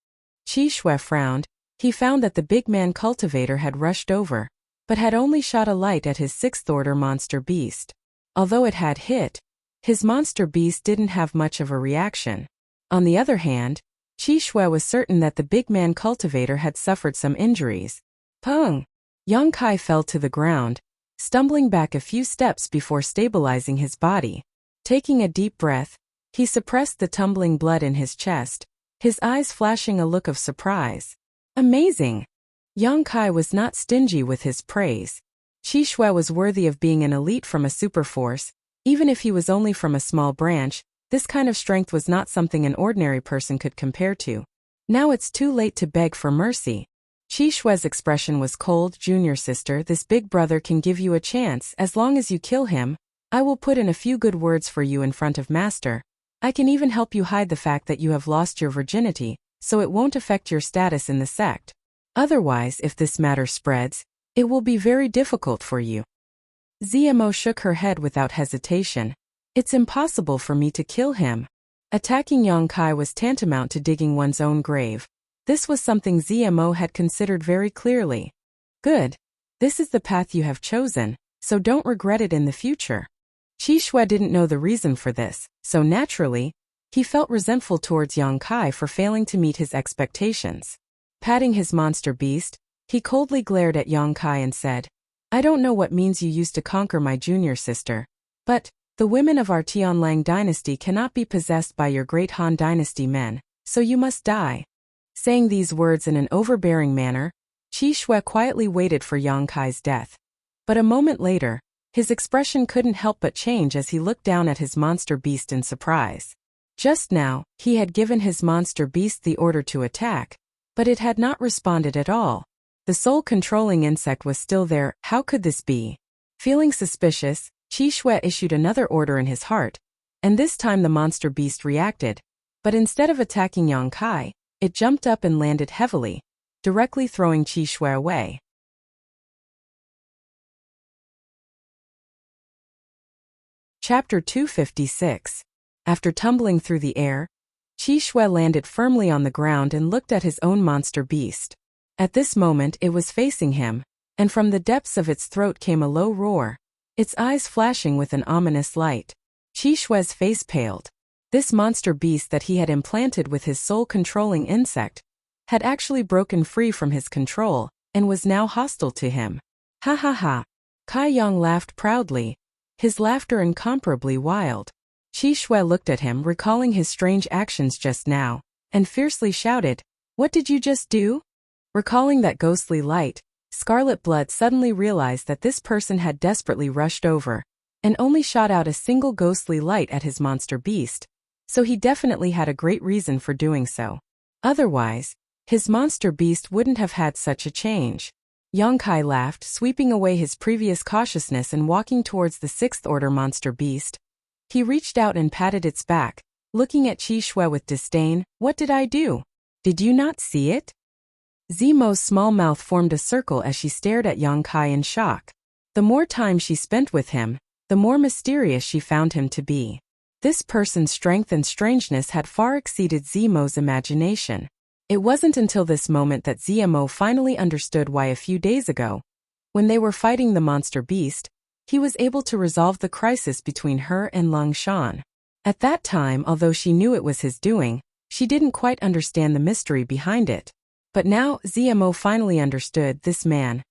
Qi Shue frowned. He found that the big man cultivator had rushed over, but had only shot a light at his 6th order monster beast. Although it had hit, his monster beast didn't have much of a reaction. On the other hand, Qi Shue was certain that the big man cultivator had suffered some injuries. Pung! Yang Kai fell to the ground, stumbling back a few steps before stabilizing his body. Taking a deep breath, he suppressed the tumbling blood in his chest, his eyes flashing a look of surprise. Amazing! Yang Kai was not stingy with his praise. Qi Shue was worthy of being an elite from a superforce. Even if he was only from a small branch, this kind of strength was not something an ordinary person could compare to. Now it's too late to beg for mercy. Qi Shue's expression was cold. Junior sister, this big brother can give you a chance. As long as you kill him, I will put in a few good words for you in front of master. I can even help you hide the fact that you have lost your virginity, so it won't affect your status in the sect. Otherwise, if this matter spreads, it will be very difficult for you. Zmo shook her head without hesitation. It's impossible for me to kill him. Attacking Yang Kai was tantamount to digging one's own grave. This was something Zmo had considered very clearly. Good. This is the path you have chosen, so don't regret it in the future. Qi Shue didn't know the reason for this, so naturally, he felt resentful towards Yang Kai for failing to meet his expectations. Patting his monster beast, he coldly glared at Yang Kai and said, I don't know what means you used to conquer my junior sister, but the women of our Tianlang dynasty cannot be possessed by your great Han dynasty men, so you must die. Saying these words in an overbearing manner, Qi Shue quietly waited for Yang Kai's death. But a moment later, his expression couldn't help but change as he looked down at his monster beast in surprise. Just now, he had given his monster beast the order to attack, but it had not responded at all. The soul-controlling insect was still there. How could this be? Feeling suspicious, Qi Shue issued another order in his heart, and this time the monster beast reacted. But instead of attacking Yang Kai, it jumped up and landed heavily, directly throwing Qi Shue away. Chapter 256. After tumbling through the air, Qi Shue landed firmly on the ground and looked at his own monster beast. At this moment it was facing him, and from the depths of its throat came a low roar, its eyes flashing with an ominous light. Qi Shue's face paled. This monster beast that he had implanted with his soul-controlling insect had actually broken free from his control and was now hostile to him. Ha ha ha! Kai Yang laughed proudly, his laughter incomparably wild. Qi Shue looked at him, recalling his strange actions just now, and fiercely shouted, What did you just do? Recalling that ghostly light, Scarlet Blood suddenly realized that this person had desperately rushed over and only shot out a single ghostly light at his monster beast, so he definitely had a great reason for doing so. Otherwise, his monster beast wouldn't have had such a change. Yang Kai laughed, sweeping away his previous cautiousness and walking towards the 6th order monster beast. He reached out and patted its back, looking at Qi Shue with disdain. What did I do? Did you not see it? Zmo's small mouth formed a circle as she stared at Yang Kai in shock. The more time she spent with him, the more mysterious she found him to be. This person's strength and strangeness had far exceeded Zmo's imagination. It wasn't until this moment that Zmo finally understood why a few days ago, when they were fighting the monster beast, he was able to resolve the crisis between her and Lung Shan. At that time, although she knew it was his doing, she didn't quite understand the mystery behind it. But now, Zmo finally understood this man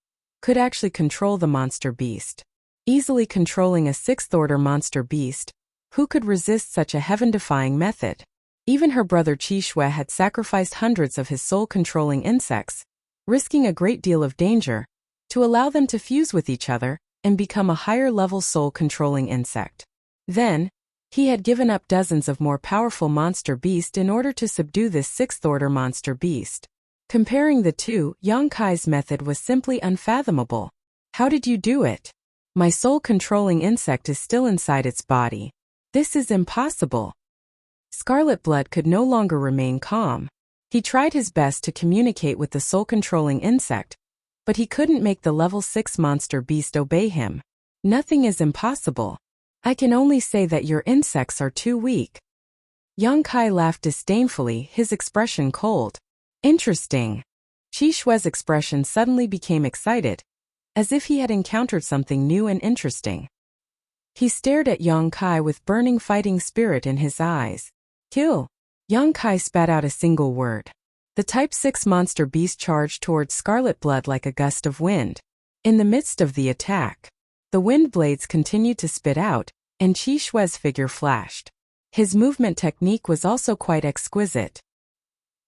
could actually control the monster beast. easily controlling a sixth-order monster beast. Who could resist such a heaven-defying method? Even her brother Qi Shui had sacrificed hundreds of his soul-controlling insects, risking a great deal of danger, to allow them to fuse with each other and become a higher-level soul-controlling insect. Then, he had given up dozens of more powerful monster beasts in order to subdue this sixth-order monster beast. Comparing the two, Yang Kai's method was simply unfathomable. How did you do it? My soul-controlling insect is still inside its body. This is impossible. Scarlet Blood could no longer remain calm. He tried his best to communicate with the soul-controlling insect, but he couldn't make the level 6 monster beast obey him. Nothing is impossible. I can only say that your insects are too weak. Yang Kai laughed disdainfully, his expression cold. Interesting. Qi Shui's expression suddenly became excited, as if he had encountered something new and interesting. He stared at Yang Kai with burning fighting spirit in his eyes. Kill. Yang Kai spat out a single word. The Type 6 monster beast charged towards Scarlet Blood like a gust of wind. In the midst of the attack, the wind blades continued to spit out, and Qi Shui's figure flashed. His movement technique was also quite exquisite.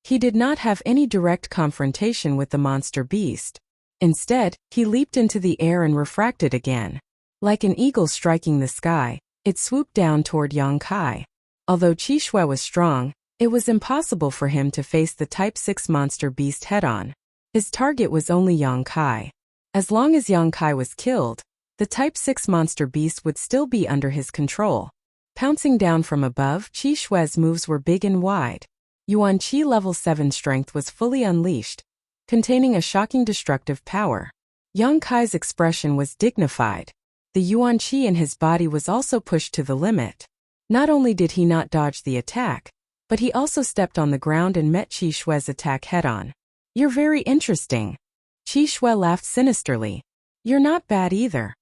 He did not have any direct confrontation with the monster beast. Instead, he leaped into the air and refracted again. Like an eagle striking the sky, it swooped down toward Yang Kai. Although Qi Shui was strong, it was impossible for him to face the Type 6 monster beast head-on. His target was only Yang Kai. As long as Yang Kai was killed, the Type 6 monster beast would still be under his control. Pouncing down from above, Qi Shui's moves were big and wide. Yuan Qi level 7 strength was fully unleashed, containing a shocking destructive power. Yang Kai's expression was dignified. The Yuan Qi in his body was also pushed to the limit. Not only did he not dodge the attack, but he also stepped on the ground and met Qi Shui's attack head-on. You're very interesting. Qi Shui laughed sinisterly. You're not bad either.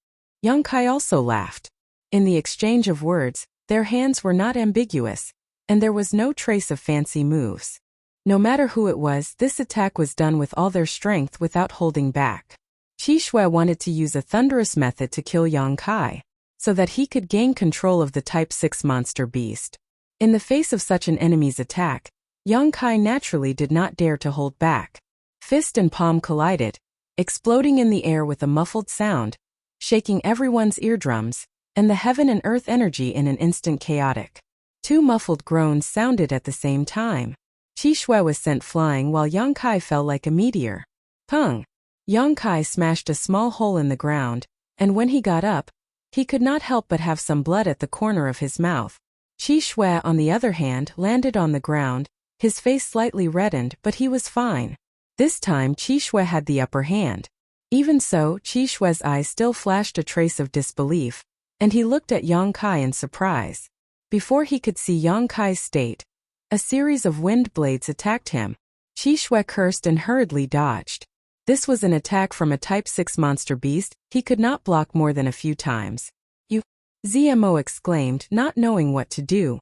Yang Kai also laughed. In the exchange of words, their hands were not ambiguous, and there was no trace of fancy moves. No matter who it was, this attack was done with all their strength without holding back. Qi Shui wanted to use a thunderous method to kill Yang Kai, so that he could gain control of the Type 6 monster beast. In the face of such an enemy's attack, Yang Kai naturally did not dare to hold back. Fist and palm collided, exploding in the air with a muffled sound, shaking everyone's eardrums, and the heaven and earth energy in an instant chaotic. Two muffled groans sounded at the same time. Qi Shui was sent flying while Yang Kai fell like a meteor. Pung! Yang Kai smashed a small hole in the ground, and when he got up, he could not help but have some blood at the corner of his mouth. Qi Shui, on the other hand, landed on the ground, his face slightly reddened, but he was fine. This time Qi Shui had the upper hand. Even so, Qi Shui's eyes still flashed a trace of disbelief, and he looked at Yang Kai in surprise. Before he could see Yang Kai's state, a series of wind blades attacked him. Qi Shui cursed and hurriedly dodged. This was an attack from a Type 6 monster beast. He could not block more than a few times. You! Zmo exclaimed, not knowing what to do.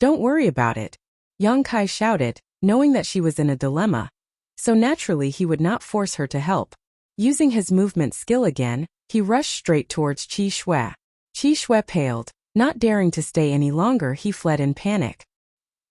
Don't worry about it, Yang Kai shouted, knowing that she was in a dilemma. So naturally he would not force her to help. Using his movement skill again, he rushed straight towards Qi Shui. Qi Shui paled. Not daring to stay any longer, he fled in panic.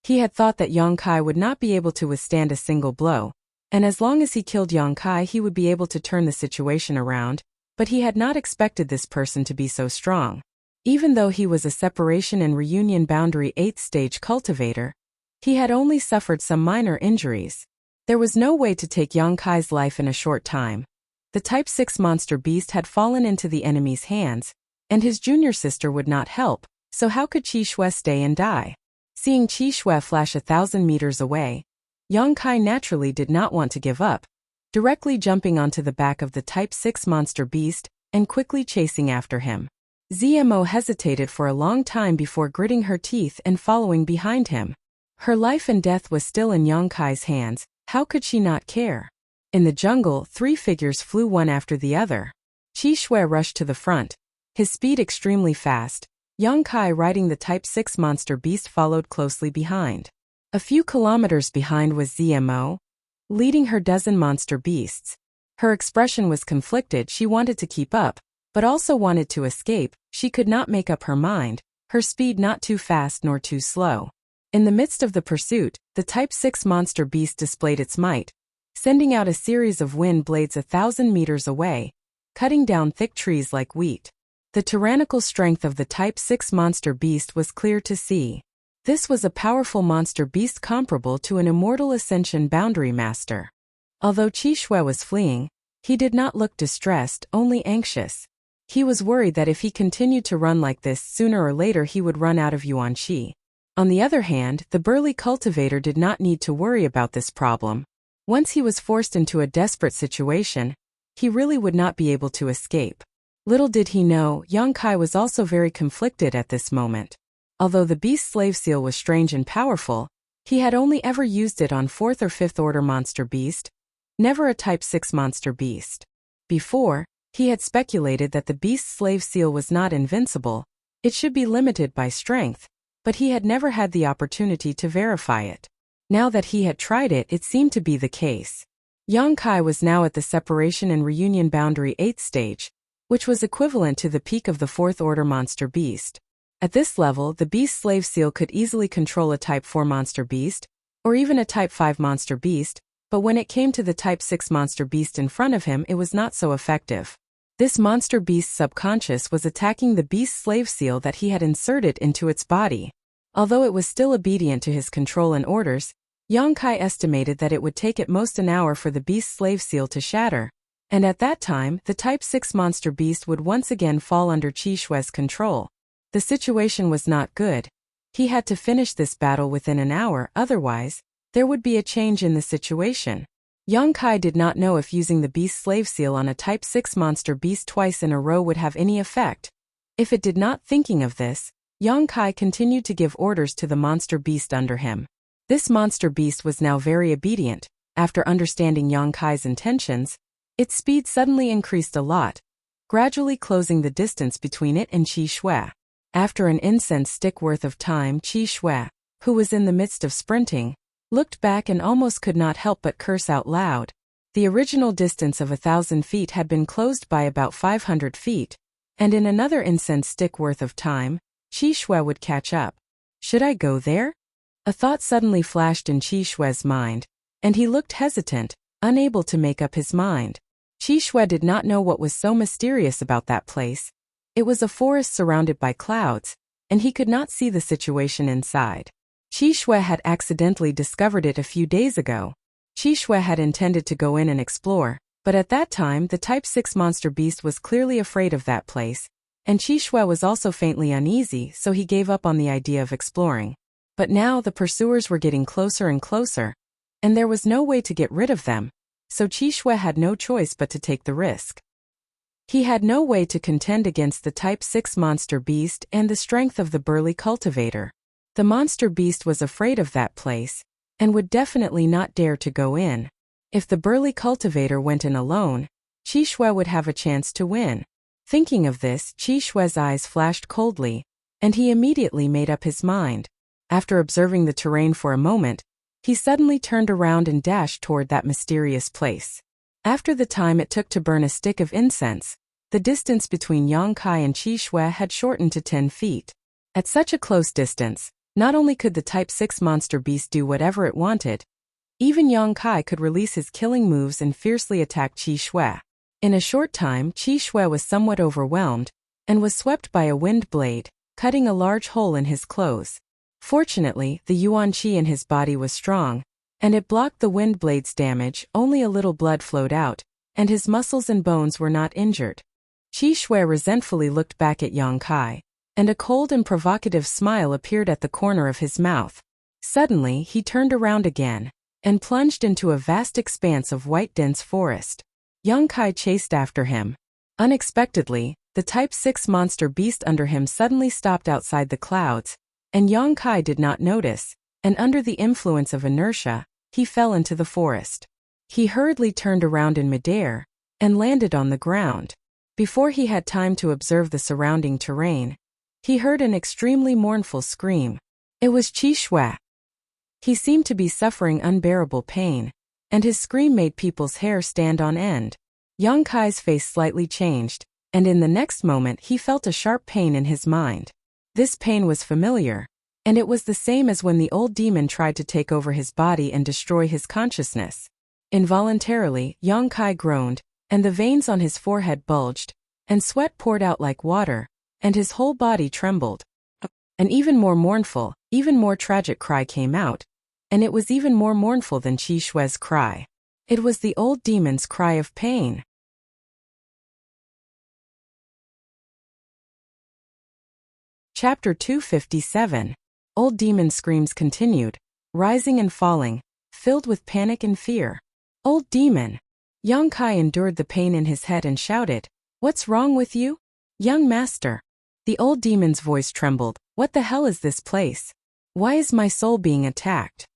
He had thought that Yang Kai would not be able to withstand a single blow, and as long as he killed Yang Kai he would be able to turn the situation around, but he had not expected this person to be so strong. Even though he was a separation and reunion boundary 8th stage cultivator, he had only suffered some minor injuries. There was no way to take Yang Kai's life in a short time. The Type 6 monster beast had fallen into the enemy's hands, and his junior sister would not help, so how could Qi Shui stay and die? Seeing Qi Shui flash 1,000 meters away, Yang Kai naturally did not want to give up, directly jumping onto the back of the Type 6 monster beast and quickly chasing after him. Zmo hesitated for a long time before gritting her teeth and following behind him. Her life and death was still in Yang Kai's hands. How could she not care? In the jungle, 3 figures flew one after the other. Qi Shui rushed to the front, his speed extremely fast. Yang Kai riding the Type 6 monster beast followed closely behind. A few kilometers behind was Zmo, leading her dozen monster beasts. Her expression was conflicted. She wanted to keep up, but also wanted to escape. She could not make up her mind, her speed not too fast nor too slow. In the midst of the pursuit, the Type 6 monster beast displayed its might, sending out a series of wind blades 1,000 meters away, cutting down thick trees like wheat. The tyrannical strength of the Type 6 monster beast was clear to see. This was a powerful monster beast comparable to an immortal Ascension boundary master. Although Qi Shui was fleeing, he did not look distressed, only anxious. He was worried that if he continued to run like this, sooner or later he would run out of yuan qi. On the other hand, the burly cultivator did not need to worry about this problem. Once he was forced into a desperate situation, he really would not be able to escape. Little did he know, Yang Kai was also very conflicted at this moment. Although the beast slave seal was strange and powerful, he had only ever used it on 4th or 5th order monster beast, never a Type 6 monster beast. Before, he had speculated that the beast slave seal was not invincible, it should be limited by strength, but he had never had the opportunity to verify it. Now that he had tried it, it seemed to be the case. Yang Kai was now at the separation and reunion boundary 8th stage, which was equivalent to the peak of the 4th order monster beast. At this level, the beast slave seal could easily control a Type 4 monster beast, or even a Type 5 monster beast, but when it came to the Type 6 monster beast in front of him, it was not so effective. This monster beast's subconscious was attacking the beast slave seal that he had inserted into its body. Although it was still obedient to his control and orders, Yang Kai estimated that it would take at most an hour for the beast slave seal to shatter, and at that time, the Type 6 monster beast would once again fall under Qi Shui's control. The situation was not good. He had to finish this battle within an hour, otherwise, there would be a change in the situation. Yang Kai did not know if using the beast slave seal on a Type 6 monster beast twice in a row would have any effect. If it did not, thinking of this, Yang Kai continued to give orders to the monster beast under him. This monster beast was now very obedient. After understanding Yang Kai's intentions, its speed suddenly increased a lot, gradually closing the distance between it and Qi Shui. After an incense stick worth of time, Qi Shui, who was in the midst of sprinting, looked back and almost could not help but curse out loud. The original distance of 1,000 feet had been closed by about 500 feet, and in another incense stick worth of time, Qi Shui would catch up. Should I go there? A thought suddenly flashed in Qi Shui's mind, and he looked hesitant, unable to make up his mind. Qi Shui did not know what was so mysterious about that place. It was a forest surrounded by clouds, and he could not see the situation inside. Qi Shui had accidentally discovered it a few days ago. Qi Shui had intended to go in and explore, but at that time the Type 6 monster beast was clearly afraid of that place, and Qi Shui was also faintly uneasy, so he gave up on the idea of exploring. But now the pursuers were getting closer and closer, and there was no way to get rid of them, so Qi Shui had no choice but to take the risk. He had no way to contend against the Type 6 monster beast and the strength of the burly cultivator. The monster beast was afraid of that place, and would definitely not dare to go in. If the burly cultivator went in alone, Qi Shui would have a chance to win. Thinking of this, Qi Shui's eyes flashed coldly, and he immediately made up his mind. After observing the terrain for a moment, he suddenly turned around and dashed toward that mysterious place. After the time it took to burn a stick of incense, the distance between Yang Kai and Qi Shui had shortened to 10 feet. At such a close distance, not only could the Type 6 monster beast do whatever it wanted, even Yang Kai could release his killing moves and fiercely attack Qi Shui. In a short time, Qi Shui was somewhat overwhelmed, and was swept by a wind blade, cutting a large hole in his clothes. Fortunately, the yuan qi in his body was strong, and it blocked the wind blade's damage. Only a little blood flowed out, and his muscles and bones were not injured. Qi Shui resentfully looked back at Yang Kai, and a cold and provocative smile appeared at the corner of his mouth. Suddenly, he turned around again, and plunged into a vast expanse of white dense forest. Yang Kai chased after him. Unexpectedly, the Type 6 monster beast under him suddenly stopped outside the clouds, and Yang Kai did not notice, and under the influence of inertia, he fell into the forest. He hurriedly turned around in midair, and landed on the ground. Before he had time to observe the surrounding terrain, he heard an extremely mournful scream. It was Qi Shui. He seemed to be suffering unbearable pain, and his scream made people's hair stand on end. Yang Kai's face slightly changed, and in the next moment he felt a sharp pain in his mind. This pain was familiar, and it was the same as when the old demon tried to take over his body and destroy his consciousness. Involuntarily, Yang Kai groaned, and the veins on his forehead bulged, and sweat poured out like water, and his whole body trembled. An even more mournful, even more tragic cry came out, and it was even more mournful than Qi Shui's cry. It was the old demon's cry of pain. Chapter 257. Old demon screams continued, rising and falling, filled with panic and fear. Old demon! Yang Kai endured the pain in his head and shouted, "What's wrong with you? Young master." The old demon's voice trembled. "What the hell is this place? Why is my soul being attacked?"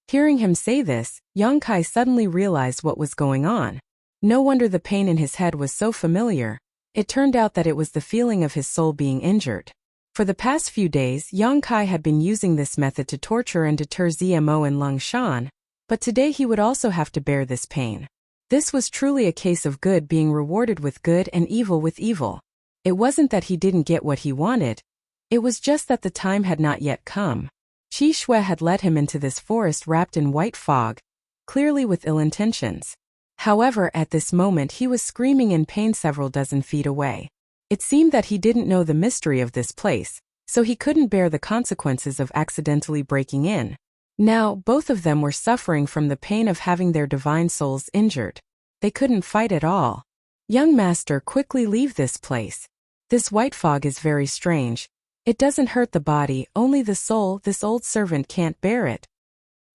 Hearing him say this, Yang Kai suddenly realized what was going on. No wonder the pain in his head was so familiar. It turned out that it was the feeling of his soul being injured. For the past few days, Yang Kai had been using this method to torture and deter Zmo and Lung Shan, but today he would also have to bear this pain. This was truly a case of good being rewarded with good and evil with evil. It wasn't that he didn't get what he wanted. It was just that the time had not yet come. Qi Shui had led him into this forest wrapped in white fog, clearly with ill intentions. However, at this moment he was screaming in pain several dozen feet away. It seemed that he didn't know the mystery of this place, so he couldn't bear the consequences of accidentally breaking in. Now, both of them were suffering from the pain of having their divine souls injured. They couldn't fight at all. "Young master, quickly leave this place. This white fog is very strange. It doesn't hurt the body, only the soul. This old servant can't bear it."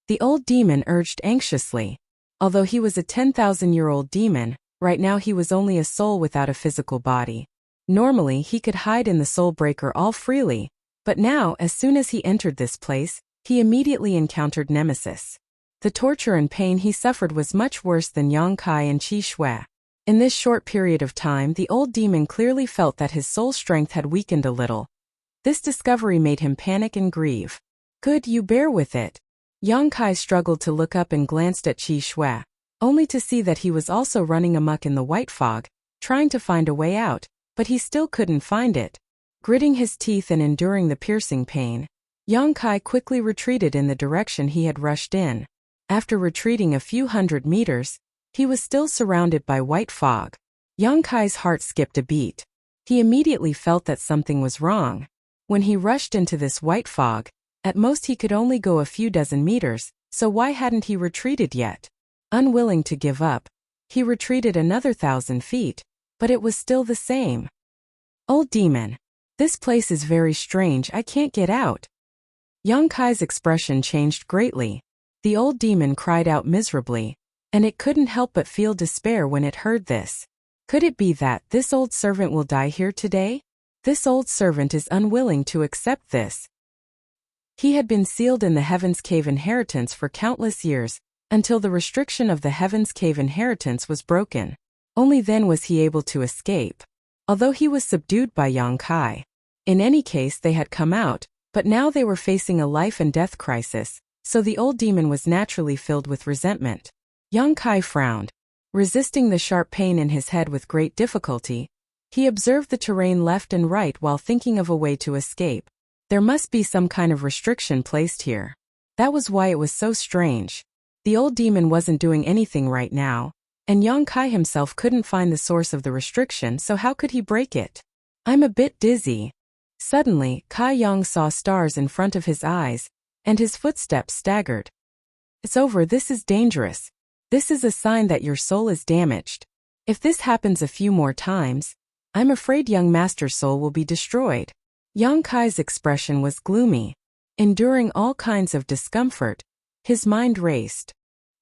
The old demon urged anxiously. Although he was a 10,000-year-old demon, right now he was only a soul without a physical body. Normally he could hide in the soul breaker all freely, but now, as soon as he entered this place, he immediately encountered nemesis. The torture and pain he suffered was much worse than Yang Kai and Qi Shui. In this short period of time, the old demon clearly felt that his soul strength had weakened a little. This discovery made him panic and grieve. "Good, you bear with it." Yang Kai struggled to look up and glanced at Qi Shui, only to see that he was also running amok in the white fog, trying to find a way out, but he still couldn't find it. Gritting his teeth and enduring the piercing pain, Yang Kai quickly retreated in the direction he had rushed in. After retreating a few hundred meters, he was still surrounded by white fog. Yang Kai's heart skipped a beat. He immediately felt that something was wrong. When he rushed into this white fog, at most he could only go a few dozen meters, so why hadn't he retreated yet? Unwilling to give up, he retreated another 1,000 feet, but it was still the same. "Old demon, this place is very strange, I can't get out." Yang Kai's expression changed greatly. The old demon cried out miserably, and it couldn't help but feel despair when it heard this. Could it be that this old servant will die here today? This old servant is unwilling to accept this. He had been sealed in the Heaven's Cave inheritance for countless years, until the restriction of the Heaven's Cave inheritance was broken. Only then was he able to escape. Although he was subdued by Yang Kai. In any case, they had come out, but now they were facing a life and death crisis, so the old demon was naturally filled with resentment. Yang Kai frowned. Resisting the sharp pain in his head with great difficulty, he observed the terrain left and right while thinking of a way to escape. There must be some kind of restriction placed here. That was why it was so strange. The old demon wasn't doing anything right now, and Yang Kai himself couldn't find the source of the restriction, so how could he break it? "I'm a bit dizzy." Suddenly, Kai Yang saw stars in front of his eyes, and his footsteps staggered. "It's over, this is dangerous. This is a sign that your soul is damaged. If this happens a few more times, I'm afraid young master's soul will be destroyed." Yang Kai's expression was gloomy. Enduring all kinds of discomfort, his mind raced.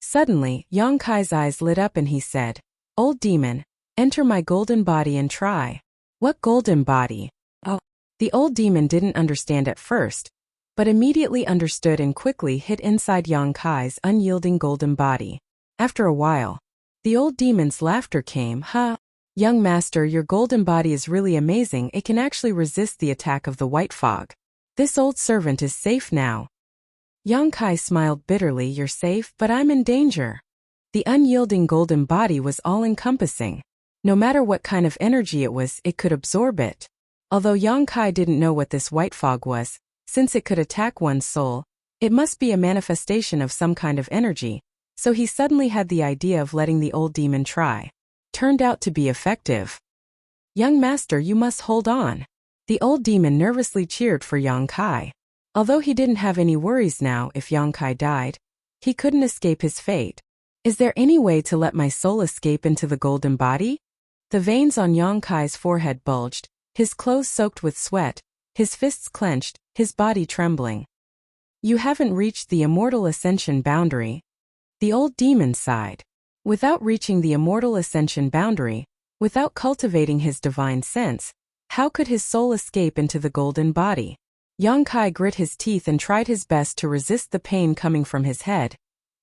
Suddenly, Yang Kai's eyes lit up and he said, "Old demon, enter my golden body and try." "What golden body?" "Oh." The old demon didn't understand at first, but immediately understood and quickly hid inside Yang Kai's unyielding golden body. After a while, the old demon's laughter came. "Huh? Young master, your golden body is really amazing. It can actually resist the attack of the white fog. This old servant is safe now." Yang Kai smiled bitterly. "You're safe, but I'm in danger." The unyielding golden body was all-encompassing. No matter what kind of energy it was, it could absorb it. Although Yang Kai didn't know what this white fog was, since it could attack one's soul, it must be a manifestation of some kind of energy, so he suddenly had the idea of letting the old demon try. Turned out to be effective. "Young master, you must hold on." The old demon nervously cheered for Yang Kai. Although he didn't have any worries now if Yang Kai died, he couldn't escape his fate. "Is there any way to let my soul escape into the golden body?" The veins on Yang Kai's forehead bulged, his clothes soaked with sweat, his fists clenched, his body trembling. "You haven't reached the immortal ascension boundary." The old demon sighed. Without reaching the immortal ascension boundary, without cultivating his divine sense, how could his soul escape into the golden body? Yang Kai grit his teeth and tried his best to resist the pain coming from his head,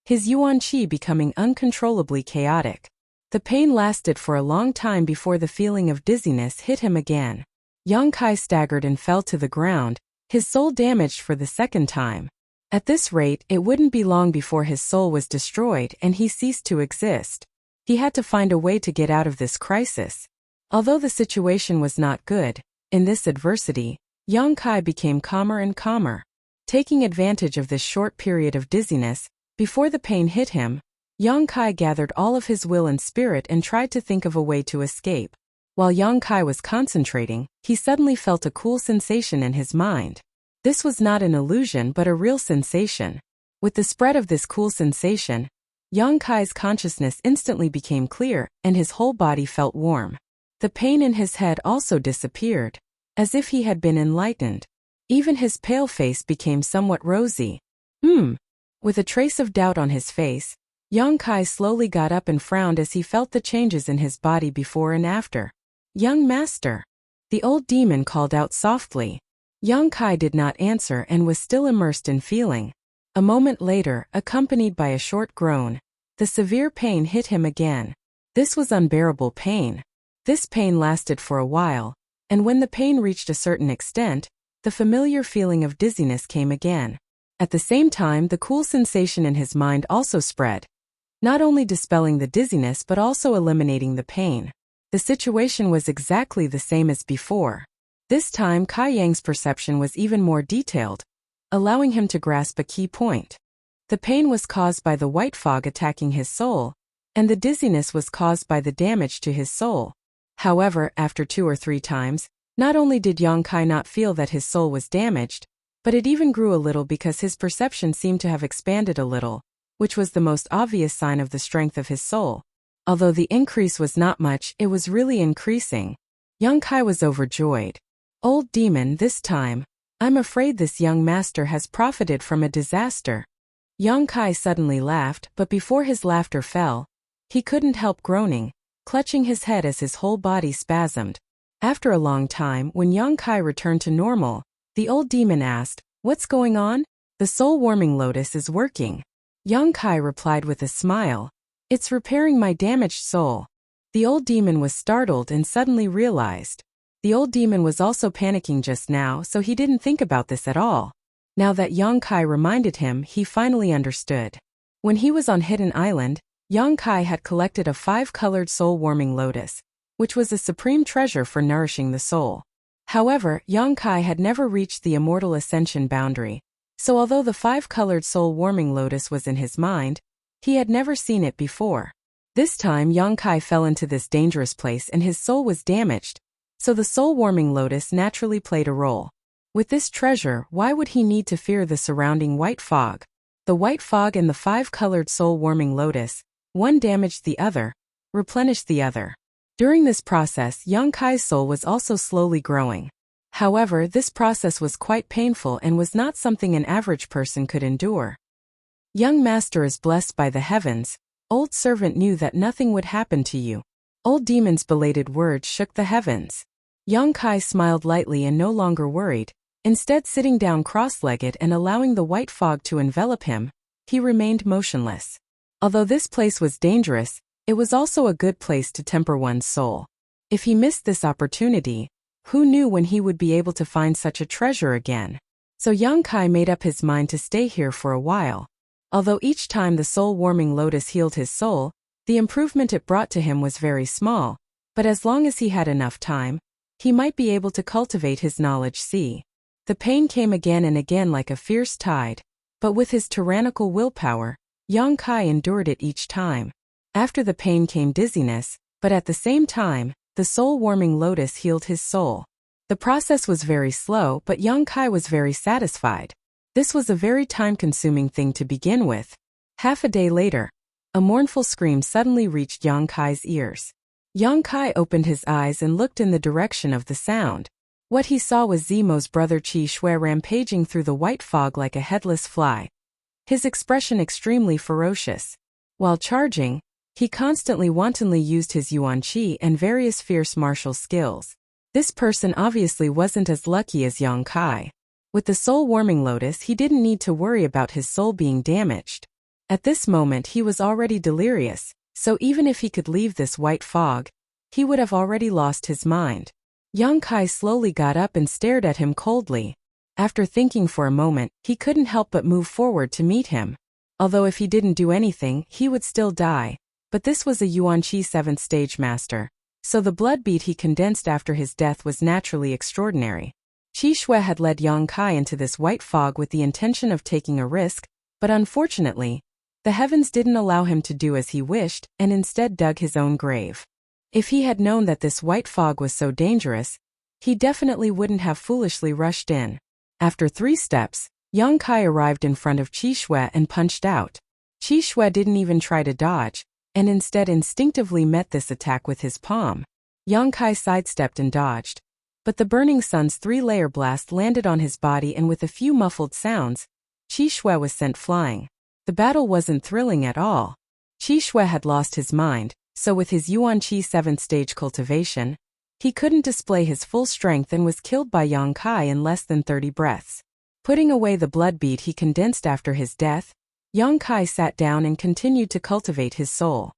his yuan qi becoming uncontrollably chaotic. The pain lasted for a long time before the feeling of dizziness hit him again. Yang Kai staggered and fell to the ground, his soul damaged for the second time. At this rate, it wouldn't be long before his soul was destroyed and he ceased to exist. He had to find a way to get out of this crisis. Although the situation was not good, in this adversity, Yang Kai became calmer and calmer. Taking advantage of this short period of dizziness, before the pain hit him, Yang Kai gathered all of his will and spirit and tried to think of a way to escape. While Yang Kai was concentrating, he suddenly felt a cool sensation in his mind. This was not an illusion but a real sensation. With the spread of this cool sensation, Yang Kai's consciousness instantly became clear and his whole body felt warm. The pain in his head also disappeared, as if he had been enlightened. Even his pale face became somewhat rosy. With a trace of doubt on his face, Yang Kai slowly got up and frowned as he felt the changes in his body before and after. "Young master," the old demon called out softly. Yang Kai did not answer and was still immersed in feeling. A moment later, accompanied by a short groan, the severe pain hit him again. This was unbearable pain. This pain lasted for a while, and when the pain reached a certain extent, the familiar feeling of dizziness came again. At the same time, the cool sensation in his mind also spread, not only dispelling the dizziness but also eliminating the pain. The situation was exactly the same as before. This time Kai Yang's perception was even more detailed, allowing him to grasp a key point. The pain was caused by the white fog attacking his soul, and the dizziness was caused by the damage to his soul. However, after 2 or 3 times, not only did Yang Kai not feel that his soul was damaged, but it even grew a little because his perception seemed to have expanded a little, which was the most obvious sign of the strength of his soul. Although the increase was not much, it was really increasing. Yang Kai was overjoyed. "Old demon, this time, I'm afraid this young master has profited from a disaster." Yang Kai suddenly laughed, but before his laughter fell, he couldn't help groaning, clutching his head as his whole body spasmed. After a long time, when Yang Kai returned to normal, the old demon asked, "What's going on?" "The soul-warming lotus is working." Yang Kai replied with a smile, "It's repairing my damaged soul." The old demon was startled and suddenly realized. The old demon was also panicking just now, so he didn't think about this at all. Now that Yang Kai reminded him, he finally understood. When he was on Hidden Island, Yang Kai had collected a 5-colored soul-warming lotus, which was a supreme treasure for nourishing the soul. However, Yang Kai had never reached the immortal ascension boundary, so although the 5-colored soul-warming lotus was in his mind, he had never seen it before. This time Yang Kai fell into this dangerous place and his soul was damaged, so the soul-warming lotus naturally played a role. With this treasure, why would he need to fear the surrounding white fog? The white fog and the 5-colored soul-warming lotus, one damaged the other, replenished the other. During this process, Yang Kai's soul was also slowly growing. However, this process was quite painful and was not something an average person could endure. "Young master is blessed by the heavens. Old servant knew that nothing would happen to you." Old demon's belated words shook the heavens. Yang Kai smiled lightly and no longer worried. Instead, sitting down cross-legged and allowing the white fog to envelop him, he remained motionless. Although this place was dangerous, it was also a good place to temper one's soul. If he missed this opportunity, who knew when he would be able to find such a treasure again? So Yang Kai made up his mind to stay here for a while. Although each time the soul-warming lotus healed his soul, the improvement it brought to him was very small, But as long as he had enough time, he might be able to cultivate his knowledge. The pain came again and again like a fierce tide, but with his tyrannical willpower, Yang Kai endured it each time. After the pain came dizziness, but at the same time, the soul-warming lotus healed his soul. The process was very slow, but Yang Kai was very satisfied. This was a very time-consuming thing to begin with. Half a day later, a mournful scream suddenly reached Yang Kai's ears. Yang Kai opened his eyes and looked in the direction of the sound. What he saw was Zemo's brother Qi Shui rampaging through the white fog like a headless fly, his expression extremely ferocious. While charging, he constantly wantonly used his Yuan Qi and various fierce martial skills. This person obviously wasn't as lucky as Yang Kai. With the soul-warming lotus, he didn't need to worry about his soul being damaged. At this moment he was already delirious, so even if he could leave this white fog, he would have already lost his mind. Yang Kai slowly got up and stared at him coldly. After thinking for a moment, he couldn't help but move forward to meet him. Although if he didn't do anything, he would still die. But this was a Yuan Qi 7th stage master, so the blood bead he condensed after his death was naturally extraordinary. Qi Shui had led Yang Kai into this white fog with the intention of taking a risk, but unfortunately, the heavens didn't allow him to do as he wished and instead dug his own grave. If he had known that this white fog was so dangerous, he definitely wouldn't have foolishly rushed in. After 3 steps, Yang Kai arrived in front of Qi Shui and punched out. Qi Shui didn't even try to dodge, and instead instinctively met this attack with his palm. Yang Kai sidestepped and dodged, but the burning sun's 3-layer blast landed on his body, and with a few muffled sounds, Qi Shui was sent flying. The battle wasn't thrilling at all. Qi Shui had lost his mind, so with his Yuan Qi 7th stage cultivation, he couldn't display his full strength and was killed by Yang Kai in less than 30 breaths. Putting away the blood bead he condensed after his death, Yang Kai sat down and continued to cultivate his soul.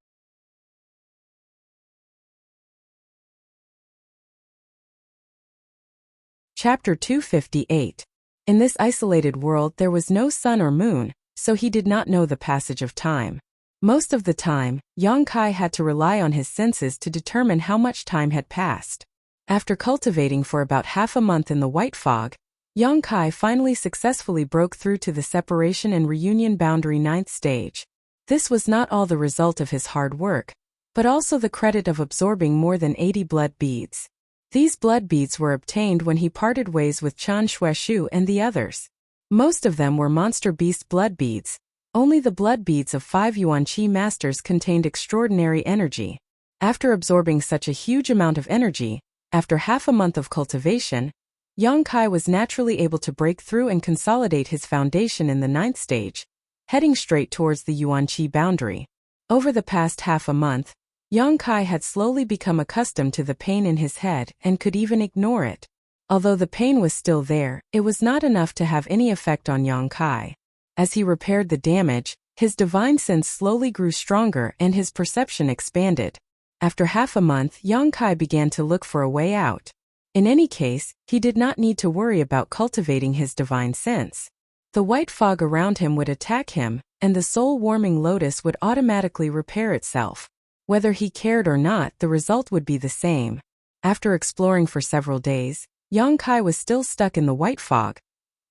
Chapter 258. In this isolated world there was no sun or moon, so he did not know the passage of time. Most of the time, Yang Kai had to rely on his senses to determine how much time had passed. After cultivating for about half a month in the white fog, Yang Kai finally successfully broke through to the separation and reunion boundary 9th stage. This was not all the result of his hard work, but also the credit of absorbing more than 80 blood beads. These blood beads were obtained when he parted ways with Chan Shueshu and the others. Most of them were monster beast blood beads. Only the blood beads of 5 Yuan Qi masters contained extraordinary energy. After absorbing such a huge amount of energy, after half a month of cultivation, Yang Kai was naturally able to break through and consolidate his foundation in the 9th stage, heading straight towards the Yuan Qi boundary. Over the past half a month, Yang Kai had slowly become accustomed to the pain in his head and could even ignore it. Although the pain was still there, it was not enough to have any effect on Yang Kai. As he repaired the damage, his divine sense slowly grew stronger and his perception expanded. After half a month, Yang Kai began to look for a way out. In any case, he did not need to worry about cultivating his divine sense. The white fog around him would attack him, and the soul-warming lotus would automatically repair itself. Whether he cared or not, the result would be the same. After exploring for several days, Yang Kai was still stuck in the white fog,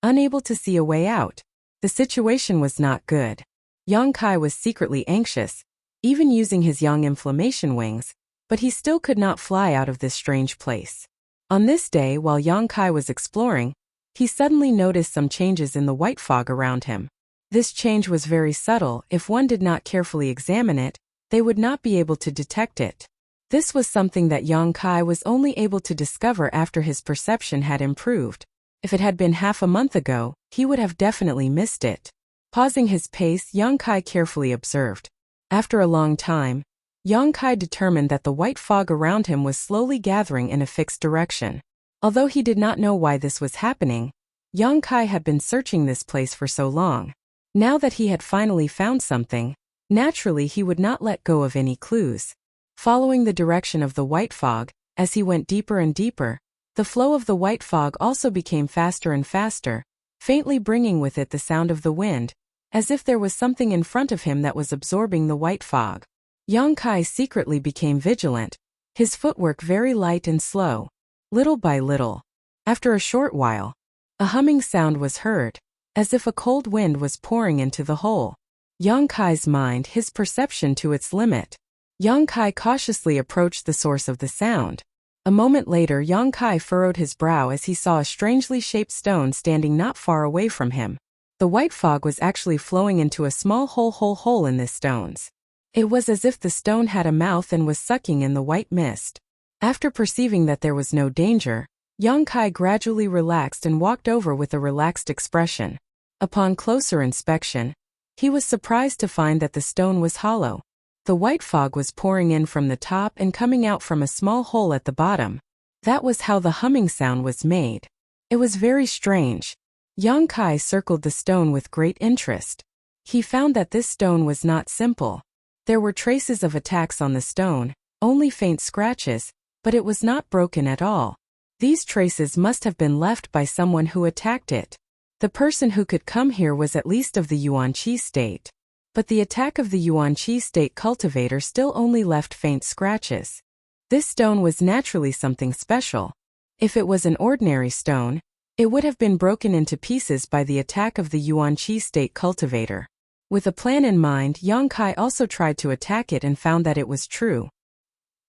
unable to see a way out. The situation was not good. Yang Kai was secretly anxious, even using his yang inflammation wings, but he still could not fly out of this strange place. On this day, while Yang Kai was exploring, he suddenly noticed some changes in the white fog around him. This change was very subtle. If one did not carefully examine it, they would not be able to detect it. This was something that Yang Kai was only able to discover after his perception had improved. If it had been half a month ago, he would have definitely missed it. Pausing his pace, Yang Kai carefully observed. After a long time, Yang Kai determined that the white fog around him was slowly gathering in a fixed direction. Although he did not know why this was happening, Yang Kai had been searching this place for so long. Now that he had finally found something, naturally he would not let go of any clues. Following the direction of the white fog, as he went deeper and deeper, the flow of the white fog also became faster and faster, faintly bringing with it the sound of the wind, as if there was something in front of him that was absorbing the white fog. Yang Kai secretly became vigilant. his footwork very light and slow. Little by little, after a short while, a humming sound was heard, as if a cold wind was pouring into the hole. Yang Kai's mind, his perception to its limit. Yang Kai cautiously approached the source of the sound. A moment later, Yang Kai furrowed his brow as he saw a strangely shaped stone standing not far away from him. The white fog was actually flowing into a small hole in the stones. It was as if the stone had a mouth and was sucking in the white mist. After perceiving that there was no danger, Yang Kai gradually relaxed and walked over with a relaxed expression. Upon closer inspection, he was surprised to find that the stone was hollow. The white fog was pouring in from the top and coming out from a small hole at the bottom. That was how the humming sound was made. It was very strange. Yang Kai circled the stone with great interest. He found that this stone was not simple. There were traces of attacks on the stone, only faint scratches, but it was not broken at all. These traces must have been left by someone who attacked it. The person who could come here was at least of the Yuan Qi state. But the attack of the Yuan Qi state cultivator still only left faint scratches. This stone was naturally something special. If it was an ordinary stone, it would have been broken into pieces by the attack of the Yuan Qi state cultivator. With a plan in mind, Yang Kai also tried to attack it and found that it was true.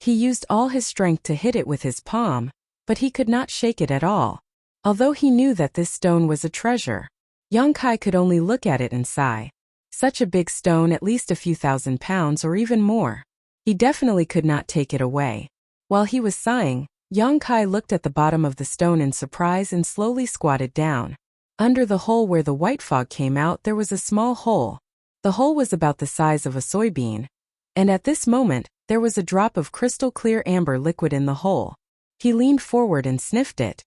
He used all his strength to hit it with his palm, but he could not shake it at all. Although he knew that this stone was a treasure, Yang Kai could only look at it and sigh. Such a big stone, at least a few thousand pounds or even more. He definitely could not take it away. While he was sighing, Yang Kai looked at the bottom of the stone in surprise and slowly squatted down. Under the hole where the white fog came out there was a small hole. The hole was about the size of a soybean. And at this moment, there was a drop of crystal clear amber liquid in the hole. He leaned forward and sniffed it.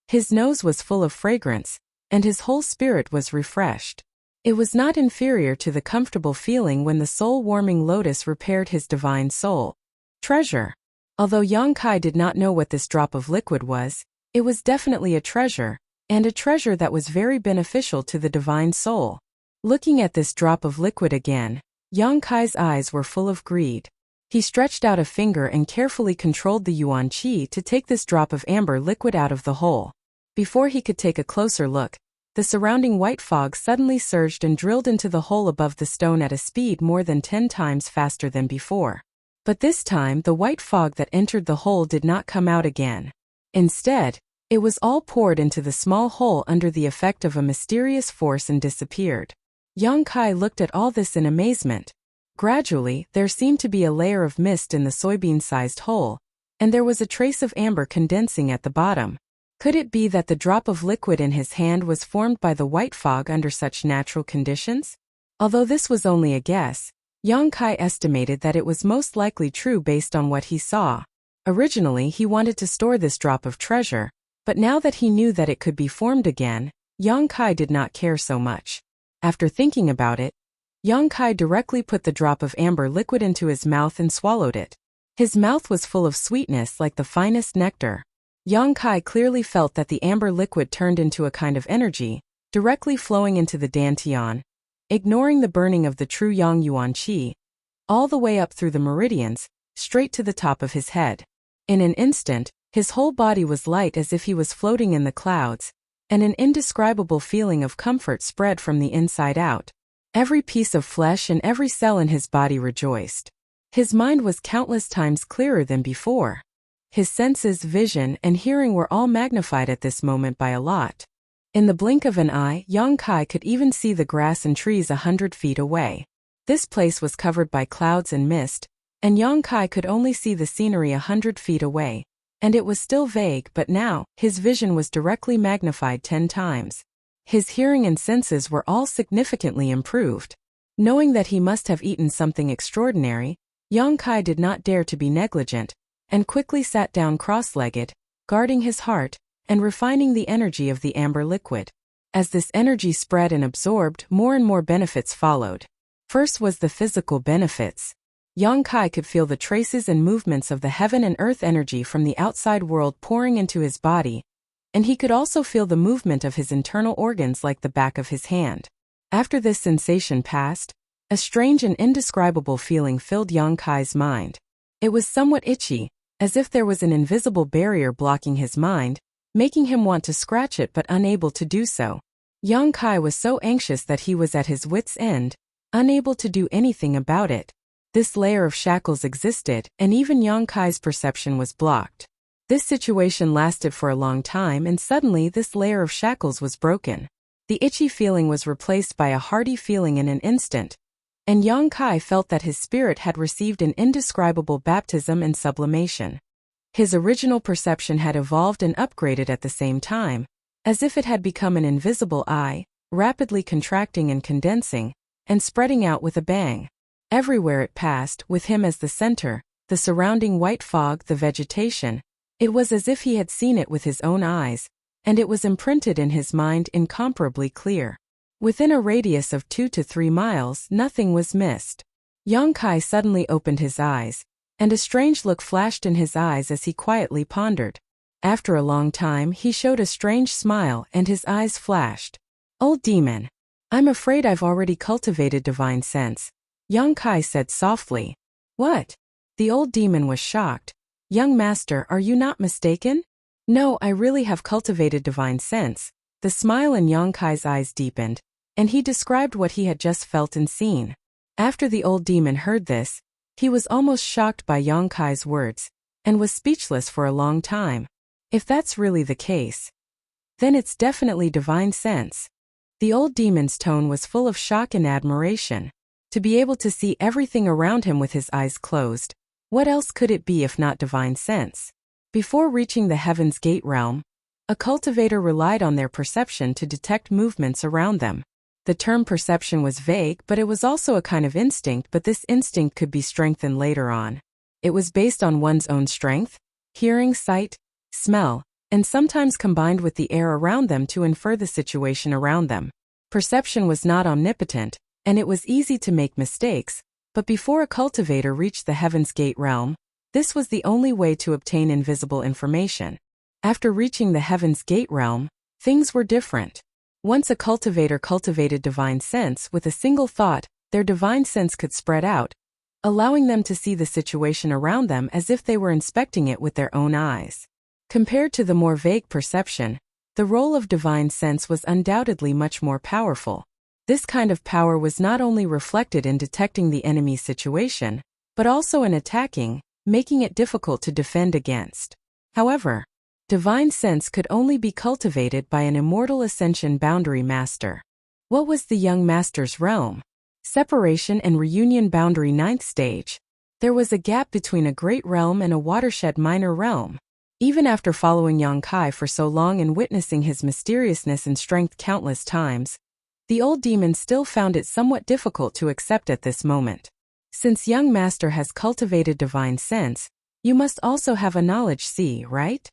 His nose was full of fragrance, and his whole spirit was refreshed. It was not inferior to the comfortable feeling when the soul-warming lotus repaired his divine soul. Treasure. Although Yang Kai did not know what this drop of liquid was, it was definitely a treasure, and a treasure that was very beneficial to the divine soul. Looking at this drop of liquid again, Yang Kai's eyes were full of greed. He stretched out a finger and carefully controlled the Yuan Qi to take this drop of amber liquid out of the hole. Before he could take a closer look, the surrounding white fog suddenly surged and drilled into the hole above the stone at a speed more than 10 times faster than before. But this time the white fog that entered the hole did not come out again. Instead, it was all poured into the small hole under the effect of a mysterious force and disappeared. Yang Kai looked at all this in amazement. Gradually, there seemed to be a layer of mist in the soybean-sized hole, and there was a trace of amber condensing at the bottom. Could it be that the drop of liquid in his hand was formed by the white fog under such natural conditions? Although this was only a guess, Yang Kai estimated that it was most likely true based on what he saw. Originally, he wanted to store this drop of treasure, but now that he knew that it could be formed again, Yang Kai did not care so much. After thinking about it, Yang Kai directly put the drop of amber liquid into his mouth and swallowed it. His mouth was full of sweetness like the finest nectar. Yang Kai clearly felt that the amber liquid turned into a kind of energy, directly flowing into the dantian, ignoring the burning of the true Yang Yuan Qi, all the way up through the meridians, straight to the top of his head. In an instant, his whole body was light as if he was floating in the clouds, and an indescribable feeling of comfort spread from the inside out. Every piece of flesh and every cell in his body rejoiced. His mind was countless times clearer than before. His senses, vision, and hearing were all magnified at this moment by a lot. In the blink of an eye, Yang Kai could even see the grass and trees 100 feet away. This place was covered by clouds and mist, and Yang Kai could only see the scenery 100 feet away, and it was still vague, but now, his vision was directly magnified 10 times. His hearing and senses were all significantly improved. Knowing that he must have eaten something extraordinary, Yang Kai did not dare to be negligent, and quickly sat down cross-legged, guarding his heart, and refining the energy of the amber liquid. As this energy spread and absorbed, more and more benefits followed. First was the physical benefits. Yang Kai could feel the traces and movements of the heaven and earth energy from the outside world pouring into his body, and he could also feel the movement of his internal organs like the back of his hand. After this sensation passed, a strange and indescribable feeling filled Yang Kai's mind. It was somewhat itchy, as if there was an invisible barrier blocking his mind, making him want to scratch it but unable to do so. Yang Kai was so anxious that he was at his wits' end, unable to do anything about it. This layer of shackles existed, and even Yang Kai's perception was blocked. This situation lasted for a long time, and suddenly this layer of shackles was broken. The itchy feeling was replaced by a hearty feeling in an instant, and Yang Kai felt that his spirit had received an indescribable baptism and sublimation. His original perception had evolved and upgraded at the same time, as if it had become an invisible eye, rapidly contracting and condensing, and spreading out with a bang. Everywhere it passed, with him as the center, the surrounding white fog, the vegetation, it was as if he had seen it with his own eyes, and it was imprinted in his mind incomparably clear. Within a radius of 2 to 3 miles, nothing was missed. Yang Kai suddenly opened his eyes, and a strange look flashed in his eyes as he quietly pondered. After a long time, he showed a strange smile and his eyes flashed. "Old demon, I'm afraid I've already cultivated divine sense," Yang Kai said softly. "What?" The old demon was shocked. "Young master, are you not mistaken?" "No, I really have cultivated divine sense." The smile in Yang Kai's eyes deepened, and he described what he had just felt and seen. After the old demon heard this, he was almost shocked by Yang Kai's words, and was speechless for a long time. If that's really the case, then it's definitely divine sense. The old demon's tone was full of shock and admiration. To be able to see everything around him with his eyes closed, what else could it be if not divine sense? Before reaching the Heaven's Gate realm, a cultivator relied on their perception to detect movements around them. The term perception was vague, but it was also a kind of instinct, but this instinct could be strengthened later on. It was based on one's own strength, hearing, sight, smell, and sometimes combined with the air around them to infer the situation around them. Perception was not omnipotent, and it was easy to make mistakes, but before a cultivator reached the Heaven's Gate realm, this was the only way to obtain invisible information. After reaching the Heaven's Gate realm, things were different. Once a cultivator cultivated divine sense with a single thought, their divine sense could spread out, allowing them to see the situation around them as if they were inspecting it with their own eyes. Compared to the more vague perception, the role of divine sense was undoubtedly much more powerful. This kind of power was not only reflected in detecting the enemy's situation, but also in attacking, making it difficult to defend against. However, divine sense could only be cultivated by an immortal ascension boundary master. What was the young master's realm? Separation and reunion boundary 9th stage. There was a gap between a great realm and a watershed minor realm. Even after following Yang Kai for so long and witnessing his mysteriousness and strength countless times, the old demon still found it somewhat difficult to accept at this moment. Since young master has cultivated divine sense, you must also have a knowledge sea, right?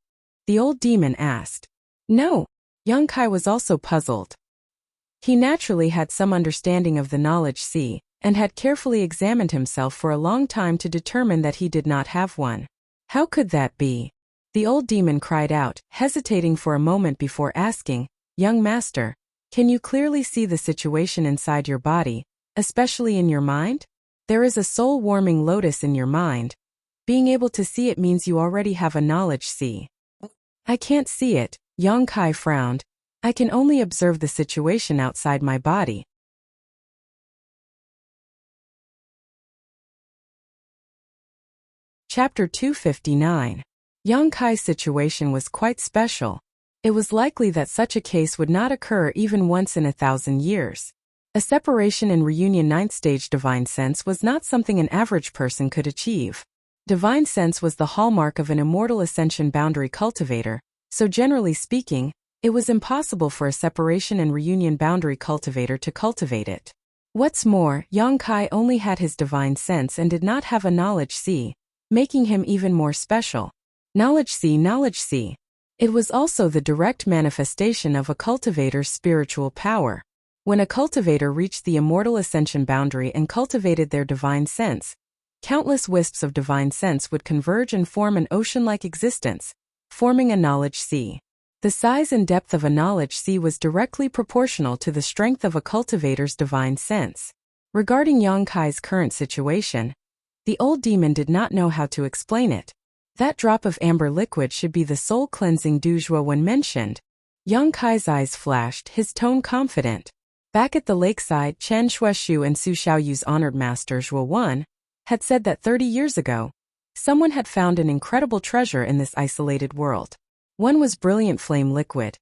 The old demon asked. No. Yang Kai was also puzzled. He naturally had some understanding of the knowledge sea, and had carefully examined himself for a long time to determine that he did not have one. How could that be? The old demon cried out, hesitating for a moment before asking, "Young master, can you clearly see the situation inside your body, especially in your mind? There is a soul-warming lotus in your mind. Being able to see it means you already have a knowledge sea." "I can't see it," Yang Kai frowned. "I can only observe the situation outside my body." Chapter 259. Yang Kai's situation was quite special. It was likely that such a case would not occur even once in 1,000 years. A separation and reunion 9th stage divine sense was not something an average person could achieve. Divine sense was the hallmark of an immortal ascension boundary cultivator, so generally speaking, it was impossible for a separation and reunion boundary cultivator to cultivate it. What's more, Yang Kai only had his divine sense and did not have a knowledge sea, making him even more special. Knowledge sea. It was also the direct manifestation of a cultivator's spiritual power. When a cultivator reached the immortal ascension boundary and cultivated their divine sense, countless wisps of divine sense would converge and form an ocean-like existence, forming a knowledge sea. The size and depth of a knowledge sea was directly proportional to the strength of a cultivator's divine sense. Regarding Yang Kai's current situation, the old demon did not know how to explain it. That drop of amber liquid should be the soul-cleansing dew. When mentioned, Yang Kai's eyes flashed, his tone confident. Back at the lakeside, Chen Shueshu and Su Xiaoyu's honored master Zhuo Wan had said that 30 years ago, someone had found an incredible treasure in this isolated world. One was brilliant flame liquid,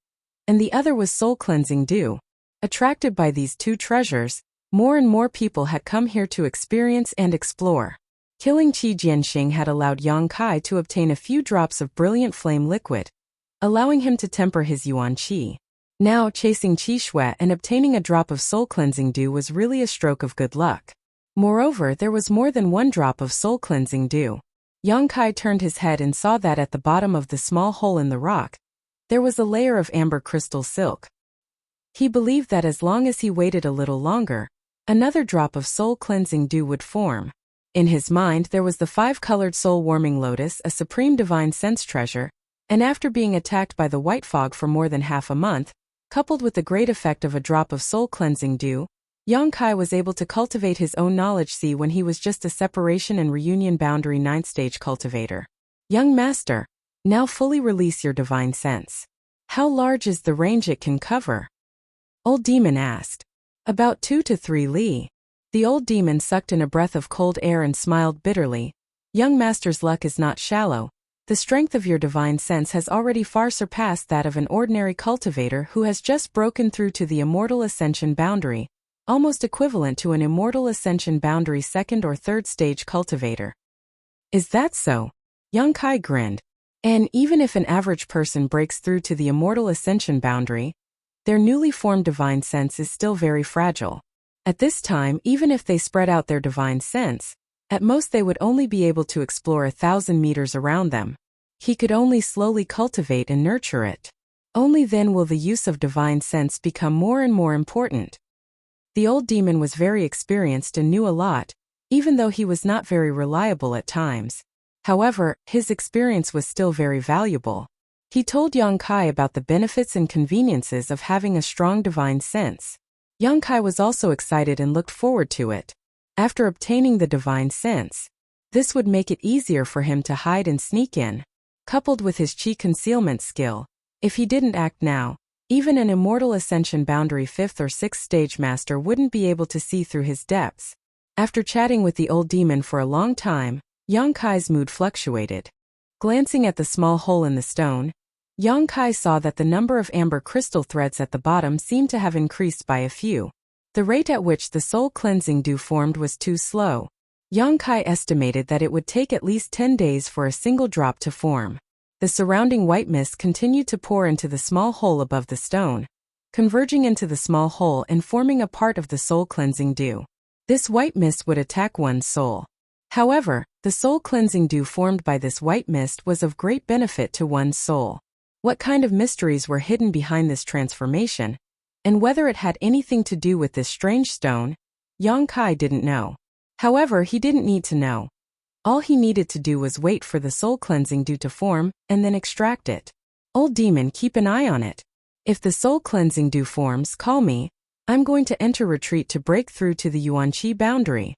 and the other was soul-cleansing dew. Attracted by these two treasures, more and more people had come here to experience and explore. Killing Qi Jianxing had allowed Yang Kai to obtain a few drops of brilliant flame liquid, allowing him to temper his yuan qi. Now, chasing Qi Shui and obtaining a drop of soul-cleansing dew was really a stroke of good luck. Moreover, there was more than one drop of soul-cleansing dew. Yang Kai turned his head and saw that at the bottom of the small hole in the rock, there was a layer of amber crystal silk. He believed that as long as he waited a little longer, another drop of soul-cleansing dew would form. In his mind there was the five-colored soul-warming lotus, a supreme divine sense treasure, and after being attacked by the white fog for more than half a month, coupled with the great effect of a drop of soul-cleansing dew, Yang Kai was able to cultivate his own knowledge. See, when he was just a separation and reunion boundary 9th stage cultivator. Young master, now fully release your divine sense. How large is the range it can cover? Old demon asked. About 2 to 3 li. The old demon sucked in a breath of cold air and smiled bitterly. Young master's luck is not shallow. The strength of your divine sense has already far surpassed that of an ordinary cultivator who has just broken through to the immortal ascension boundary, almost equivalent to an immortal ascension boundary 2nd or 3rd stage cultivator. Is that so? Yang Kai grinned. And even if an average person breaks through to the immortal ascension boundary, their newly formed divine sense is still very fragile. At this time, even if they spread out their divine sense, at most they would only be able to explore 1,000 meters around them. He could only slowly cultivate and nurture it. Only then will the use of divine sense become more and more important. The old demon was very experienced and knew a lot, even though he was not very reliable at times. However, his experience was still very valuable. He told Yang Kai about the benefits and conveniences of having a strong divine sense. Yang Kai was also excited and looked forward to it. After obtaining the divine sense, this would make it easier for him to hide and sneak in. Coupled with his qi concealment skill, if he didn't act now, even an immortal ascension boundary 5th or 6th stage master wouldn't be able to see through his depths. After chatting with the old demon for a long time, Yang Kai's mood fluctuated. Glancing at the small hole in the stone, Yang Kai saw that the number of amber crystal threads at the bottom seemed to have increased by a few. The rate at which the soul-cleansing dew formed was too slow. Yang Kai estimated that it would take at least 10 days for a single drop to form. The surrounding white mist continued to pour into the small hole above the stone, converging into the small hole and forming a part of the soul-cleansing dew. This white mist would attack one's soul. However, the soul-cleansing dew formed by this white mist was of great benefit to one's soul. What kind of mysteries were hidden behind this transformation, and whether it had anything to do with this strange stone, Yang Kai didn't know. However, he didn't need to know. All he needed to do was wait for the soul-cleansing dew to form, and then extract it. Old demon, keep an eye on it. If the soul-cleansing dew forms, call me. I'm going to enter retreat to break through to the Yuanqi boundary.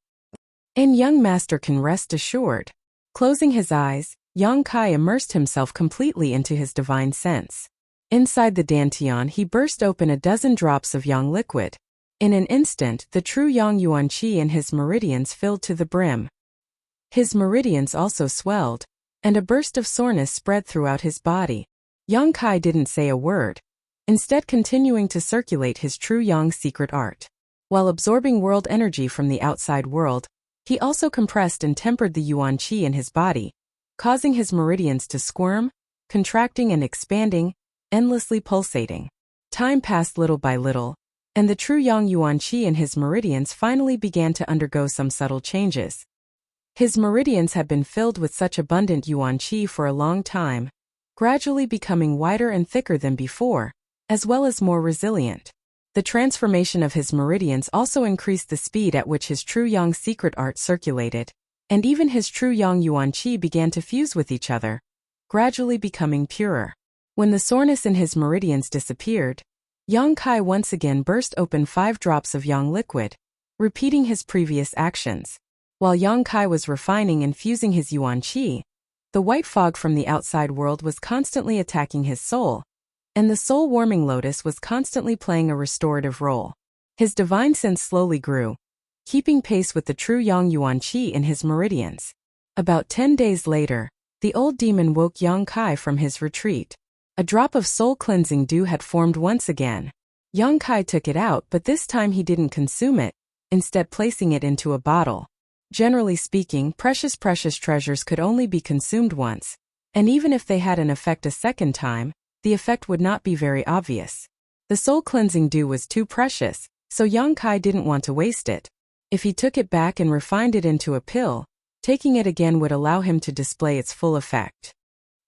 And young master can rest assured. Closing his eyes, Yang Kai immersed himself completely into his divine sense. Inside the dantian he burst open a dozen drops of yang liquid. In an instant, the true yang yuanqi in his meridians filled to the brim. His meridians also swelled, and a burst of soreness spread throughout his body. Yang Kai didn't say a word, instead continuing to circulate his true yang secret art. While absorbing world energy from the outside world, he also compressed and tempered the yuan qi in his body, causing his meridians to squirm, contracting and expanding, endlessly pulsating. Time passed little by little, and the true yang yuan qi in his meridians finally began to undergo some subtle changes. His meridians had been filled with such abundant yuan qi for a long time, gradually becoming wider and thicker than before, as well as more resilient. The transformation of his meridians also increased the speed at which his true yang secret art circulated, and even his true yang yuan qi began to fuse with each other, gradually becoming purer. When the soreness in his meridians disappeared, Yang Kai once again burst open 5 drops of yang liquid, repeating his previous actions. While Yang Kai was refining and fusing his yuan qi, The white fog from the outside world was constantly attacking his soul, and the soul-warming lotus was constantly playing a restorative role. His divine sense slowly grew, keeping pace with the true Yang Yuan Qi in his meridians. About 10 days later, the old demon woke Yang Kai from his retreat. A drop of soul-cleansing dew had formed once again. Yang Kai took it out, but this time he didn't consume it, instead placing it into a bottle. Generally speaking, precious treasures could only be consumed once, and even if they had an effect a second time, the effect would not be very obvious. The soul-cleansing dew was too precious, so Yang Kai didn't want to waste it. If he took it back and refined it into a pill, taking it again would allow him to display its full effect.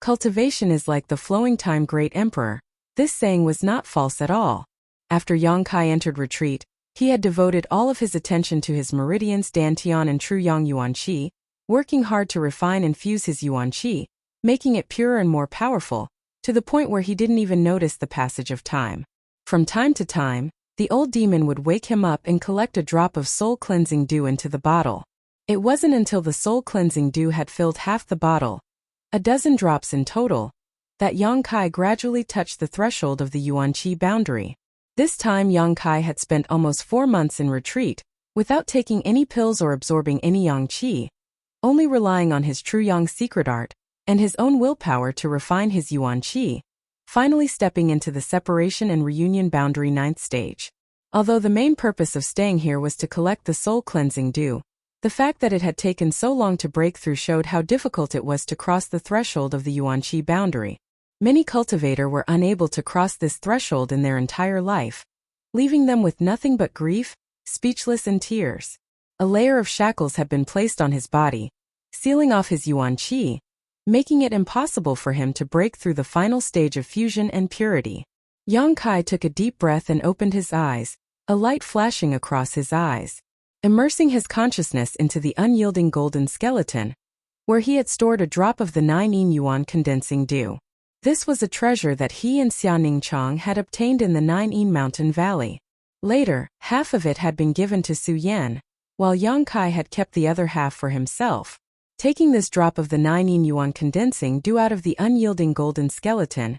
Cultivation is like the flowing time, great emperor. This saying was not false at all. After Yang Kai entered retreat, he had devoted all of his attention to his meridians Dantian and true Yang Yuan Qi, working hard to refine and fuse his Yuan Qi, making it purer and more powerful, to the point where he didn't even notice the passage of time. From time to time, the old demon would wake him up and collect a drop of soul-cleansing dew into the bottle. It wasn't until the soul-cleansing dew had filled half the bottle, a dozen drops in total, that Yang Kai gradually touched the threshold of the Yuan Qi boundary. This time Yang Kai had spent almost 4 months in retreat, without taking any pills or absorbing any Yang Qi, only relying on his true Yang secret art, and his own willpower to refine his Yuan Qi, finally stepping into the separation and reunion boundary 9th stage. Although the main purpose of staying here was to collect the soul-cleansing dew, the fact that it had taken so long to break through showed how difficult it was to cross the threshold of the Yuan Qi boundary. Many cultivators were unable to cross this threshold in their entire life, leaving them with nothing but grief, speechless and tears. A layer of shackles had been placed on his body, sealing off his Yuan Qi, making it impossible for him to break through the final stage of fusion and purity. Yang Kai took a deep breath and opened his eyes, a light flashing across his eyes, immersing his consciousness into the unyielding golden skeleton, where he had stored a drop of the 9 yuan condensing dew. This was a treasure that he and Xiaoning Chang had obtained in the 9 mountain valley. Later, half of it had been given to Su Yan, while Yang Kai had kept the other half for himself. Taking this drop of the 9 yuan condensing dew out of the unyielding golden skeleton,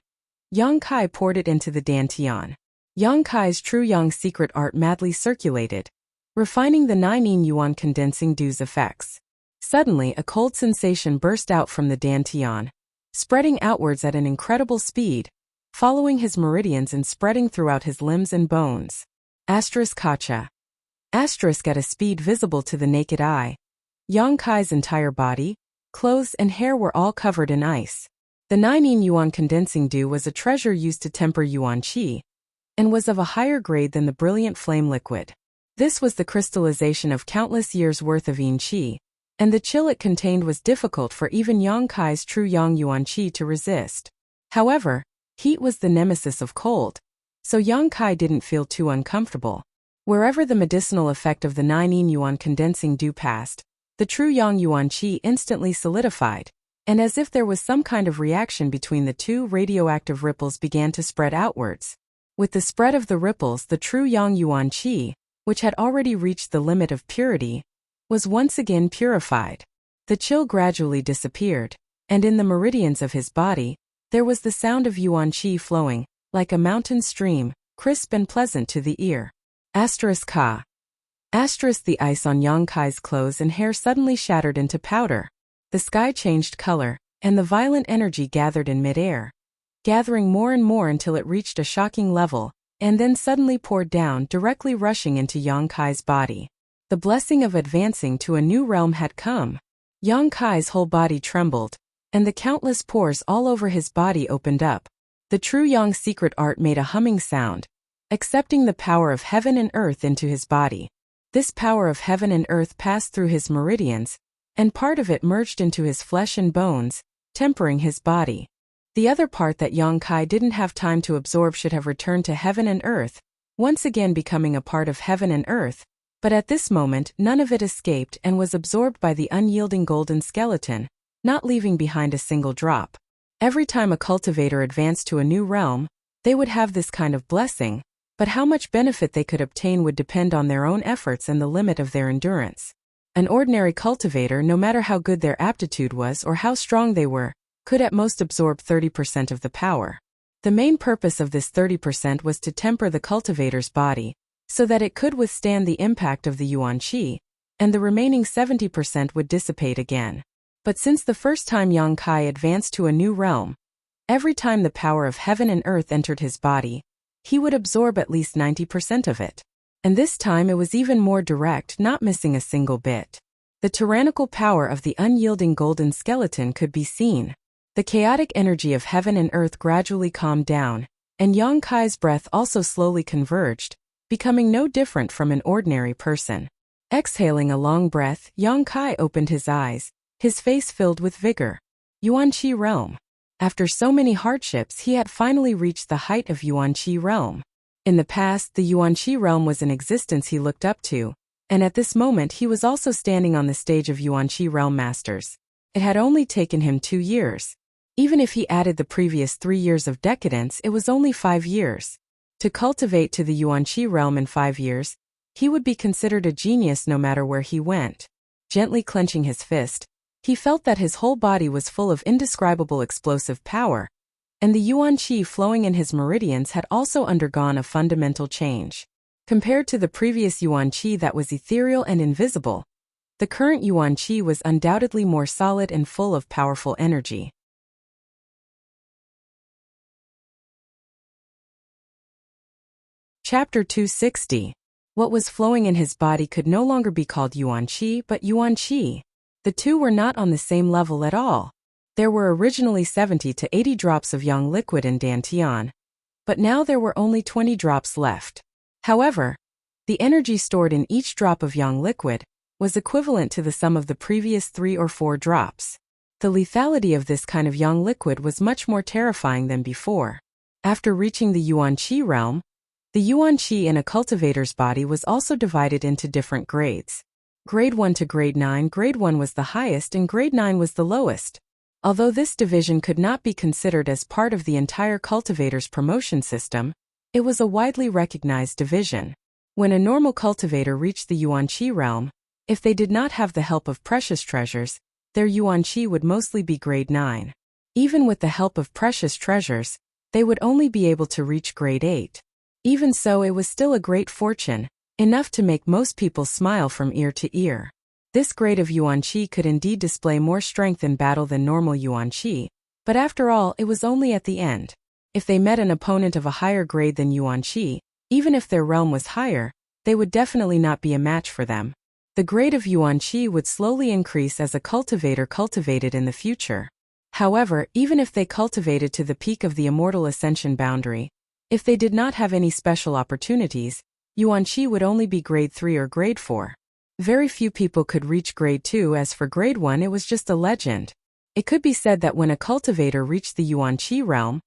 Yang Kai poured it into the Dantian. Yang Kai's true Yang secret art madly circulated, refining the 9 yuan condensing dew's effects. Suddenly, a cold sensation burst out from the Dantian, spreading outwards at an incredible speed, following his meridians and spreading throughout his limbs and bones. Kacha. At a speed visible to the naked eye. Yang Kai's entire body, clothes and hair were all covered in ice. The 9 yuan condensing dew was a treasure used to temper Yuan Qi, and was of a higher grade than the brilliant flame liquid. This was the crystallization of countless years' worth of Yin Qi, and the chill it contained was difficult for even Yang Kai's true Yang Yuan Qi to resist. However, heat was the nemesis of cold, so Yang Kai didn't feel too uncomfortable. Wherever the medicinal effect of the 9 yuan condensing dew passed, the true Yang Yuan Qi instantly solidified, and as if there was some kind of reaction between the two, radioactive ripples began to spread outwards. With the spread of the ripples, the true Yang Yuan Qi, which had already reached the limit of purity, was once again purified. The chill gradually disappeared, and in the meridians of his body, there was the sound of Yuan Qi flowing, like a mountain stream, crisp and pleasant to the ear. Ka. The ice on Yang Kai's clothes and hair suddenly shattered into powder. The sky changed color, and the violent energy gathered in midair, gathering more and more until it reached a shocking level, and then suddenly poured down, directly rushing into Yang Kai's body. The blessing of advancing to a new realm had come. Yang Kai's whole body trembled, and the countless pores all over his body opened up. The true Yang secret art made a humming sound, accepting the power of heaven and earth into his body. This power of heaven and earth passed through his meridians, and part of it merged into his flesh and bones, tempering his body. The other part that Yang Kai didn't have time to absorb should have returned to heaven and earth, once again becoming a part of heaven and earth, but at this moment none of it escaped and was absorbed by the unyielding golden skeleton, not leaving behind a single drop. Every time a cultivator advanced to a new realm, they would have this kind of blessing, but how much benefit they could obtain would depend on their own efforts and the limit of their endurance. An ordinary cultivator, no matter how good their aptitude was or how strong they were, could at most absorb 30% of the power. The main purpose of this 30% was to temper the cultivator's body, so that it could withstand the impact of the yuan qi, and the remaining 70% would dissipate again. But since the first time Yang Kai advanced to a new realm, every time the power of heaven and earth entered his body, he would absorb at least 90% of it. And this time it was even more direct, not missing a single bit. The tyrannical power of the unyielding golden skeleton could be seen. The chaotic energy of heaven and earth gradually calmed down, and Yang Kai's breath also slowly converged, becoming no different from an ordinary person. Exhaling a long breath, Yang Kai opened his eyes, his face filled with vigor. Yuan Qi realm. After so many hardships, he had finally reached the height of Yuan Qi realm. In the past, the Yuan Qi realm was an existence he looked up to, and at this moment he was also standing on the stage of Yuan Qi realm masters. It had only taken him 2 years. Even if he added the previous 3 years of decadence, it was only 5 years. To cultivate to the Yuan Qi realm in 5 years, he would be considered a genius no matter where he went. Gently clenching his fist, he felt that his whole body was full of indescribable explosive power, and the Yuan Qi flowing in his meridians had also undergone a fundamental change. Compared to the previous Yuan Qi that was ethereal and invisible, the current Yuan Qi was undoubtedly more solid and full of powerful energy. Chapter 260. What was flowing in his body could no longer be called Yuan Qi but Yuan Qi. The two were not on the same level at all. There were originally 70 to 80 drops of yang liquid in Dantian, but now there were only 20 drops left. However, the energy stored in each drop of yang liquid was equivalent to the sum of the previous 3 or 4 drops. The lethality of this kind of yang liquid was much more terrifying than before. After reaching the Yuan Qi realm, the Yuan Qi in a cultivator's body was also divided into different grades. Grade 1 to Grade 9. Grade 1 was the highest and Grade 9 was the lowest. Although this division could not be considered as part of the entire cultivator's promotion system, it was a widely recognized division. When a normal cultivator reached the Yuan Qi realm, if they did not have the help of precious treasures, their Yuan Qi would mostly be Grade 9. Even with the help of precious treasures, they would only be able to reach Grade 8. Even so, it was still a great fortune, enough to make most people smile from ear to ear. This grade of Yuan Qi could indeed display more strength in battle than normal Yuan Qi, but after all, it was only at the end. If they met an opponent of a higher grade than Yuan Qi, even if their realm was higher, they would definitely not be a match for them. The grade of Yuan Qi would slowly increase as a cultivator cultivated in the future. However, even if they cultivated to the peak of the immortal ascension boundary, if they did not have any special opportunities, Yuan Qi would only be Grade 3 or Grade 4. Very few people could reach Grade 2. As for Grade 1, it was just a legend. It could be said that when a cultivator reached the Yuan Qi realm,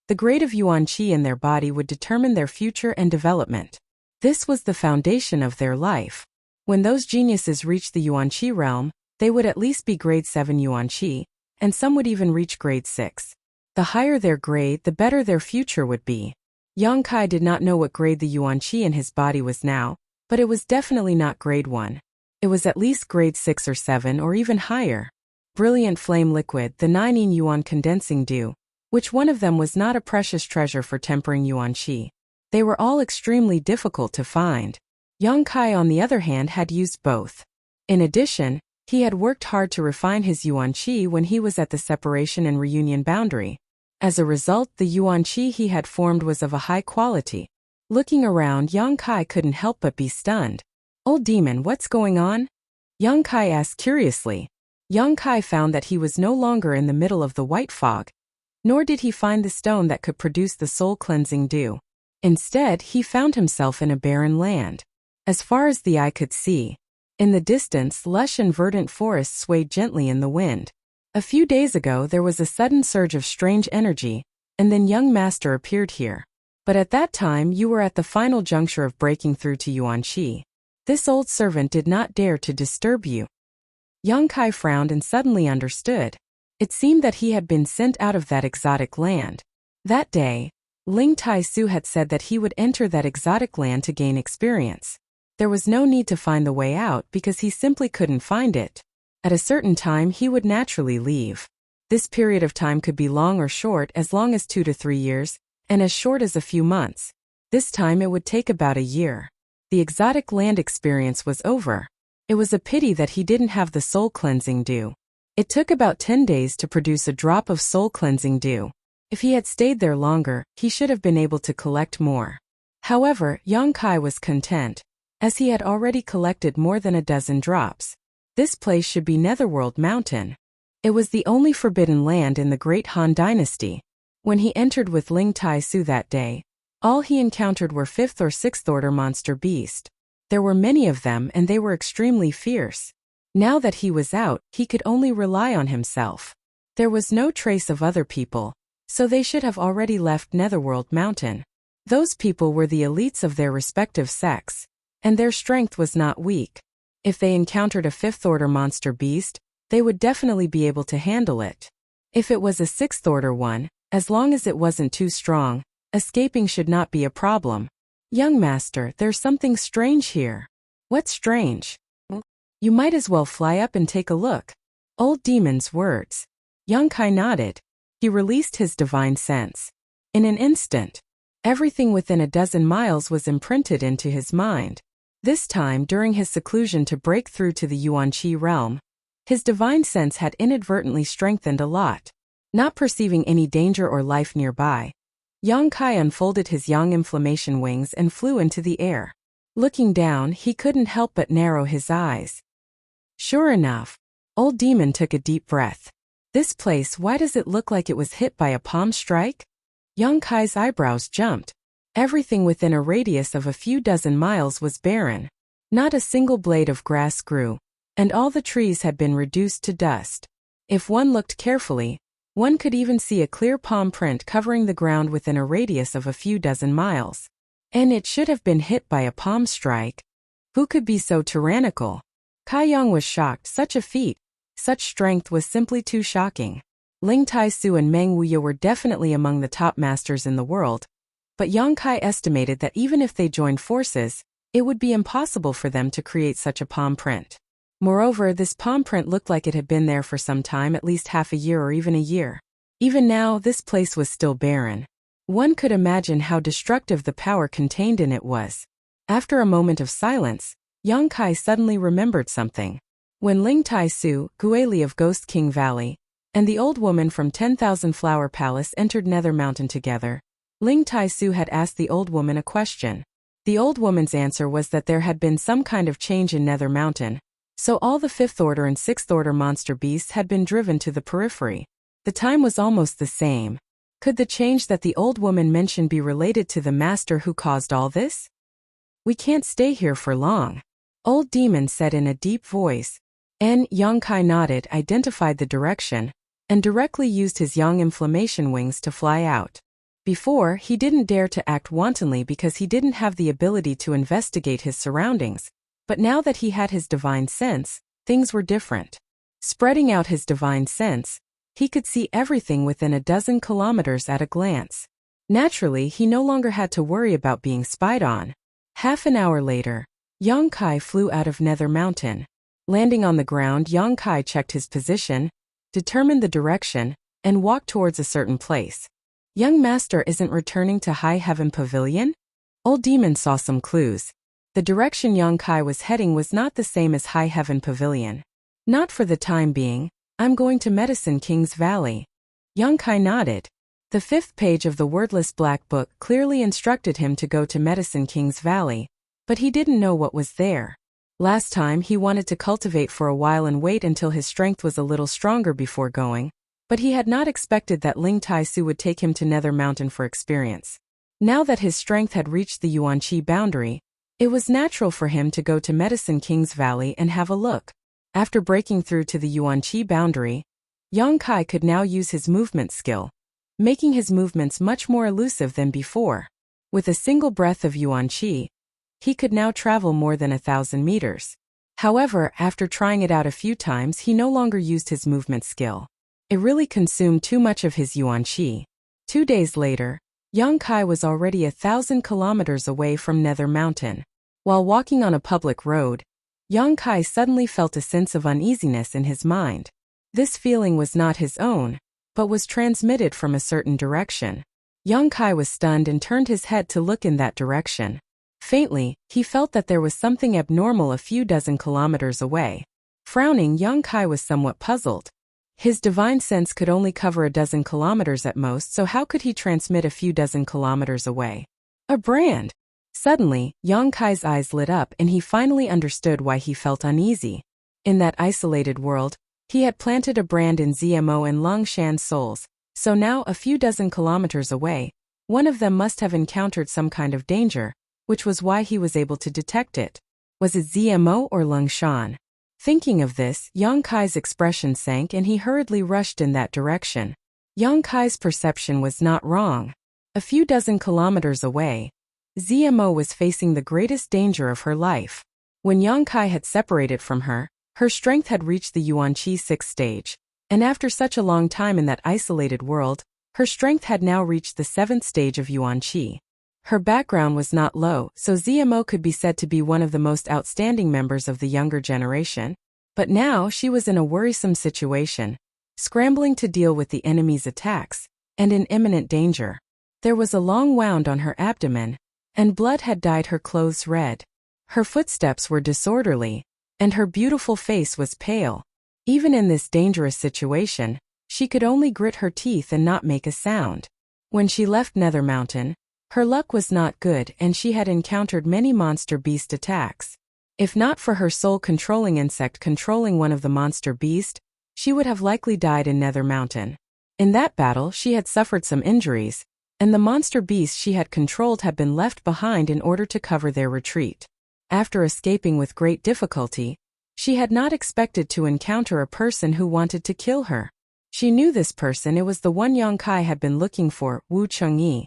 the grade of Yuan Qi in their body would determine their future and development. This was the foundation of their life. When those geniuses reached the Yuan Qi realm, they would at least be Grade 7 Yuan Qi, and some would even reach Grade 6. The higher their grade, the better their future would be. Yang Kai did not know what grade the Yuan Qi in his body was now, but it was definitely not Grade 1. It was at least Grade 6 or 7 or even higher. Brilliant flame liquid, the 9 yuan condensing dew. Which one of them was not a precious treasure for tempering Yuan Qi? They were all extremely difficult to find. Yang Kai, on the other hand, had used both. In addition, he had worked hard to refine his Yuan Qi when he was at the separation and reunion boundary. As a result, the Yuan Qi he had formed was of a high quality. Looking around, Yang Kai couldn't help but be stunned. "Old demon, what's going on?" Yang Kai asked curiously. Yang Kai found that he was no longer in the middle of the white fog, nor did he find the stone that could produce the soul-cleansing dew. Instead, he found himself in a barren land. As far as the eye could see, in the distance, lush and verdant forests swayed gently in the wind. A few days ago, there was a sudden surge of strange energy, and then young master appeared here. But at that time, you were at the final juncture of breaking through to Yuan Qi. This old servant did not dare to disturb you. Yang Kai frowned and suddenly understood. It seemed that he had been sent out of that exotic land. That day, Ling Tai Su had said that he would enter that exotic land to gain experience. There was no need to find the way out because he simply couldn't find it. At a certain time he would naturally leave. This period of time could be long or short, as long as 2 to 3 years, and as short as a few months. This time it would take about a year. The exotic land experience was over. It was a pity that he didn't have the soul cleansing dew. It took about 10 days to produce a drop of soul cleansing dew. If he had stayed there longer, he should have been able to collect more. However, Yong-kai was content, as he had already collected more than a dozen drops. This place should be Netherworld Mountain. It was the only forbidden land in the Great Han Dynasty. When he entered with Ling Tai-su that day, all he encountered were 5th or 6th order monster beasts. There were many of them and they were extremely fierce. Now that he was out, he could only rely on himself. There was no trace of other people, so they should have already left Netherworld Mountain. Those people were the elites of their respective sects, and their strength was not weak. If they encountered a 5th order monster beast, they would definitely be able to handle it. If it was a 6th order one, as long as it wasn't too strong, escaping should not be a problem. Young master, there's something strange here. What's strange? You might as well fly up and take a look. Old demon's words. Yong-kai nodded. He released his divine sense. In an instant, everything within a dozen miles was imprinted into his mind. This time during his seclusion to break through to the Yuan-Chi realm, his divine sense had inadvertently strengthened a lot. Not perceiving any danger or life nearby, Yong-kai unfolded his yang inflammation wings and flew into the air. Looking down, he couldn't help but narrow his eyes. Sure enough, old demon took a deep breath. This place, why does it look like it was hit by a palm strike? Yong-kai's eyebrows jumped. Everything within a radius of a few dozen miles was barren. Not a single blade of grass grew, and all the trees had been reduced to dust. If one looked carefully, one could even see a clear palm print covering the ground within a radius of a few dozen miles. And it should have been hit by a palm strike. Who could be so tyrannical? Kai Yong was shocked. Such a feat, such strength was simply too shocking. Ling Tai-su and Meng Wuya were definitely among the top masters in the world, but Yong-kai estimated that even if they joined forces, it would be impossible for them to create such a palm print. Moreover, this palm print looked like it had been there for some time, at least half a year or even a year. Even now, this place was still barren. One could imagine how destructive the power contained in it was. After a moment of silence, Yong-kai suddenly remembered something. When Ling Tai-su, Gueli of Ghost King Valley, and the old woman from 10,000 Flower Palace entered Nether Mountain together, Ling Tai-su had asked the old woman a question. The old woman's answer was that there had been some kind of change in Nether Mountain, so all the 5th order and 6th order monster beasts had been driven to the periphery. The time was almost the same. Could the change that the old woman mentioned be related to the master who caused all this? We can't stay here for long, old demon said in a deep voice. Yong-kai nodded, identified the direction, and directly used his yang inflammation wings to fly out. Before, he didn't dare to act wantonly because he didn't have the ability to investigate his surroundings, but now that he had his divine sense, things were different. Spreading out his divine sense, he could see everything within a dozen kilometers at a glance. Naturally, he no longer had to worry about being spied on. Half an hour later, Yong-kai flew out of Nether Mountain. Landing on the ground, Yong-kai checked his position, determined the direction, and walked towards a certain place. Young master isn't returning to High Heaven Pavilion? Old demon saw some clues. The direction Yong-kai was heading was not the same as High Heaven Pavilion. Not for the time being. I'm going to Medicine King's Valley. Yong-kai nodded. The 5th page of the wordless black book clearly instructed him to go to Medicine King's Valley, but he didn't know what was there. Last time he wanted to cultivate for a while and wait until his strength was a little stronger before going, but he had not expected that Ling Tai-su would take him to Nether Mountain for experience. Now that his strength had reached the Yuan-Chi boundary, it was natural for him to go to Medicine King's Valley and have a look. After breaking through to the Yuan-Chi boundary, Yong-kai could now use his movement skill, making his movements much more elusive than before. With a single breath of Yuan-Chi, he could now travel more than 1,000 meters. However, after trying it out a few times, he no longer used his movement skill. It really consumed too much of his Yuan-Chi. 2 days later, Yong-kai was already 1,000 kilometers away from Nether Mountain. While walking on a public road, Yang Kai suddenly felt a sense of uneasiness in his mind. This feeling was not his own, but was transmitted from a certain direction. Yang Kai was stunned and turned his head to look in that direction. Faintly, he felt that there was something abnormal a few dozen kilometers away. Frowning, Yang Kai was somewhat puzzled. His divine sense could only cover a dozen kilometers at most, so how could he transmit a few dozen kilometers away? A brand! Suddenly, Yang Kai's eyes lit up and he finally understood why he felt uneasy. In that isolated world, he had planted a brand in ZMO and Long Shan's souls, so now a few dozen kilometers away, one of them must have encountered some kind of danger, which was why he was able to detect it. Was it ZMO or Long Shan? Thinking of this, Yang Kai's expression sank and he hurriedly rushed in that direction. Yang Kai's perception was not wrong. A few dozen kilometers away, ZMO was facing the greatest danger of her life. When Yang Kai had separated from her, her strength had reached the Yuan-Chi 6th stage, and after such a long time in that isolated world, her strength had now reached the 7th stage of Yuan-Chi. Her background was not low, so ZMO could be said to be one of the most outstanding members of the younger generation. But now she was in a worrisome situation, scrambling to deal with the enemy's attacks, and in imminent danger. There was a long wound on her abdomen, and blood had dyed her clothes red. Her footsteps were disorderly, and her beautiful face was pale. Even in this dangerous situation, she could only grit her teeth and not make a sound. When she left Nether Mountain, her luck was not good and she had encountered many monster beast attacks. If not for her soul-controlling insect controlling one of the monster beast, she would have likely died in Nether Mountain. In that battle she had suffered some injuries, and the monster beast she had controlled had been left behind in order to cover their retreat. After escaping with great difficulty, she had not expected to encounter a person who wanted to kill her. She knew this person, it was the one Yang Kai had been looking for, Wu Chengyi.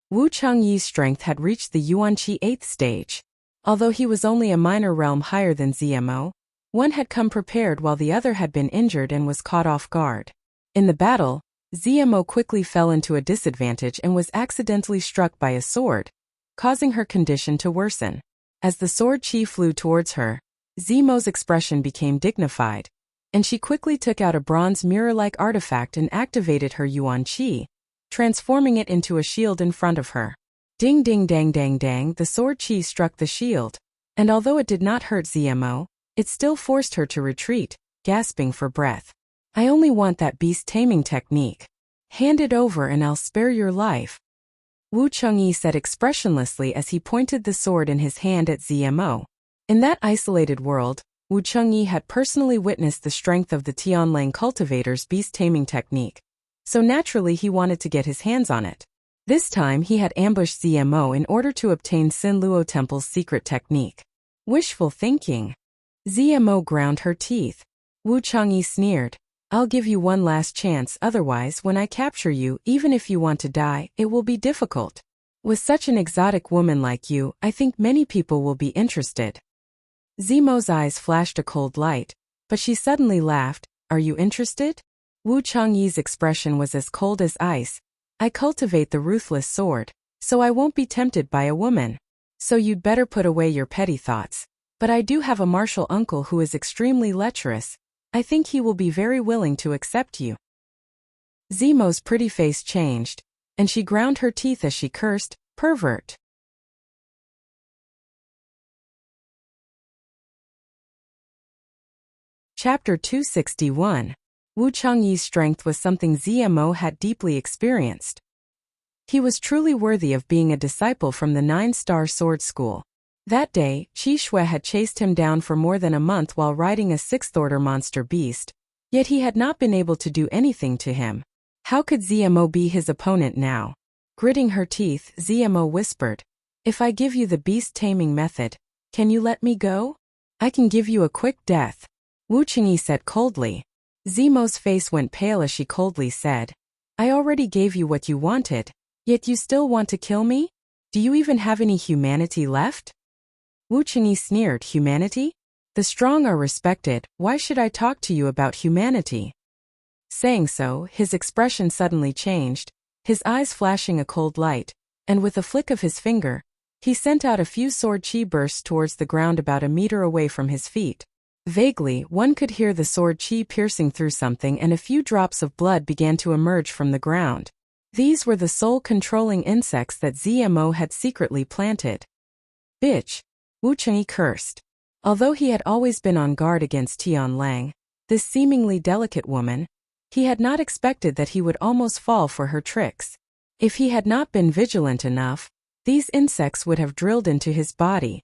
Wu Chengyi's strength had reached the Yuan-Chi 8th stage. Although he was only a minor realm higher than ZMO, one had come prepared while the other had been injured and was caught off guard. In the battle, ZMO quickly fell into a disadvantage and was accidentally struck by a sword, causing her condition to worsen. As the sword chi flew towards her, ZMO's expression became dignified, and she quickly took out a bronze mirror-like artifact and activated her Yuan-Chi, transforming it into a shield in front of her. Ding ding dang dang dang, the sword chi struck the shield, and although it did not hurt ZMO, it still forced her to retreat, gasping for breath. I only want that beast taming technique. Hand it over and I'll spare your life. Wu Chengyi said expressionlessly as he pointed the sword in his hand at ZMO. In that isolated world, Wu Chengyi had personally witnessed the strength of the Tianlang cultivator's beast taming technique, so naturally he wanted to get his hands on it. This time he had ambushed ZMO in order to obtain Sin Luo Temple's secret technique. Wishful thinking. ZMO ground her teeth. Wu Chengyi sneered. I'll give you one last chance, otherwise when I capture you, even if you want to die, it will be difficult. With such an exotic woman like you, I think many people will be interested. ZMO's eyes flashed a cold light, but she suddenly laughed. Are you interested? Wu Chengyi's expression was as cold as ice. I cultivate the ruthless sword, so I won't be tempted by a woman. So you'd better put away your petty thoughts. But I do have a martial uncle who is extremely lecherous. I think he will be very willing to accept you. ZMO's pretty face changed, and she ground her teeth as she cursed, pervert. Chapter 261. Wu Chengyi's strength was something ZMO had deeply experienced. He was truly worthy of being a disciple from the 9-star sword school. That day, Qi Shui had chased him down for more than a month while riding a 6th-order monster beast, yet he had not been able to do anything to him. How could ZMO be his opponent now? Gritting her teeth, ZMO whispered, If I give you the beast taming method, can you let me go? I can give you a quick death. Wu Chengyi said coldly. ZMO's face went pale as she coldly said, I already gave you what you wanted, yet you still want to kill me? Do you even have any humanity left? Wu Chengyi sneered, Humanity? The strong are respected, why should I talk to you about humanity? Saying so, his expression suddenly changed, his eyes flashing a cold light, and with a flick of his finger, He sent out a few sword chi bursts towards the ground about a meter away from his feet. Vaguely, one could hear the sword chi piercing through something, and a few drops of blood began to emerge from the ground. These were the soul-controlling insects that ZMO had secretly planted. Bitch! Wu Chengyi cursed. Although he had always been on guard against Tian Lang, this seemingly delicate woman, he had not expected that he would almost fall for her tricks. If he had not been vigilant enough, these insects would have drilled into his body.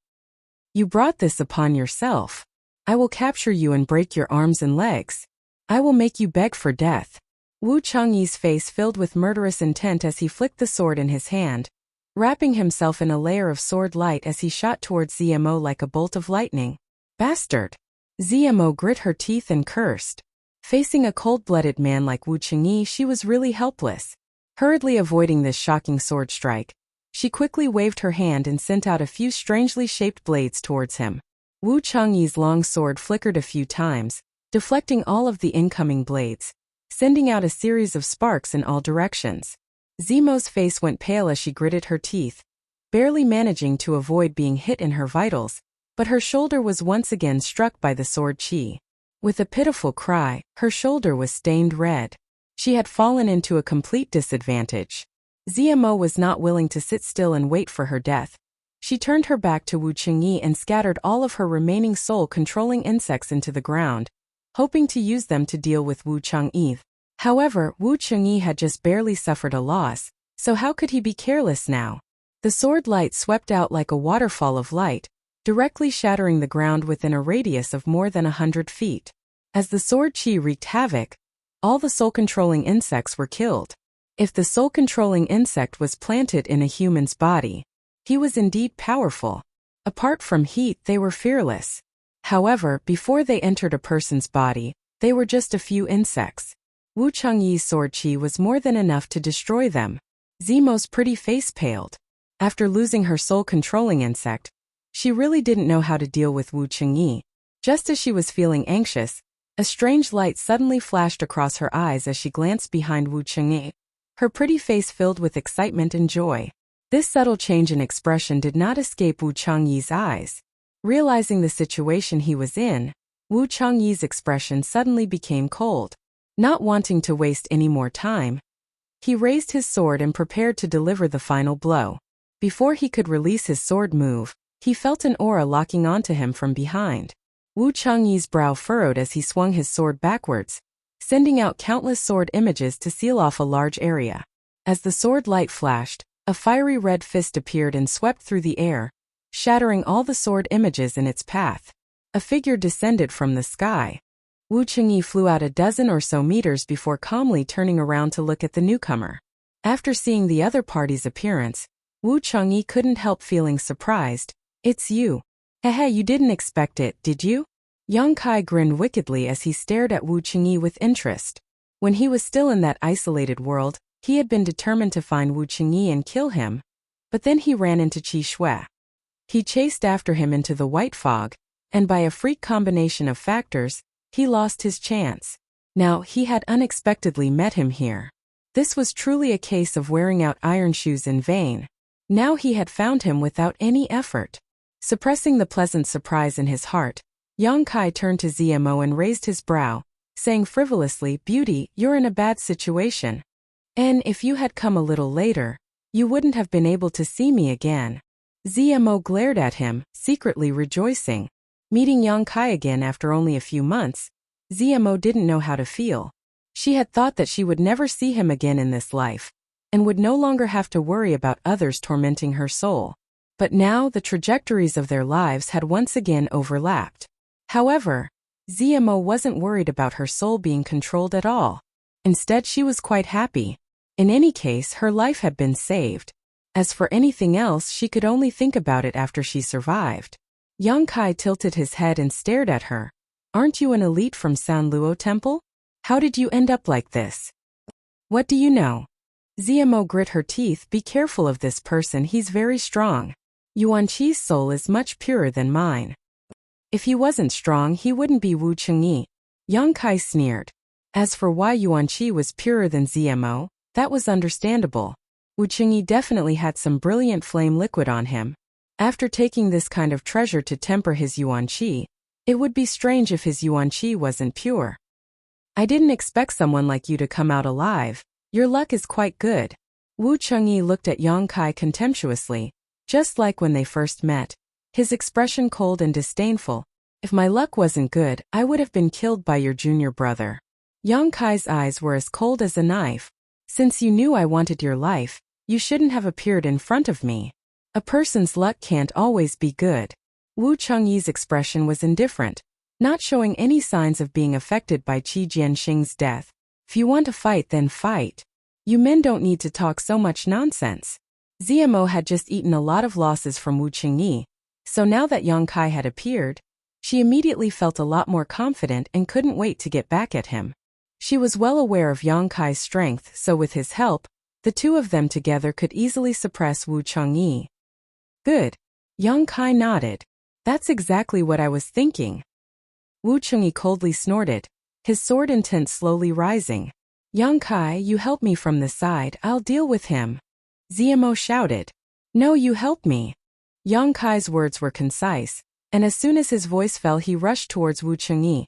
You brought this upon yourself. I will capture you and break your arms and legs. I will make you beg for death. Wu Chengyi's face filled with murderous intent as he flicked the sword in his hand, wrapping himself in a layer of sword light as he shot towards ZMO like a bolt of lightning. Bastard! ZMO grit her teeth and cursed. Facing a cold-blooded man like Wu Chengyi, she was really helpless. Hurriedly avoiding this shocking sword strike, she quickly waved her hand and sent out a few strangely shaped blades towards him. Wu Chengyi's long sword flickered a few times, deflecting all of the incoming blades, sending out a series of sparks in all directions. ZMO's face went pale as she gritted her teeth, barely managing to avoid being hit in her vitals, but her shoulder was once again struck by the sword chi. With a pitiful cry, her shoulder was stained red. She had fallen into a complete disadvantage. ZMO was not willing to sit still and wait for her death. She turned her back to Wu Chengyi and scattered all of her remaining soul-controlling insects into the ground, hoping to use them to deal with Wu Chengyi. However, Wu Chengyi had just barely suffered a loss, so how could he be careless now? The sword light swept out like a waterfall of light, directly shattering the ground within a radius of more than 100 feet. As the sword chi wreaked havoc, all the soul-controlling insects were killed. If the soul-controlling insect was planted in a human's body, he was indeed powerful. Apart from heat, they were fearless. However, before they entered a person's body, they were just a few insects. Wu Chengyi's sword chi was more than enough to destroy them. ZMO's pretty face paled. After losing her soul-controlling insect, she really didn't know how to deal with Wu Chengyi. Just as she was feeling anxious, a strange light suddenly flashed across her eyes as she glanced behind Wu Chengyi, her pretty face filled with excitement and joy. This subtle change in expression did not escape Wu Chengyi's eyes. Realizing the situation he was in, Wu Chengyi's expression suddenly became cold. Not wanting to waste any more time, he raised his sword and prepared to deliver the final blow. Before he could release his sword move, he felt an aura locking onto him from behind. Wu Chengyi's brow furrowed as he swung his sword backwards, sending out countless sword images to seal off a large area. As the sword light flashed, a fiery red fist appeared and swept through the air, shattering all the sword images in its path. A figure descended from the sky. Wu Chengyi flew out a dozen or so meters before calmly turning around to look at the newcomer. After seeing the other party's appearance, Wu Chengyi couldn't help feeling surprised. It's you. Hehe, you didn't expect it, did you? Yang Kai grinned wickedly as he stared at Wu Chengyi with interest. When he was still in that isolated world, he had been determined to find Wu Chengyi and kill him, but then he ran into Qi Shui. He chased after him into the white fog, and by a freak combination of factors, he lost his chance. Now, he had unexpectedly met him here. This was truly a case of wearing out iron shoes in vain. Now he had found him without any effort. Suppressing the pleasant surprise in his heart, Yang Kai turned to ZMO and raised his brow, saying frivolously, "Beauty, you're in a bad situation. And if you had come a little later, you wouldn't have been able to see me again." ZMO glared at him, secretly rejoicing. Meeting Yang Kai again after only a few months, ZMO didn't know how to feel. She had thought that she would never see him again in this life, and would no longer have to worry about others tormenting her soul. But now the trajectories of their lives had once again overlapped. However, ZMO wasn't worried about her soul being controlled at all. Instead, she was quite happy. In any case, her life had been saved. As for anything else, she could only think about it after she survived. Yang Kai tilted his head and stared at her. "Aren't you an elite from San Luo Temple? How did you end up like this?" "What do you know?" ZMO grit her teeth. "Be careful of this person, he's very strong. Yuan Qi's soul is much purer than mine." "If he wasn't strong, he wouldn't be Wu Chengyi." Yang Kai sneered. As for why Yuan Qi was purer than ZMO, that was understandable. Wu Chengyi definitely had some brilliant flame liquid on him, After taking this kind of treasure to temper his yuan qi, it would be strange if his yuan qi wasn't pure. I didn't expect someone like you to come out alive. Your luck is quite good. Wu Chengyi looked at Yang Kai contemptuously, just like when they first met. His expression cold and disdainful. If my luck wasn't good, I would have been killed by your junior brother. Yang Kai's eyes were as cold as a knife. Since you knew I wanted your life, you shouldn't have appeared in front of me. A person's luck can't always be good. Wu Chengyi's expression was indifferent, not showing any signs of being affected by Qi Jianxing's death. If you want to fight, then fight. You men don't need to talk so much nonsense. Ziamo had just eaten a lot of losses from Wu Chengyi, so now that Yang Kai had appeared, she immediately felt a lot more confident and couldn't wait to get back at him. She was well aware of Yang Kai's strength, so with his help, the two of them together could easily suppress Wu Chengyi. Good. Yang Kai nodded. That's exactly what I was thinking. Wu Chengyi coldly snorted, his sword intent slowly rising. Yang Kai, you help me from the side, I'll deal with him. Ziamo shouted. No, you help me. Yang Kai's words were concise, and as soon as his voice fell he rushed towards Wu Chengyi,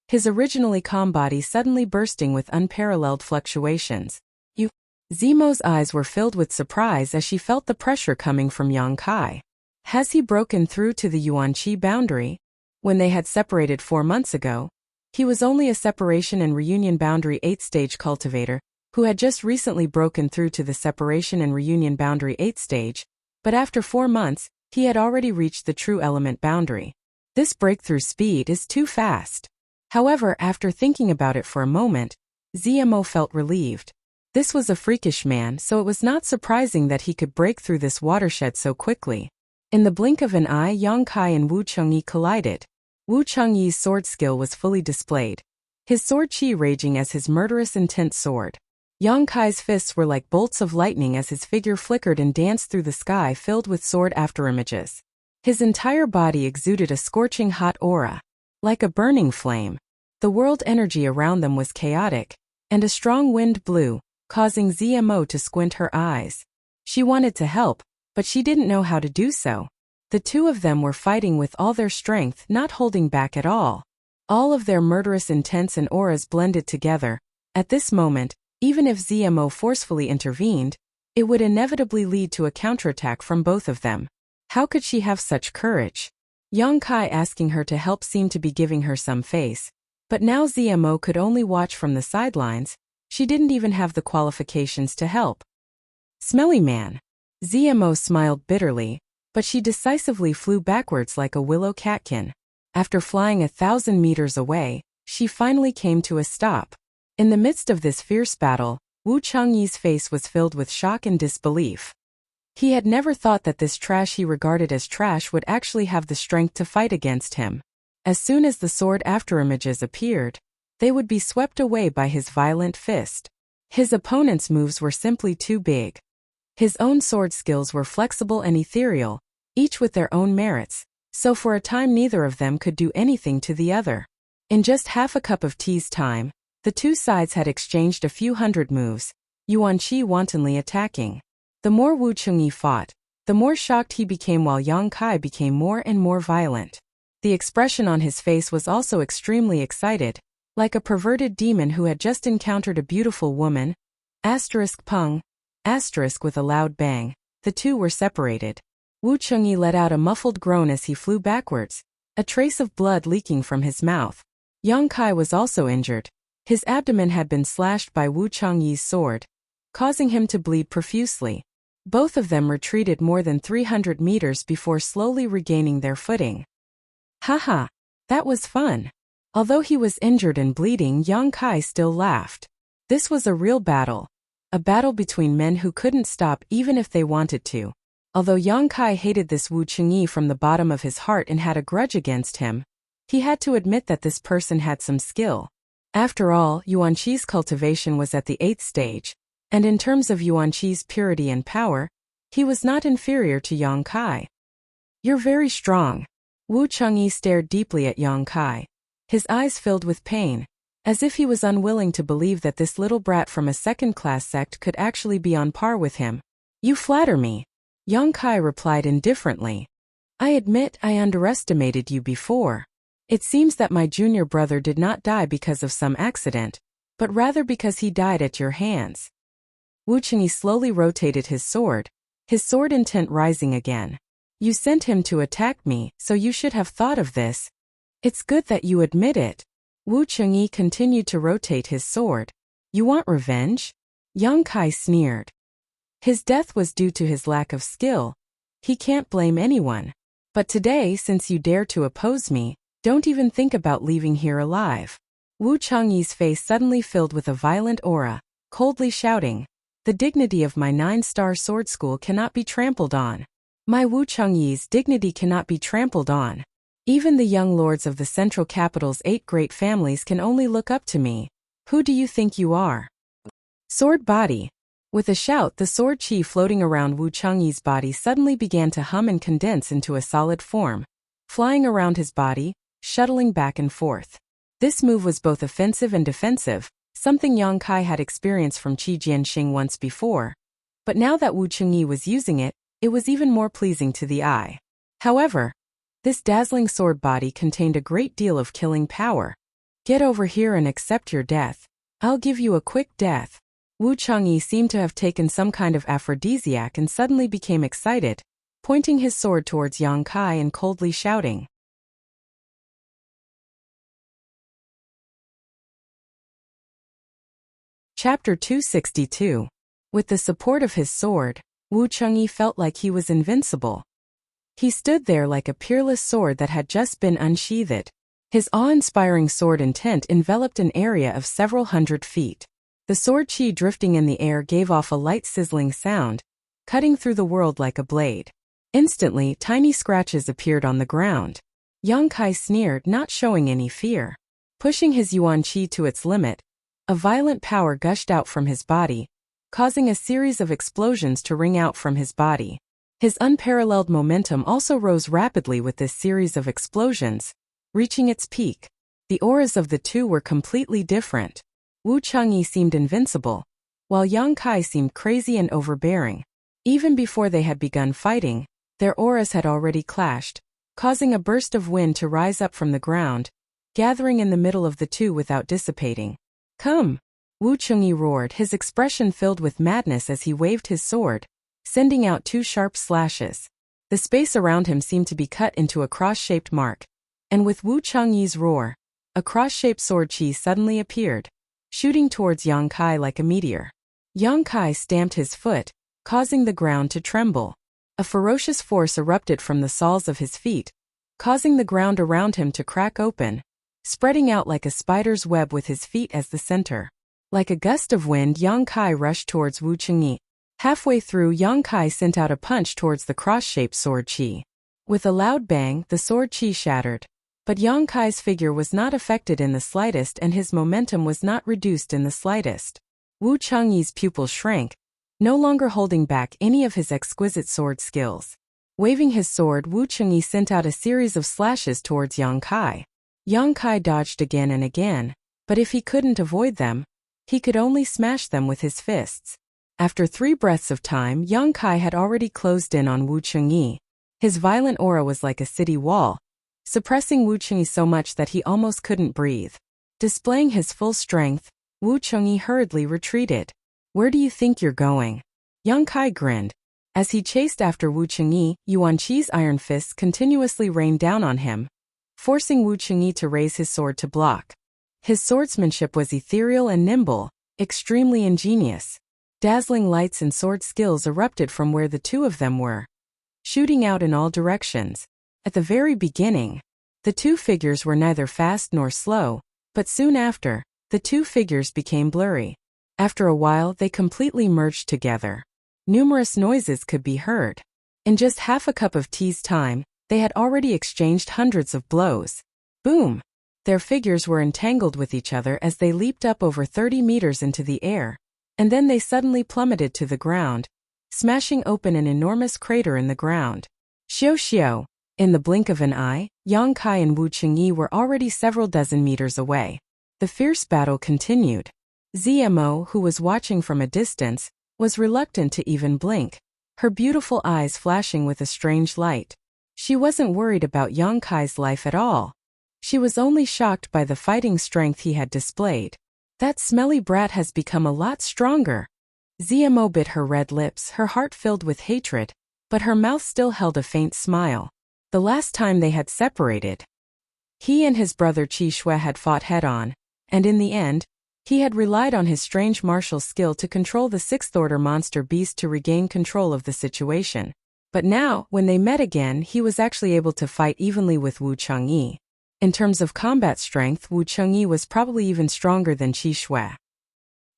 his originally calm body suddenly bursting with unparalleled fluctuations. You. Ziamo's eyes were filled with surprise as she felt the pressure coming from Yang Kai. Has he broken through to the Yuan Qi boundary? When they had separated 4 months ago, he was only a separation and reunion boundary 8th-stage cultivator, who had just recently broken through to the separation and reunion boundary 8th stage, but after 4 months, he had already reached the true element boundary. This breakthrough speed is too fast. However, after thinking about it for a moment, Ziamo felt relieved. This was a freakish man, so it was not surprising that he could break through this watershed so quickly. In the blink of an eye, Yang Kai and Wu Chengyi collided. Wu Chengyi's sword skill was fully displayed, his sword qi raging as his murderous intent soared. Yang Kai's fists were like bolts of lightning as his figure flickered and danced through the sky filled with sword afterimages. His entire body exuded a scorching hot aura. Like a burning flame. The world energy around them was chaotic, and a strong wind blew, causing Ziamo to squint her eyes. She wanted to help, but she didn't know how to do so. The two of them were fighting with all their strength, not holding back at all. All of their murderous intents and auras blended together. At this moment, even if Ziamo forcefully intervened, it would inevitably lead to a counterattack from both of them. How could she have such courage? Yang Kai asking her to help seemed to be giving her some face, but now Ziamo could only watch from the sidelines. She didn't even have the qualifications to help. Smelly man. Ziamo smiled bitterly, but she decisively flew backwards like a willow catkin. After flying 1,000 meters away, she finally came to a stop. In the midst of this fierce battle, Wu Chengyi's face was filled with shock and disbelief. He had never thought that this trash he regarded as trash would actually have the strength to fight against him. As soon as the sword afterimages appeared, they would be swept away by his violent fist. His opponent's moves were simply too big. His own sword skills were flexible and ethereal, each with their own merits, so for a time neither of them could do anything to the other. In just half a cup of tea's time, the two sides had exchanged a few hundred moves, Yuan Qi wantonly attacking. The more Wu Chengyi fought, the more shocked he became while Yang Kai became more and more violent. The expression on his face was also extremely excited, like a perverted demon who had just encountered a beautiful woman. Pung. With a loud bang, the two were separated. Wu Chengyi let out a muffled groan as he flew backwards, a trace of blood leaking from his mouth. Yang Kai was also injured. His abdomen had been slashed by Wu Chengyi's sword, causing him to bleed profusely. Both of them retreated more than 300 meters before slowly regaining their footing. Haha, that was fun. Although he was injured and bleeding, Yang Kai still laughed. This was a real battle. A battle between men who couldn't stop even if they wanted to. Although Yang Kai hated this Wu Chengyi from the bottom of his heart and had a grudge against him, he had to admit that this person had some skill. After all, Yuan Qi's cultivation was at the 8th stage, and in terms of Yuan Qi's purity and power, he was not inferior to Yang Kai. You're very strong. Wu Chengyi stared deeply at Yang Kai, his eyes filled with pain, as if he was unwilling to believe that this little brat from a second-class sect could actually be on par with him. You flatter me. Yang Kai replied indifferently. I admit I underestimated you before. It seems that my junior brother did not die because of some accident, but rather because he died at your hands. Wu Chengyi slowly rotated his sword intent rising again. You sent him to attack me, so you should have thought of this. It's good that you admit it. Wu Chengyi continued to rotate his sword. You want revenge? Yang Kai sneered. His death was due to his lack of skill. He can't blame anyone. But today, since you dare to oppose me, don't even think about leaving here alive. Wu Chengyi's face suddenly filled with a violent aura, coldly shouting, the dignity of my 9-star sword school cannot be trampled on. My Wu Chengyi's dignity cannot be trampled on. Even the young lords of the central capital's 8 great families can only look up to me. Who do you think you are? Sword body. With a shout, the sword chi floating around Wu Chengyi's body suddenly began to hum and condense into a solid form, flying around his body, shuttling back and forth. This move was both offensive and defensive, something Yang Kai had experienced from Qi Jianxing once before. But now that Wu Chengyi was using it, it was even more pleasing to the eye. However, this dazzling sword body contained a great deal of killing power. Get over here and accept your death. I'll give you a quick death. Wu Chengyi seemed to have taken some kind of aphrodisiac and suddenly became excited, pointing his sword towards Yang Kai and coldly shouting. Chapter 262. With the support of his sword, Wu Chengyi felt like he was invincible. He stood there like a peerless sword that had just been unsheathed. His awe-inspiring sword intent enveloped an area of several hundred feet. The sword chi drifting in the air gave off a light sizzling sound, cutting through the world like a blade. Instantly, tiny scratches appeared on the ground. Yang Kai sneered, not showing any fear. Pushing his yuan chi to its limit, a violent power gushed out from his body, causing a series of explosions to ring out from his body. His unparalleled momentum also rose rapidly with this series of explosions, reaching its peak. The auras of the two were completely different. Wu Chengyi seemed invincible, while Yang Kai seemed crazy and overbearing. Even before they had begun fighting, their auras had already clashed, causing a burst of wind to rise up from the ground, gathering in the middle of the two without dissipating. Come! Wu Chengyi roared, his expression filled with madness as he waved his sword, sending out 2 sharp slashes. The space around him seemed to be cut into a cross-shaped mark, and with Wu Chengyi's roar, a cross-shaped sword chi suddenly appeared, shooting towards Yang Kai like a meteor. Yang Kai stamped his foot, causing the ground to tremble. A ferocious force erupted from the soles of his feet, causing the ground around him to crack open, spreading out like a spider's web with his feet as the center. Like a gust of wind, Yang Kai rushed towards Wu Chengyi. Halfway through, Yang Kai sent out a punch towards the cross-shaped sword chi. With a loud bang, the sword chi shattered. But Yang Kai's figure was not affected in the slightest and his momentum was not reduced in the slightest. Wu Chengyi's pupils shrank, no longer holding back any of his exquisite sword skills. Waving his sword, Wu Chengyi sent out a series of slashes towards Yang Kai. Yang Kai dodged again and again, but if he couldn't avoid them, he could only smash them with his fists. After 3 breaths of time, Yang Kai had already closed in on Wu Chengyi. His violent aura was like a city wall, suppressing Wu Chengyi so much that he almost couldn't breathe. Displaying his full strength, Wu Chengyi hurriedly retreated. Where do you think you're going? Yang Kai grinned. As he chased after Wu Chengyi, Yuan Chi's iron fists continuously rained down on him, forcing Wu Chengyi to raise his sword to block. His swordsmanship was ethereal and nimble, extremely ingenious. Dazzling lights and sword skills erupted from where the two of them were, shooting out in all directions. At the very beginning, the two figures were neither fast nor slow, but soon after, the two figures became blurry. After a while, they completely merged together. Numerous noises could be heard. In just half a cup of tea's time, they had already exchanged hundreds of blows. Boom! Their figures were entangled with each other as they leaped up over 30 meters into the air, and then they suddenly plummeted to the ground, smashing open an enormous crater in the ground. Xiao xiao! In the blink of an eye, Yang Kai and Wu Chengyi were already several dozen meters away. The fierce battle continued. ZMO, who was watching from a distance, was reluctant to even blink, her beautiful eyes flashing with a strange light. She wasn't worried about Yang Kai's life at all. She was only shocked by the fighting strength he had displayed. That smelly brat has become a lot stronger. Zmo bit her red lips, her heart filled with hatred, but her mouth still held a faint smile. The last time they had separated, he and his brother Qi Shui had fought head-on, and in the end, he had relied on his strange martial skill to control the sixth-order monster beast to regain control of the situation. But now, when they met again, he was actually able to fight evenly with Wu Changyi. In terms of combat strength, Wu Changyi was probably even stronger than Qi Shui.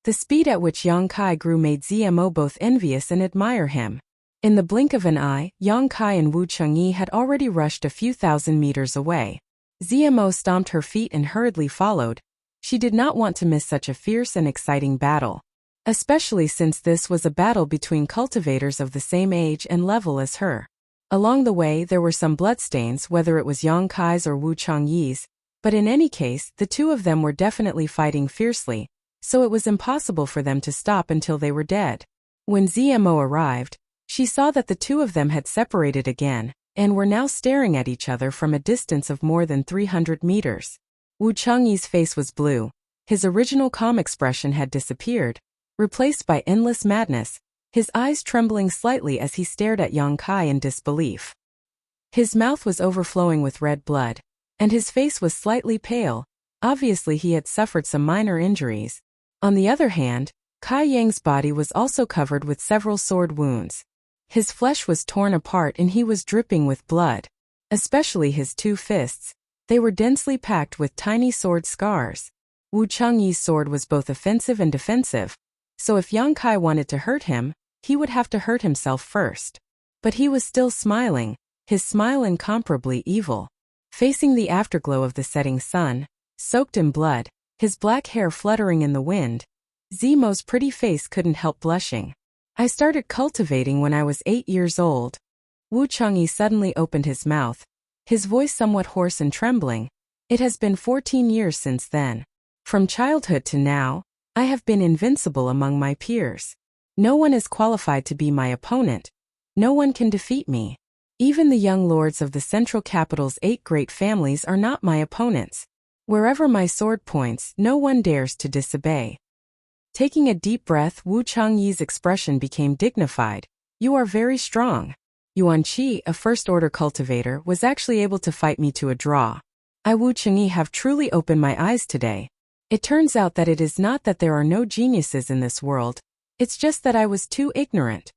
The speed at which Yang Kai grew made Zmo both envious and admire him. In the blink of an eye, Yang Kai and Wu Changyi had already rushed a few thousand meters away. Zmo stomped her feet and hurriedly followed. She did not want to miss such a fierce and exciting battle, especially since this was a battle between cultivators of the same age and level as her. Along the way there were some bloodstains, whether it was Yang Kai's or Wu Changyi's, but in any case, the two of them were definitely fighting fiercely, so it was impossible for them to stop until they were dead. When Zmo arrived, she saw that the two of them had separated again, and were now staring at each other from a distance of more than 300 meters. Wu Changyi's face was blue. His original calm expression had disappeared, replaced by endless madness, his eyes trembling slightly as he stared at Yang Kai in disbelief. His mouth was overflowing with red blood, and his face was slightly pale. Obviously he had suffered some minor injuries. On the other hand, Kai Yang's body was also covered with several sword wounds. His flesh was torn apart and he was dripping with blood. Especially his two fists. They were densely packed with tiny sword scars. Wu Changyi's sword was both offensive and defensive, so if Yang Kai wanted to hurt him, he would have to hurt himself first. But he was still smiling, his smile incomparably evil. Facing the afterglow of the setting sun, soaked in blood, his black hair fluttering in the wind, Zmo's pretty face couldn't help blushing. I started cultivating when I was 8 years old. Wu Changyi suddenly opened his mouth, his voice somewhat hoarse and trembling. It has been 14 years since then. From childhood to now, I have been invincible among my peers. No one is qualified to be my opponent. No one can defeat me. Even the young lords of the central capital's 8 great families are not my opponents. Wherever my sword points, no one dares to disobey. Taking a deep breath, Wu Changyi's expression became dignified. You are very strong. Yuan Qi, a first-order cultivator, was actually able to fight me to a draw. I, Wu Changyi, have truly opened my eyes today. It turns out that it is not that there are no geniuses in this world. It's just that I was too ignorant.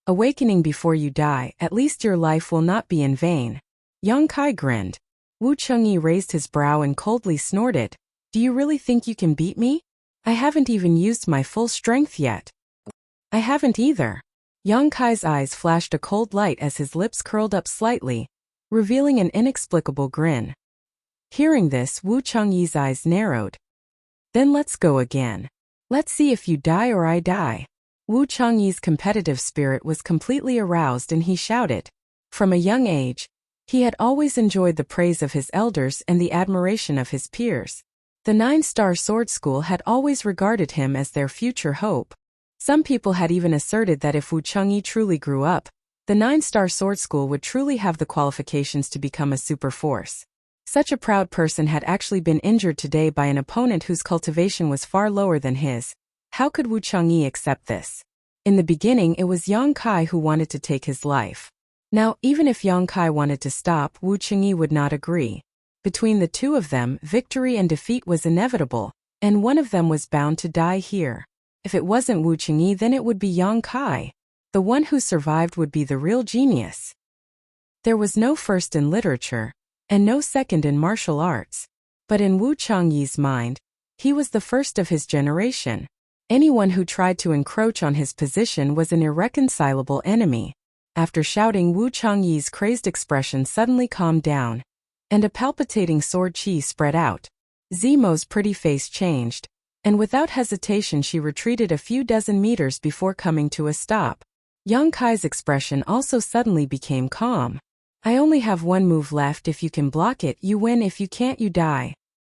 Awakening before you die, at least your life will not be in vain. Yang Kai grinned. Wu Changyi raised his brow and coldly snorted. Do you really think you can beat me? I haven't even used my full strength yet. I haven't either. Yang Kai's eyes flashed a cold light as his lips curled up slightly, revealing an inexplicable grin. Hearing this, Wu Changyi's eyes narrowed. Then let's go again. Let's see if you die or I die. Wu Changyi's competitive spirit was completely aroused and he shouted. From a young age, he had always enjoyed the praise of his elders and the admiration of his peers. The 9-star sword school had always regarded him as their future hope. Some people had even asserted that if Wu Changyi truly grew up, the 9-star sword school would truly have the qualifications to become a super force. Such a proud person had actually been injured today by an opponent whose cultivation was far lower than his. How could Wu Changyi accept this? In the beginning, it was Yang Kai who wanted to take his life. Now, even if Yang Kai wanted to stop, Wu Changyi would not agree. Between the two of them, victory and defeat was inevitable, and one of them was bound to die here. If it wasn't Wu Changyi, then it would be Yang Kai. The one who survived would be the real genius. There was no first in literature, and no second in martial arts. But in Wu Changyi's mind, he was the first of his generation. Anyone who tried to encroach on his position was an irreconcilable enemy. After shouting, Wu Changyi's crazed expression suddenly calmed down, and a palpitating sword chi spread out. Zmo's pretty face changed, and without hesitation she retreated a few dozen meters before coming to a stop. Yang Kai's expression also suddenly became calm. I only have one move left. If you can block it, you win. If you can't, you die.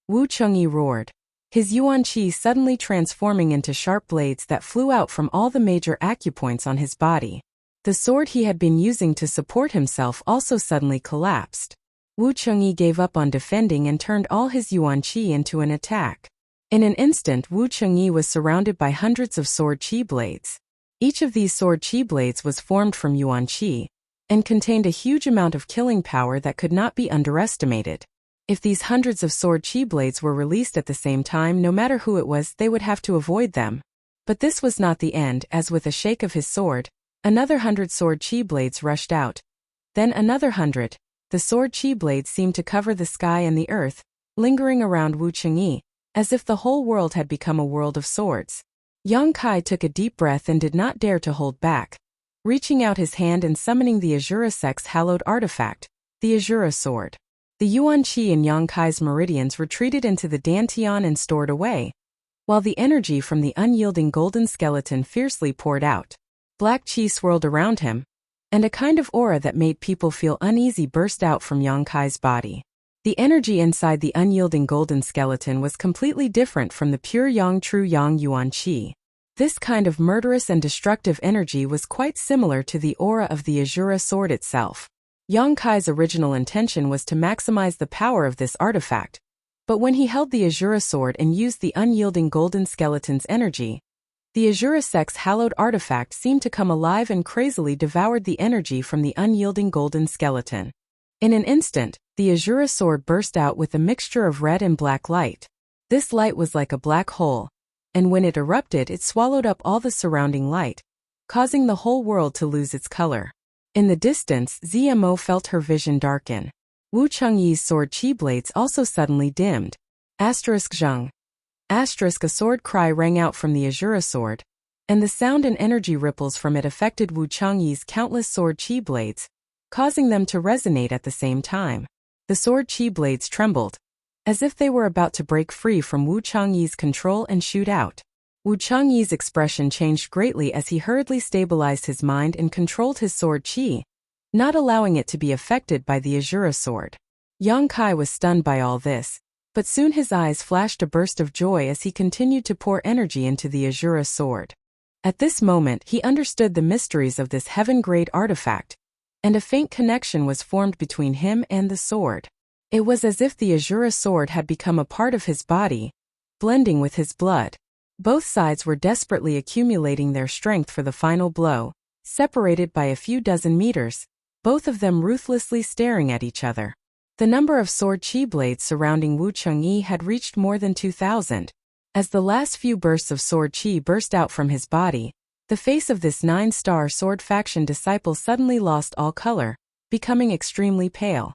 Wu Changyi roared, his yuan qi suddenly transforming into sharp blades that flew out from all the major acupoints on his body. The sword he had been using to support himself also suddenly collapsed. Wu Chengyi gave up on defending and turned all his yuan qi into an attack. In an instant, Wu Chengyi was surrounded by hundreds of sword qi blades. Each of these sword qi blades was formed from yuan qi and contained a huge amount of killing power that could not be underestimated. If these hundreds of sword qi blades were released at the same time, no matter who it was, they would have to avoid them. But this was not the end, as with a shake of his sword, another 100 sword qi blades rushed out. Then another 100. The sword qi blades seemed to cover the sky and the earth, lingering around Wu Chengyi, as if the whole world had become a world of swords. Yang Kai took a deep breath and did not dare to hold back. Reaching out his hand and summoning the Azura Sect's hallowed artifact, the Azura Sword. The yuan qi in Yang Kai's meridians retreated into the dantian and stored away, while the energy from the unyielding golden skeleton fiercely poured out. Black qi swirled around him, and a kind of aura that made people feel uneasy burst out from Yang Kai's body. The energy inside the unyielding golden skeleton was completely different from the pure Yang true Yang yuan qi. This kind of murderous and destructive energy was quite similar to the aura of the Azura Sword itself. Yang Kai's original intention was to maximize the power of this artifact, but when he held the Azura Sword and used the unyielding golden skeleton's energy, the Azura Sect's hallowed artifact seemed to come alive and crazily devoured the energy from the unyielding golden skeleton. In an instant, the Azura Sword burst out with a mixture of red and black light. This light was like a black hole, and when it erupted, it swallowed up all the surrounding light, causing the whole world to lose its color. In the distance, ZMO felt her vision darken. Wu Chengyi's sword qi blades also suddenly dimmed. Zheng. A sword cry rang out from the Azura Sword, and the sound and energy ripples from it affected Wu Chengyi's countless sword qi blades, causing them to resonate at the same time. The sword qi blades trembled, as if they were about to break free from Wu Chengyi's control and shoot out. Wu Chengyi's expression changed greatly as he hurriedly stabilized his mind and controlled his sword qi, not allowing it to be affected by the Azura Sword. Yang Kai was stunned by all this, but soon his eyes flashed a burst of joy as he continued to pour energy into the Azura Sword. At this moment, he understood the mysteries of this heaven-grade artifact, and a faint connection was formed between him and the sword. It was as if the Azura Sword had become a part of his body, blending with his blood. Both sides were desperately accumulating their strength for the final blow, separated by a few dozen meters, both of them ruthlessly staring at each other. The number of sword qi blades surrounding Wu Chengyi had reached more than 2,000. As the last few bursts of sword qi burst out from his body, the face of this 9-star sword faction disciple suddenly lost all color, becoming extremely pale.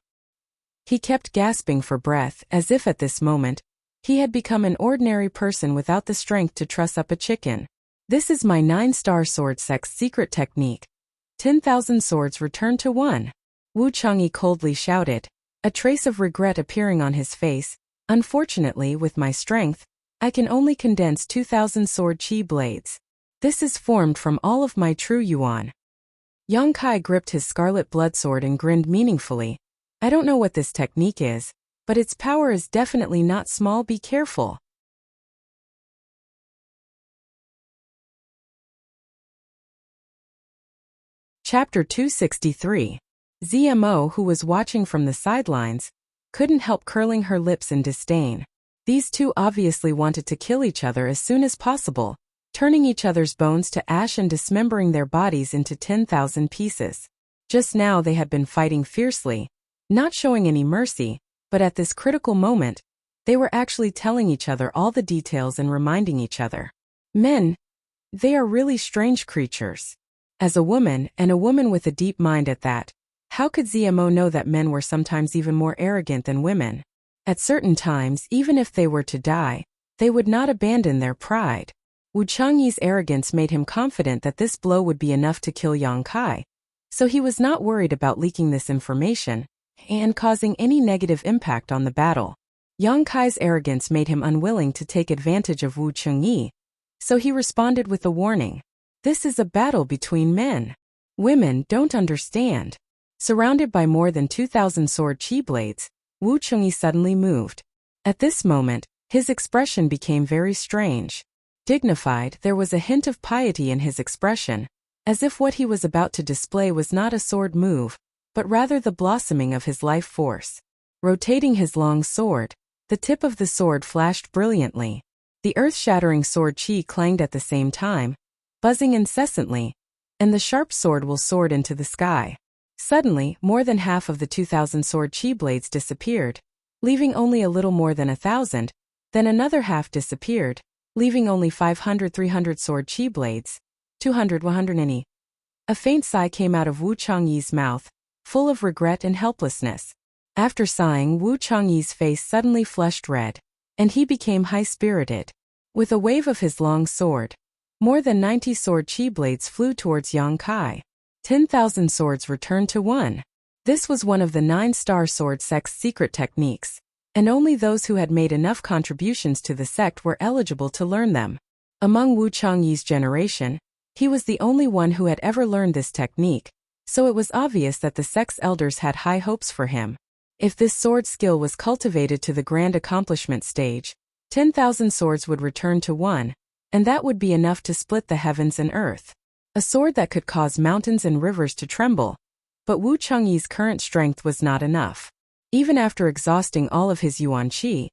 He kept gasping for breath, as if at this moment, he had become an ordinary person without the strength to truss up a chicken. This is my 9-star sword sect's secret technique. 10,000 swords return to 1. Wu Chengyi coldly shouted, a trace of regret appearing on his face. Unfortunately, with my strength, I can only condense 2,000 sword qi blades. This is formed from all of my true yuan. Yang Kai gripped his scarlet bloodsword and grinned meaningfully. I don't know what this technique is, but its power is definitely not small. Be careful. Chapter 263. ZMO, who was watching from the sidelines, couldn't help curling her lips in disdain. These two obviously wanted to kill each other as soon as possible, turning each other's bones to ash and dismembering their bodies into 10,000 pieces. Just now they had been fighting fiercely, not showing any mercy, but at this critical moment, they were actually telling each other all the details and reminding each other. Men, they are really strange creatures. As a woman, and a woman with a deep mind at that, how could ZMO know that men were sometimes even more arrogant than women? At certain times, even if they were to die, they would not abandon their pride. Wu Chengyi's arrogance made him confident that this blow would be enough to kill Yang Kai, so he was not worried about leaking this information and causing any negative impact on the battle. Yang Kai's arrogance made him unwilling to take advantage of Wu Chengyi, so he responded with a warning. This is a battle between men. Women don't understand. Surrounded by more than 2,000 sword qi blades, Wu Chengyi suddenly moved. At this moment, his expression became very strange. Dignified, there was a hint of piety in his expression, as if what he was about to display was not a sword move, but rather the blossoming of his life force. Rotating his long sword, the tip of the sword flashed brilliantly. The earth-shattering sword chi clanged at the same time, buzzing incessantly, and the sharp sword will soared into the sky. Suddenly, more than half of the 2,000 sword chi blades disappeared, leaving only a little more than 1,000, then another half disappeared, leaving only 500-300 sword chi blades, 200-100 A faint sigh came out of Wu Changyi's mouth, full of regret and helplessness. After sighing, Wu Changyi's face suddenly flushed red, and he became high-spirited. With a wave of his long sword, more than 90 sword chi blades flew towards Yang Kai. 10,000 swords returned to one. This was one of the 9-star sword sect's secret techniques, and only those who had made enough contributions to the sect were eligible to learn them. Among Wu Changyi's generation, he was the only one who had ever learned this technique, so it was obvious that the sect's elders had high hopes for him. If this sword skill was cultivated to the grand accomplishment stage, 10,000 swords would return to one, and that would be enough to split the heavens and earth. A sword that could cause mountains and rivers to tremble. But Wu Changyi's current strength was not enough. Even after exhausting all of his yuan qi,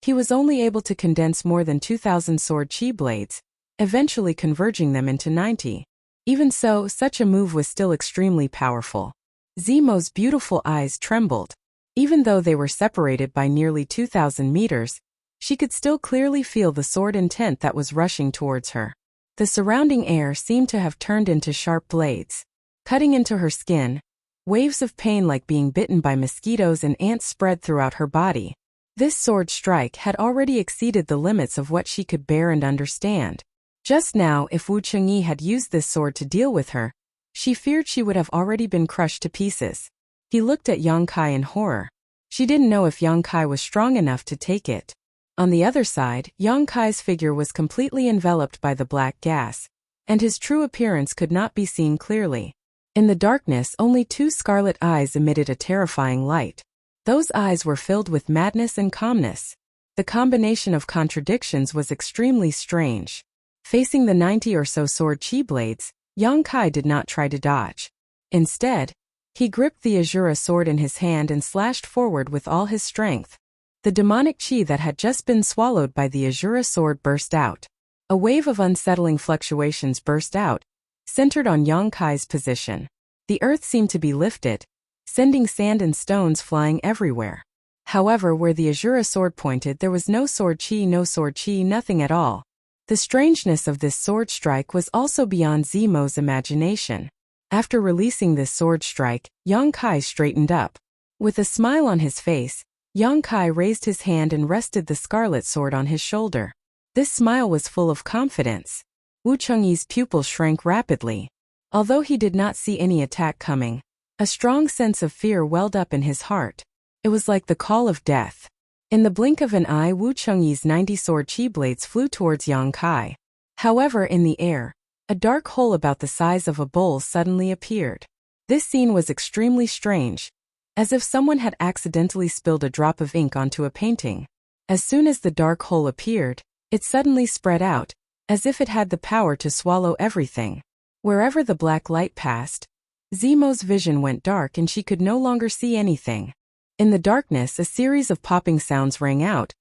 he was only able to condense more than 2,000 sword qi blades, eventually converging them into 90. Even so, such a move was still extremely powerful. Zemo's beautiful eyes trembled. Even though they were separated by nearly 2,000 meters, she could still clearly feel the sword intent that was rushing towards her. The surrounding air seemed to have turned into sharp blades, cutting into her skin. Waves of pain like being bitten by mosquitoes and ants spread throughout her body. This sword strike had already exceeded the limits of what she could bear and understand. Just now, if Wu Changyi had used this sword to deal with her, she feared she would have already been crushed to pieces. He looked at Yang Kai in horror. She didn't know if Yang Kai was strong enough to take it. On the other side, Yang Kai's figure was completely enveloped by the black gas, and his true appearance could not be seen clearly. In the darkness, only 2 scarlet eyes emitted a terrifying light. Those eyes were filled with madness and calmness. The combination of contradictions was extremely strange. Facing the 90 or so sword chi blades, Yang Kai did not try to dodge. Instead, he gripped the Azura sword in his hand and slashed forward with all his strength. The demonic chi that had just been swallowed by the Azura sword burst out. A wave of unsettling fluctuations burst out, centered on Yang Kai's position. The earth seemed to be lifted, sending sand and stones flying everywhere. However, where the Azura sword pointed, there was no sword chi, nothing at all. The strangeness of this sword strike was also beyond Zemo's imagination. After releasing this sword strike, Yang Kai straightened up. With a smile on his face, Yang Kai raised his hand and rested the scarlet sword on his shoulder. This smile was full of confidence. Wu Changyi's pupil shrank rapidly. Although he did not see any attack coming, a strong sense of fear welled up in his heart. It was like the call of death. In the blink of an eye, Wu Changyi's 90 sword chi blades flew towards Yang Kai. However, in the air, a dark hole about the size of a bowl suddenly appeared. This scene was extremely strange, as if someone had accidentally spilled a drop of ink onto a painting. As soon as the dark hole appeared, it suddenly spread out, as if it had the power to swallow everything. Wherever the black light passed, Zemo's vision went dark and she could no longer see anything. In the darkness, a series of popping sounds rang out,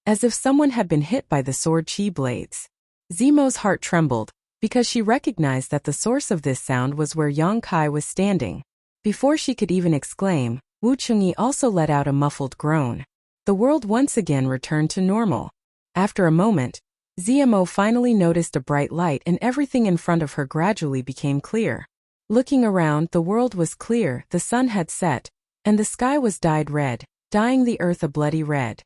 as if someone had been hit by the sword chi blades. Zemo's heart trembled, because she recognized that the source of this sound was where Yang Kai was standing. Before she could even exclaim, Wu Changyi also let out a muffled groan. The world once again returned to normal. After a moment, Zemo finally noticed a bright light and everything in front of her gradually became clear. Looking around, the world was clear, the sun had set, and the sky was dyed red, dyeing the earth a bloody red.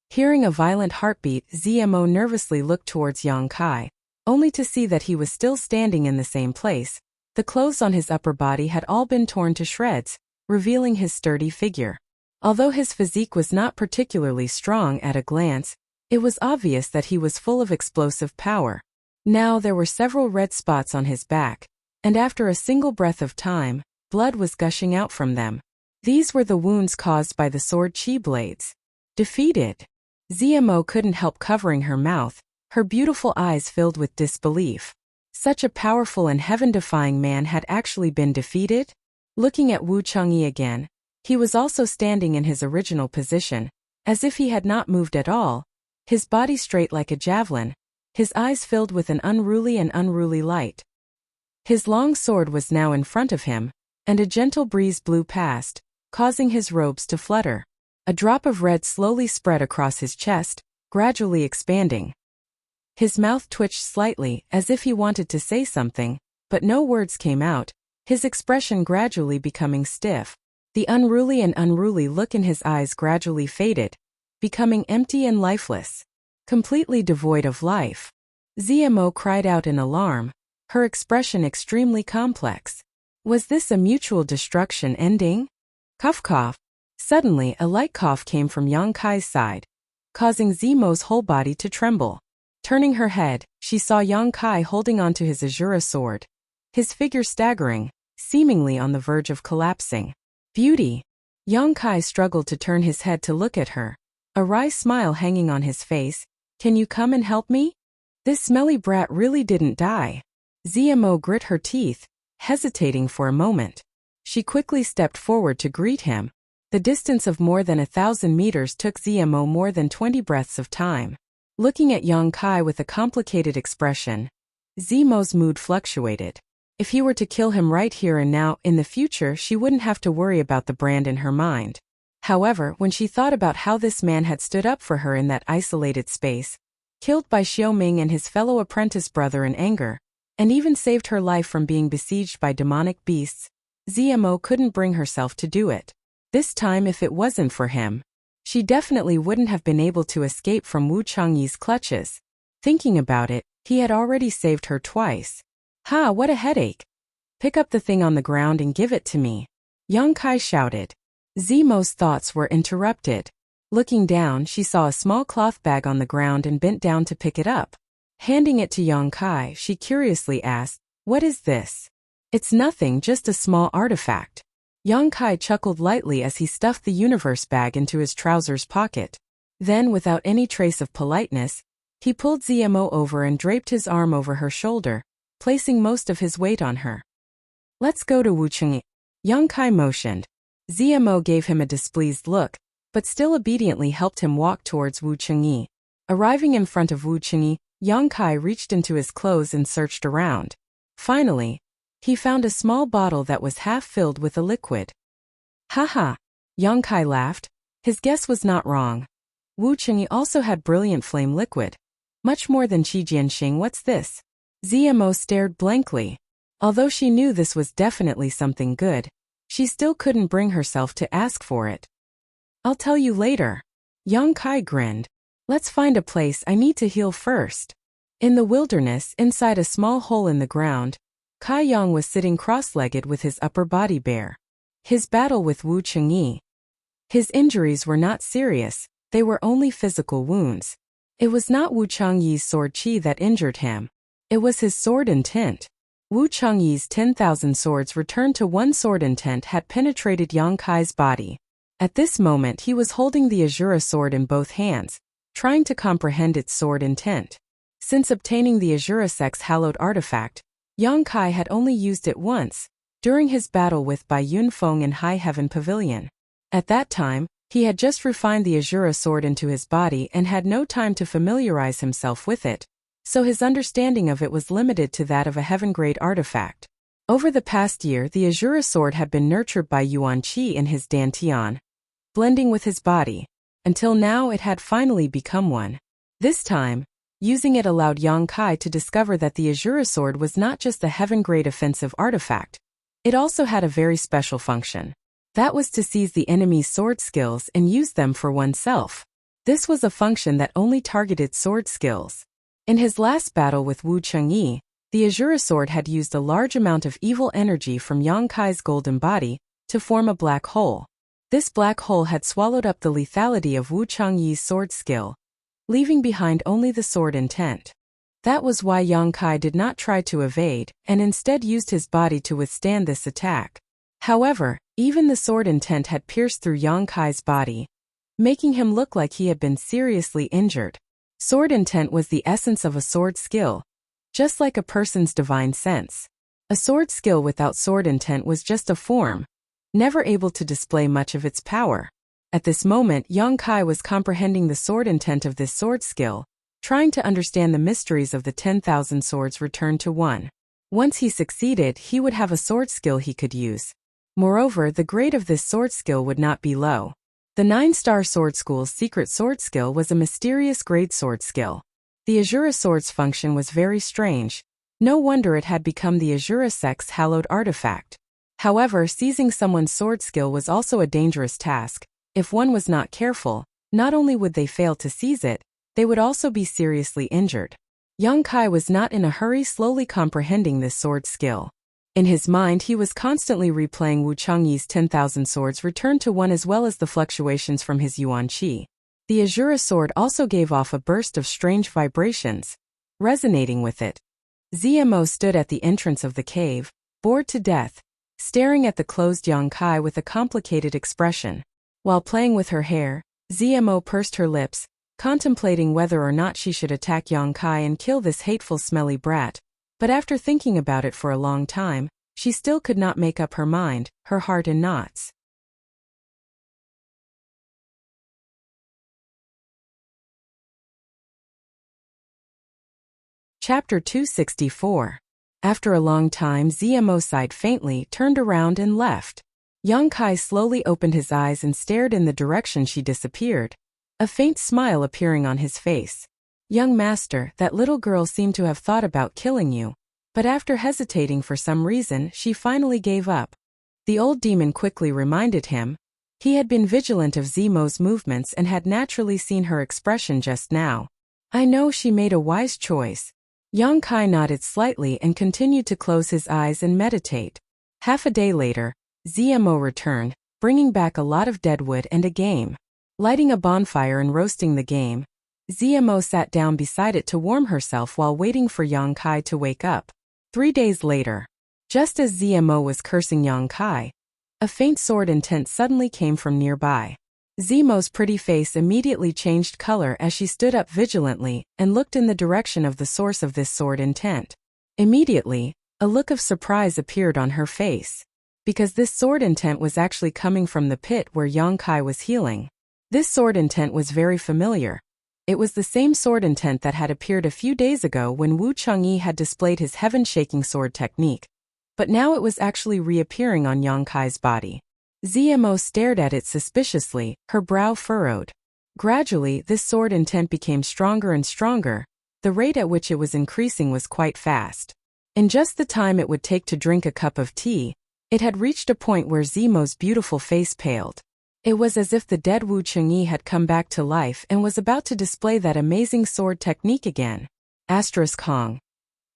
Hearing a violent heartbeat, Zemo nervously looked towards Yang Kai, only to see that he was still standing in the same place. The clothes on his upper body had all been torn to shreds, revealing his sturdy figure. Although his physique was not particularly strong at a glance, it was obvious that he was full of explosive power. Now there were several red spots on his back, and after a single breath of time, blood was gushing out from them. These were the wounds caused by the sword chi blades. Defeated. Zemo couldn't help covering her mouth, her beautiful eyes filled with disbelief. Such a powerful and heaven-defying man had actually been defeated? Looking at Wu Changyi again, he was also standing in his original position, as if he had not moved at all, his body straight like a javelin, his eyes filled with an unruly light. His long sword was now in front of him, and a gentle breeze blew past, causing his robes to flutter. A drop of red slowly spread across his chest, gradually expanding. His mouth twitched slightly, as if he wanted to say something, but no words came out, his expression gradually becoming stiff. The unruly look in his eyes gradually faded, becoming empty and lifeless, completely devoid of life. ZMO cried out in alarm, her expression extremely complex. Was this a mutual destruction ending? Cough cough. Suddenly a light cough came from Yang Kai's side, causing ZMO's whole body to tremble. Turning her head, she saw Yang Kai holding onto his Azura sword, his figure staggering, seemingly on the verge of collapsing. Beauty! Yang Kai struggled to turn his head to look at her, a wry smile hanging on his face. Can you come and help me? This smelly brat really didn't die. ZMO grit her teeth, hesitating for a moment. She quickly stepped forward to greet him. The distance of more than 1,000 meters took ZMO more than 20 breaths of time. Looking at Yang Kai with a complicated expression, ZMO's mood fluctuated. If he were to kill him right here and now, in the future she wouldn't have to worry about the brand in her mind. However, when she thought about how this man had stood up for her in that isolated space, killed by Xiaoming and his fellow apprentice brother in anger, and even saved her life from being besieged by demonic beasts, ZMO couldn't bring herself to do it. This time, if it wasn't for him, she definitely wouldn't have been able to escape from Wu Changyi's clutches. Thinking about it, he had already saved her twice. Ha, what a headache! Pick up the thing on the ground and give it to me. Yang Kai shouted. ZMO's thoughts were interrupted. Looking down, she saw a small cloth bag on the ground and bent down to pick it up. Handing it to Yang Kai, she curiously asked, "What is this?" "It's nothing, just a small artifact." Yang Kai chuckled lightly as he stuffed the universe bag into his trousers pocket. Then, without any trace of politeness, he pulled ZMO over and draped his arm over her shoulder, placing most of his weight on her. "Let's go to Wu Changyi." Yang Kai motioned. ZMO gave him a displeased look, but still obediently helped him walk towards Wu Changyi. Arriving in front of Wu Changyi, Yang Kai reached into his clothes and searched around. Finally, he found a small bottle that was half filled with a liquid. Haha! Yang Kai laughed. His guess was not wrong. Wu Changyi also had brilliant flame liquid. Much more than Qi Jianxing. What's this? ZMO stared blankly. Although she knew this was definitely something good, she still couldn't bring herself to ask for it. "I'll tell you later." Yang Kai grinned. "Let's find a place. I need to heal first." In the wilderness, inside a small hole in the ground, Kai Yang was sitting cross-legged with his upper body bare. His battle with Wu Changyi. His injuries were not serious, they were only physical wounds. It was not Wu Changyi's sword qi that injured him. It was his sword intent. Wu Changyi's 10,000 swords returned to one sword intent had penetrated Yang Kai's body. At this moment he was holding the Azura sword in both hands, trying to comprehend its sword intent. Since obtaining the Azura Sect's hallowed artifact, Yang Kai had only used it once, during his battle with Bai Yunfeng in High Heaven Pavilion. At that time, he had just refined the Azura sword into his body and had no time to familiarize himself with it, so his understanding of it was limited to that of a heaven-grade artifact. Over the past year, the Azura sword had been nurtured by Yuan Qi in his Dantian, blending with his body, until now it had finally become one. This time, using it allowed Yang Kai to discover that the Azura sword was not just a heaven-grade offensive artifact. It also had a very special function. That was to seize the enemy's sword skills and use them for oneself. This was a function that only targeted sword skills. In his last battle with Wu Changyi, the Azura sword had used a large amount of evil energy from Yang Kai's golden body to form a black hole. This black hole had swallowed up the lethality of Wu Changyi's sword skill, leaving behind only the sword intent. That was why Yang Kai did not try to evade, and instead used his body to withstand this attack. However, even the sword intent had pierced through Yang Kai's body, making him look like he had been seriously injured. Sword intent was the essence of a sword skill, just like a person's divine sense. A sword skill without sword intent was just a form, never able to display much of its power. At this moment, Yang Kai was comprehending the sword intent of this sword skill, trying to understand the mysteries of the 10,000 swords returned to one. Once he succeeded, he would have a sword skill he could use. Moreover, the grade of this sword skill would not be low. The 9-star sword school's secret sword skill was a mysterious grade sword skill. The Azura sword's function was very strange. No wonder it had become the Azura sect's hallowed artifact. However, seizing someone's sword skill was also a dangerous task. If one was not careful, not only would they fail to seize it, they would also be seriously injured. Yang Kai was not in a hurry, slowly comprehending this sword skill. In his mind, he was constantly replaying Wu Changyi's 10,000 swords returned to one, as well as the fluctuations from his Yuan Qi. The Azura sword also gave off a burst of strange vibrations. Resonating with it, ZMO stood at the entrance of the cave, bored to death, staring at the closed Yang Kai with a complicated expression. While playing with her hair, ZMO pursed her lips, contemplating whether or not she should attack Yang Kai and kill this hateful, smelly brat. But after thinking about it for a long time, she still could not make up her mind, her heart in knots. Chapter 264. After a long time, ZMO sighed faintly, turned around and left. Yang Kai slowly opened his eyes and stared in the direction she disappeared, a faint smile appearing on his face. "Young master, that little girl seemed to have thought about killing you. But after hesitating for some reason, she finally gave up." The old demon quickly reminded him. He had been vigilant of ZMO's movements and had naturally seen her expression just now. "I know she made a wise choice." Yang Kai nodded slightly and continued to close his eyes and meditate. Half a day later, ZMO returned, bringing back a lot of deadwood and a game. Lighting a bonfire and roasting the game, ZMO sat down beside it to warm herself while waiting for Yang Kai to wake up. 3 days later, just as ZMO was cursing Yang Kai, a faint sword intent suddenly came from nearby. ZMO's pretty face immediately changed color as she stood up vigilantly and looked in the direction of the source of this sword intent. Immediately, a look of surprise appeared on her face, because this sword intent was actually coming from the pit where Yang Kai was healing. This sword intent was very familiar. It was the same sword intent that had appeared a few days ago when Wu Changyi had displayed his heaven-shaking sword technique. But now it was actually reappearing on Yang Kai's body. ZMO stared at it suspiciously, her brow furrowed. Gradually, this sword intent became stronger and stronger. The rate at which it was increasing was quite fast. In just the time it would take to drink a cup of tea, it had reached a point where ZMO's beautiful face paled. It was as if the dead Wu Changyi had come back to life and was about to display that amazing sword technique again. Hong.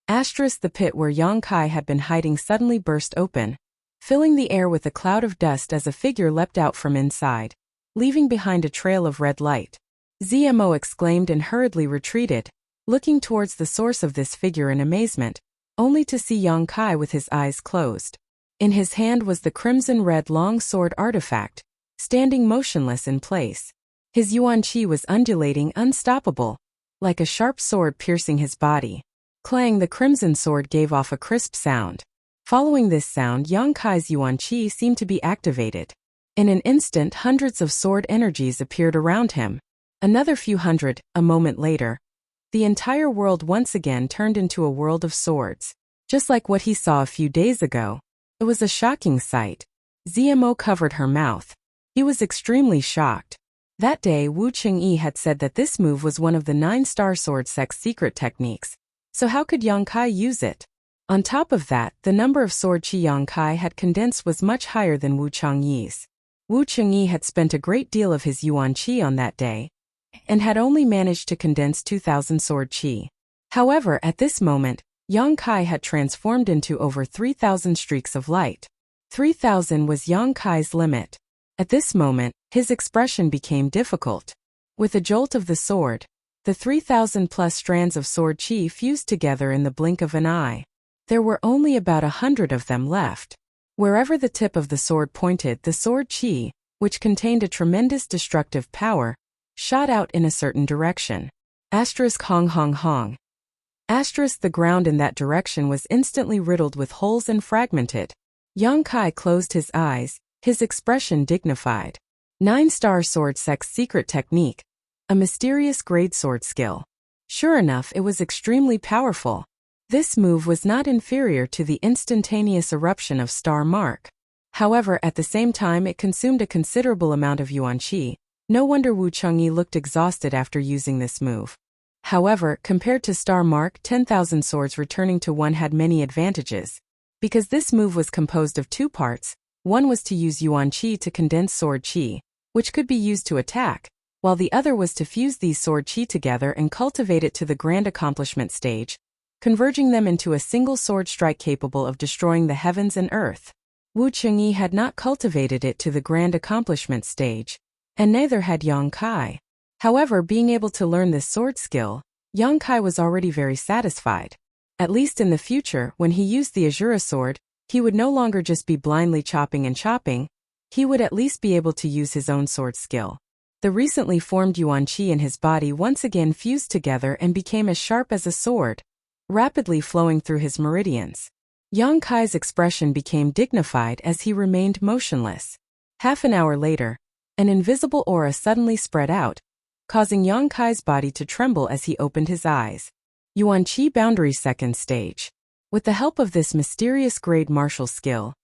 The pit where Yang Kai had been hiding suddenly burst open, filling the air with a cloud of dust as a figure leapt out from inside, leaving behind a trail of red light. ZMO exclaimed and hurriedly retreated, looking towards the source of this figure in amazement, only to see Yang Kai with his eyes closed. In his hand was the crimson-red long sword artifact, standing motionless in place. His Yuan Qi was undulating, unstoppable, like a sharp sword piercing his body. Clang! The crimson sword gave off a crisp sound. Following this sound, Yang Kai's Yuan Qi seemed to be activated. In an instant, hundreds of sword energies appeared around him. Another few hundred, a moment later. The entire world once again turned into a world of swords. Just like what he saw a few days ago. It was a shocking sight. ZMO covered her mouth. He was extremely shocked. That day, Wu Changyi had said that this move was one of the 9-star sword sect's secret techniques. So how could Yang Kai use it? On top of that, the number of sword chi Yang Kai had condensed was much higher than Wu Changyi's. Wu Changyi had spent a great deal of his Yuan Qi on that day, and had only managed to condense 2,000 sword chi. However, at this moment, Yang Kai had transformed into over 3,000 streaks of light. 3,000 was Yang Kai's limit. At this moment, his expression became difficult. With a jolt of the sword, the 3,000+ strands of sword chi fused together in the blink of an eye. There were only about 100 of them left. Wherever the tip of the sword pointed, the sword chi, which contained a tremendous destructive power, shot out in a certain direction. Hong. The ground in that direction was instantly riddled with holes and fragmented. Yang Kai closed his eyes, his expression dignified. 9-star sword sex secret technique. A mysterious grade sword skill. Sure enough, it was extremely powerful. This move was not inferior to the instantaneous eruption of star mark. However, at the same time it consumed a considerable amount of yuan qi. No wonder Wu Chengyi looked exhausted after using this move. However, compared to star mark, 10,000 swords returning to one had many advantages. Because this move was composed of 2 parts, one was to use yuan qi to condense sword qi, which could be used to attack, while the other was to fuse these sword qi together and cultivate it to the grand accomplishment stage, converging them into a single sword strike capable of destroying the heavens and earth. Wu Chengyi had not cultivated it to the grand accomplishment stage, and neither had Yang Kai. However, being able to learn this sword skill, Yang Kai was already very satisfied. At least in the future, when he used the Azura sword, he would no longer just be blindly chopping and chopping, he would at least be able to use his own sword skill. The recently formed yuan qi in his body once again fused together and became as sharp as a sword, rapidly flowing through his meridians. Yang Kai's expression became dignified as he remained motionless. Half an hour later, an invisible aura suddenly spread out, causing Yang Kai's body to tremble as he opened his eyes. Yuan Qi Boundary Second Stage. With the help of this mysterious grade martial skill,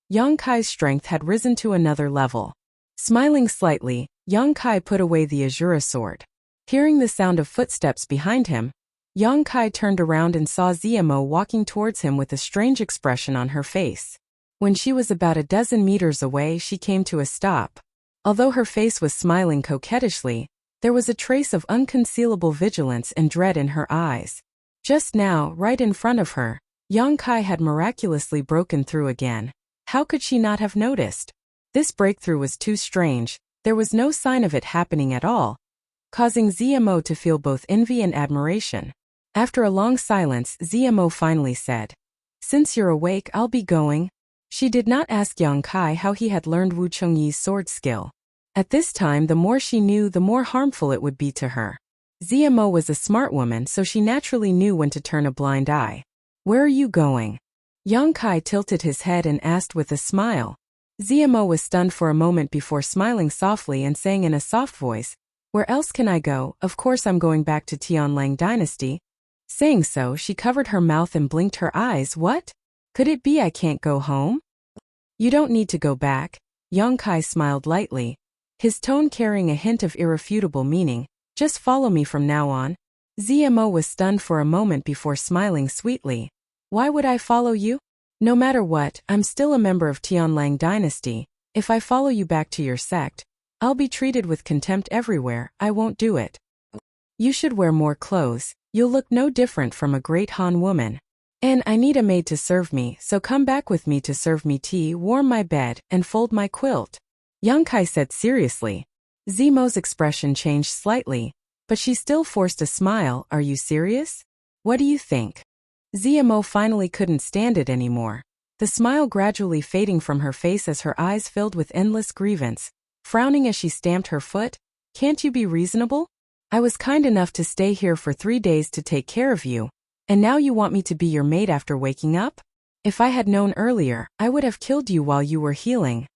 Yang Kai's strength had risen to another level. Smiling slightly, Yang Kai put away the Azura sword. Hearing the sound of footsteps behind him, Yang Kai turned around and saw Ziamo walking towards him with a strange expression on her face. When she was about a dozen meters away, she came to a stop. Although her face was smiling coquettishly, there was a trace of unconcealable vigilance and dread in her eyes. Just now, right in front of her, Yang Kai had miraculously broken through again. How could she not have noticed? This breakthrough was too strange, there was no sign of it happening at all, causing Ziamo to feel both envy and admiration. After a long silence, Ziamo finally said, "Since you're awake, I'll be going." She did not ask Yang Kai how he had learned Wu Chengyi's sword skill. At this time, the more she knew, the more harmful it would be to her. Ziamo was a smart woman, so she naturally knew when to turn a blind eye. "Where are you going?" Yang Kai tilted his head and asked with a smile. Ziamo was stunned for a moment before smiling softly and saying in a soft voice, "Where else can I go? Of course I'm going back to Tianlang Dynasty." Saying so, she covered her mouth and blinked her eyes. "What? Could it be I can't go home?" "You don't need to go back." Yang Kai smiled lightly, his tone carrying a hint of irrefutable meaning. "Just follow me from now on." Ziamo was stunned for a moment before smiling sweetly. "Why would I follow you? No matter what, I'm still a member of Tianlang Dynasty. If I follow you back to your sect, I'll be treated with contempt everywhere. I won't do it." "You should wear more clothes. You'll look no different from a great Han woman. And I need a maid to serve me, so come back with me to serve me tea, warm my bed, and fold my quilt," Yang Kai said seriously. Ziamo's expression changed slightly, but she still forced a smile. "Are you serious? What do you think?" Ziamo finally couldn't stand it anymore, the smile gradually fading from her face as her eyes filled with endless grievance, frowning as she stamped her foot. "Can't you be reasonable? I was kind enough to stay here for 3 days to take care of you, and now you want me to be your maid after waking up? If I had known earlier, I would have killed you while you were healing."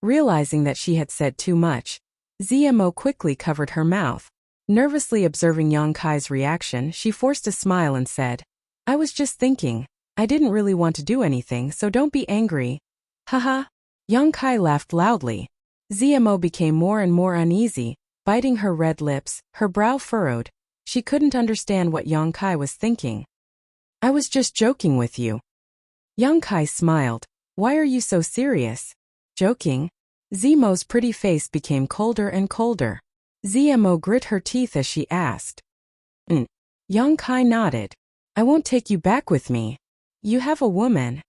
Realizing that she had said too much, Ziamo quickly covered her mouth. Nervously observing Yang Kai's reaction, she forced a smile and said, "I was just thinking. I didn't really want to do anything, so don't be angry." "Haha." Yang Kai laughed loudly. Ziamo became more and more uneasy, biting her red lips, her brow furrowed. She couldn't understand what Yang Kai was thinking. "I was just joking with you." Yang Kai smiled. "Why are you so serious?" "Joking?" Ziamo's pretty face became colder and colder. Ziamo grit her teeth as she asked. Yang Kai nodded. "I won't take you back with me. You have a woman."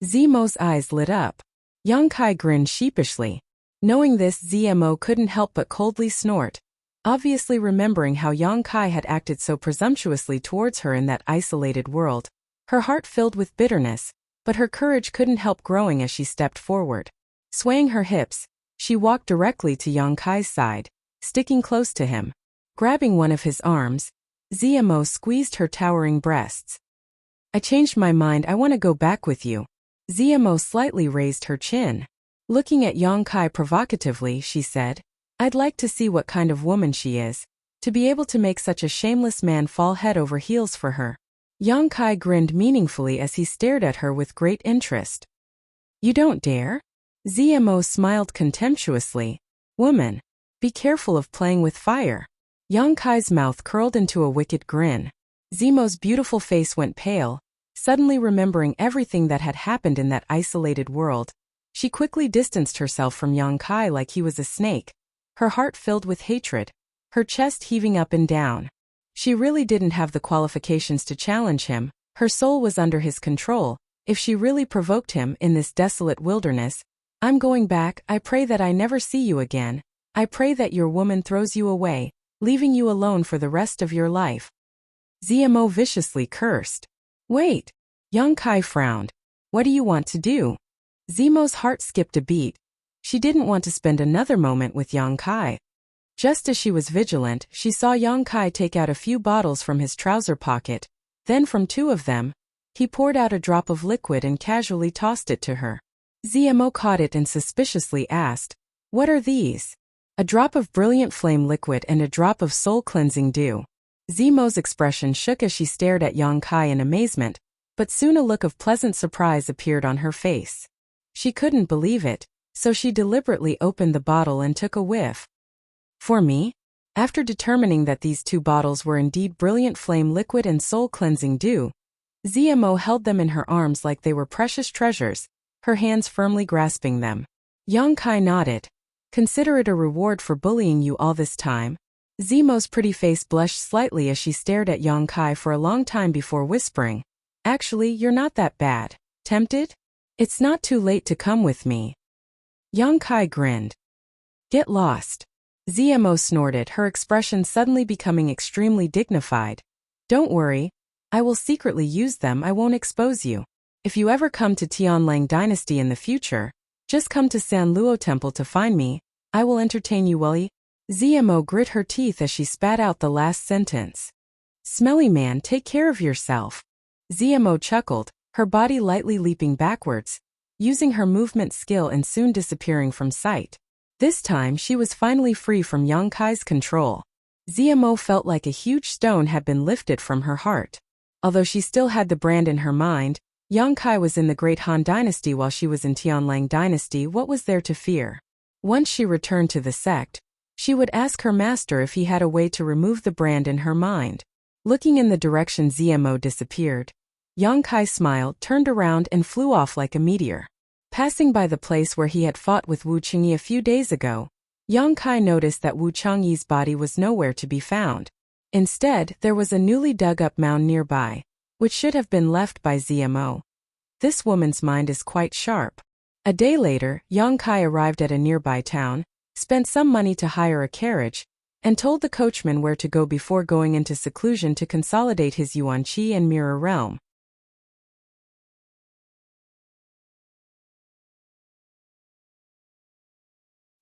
Ziamo's eyes lit up. Yang Kai grinned sheepishly. Knowing this, Ziamo couldn't help but coldly snort, obviously remembering how Yang Kai had acted so presumptuously towards her in that isolated world. Her heart filled with bitterness, but her courage couldn't help growing as she stepped forward. Swaying her hips, she walked directly to Yang Kai's side, sticking close to him. Grabbing one of his arms, Zmo squeezed her towering breasts. I changed my mind, I want to go back with you. Zmo slightly raised her chin. Looking at Yongkai provocatively, she said, I'd like to see what kind of woman she is, to be able to make such a shameless man fall head over heels for her. Yongkai grinned meaningfully as he stared at her with great interest. You don't dare? Zmo smiled contemptuously. Woman, be careful of playing with fire. Yongkai's mouth curled into a wicked grin. Zmo's beautiful face went pale, suddenly remembering everything that had happened in that isolated world. She quickly distanced herself from Yongkai like he was a snake, her heart filled with hatred, her chest heaving up and down. She really didn't have the qualifications to challenge him, her soul was under his control. If she really provoked him in this desolate wilderness, I'm going back, I pray that I never see you again. I pray that your woman throws you away, leaving you alone for the rest of your life. Zmo viciously cursed. Wait. Yongkai frowned. What do you want to do? Zmo's heart skipped a beat. She didn't want to spend another moment with Yongkai. Just as she was vigilant, she saw Yongkai take out a few bottles from his trouser pocket. Then from two of them, he poured out a drop of liquid and casually tossed it to her. Zmo caught it and suspiciously asked, What are these? A drop of brilliant flame liquid and a drop of soul-cleansing dew. Zmo's expression shook as she stared at Yongkai in amazement, but soon a look of pleasant surprise appeared on her face. She couldn't believe it, so she deliberately opened the bottle and took a whiff. For me? After determining that these two bottles were indeed brilliant flame liquid and soul-cleansing dew, Zmo held them in her arms like they were precious treasures, her hands firmly grasping them. Yongkai nodded. Consider it a reward for bullying you all this time. Zmo's pretty face blushed slightly as she stared at Yongkai for a long time before whispering, Actually, you're not that bad. Tempted? It's not too late to come with me. Yongkai grinned. Get lost. Zmo snorted, her expression suddenly becoming extremely dignified. Don't worry. I will secretly use them, I won't expose you. If you ever come to Tianlang Dynasty in the future, just come to Sanluo Temple to find me. I will entertain you well. Zmo grit her teeth as she spat out the last sentence. Smelly man, take care of yourself. Zmo chuckled, her body lightly leaping backwards, using her movement skill and soon disappearing from sight. This time she was finally free from Yongkai's control. Zmo felt like a huge stone had been lifted from her heart. Although she still had the brand in her mind, Yongkai was in the Great Han Dynasty while she was in Tianlang Dynasty. What was there to fear? Once she returned to the sect, she would ask her master if he had a way to remove the brand in her mind. Looking in the direction Zmo disappeared, Yongkai smiled, turned around and flew off like a meteor. Passing by the place where he had fought with Wu Changyi a few days ago, Yongkai noticed that Wu Changyi's body was nowhere to be found. Instead, there was a newly dug-up mound nearby, which should have been left by Zmo. This woman's mind is quite sharp. A day later, Yongkai arrived at a nearby town, spent some money to hire a carriage, and told the coachman where to go before going into seclusion to consolidate his Yuan-Chi and Mirror Realm.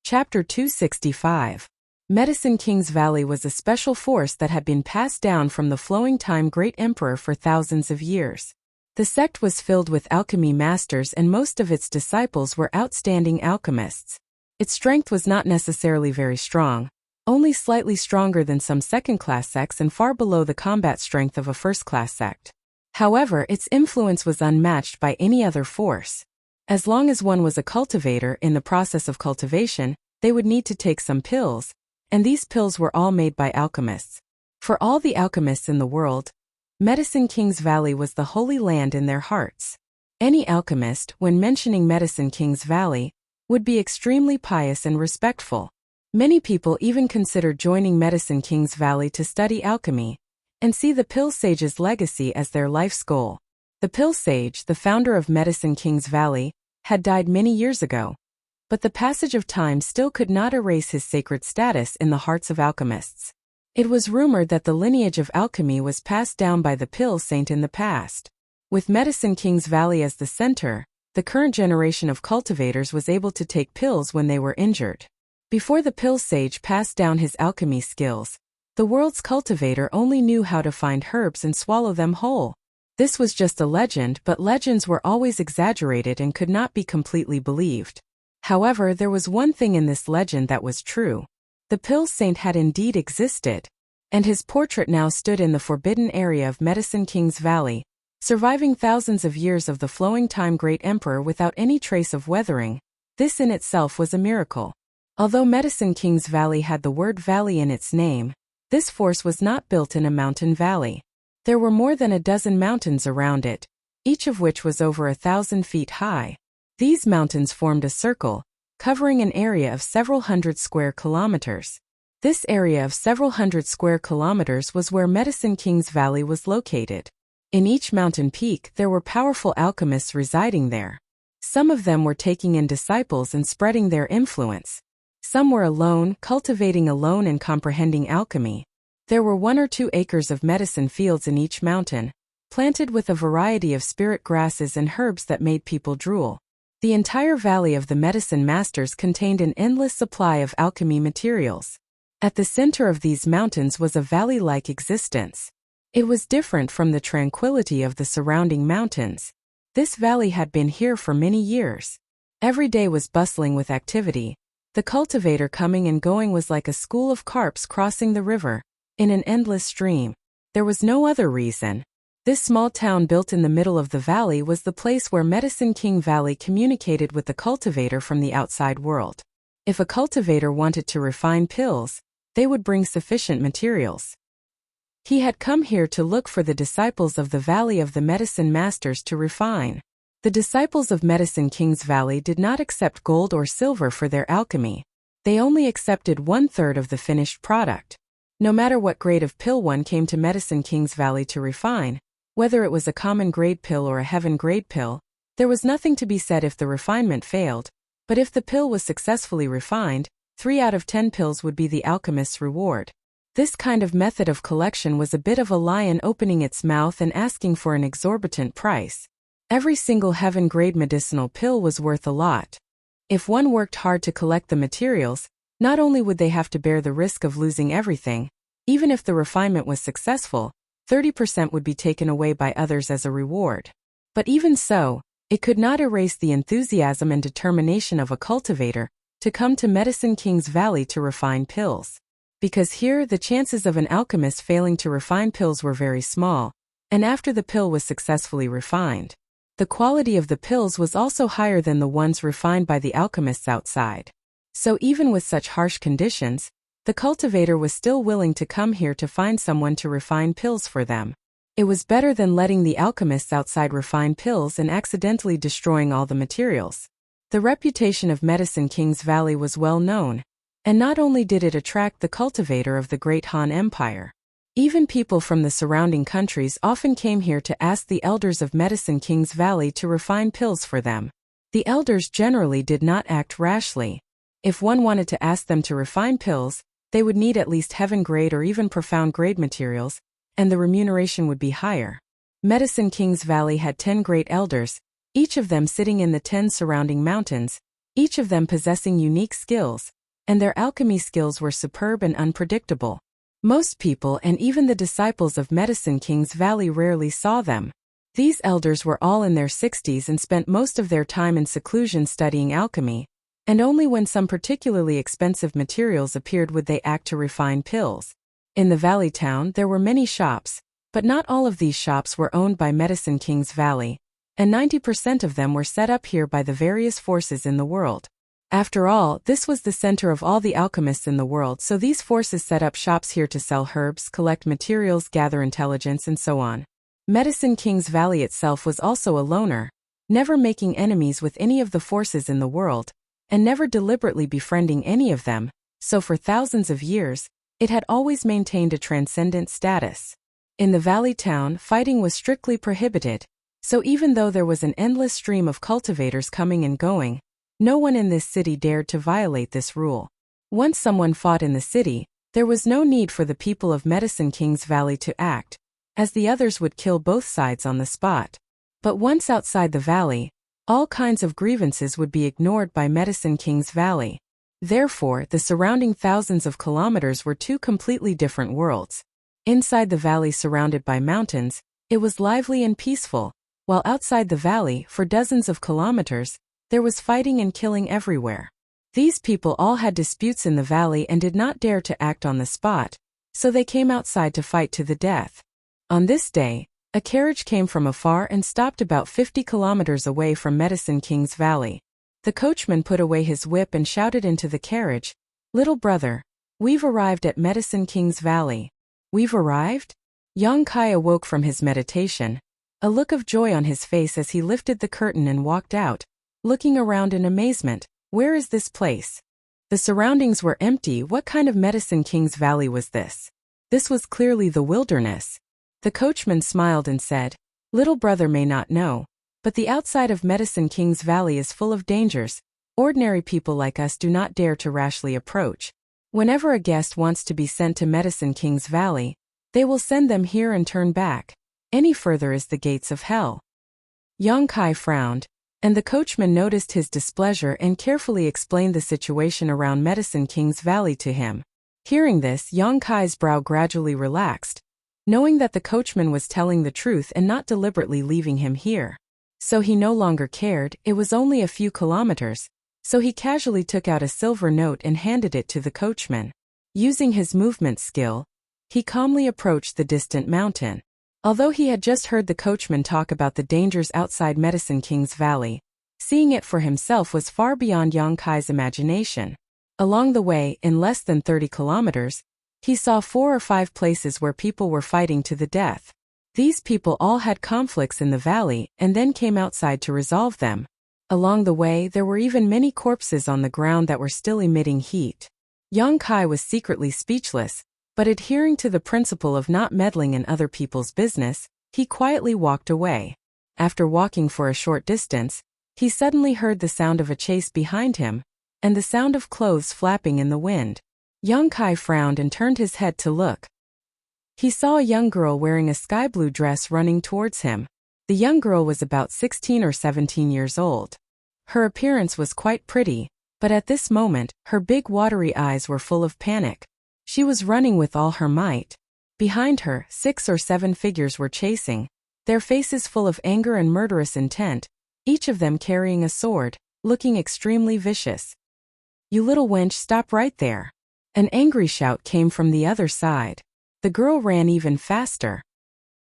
Chapter 265. Medicine King's Valley was a special force that had been passed down from the flowing time great emperor for thousands of years. The sect was filled with alchemy masters and most of its disciples were outstanding alchemists. Its strength was not necessarily very strong, only slightly stronger than some second-class sects and far below the combat strength of a first-class sect. However, its influence was unmatched by any other force. As long as one was a cultivator in the process of cultivation, they would need to take some pills, and these pills were all made by alchemists. For all the alchemists in the world, Medicine King's Valley was the holy land in their hearts. Any alchemist, when mentioning Medicine King's Valley, would be extremely pious and respectful. Many people even considered joining Medicine King's Valley to study alchemy, and see the Pill Sage's legacy as their life's goal. The Pill Sage, the founder of Medicine King's Valley, had died many years ago, but the passage of time still could not erase his sacred status in the hearts of alchemists. It was rumored that the lineage of alchemy was passed down by the Pill Saint in the past. With Medicine King's Valley as the center, the current generation of cultivators was able to take pills when they were injured. Before the Pill Sage passed down his alchemy skills, The world's cultivator only knew how to find herbs and swallow them whole. This was just a legend, but legends were always exaggerated and could not be completely believed. However, there was one thing in this legend that was true. The pill saint had indeed existed, and his portrait now stood in the forbidden area of Medicine King's Valley, surviving thousands of years of the flowing time great emperor without any trace of weathering. This in itself was a miracle. Although Medicine King's Valley had the word valley in its name, this force was not built in a mountain valley. There were more than a dozen mountains around it, each of which was over 1,000 feet high. These mountains formed a circle, covering an area of several hundred square kilometers. This area of several hundred square kilometers was where Medicine King's Valley was located. In each mountain peak there were powerful alchemists residing there. Some of them were taking in disciples and spreading their influence. Some were alone, cultivating alone and comprehending alchemy. There were 1 or 2 acres of medicine fields in each mountain, planted with a variety of spirit grasses and herbs that made people drool. The entire valley of the medicine masters contained an endless supply of alchemy materials. At the center of these mountains was a valley-like existence. It was different from the tranquility of the surrounding mountains. This valley had been here for many years. Every day was bustling with activity. The cultivator coming and going was like a school of carps crossing the river, in an endless stream. There was no other reason. This small town built in the middle of the valley was the place where Medicine King Valley communicated with the cultivator from the outside world. If a cultivator wanted to refine pills, they would bring sufficient materials. He had come here to look for the disciples of the Valley of the Medicine Masters to refine. The disciples of Medicine King's Valley did not accept gold or silver for their alchemy. They only accepted 1/3 of the finished product. No matter what grade of pill one came to Medicine King's Valley to refine, whether it was a common grade pill or a heaven grade pill, there was nothing to be said if the refinement failed, but if the pill was successfully refined, 3 out of 10 pills would be the alchemist's reward. This kind of method of collection was a bit of a lion opening its mouth and asking for an exorbitant price. Every single heaven grade medicinal pill was worth a lot. If one worked hard to collect the materials, not only would they have to bear the risk of losing everything, even if the refinement was successful, 30% would be taken away by others as a reward. But even so, it could not erase the enthusiasm and determination of a cultivator to come to Medicine King's Valley to refine pills. Because here the chances of an alchemist failing to refine pills were very small, and after the pill was successfully refined, the quality of the pills was also higher than the ones refined by the alchemists outside. So even with such harsh conditions, the cultivator was still willing to come here to find someone to refine pills for them. It was better than letting the alchemists outside refine pills and accidentally destroying all the materials. The reputation of Medicine King's Valley was well known, and not only did it attract the cultivator of the Great Han Empire, even people from the surrounding countries often came here to ask the elders of Medicine King's Valley to refine pills for them. The elders generally did not act rashly. If one wanted to ask them to refine pills, they would need at least heaven grade or even profound grade materials, and the remuneration would be higher. Medicine King's Valley had 10 great elders, each of them sitting in the 10 surrounding mountains, each of them possessing unique skills, and their alchemy skills were superb and unpredictable. Most people and even the disciples of Medicine King's Valley rarely saw them. These elders were all in their 60s and spent most of their time in seclusion studying alchemy, and only when some particularly expensive materials appeared would they act to refine pills. In the valley town there were many shops, but not all of these shops were owned by Medicine King's Valley, and 90% of them were set up here by the various forces in the world. After all, this was the center of all the alchemists in the world, so these forces set up shops here to sell herbs, collect materials, gather intelligence, and so on. Medicine King's Valley itself was also a loner, never making enemies with any of the forces in the world, and never deliberately befriending any of them, so for thousands of years, it had always maintained a transcendent status. In the valley town, fighting was strictly prohibited, so even though there was an endless stream of cultivators coming and going, no one in this city dared to violate this rule. Once someone fought in the city, there was no need for the people of Medicine King's Valley to act, as the others would kill both sides on the spot. But once outside the valley, all kinds of grievances would be ignored by Medicine King's Valley. Therefore, the surrounding thousands of kilometers were two completely different worlds. Inside the valley surrounded by mountains, it was lively and peaceful, while outside the valley, for dozens of kilometers, there was fighting and killing everywhere. These people all had disputes in the valley and did not dare to act on the spot, so they came outside to fight to the death. On this day, a carriage came from afar and stopped about 50 kilometers away from Medicine King's Valley. The coachman put away his whip and shouted into the carriage, "Little brother, we've arrived at Medicine King's Valley." "We've arrived?" Yang Kai awoke from his meditation, a look of joy on his face as he lifted the curtain and walked out, looking around in amazement. Where is this place? The surroundings were empty. What kind of Medicine King's Valley was this? This was clearly the wilderness. The coachman smiled and said, "Little brother may not know, but the outside of Medicine King's Valley is full of dangers. Ordinary people like us do not dare to rashly approach. Whenever a guest wants to be sent to Medicine King's Valley, they will send them here and turn back. Any further is the gates of hell." Yang Kai frowned, and the coachman noticed his displeasure and carefully explained the situation around Medicine King's Valley to him. Hearing this, Yang Kai's brow gradually relaxed, knowing that the coachman was telling the truth and not deliberately leaving him here. So he no longer cared. It was only a few kilometers, so he casually took out a silver note and handed it to the coachman. Using his movement skill, he calmly approached the distant mountain. Although he had just heard the coachman talk about the dangers outside Medicine King's Valley, seeing it for himself was far beyond Yang Kai's imagination. Along the way, in less than 30 kilometers, he saw 4 or 5 places where people were fighting to the death. These people all had conflicts in the valley and then came outside to resolve them. Along the way, there were even many corpses on the ground that were still emitting heat. Yang Kai was secretly speechless, but adhering to the principle of not meddling in other people's business, he quietly walked away. After walking for a short distance, he suddenly heard the sound of a chase behind him, and the sound of clothes flapping in the wind. Yang Kai frowned and turned his head to look. He saw a young girl wearing a sky blue dress running towards him. The young girl was about 16 or 17 years old. Her appearance was quite pretty, but at this moment, her big watery eyes were full of panic. She was running with all her might. Behind her, 6 or 7 figures were chasing, their faces full of anger and murderous intent, each of them carrying a sword, looking extremely vicious. "You little wench, stop right there." An angry shout came from the other side. The girl ran even faster.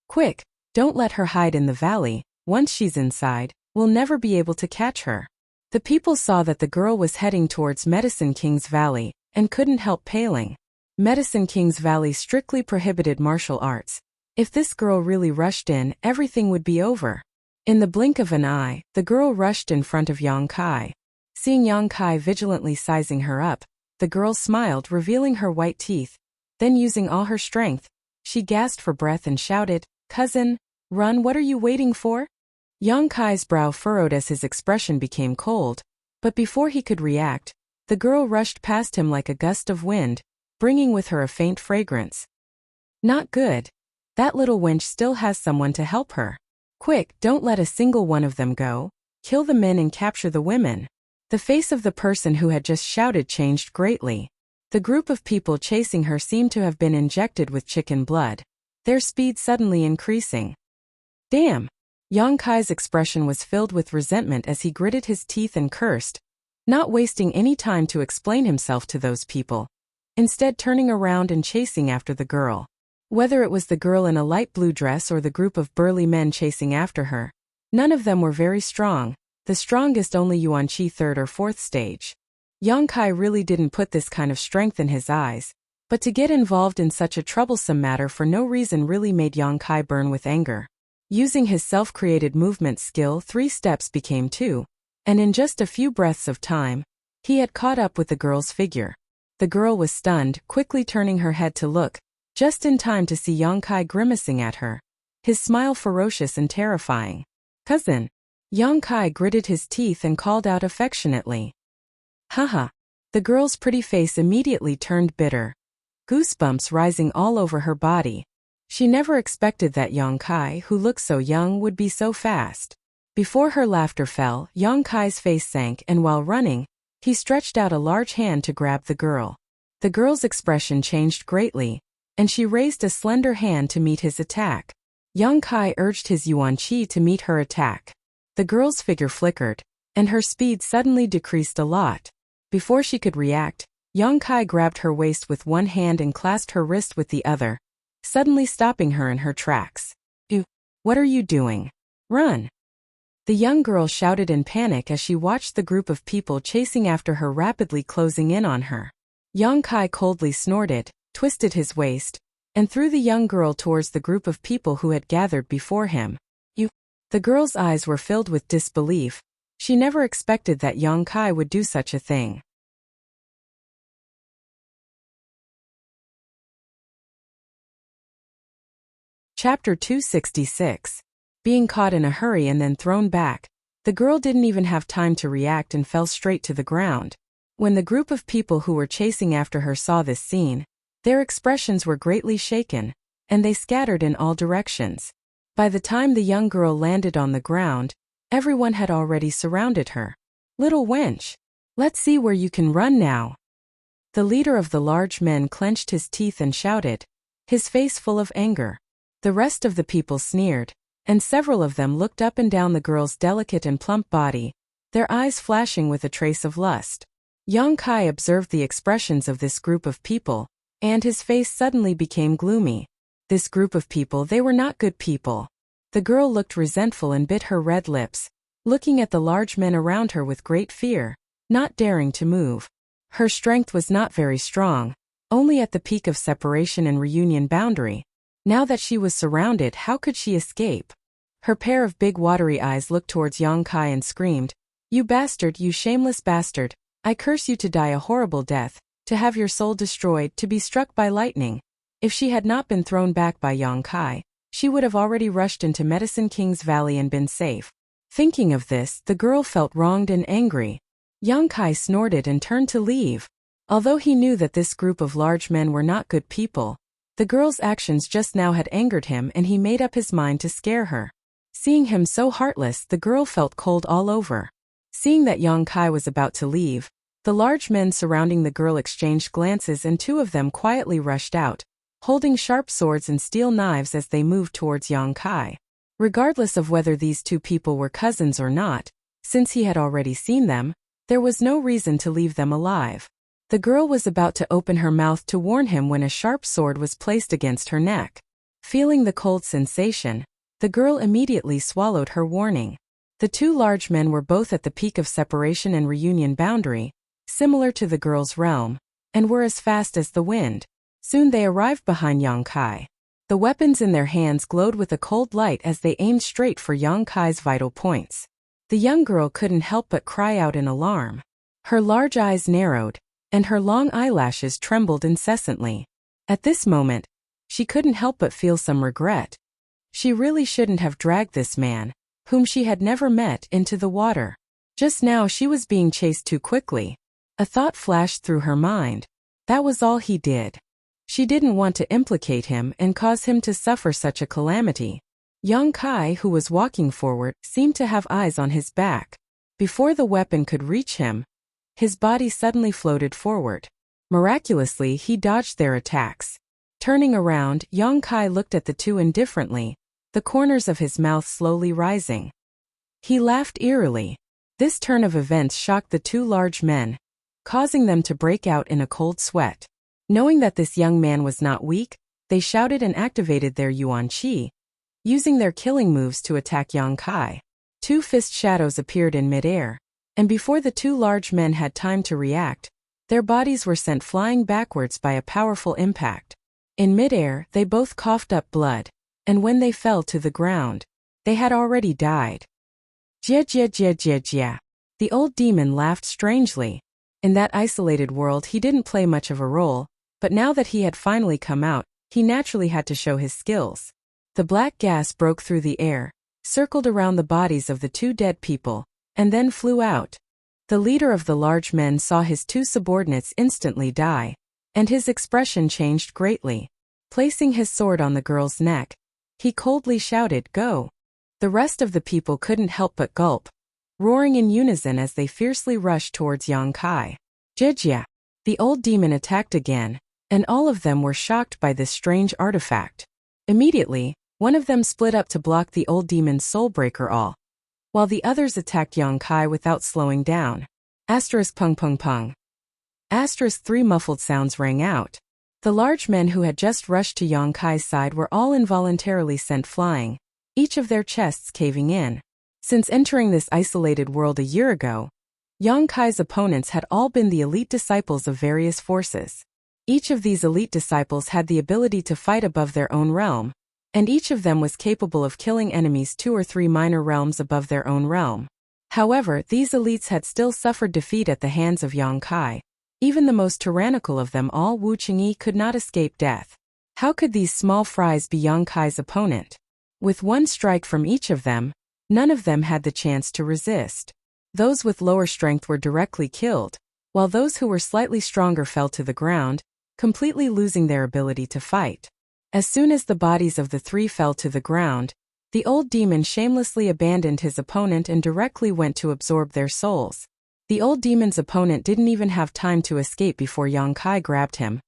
"Quick, don't let her hide in the valley. Once she's inside, we'll never be able to catch her." The people saw that the girl was heading towards Medicine King's Valley, and couldn't help paling. Medicine King's Valley strictly prohibited martial arts. If this girl really rushed in, everything would be over. In the blink of an eye, the girl rushed in front of Yang Kai. Seeing Yang Kai vigilantly sizing her up, the girl smiled, revealing her white teeth. Then using all her strength, she gasped for breath and shouted, "Cousin, run, what are you waiting for?" Yang Kai's brow furrowed as his expression became cold, but before he could react, the girl rushed past him like a gust of wind, bringing with her a faint fragrance. "Not good. That little wench still has someone to help her. Quick, don't let a single one of them go. Kill the men and capture the women." The face of the person who had just shouted changed greatly. The group of people chasing her seemed to have been injected with chicken blood, their speed suddenly increasing. "Damn!" Yang Kai's expression was filled with resentment as he gritted his teeth and cursed, not wasting any time to explain himself to those people, instead turning around and chasing after the girl. Whether it was the girl in a light blue dress or the group of burly men chasing after her, none of them were very strong, the strongest only Yuan Qi 3rd or 4th stage. Yang Kai really didn't put this kind of strength in his eyes, but to get involved in such a troublesome matter for no reason really made Yang Kai burn with anger. Using his self-created movement skill, 3 steps became 2, and in just a few breaths of time, he had caught up with the girl's figure. The girl was stunned, quickly turning her head to look, just in time to see Yang Kai grimacing at her, his smile ferocious and terrifying. "Cousin." Yang Kai gritted his teeth and called out affectionately. "Haha." The girl's pretty face immediately turned bitter, goosebumps rising all over her body. She never expected that Yang Kai, who looked so young, would be so fast. Before her laughter fell, Yang Kai's face sank and while running, He stretched out a large hand to grab the girl. The girl's expression changed greatly, and she raised a slender hand to meet his attack. Yang Kai urged his Yuan Qi to meet her attack. The girl's figure flickered, and her speed suddenly decreased a lot. Before she could react, Yang Kai grabbed her waist with one hand and clasped her wrist with the other, suddenly stopping her in her tracks. What are you doing? Run! The young girl shouted in panic as she watched the group of people chasing after her rapidly closing in on her. Yang Kai coldly snorted, twisted his waist, and threw the young girl towards the group of people who had gathered before him. The girl's eyes were filled with disbelief. She never expected that Yang Kai would do such a thing. Chapter 266. Being caught in a hurry and then thrown back, the girl didn't even have time to react and fell straight to the ground. When the group of people who were chasing after her saw this scene, their expressions were greatly shaken, and they scattered in all directions. By the time the young girl landed on the ground, everyone had already surrounded her. "Little wench, let's see where you can run now." The leader of the large men clenched his teeth and shouted, his face full of anger. The rest of the people sneered, and several of them looked up and down the girl's delicate and plump body, their eyes flashing with a trace of lust. Yang Kai observed the expressions of this group of people, and his face suddenly became gloomy. This group of people, they were not good people. The girl looked resentful and bit her red lips, looking at the large men around her with great fear, not daring to move. Her strength was not very strong, only at the peak of separation and reunion boundary. Now that she was surrounded, how could she escape? Her pair of big watery eyes looked towards Yang Kai and screamed, "You bastard, you shameless bastard, I curse you to die a horrible death, to have your soul destroyed, to be struck by lightning." If she had not been thrown back by Yang Kai, she would have already rushed into Medicine King's Valley and been safe. Thinking of this, the girl felt wronged and angry. Yang Kai snorted and turned to leave. Although he knew that this group of large men were not good people, the girl's actions just now had angered him and he made up his mind to scare her. Seeing him so heartless, the girl felt cold all over. Seeing that Yang Kai was about to leave, the large men surrounding the girl exchanged glances and two of them quietly rushed out, holding sharp swords and steel knives as they moved towards Yang Kai. Regardless of whether these two people were cousins or not, since he had already seen them, there was no reason to leave them alive. The girl was about to open her mouth to warn him when a sharp sword was placed against her neck. Feeling the cold sensation, the girl immediately swallowed her warning. The two large men were both at the peak of separation and reunion boundary, similar to the girl's realm, and were as fast as the wind. Soon they arrived behind Yang Kai. The weapons in their hands glowed with a cold light as they aimed straight for Yang Kai's vital points. The young girl couldn't help but cry out in alarm. Her large eyes narrowed, and her long eyelashes trembled incessantly. At this moment, she couldn't help but feel some regret. She really shouldn't have dragged this man, whom she had never met, into the water. Just now she was being chased too quickly. A thought flashed through her mind. That was all he did. She didn't want to implicate him and cause him to suffer such a calamity. Yang Kai, who was walking forward, seemed to have eyes on his back. Before the weapon could reach him, his body suddenly floated forward. Miraculously, he dodged their attacks. Turning around, Yang Kai looked at the two indifferently, the corners of his mouth slowly rising. He laughed eerily. This turn of events shocked the two large men, causing them to break out in a cold sweat. Knowing that this young man was not weak, they shouted and activated their Yuan Qi, using their killing moves to attack Yang Kai. Two fist shadows appeared in midair, and before the two large men had time to react, their bodies were sent flying backwards by a powerful impact. In midair, they both coughed up blood, and when they fell to the ground, they had already died. Jia jia jia jia jia. The old demon laughed strangely. In that isolated world he didn't play much of a role, but now that he had finally come out, he naturally had to show his skills. The black gas broke through the air, circled around the bodies of the two dead people, and then flew out. The leader of the large men saw his two subordinates instantly die, and his expression changed greatly. Placing his sword on the girl's neck, he coldly shouted, "Go!" The rest of the people couldn't help but gulp. roaring in unison as they fiercely rushed towards Yang Kai. Jejia! The old demon attacked again, and all of them were shocked by this strange artifact. Immediately, one of them split up to block the old demon's soulbreaker all, while the others attacked Yang Kai without slowing down. Asterisk pung pung pung. Asterisk 3 muffled sounds rang out. The large men who had just rushed to Yang Kai's side were all involuntarily sent flying, each of their chests caving in. Since entering this isolated world a year ago, Yang Kai's opponents had all been the elite disciples of various forces. Each of these elite disciples had the ability to fight above their own realm, and each of them was capable of killing enemies 2 or 3 minor realms above their own realm. However, these elites had still suffered defeat at the hands of Yang Kai. Even the most tyrannical of them all, Wu Qingyi, could not escape death. How could these small fries be Yang Kai's opponent? With one strike from each of them, none of them had the chance to resist. Those with lower strength were directly killed, while those who were slightly stronger fell to the ground, completely losing their ability to fight. As soon as the bodies of the 3 fell to the ground, the old demon shamelessly abandoned his opponent and directly went to absorb their souls. The old demon's opponent didn't even have time to escape before Yang Kai grabbed him,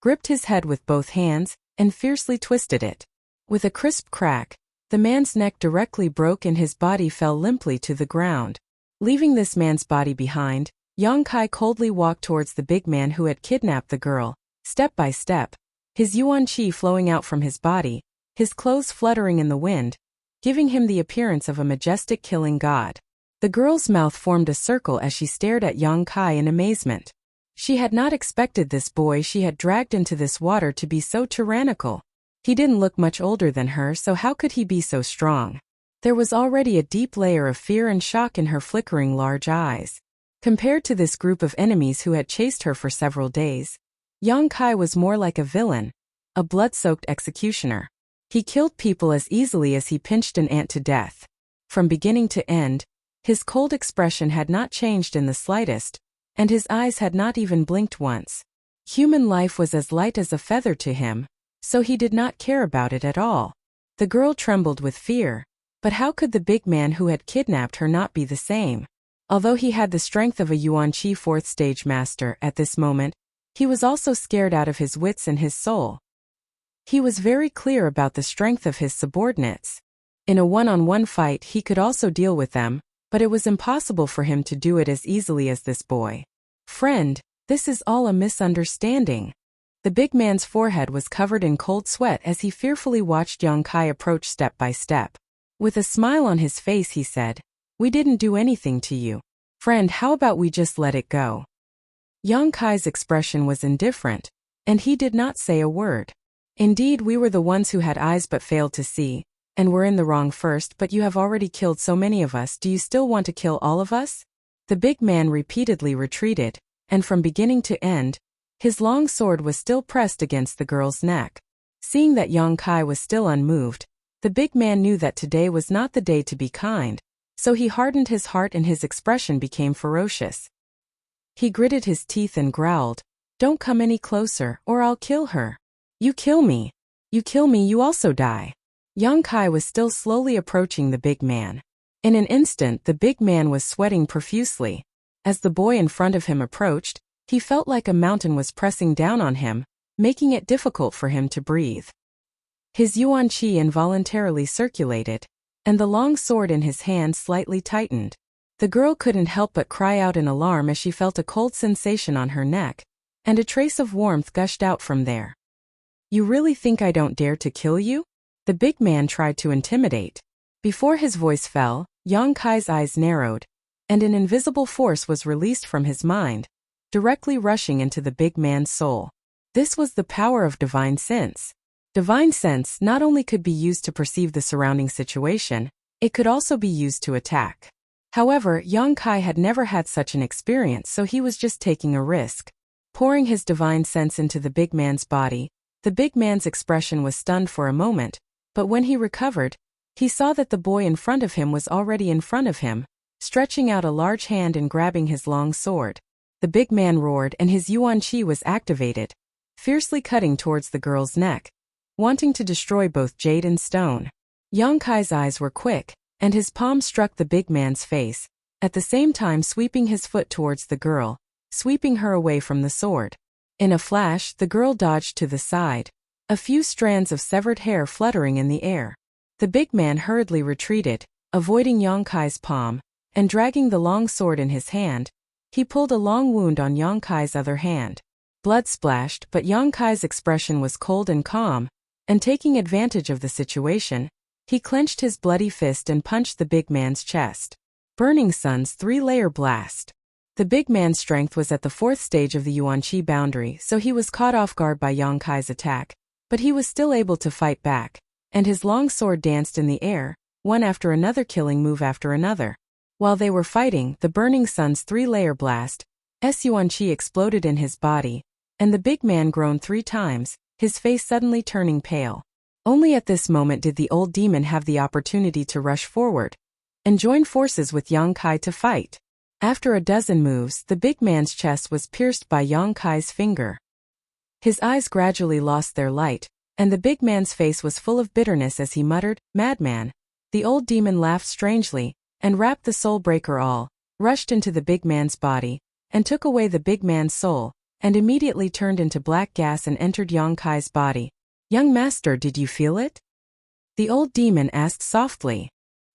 gripped his head with both hands, and fiercely twisted it. With a crisp crack, the man's neck directly broke and his body fell limply to the ground. Leaving this man's body behind, Yang Kai coldly walked towards the big man who had kidnapped the girl, step by step, his yuan qi flowing out from his body, his clothes fluttering in the wind, giving him the appearance of a majestic killing god. The girl's mouth formed a circle as she stared at Yang Kai in amazement. She had not expected this boy she had dragged into this water to be so tyrannical. He didn't look much older than her, so how could he be so strong? There was already a deep layer of fear and shock in her flickering large eyes. Compared to this group of enemies who had chased her for several days, Yang Kai was more like a villain, a blood-soaked executioner. He killed people as easily as he pinched an ant to death. From beginning to end, his cold expression had not changed in the slightest, and his eyes had not even blinked once. Human life was as light as a feather to him, so he did not care about it at all. The girl trembled with fear, but how could the big man who had kidnapped her not be the same? Although he had the strength of a Yuan Qi 4th stage master at this moment, he was also scared out of his wits and his soul. He was very clear about the strength of his subordinates. In a one-on-one fight he could also deal with them, but it was impossible for him to do it as easily as this boy. Friend, this is all a misunderstanding. The big man's forehead was covered in cold sweat as he fearfully watched Yang Kai approach step by step. With a smile on his face he said, "We didn't do anything to you. Friend, how about we just let it go?" Yang Kai's expression was indifferent, and he did not say a word. Indeed, we were the ones who had eyes but failed to see, and were in the wrong first, but you have already killed so many of us. Do you still want to kill all of us? The big man repeatedly retreated, and from beginning to end, his long sword was still pressed against the girl's neck. Seeing that Yang Kai was still unmoved, the big man knew that today was not the day to be kind, so he hardened his heart and his expression became ferocious. He gritted his teeth and growled, "Don't come any closer, or I'll kill her. You kill me. You kill me, you also die." Yang Kai was still slowly approaching the big man. In an instant the big man was sweating profusely. As the boy in front of him approached, he felt like a mountain was pressing down on him, making it difficult for him to breathe. His yuan qi involuntarily circulated, and the long sword in his hand slightly tightened. The girl couldn't help but cry out in alarm as she felt a cold sensation on her neck, and a trace of warmth gushed out from there. "You really think I don't dare to kill you?" The big man tried to intimidate. Before his voice fell, Yang Kai's eyes narrowed, and an invisible force was released from his mind, directly rushing into the big man's soul. This was the power of divine sense. Divine sense not only could be used to perceive the surrounding situation, it could also be used to attack. However, Yang Kai had never had such an experience, so he was just taking a risk. Pouring his divine sense into the big man's body, the big man's expression was stunned for a moment, but when he recovered, he saw that the boy in front of him was already in front of him, stretching out a large hand and grabbing his long sword. The big man roared and his yuan qi was activated, fiercely cutting towards the girl's neck, wanting to destroy both jade and stone. Yang Kai's eyes were quick, and his palm struck the big man's face, at the same time sweeping his foot towards the girl, sweeping her away from the sword. In a flash, the girl dodged to the side, a few strands of severed hair fluttering in the air. The big man hurriedly retreated, avoiding Yonkai's palm, and dragging the long sword in his hand, he pulled a long wound on Yonkai's other hand. Blood splashed, but Yonkai's expression was cold and calm, and taking advantage of the situation, he clenched his bloody fist and punched the big man's chest. Burning Sun's 3-layer blast. The big man's strength was at the 4th stage of the Yuan-Chi boundary, so he was caught off guard by Yonkai's attack, but he was still able to fight back, and his long sword danced in the air, one after another, killing move after another. While they were fighting, the Burning Sun's 3-layer blast, Yuan-Chi exploded in his body, and the big man groaned 3 times, his face suddenly turning pale. Only at this moment did the old demon have the opportunity to rush forward and join forces with Yonkai to fight. After a dozen moves, the big man's chest was pierced by Yonkai's finger. His eyes gradually lost their light, and the big man's face was full of bitterness as he muttered, "Madman." The old demon laughed strangely, and wrapped the soul breaker all, rushed into the big man's body, and took away the big man's soul, and immediately turned into black gas and entered Yonkai's body. "Young master, did you feel it?" the old demon asked softly.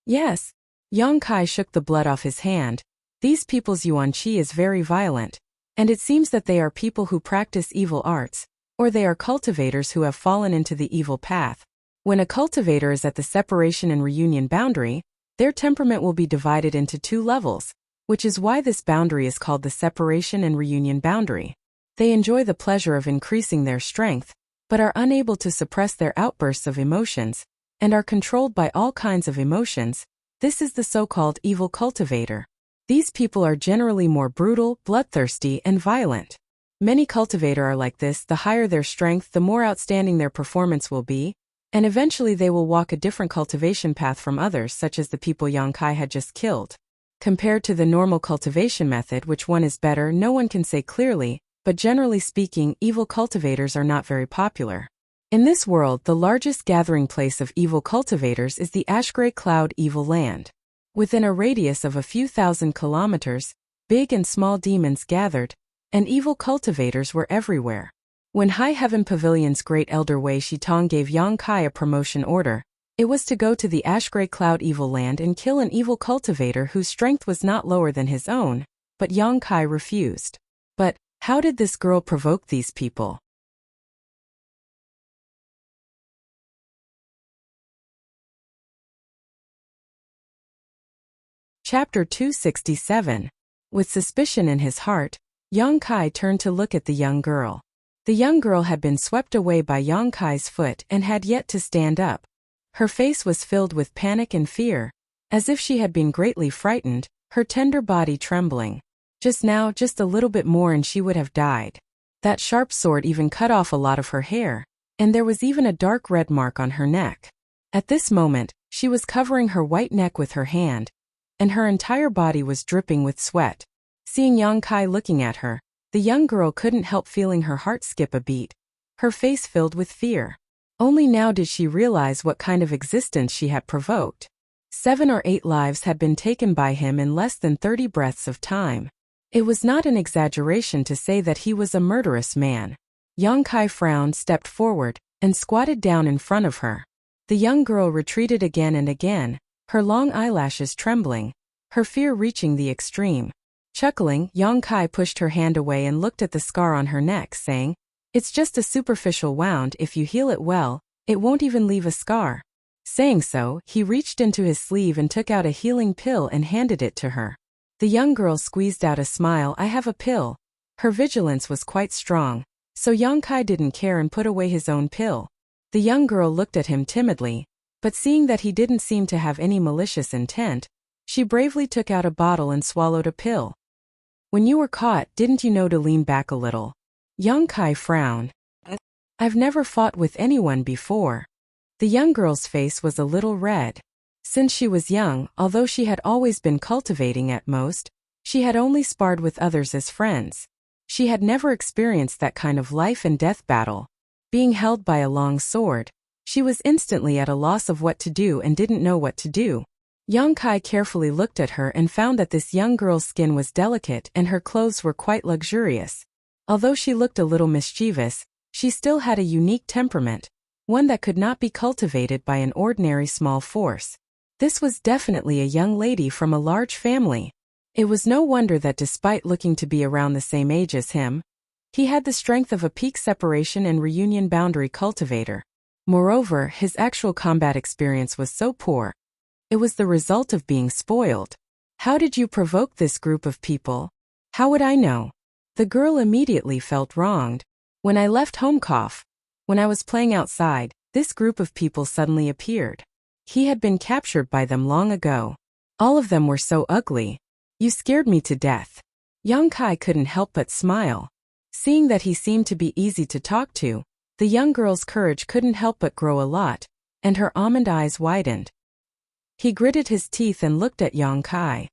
"Yes." Yonkai shook the blood off his hand. These people's Yuan-Chi is very violent, and it seems that they are people who practice evil arts, or they are cultivators who have fallen into the evil path. When a cultivator is at the separation and reunion boundary, their temperament will be divided into 2 levels, which is why this boundary is called the separation and reunion boundary. They enjoy the pleasure of increasing their strength, but are unable to suppress their outbursts of emotions, and are controlled by all kinds of emotions. This is the so-called evil cultivator. These people are generally more brutal, bloodthirsty, and violent. Many cultivators are like this. The higher their strength, the more outstanding their performance will be, and eventually they will walk a different cultivation path from others, such as the people Yonkai had just killed. Compared to the normal cultivation method, which one is better, no one can say clearly, but generally speaking, evil cultivators are not very popular. In this world, the largest gathering place of evil cultivators is the Ashgray Cloud Evil Land. Within a radius of a few thousand kilometers, big and small demons gathered, and evil cultivators were everywhere. When High Heaven Pavilion's Great Elder Wei Shitong gave Yonkai a promotion order, it was to go to the Ashgray Cloud Evil Land and kill an evil cultivator whose strength was not lower than his own, but Yonkai refused. But how did this girl provoke these people? Chapter 267. With suspicion in his heart, Yonkai turned to look at the young girl. The young girl had been swept away by Yonkai's foot and had yet to stand up. Her face was filled with panic and fear, as if she had been greatly frightened, her tender body trembling. Just now, just a little bit more and she would have died. That sharp sword even cut off a lot of her hair, and there was even a dark red mark on her neck. At this moment, she was covering her white neck with her hand, and her entire body was dripping with sweat. Seeing Yonkai looking at her, the young girl couldn't help feeling her heart skip a beat, her face filled with fear. Only now did she realize what kind of existence she had provoked. 7 or 8 lives had been taken by him in less than 30 breaths of time. It was not an exaggeration to say that he was a murderous man. Yonkai frowned, stepped forward, and squatted down in front of her. The young girl retreated again and again, her long eyelashes trembling, her fear reaching the extreme. Chuckling, Yonkai pushed her hand away and looked at the scar on her neck, saying, "It's just a superficial wound. If you heal it well, it won't even leave a scar." Saying so, he reached into his sleeve and took out a healing pill and handed it to her. The young girl squeezed out a smile. "I have a pill." Her vigilance was quite strong, so Yonkai didn't care and put away his own pill. The young girl looked at him timidly, but seeing that he didn't seem to have any malicious intent, she bravely took out a bottle and swallowed a pill. "When you were caught, didn't you know to lean back a little?" Yonkai frowned. "I've never fought with anyone before." The young girl's face was a little red. Since she was young, although she had always been cultivating at most, she had only sparred with others as friends. She had never experienced that kind of life and death battle. Being held by a long sword, she was instantly at a loss of what to do and didn't know what to do. Yang Kai carefully looked at her and found that this young girl's skin was delicate and her clothes were quite luxurious. Although she looked a little mischievous, she still had a unique temperament, one that could not be cultivated by an ordinary small force. This was definitely a young lady from a large family. It was no wonder that despite looking to be around the same age as him, he had the strength of a peak separation and reunion boundary cultivator. Moreover, his actual combat experience was so poor. It was the result of being spoiled. How did you provoke this group of people? How would I know? The girl immediately felt wronged. When I left home, when I was playing outside, this group of people suddenly appeared. He had been captured by them long ago. All of them were so ugly. You scared me to death. Yang Kai couldn't help but smile. Seeing that he seemed to be easy to talk to, the young girl's courage couldn't help but grow a lot, and her almond eyes widened. He gritted his teeth and looked at Yang Kai.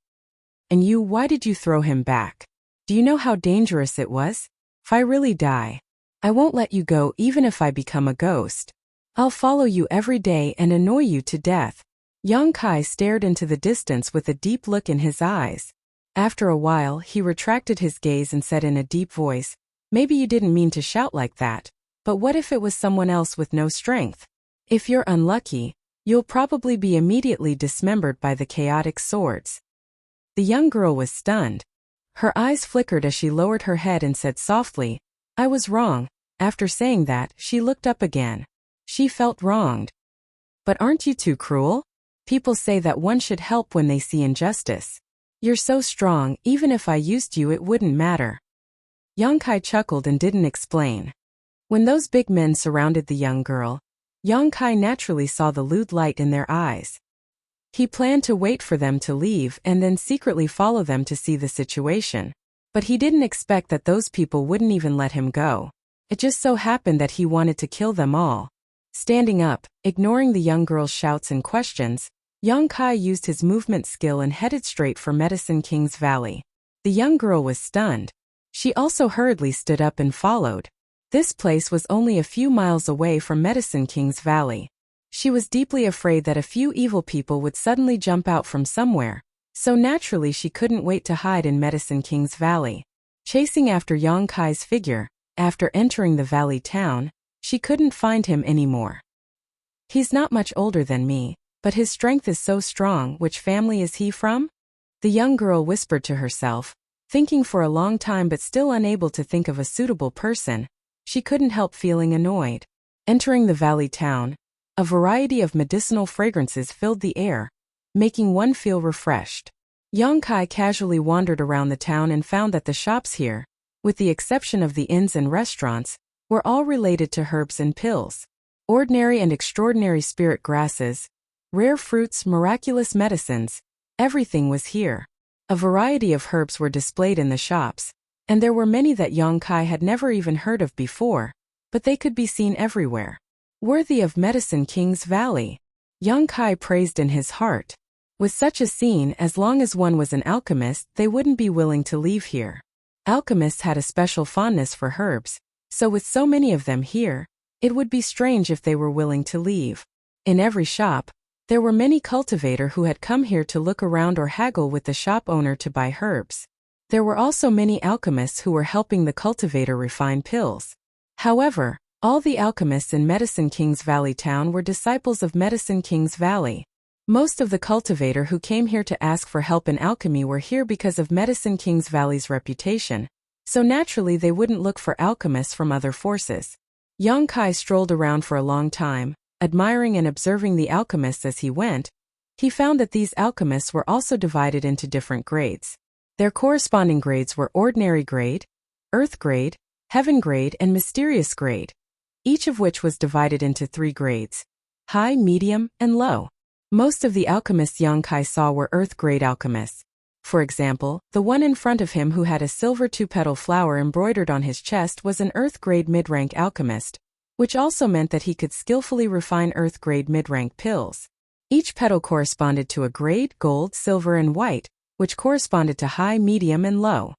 And you, why did you throw him back? Do you know how dangerous it was? If I really die, I won't let you go even if I become a ghost. I'll follow you every day and annoy you to death. Yang Kai stared into the distance with a deep look in his eyes. After a while, he retracted his gaze and said in a deep voice, maybe you didn't mean to shout like that, but what if it was someone else with no strength? If you're unlucky, you'll probably be immediately dismembered by the chaotic swords. The young girl was stunned. Her eyes flickered as she lowered her head and said softly, I was wrong. After saying that, she looked up again. She felt wronged. But aren't you too cruel? People say that one should help when they see injustice. You're so strong, even if I used you it wouldn't matter. Yang Kai chuckled and didn't explain. When those big men surrounded the young girl, Yang Kai naturally saw the lewd light in their eyes. He planned to wait for them to leave and then secretly follow them to see the situation. But he didn't expect that those people wouldn't even let him go. It just so happened that he wanted to kill them all. Standing up, ignoring the young girl's shouts and questions, Yang Kai used his movement skill and headed straight for Medicine King's Valley. The young girl was stunned. She also hurriedly stood up and followed. This place was only a few miles away from Medicine King's Valley. She was deeply afraid that a few evil people would suddenly jump out from somewhere, so naturally she couldn't wait to hide in Medicine King's Valley. Chasing after Yang Kai's figure, after entering the valley town, she couldn't find him anymore. He's not much older than me, but his strength is so strong. Which family is he from? The young girl whispered to herself, thinking for a long time but still unable to think of a suitable person. She couldn't help feeling annoyed. Entering the valley town, a variety of medicinal fragrances filled the air, making one feel refreshed. Yang Kai casually wandered around the town and found that the shops here, with the exception of the inns and restaurants, were all related to herbs and pills. Ordinary and extraordinary spirit grasses, rare fruits, miraculous medicines, everything was here. A variety of herbs were displayed in the shops, and there were many that Yang Kai had never even heard of before, but they could be seen everywhere. Worthy of Medicine King's Valley, Yang Kai praised in his heart. With such a scene, as long as one was an alchemist, they wouldn't be willing to leave here. Alchemists had a special fondness for herbs, so with so many of them here, it would be strange if they were willing to leave. In every shop, there were many cultivators who had come here to look around or haggle with the shop owner to buy herbs. There were also many alchemists who were helping the cultivator refine pills. However, all the alchemists in Medicine King's Valley town were disciples of Medicine King's Valley. Most of the cultivator who came here to ask for help in alchemy were here because of Medicine King's Valley's reputation, so naturally they wouldn't look for alchemists from other forces. Yang Kai strolled around for a long time, admiring and observing the alchemists as he went. He found that these alchemists were also divided into different grades. Their corresponding grades were ordinary grade, earth grade, heaven grade, and mysterious grade, each of which was divided into 3 grades: high, medium, and low. Most of the alchemists Yang Kai saw were earth grade alchemists. For example, the one in front of him who had a silver 2-petal flower embroidered on his chest was an earth grade mid-rank alchemist, which also meant that he could skillfully refine earth grade mid-rank pills. Each petal corresponded to a grade: gold, silver, and white, which corresponded to high, medium, and low.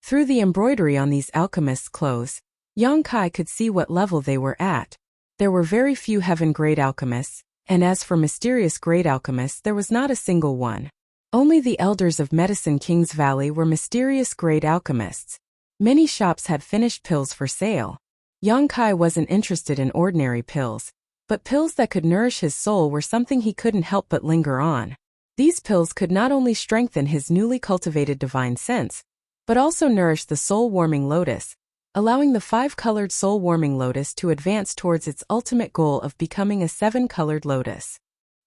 Through the embroidery on these alchemists' clothes, Yang Kai could see what level they were at. There were very few heaven-grade alchemists, And as for mysterious great alchemists, there was not a single one. Only the elders of Medicine King's Valley were mysterious great alchemists. Many shops had finished pills for sale. Yang Kai wasn't interested in ordinary pills, but pills that could nourish his soul were something he couldn't help but linger on. These pills could not only strengthen his newly cultivated divine sense, but also nourish the soul-warming lotus, allowing the 5-colored soul-warming lotus to advance towards its ultimate goal of becoming a 7-colored lotus.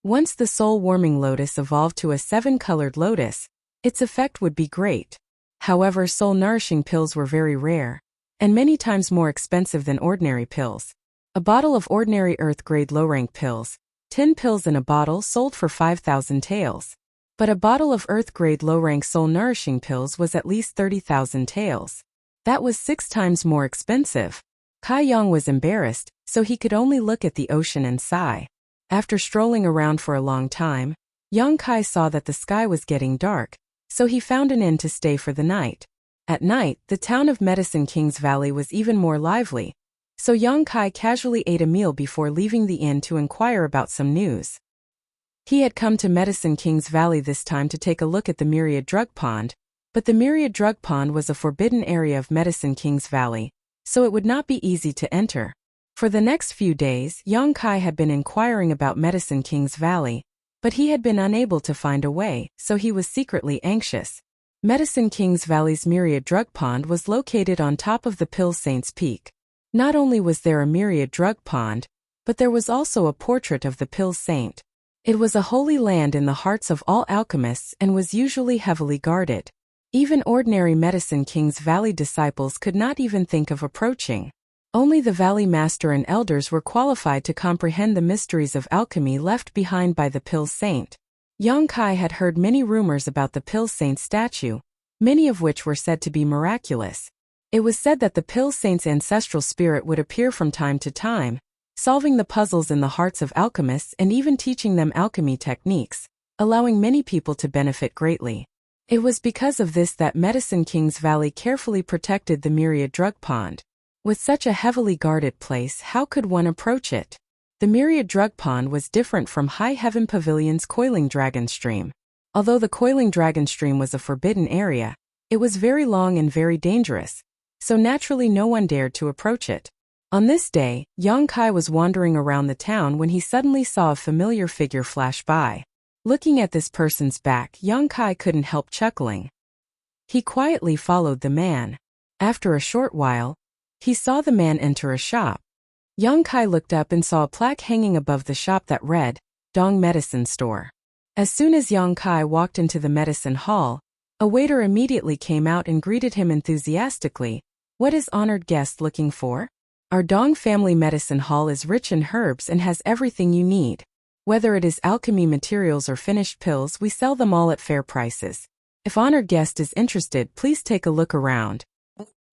Once the soul-warming lotus evolved to a 7-colored lotus, its effect would be great. However, soul-nourishing pills were very rare, and many times more expensive than ordinary pills. A bottle of ordinary earth-grade low-rank pills, 10 pills in a bottle, sold for 5,000 taels. But a bottle of earth-grade low-rank soul-nourishing pills was at least 30,000 taels. That was 6 times more expensive. Kai Yang was embarrassed, so he could only look at the ocean and sigh. After strolling around for a long time, Yang Kai saw that the sky was getting dark, so he found an inn to stay for the night. At night, the town of Medicine King's Valley was even more lively, so Yang Kai casually ate a meal before leaving the inn to inquire about some news. He had come to Medicine King's Valley this time to take a look at the Myriad Drug Pond, but the Myriad Drug Pond was a forbidden area of Medicine King's Valley, so it would not be easy to enter. For the next few days, Yang Kai had been inquiring about Medicine King's Valley, but he had been unable to find a way, so he was secretly anxious. Medicine King's Valley's Myriad Drug Pond was located on top of the Pill Saint's Peak. Not only was there a Myriad Drug Pond, but there was also a portrait of the Pill Saint. It was a holy land in the hearts of all alchemists and was usually heavily guarded. Even ordinary Medicine King's Valley disciples could not even think of approaching. Only the Valley Master and elders were qualified to comprehend the mysteries of alchemy left behind by the Pill Saint. Yang Kai had heard many rumors about the Pill Saint's statue, many of which were said to be miraculous. It was said that the Pill Saint's ancestral spirit would appear from time to time, solving the puzzles in the hearts of alchemists and even teaching them alchemy techniques, allowing many people to benefit greatly. It was because of this that Medicine King's Valley carefully protected the Myriad Drug Pond. With such a heavily guarded place, how could one approach it? The Myriad Drug Pond was different from High Heaven Pavilion's Coiling Dragon Stream. Although the Coiling Dragon Stream was a forbidden area, it was very long and very dangerous, so naturally no one dared to approach it. On this day, Yang Kai was wandering around the town when he suddenly saw a familiar figure flash by. Looking at this person's back, Yang Kai couldn't help chuckling. He quietly followed the man. After a short while, he saw the man enter a shop. Yang Kai looked up and saw a plaque hanging above the shop that read, Dong Medicine Store. As soon as Yang Kai walked into the medicine hall, a waiter immediately came out and greeted him enthusiastically. What is honored guest looking for? Our Dong family medicine hall is rich in herbs and has everything you need. Whether it is alchemy materials or finished pills, we sell them all at fair prices. If honored guest is interested, please take a look around.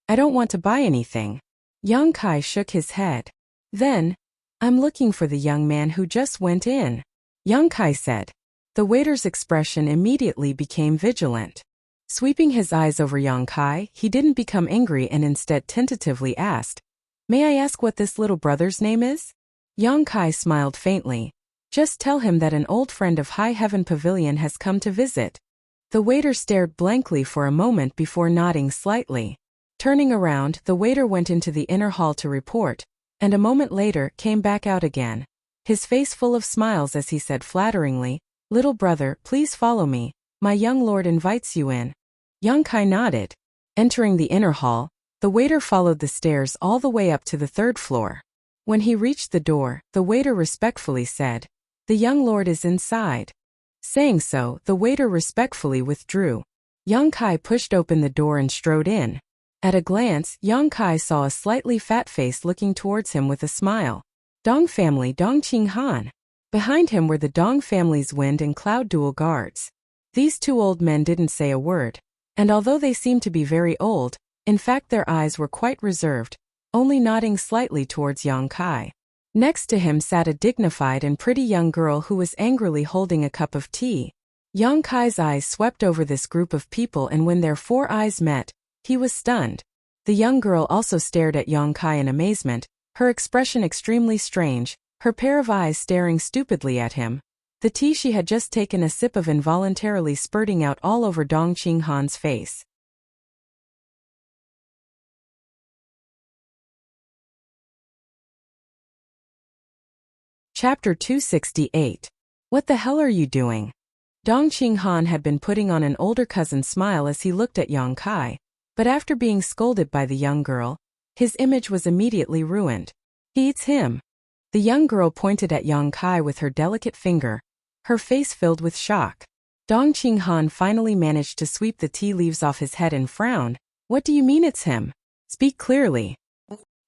I don't want to buy anything. Yang Kai shook his head. Then, I'm looking for the young man who just went in. Yang Kai said. The waiter's expression immediately became vigilant. Sweeping his eyes over Yang Kai, he didn't become angry and instead tentatively asked, May I ask what this little brother's name is? Yang Kai smiled faintly. Just tell him that an old friend of High Heaven Pavilion has come to visit. The waiter stared blankly for a moment before nodding slightly. Turning around, the waiter went into the inner hall to report, and a moment later came back out again, his face full of smiles as he said flatteringly, Little brother, please follow me. My young lord invites you in. Yang Kai nodded. Entering the inner hall, the waiter followed the stairs all the way up to the 3rd floor. When he reached the door, the waiter respectfully said, The young lord is inside. Saying so, the waiter respectfully withdrew. Yang Kai pushed open the door and strode in. At a glance, Yang Kai saw a slightly fat face looking towards him with a smile. Dong family Dong Qing Han. Behind him were the Dong family's Wind and Cloud dual guards. These 2 old men didn't say a word, and although they seemed to be very old, in fact their eyes were quite reserved, only nodding slightly towards Yang Kai. Next to him sat a dignified and pretty young girl who was angrily holding a cup of tea. Yang Kai's eyes swept over this group of people, and when their 4 eyes met, he was stunned. The young girl also stared at Yang Kai in amazement, her expression extremely strange, her pair of eyes staring stupidly at him, the tea she had just taken a sip of involuntarily spurting out all over Dong Qinghan's face. Chapter 268. What the hell are you doing? Dong Qinghan had been putting on an older cousin's smile as he looked at Yang Kai, but after being scolded by the young girl, his image was immediately ruined. He eats him. The young girl pointed at Yang Kai with her delicate finger, her face filled with shock. Dong Qinghan finally managed to sweep the tea leaves off his head and frowned. What do you mean it's him? Speak clearly.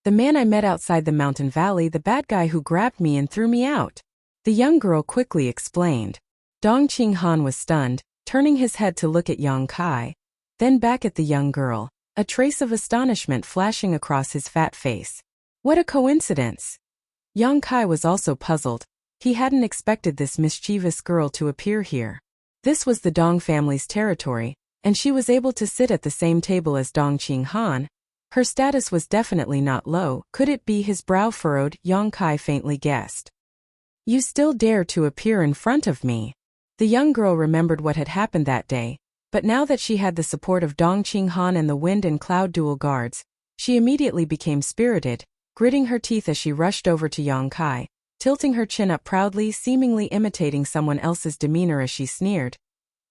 The man I met outside the mountain valley, the bad guy who grabbed me and threw me out. The young girl quickly explained. Dong Qinghan was stunned, turning his head to look at Yang Kai, then back at the young girl, a trace of astonishment flashing across his fat face. What a coincidence! Yang Kai was also puzzled. He hadn't expected this mischievous girl to appear here. This was the Dong family's territory, and she was able to sit at the same table as Dong Qinghan. Her status was definitely not low. Could it be? His brow furrowed, Yang Kai faintly guessed. You still dare to appear in front of me? The young girl remembered what had happened that day, but now that she had the support of Dong Qinghan and the Wind and Cloud Dual Guards, she immediately became spirited, gritting her teeth as she rushed over to Yang Kai, tilting her chin up proudly, seemingly imitating someone else's demeanor as she sneered.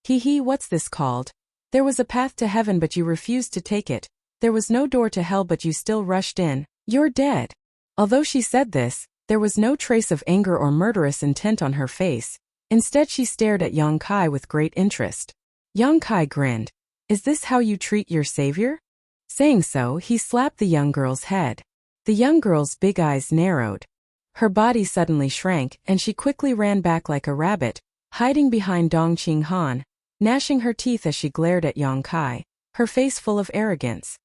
Hee, what's this called? There was a path to heaven but you refused to take it. There was no door to hell but you still rushed in. You're dead. Although she said this, there was no trace of anger or murderous intent on her face. Instead she stared at Yang Kai with great interest. Yang Kai grinned. Is this how you treat your savior? Saying so, he slapped the young girl's head. The young girl's big eyes narrowed. Her body suddenly shrank, and she quickly ran back like a rabbit, hiding behind Dong Qinghan, gnashing her teeth as she glared at Yang Kai, her face full of arrogance.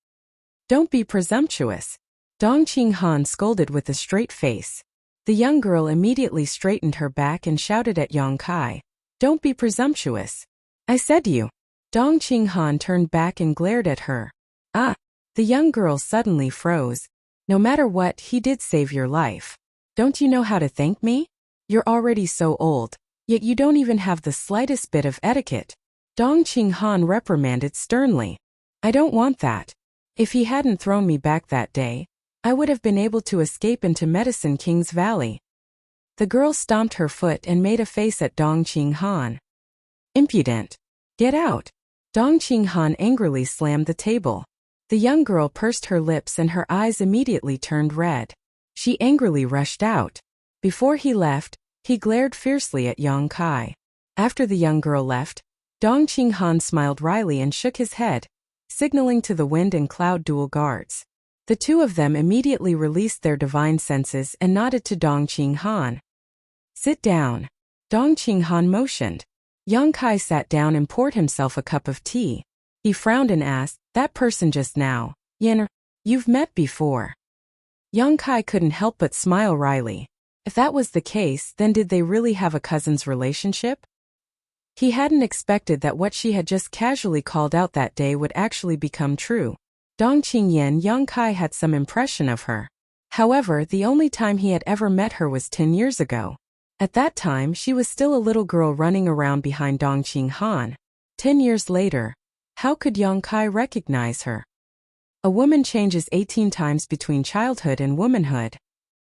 Don't be presumptuous. Dong Qinghan scolded with a straight face. The young girl immediately straightened her back and shouted at Yang Kai. Don't be presumptuous. I said you. Dong Qinghan turned back and glared at her. Ah! The young girl suddenly froze. No matter what, he did save your life. Don't you know how to thank me? You're already so old, yet you don't even have the slightest bit of etiquette. Dong Qinghan reprimanded sternly. I don't want that. If he hadn't thrown me back that day, I would have been able to escape into Medicine King's Valley. The girl stomped her foot and made a face at Dong Qinghan. Impudent. Get out. Dong Qinghan angrily slammed the table. The young girl pursed her lips and her eyes immediately turned red. She angrily rushed out. Before he left, he glared fiercely at Yang Kai. After the young girl left, Dong Qinghan smiled wryly and shook his head, signaling to the Wind and Cloud Dual Guards. The two of them immediately released their divine senses and nodded to Dong Qinghan. Sit down. Dong Qinghan motioned. Yang Kai sat down and poured himself a cup of tea. He frowned and asked, that person just now, Yin, you've met before. Yang Kai couldn't help but smile wryly. If that was the case, then did they really have a cousin's relationship? He hadn't expected that what she had just casually called out that day would actually become true. Dong Qingyan Yang Kai had some impression of her. However, the only time he had ever met her was 10 years ago. At that time, she was still a little girl running around behind Dong Qinghan. 10 years later, how could Yang Kai recognize her? A woman changes 18 times between childhood and womanhood.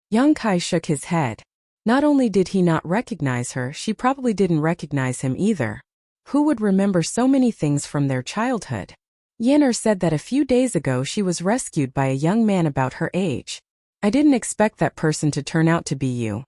Yang Kai shook his head. Not only did he not recognize her, she probably didn't recognize him either. Who would remember so many things from their childhood? Yin'er said that a few days ago she was rescued by a young man about her age. I didn't expect that person to turn out to be you.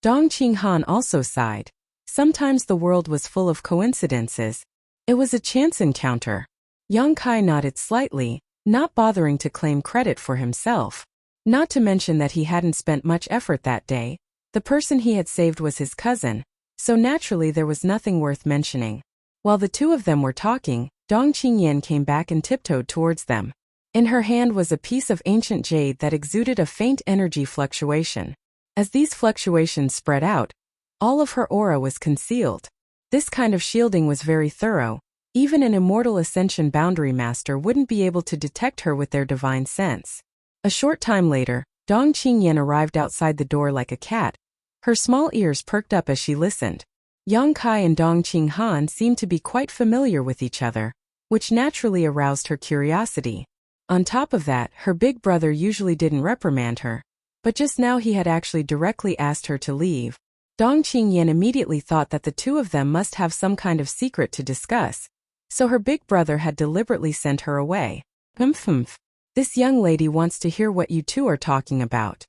Dong Qinghan also sighed. Sometimes the world was full of coincidences. It was a chance encounter. Yang Kai nodded slightly, not bothering to claim credit for himself. Not to mention that he hadn't spent much effort that day. The person he had saved was his cousin, so naturally there was nothing worth mentioning. While the two of them were talking, Dong Qingyan came back and tiptoed towards them. In her hand was a piece of ancient jade that exuded a faint energy fluctuation. As these fluctuations spread out, all of her aura was concealed. This kind of shielding was very thorough. Even an immortal Ascension Boundary Master wouldn't be able to detect her with their divine sense. A short time later, Dong Qingyan arrived outside the door like a cat. Her small ears perked up as she listened. Yang Kai and Dong Qinghan seemed to be quite familiar with each other, which naturally aroused her curiosity. On top of that, her big brother usually didn't reprimand her, but just now he had actually directly asked her to leave. Dong Qingyan immediately thought that the two of them must have some kind of secret to discuss, so her big brother had deliberately sent her away. Humph. This young lady wants to hear what you two are talking about.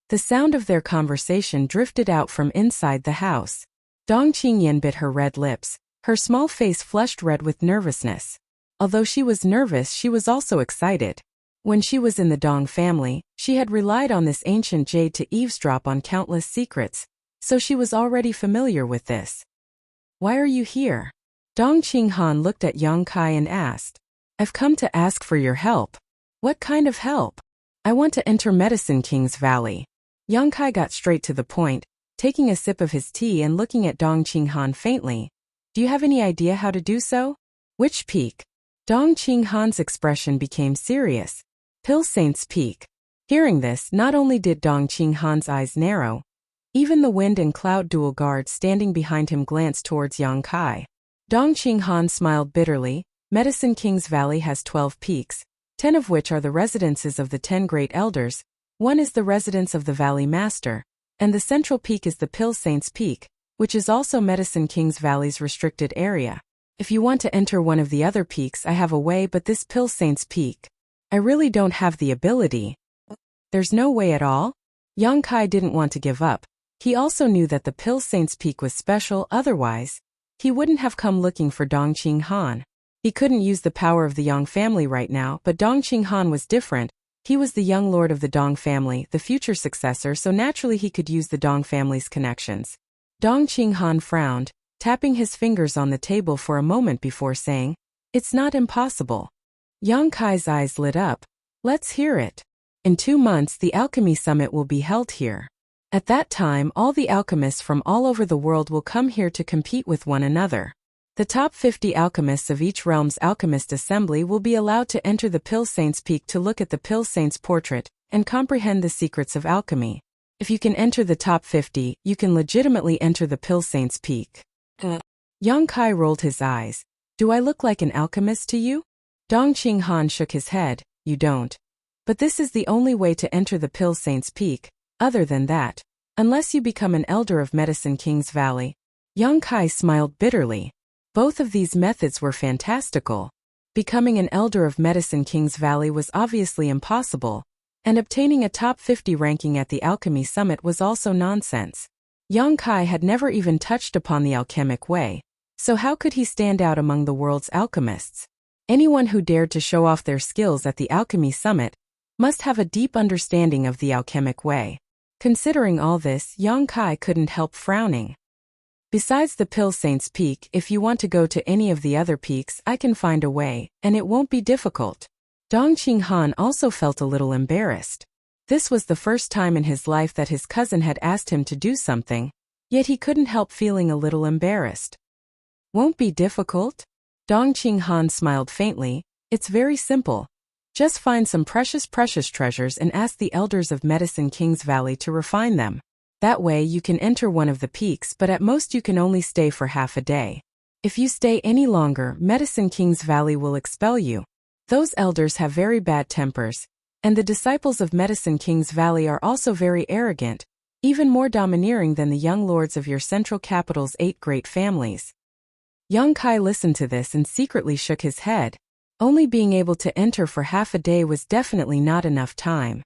The sound of their conversation drifted out from inside the house. Dong Qingyan bit her red lips, her small face flushed red with nervousness. Although she was nervous, she was also excited. When she was in the Dong family, she had relied on this ancient jade to eavesdrop on countless secrets, so she was already familiar with this. Why are you here? Dong Qinghan looked at Yang Kai and asked. I've come to ask for your help. What kind of help? I want to enter Medicine King's Valley. Yang Kai got straight to the point, taking a sip of his tea and looking at Dong Qinghan faintly. Do you have any idea how to do so? Which peak? Dong Qinghan's expression became serious. Pill Saint's Peak. Hearing this, not only did Dong Qinghan's eyes narrow, even the wind and cloud dual guard standing behind him glanced towards Yang Kai. Dong Qinghan smiled bitterly. Medicine King's Valley has 12 peaks, 10 of which are the residences of the 10 great elders, one is the residence of the Valley Master, and the central peak is the Pill Saint's Peak, which is also Medicine King's Valley's restricted area. If you want to enter one of the other peaks, I have a way, but this Pill Saint's Peak, I really don't have the ability. There's no way at all? Yang Kai didn't want to give up. He also knew that the Pill Saint's Peak was special, otherwise he wouldn't have come looking for Dong Qinghan. He couldn't use the power of the Yang family right now, but Dong Qinghan was different. He was the young lord of the Dong family, the future successor, so naturally he could use the Dong family's connections. Dong Qinghan frowned, tapping his fingers on the table for a moment before saying, It's not impossible. Yang Kai's eyes lit up. Let's hear it. In 2 months the Alchemy Summit will be held here. At that time all the alchemists from all over the world will come here to compete with one another. The top 50 alchemists of each realm's alchemist assembly will be allowed to enter the Pill Saint's Peak to look at the Pill Saint's portrait and comprehend the secrets of alchemy. If you can enter the top 50, you can legitimately enter the Pill Saint's Peak. Yang Kai rolled his eyes. Do I look like an alchemist to you? Dong Qinghan shook his head. You don't. But this is the only way to enter the Pill Saint's Peak. Other than that, unless you become an elder of Medicine King's Valley. Yang Kai smiled bitterly. Both of these methods were fantastical. Becoming an elder of Medicine King's Valley was obviously impossible, and obtaining a top 50 ranking at the Alchemy Summit was also nonsense. Yang Kai had never even touched upon the alchemic way, so how could he stand out among the world's alchemists? Anyone who dared to show off their skills at the Alchemy Summit must have a deep understanding of the alchemic way. Considering all this, Yang Kai couldn't help frowning. Besides the Pill Saint's Peak, if you want to go to any of the other peaks, I can find a way, and it won't be difficult. Dong Qinghan also felt a little embarrassed. This was the first time in his life that his cousin had asked him to do something, yet he couldn't help feeling a little embarrassed. Won't be difficult? Dong Qinghan smiled faintly. It's very simple. Just find some precious treasures and ask the elders of Medicine King's Valley to refine them. That way you can enter one of the peaks, but at most you can only stay for half a day. If you stay any longer, Medicine King's Valley will expel you. Those elders have very bad tempers, and the disciples of Medicine King's Valley are also very arrogant, even more domineering than the young lords of your central capital's 8 great families. Yang Kai listened to this and secretly shook his head. Only being able to enter for half a day was definitely not enough time.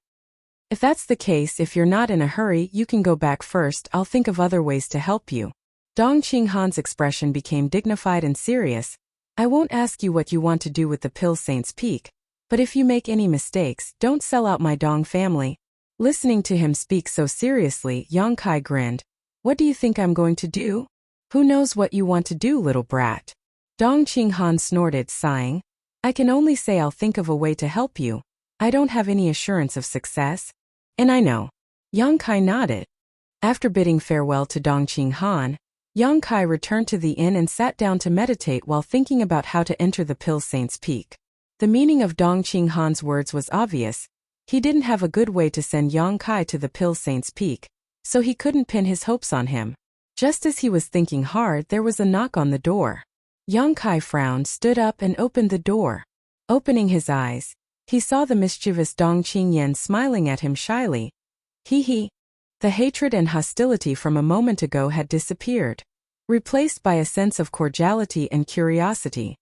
If that's the case, if you're not in a hurry, you can go back first. I'll think of other ways to help you. Dong Qinghan's expression became dignified and serious. I won't ask you what you want to do with the Pill Saint's Peak, but if you make any mistakes, don't sell out my Dong family. Listening to him speak so seriously, Yang Kai grinned. What do you think I'm going to do? Who knows what you want to do, little brat? Dong Qinghan snorted, sighing. I can only say I'll think of a way to help you. I don't have any assurance of success. And I know. Yang Kai nodded. After bidding farewell to Dong Qinghan, Yang Kai returned to the inn and sat down to meditate while thinking about how to enter the Pill Saint's Peak. The meaning of Dong Qinghan's words was obvious. He didn't have a good way to send Yang Kai to the Pill Saint's Peak, so he couldn't pin his hopes on him. Just as he was thinking hard, there was a knock on the door. Yang Kai frowned, stood up and opened the door. Opening his eyes, he saw the mischievous Dong Qingyan smiling at him shyly. He. The hatred and hostility from a moment ago had disappeared, replaced by a sense of cordiality and curiosity.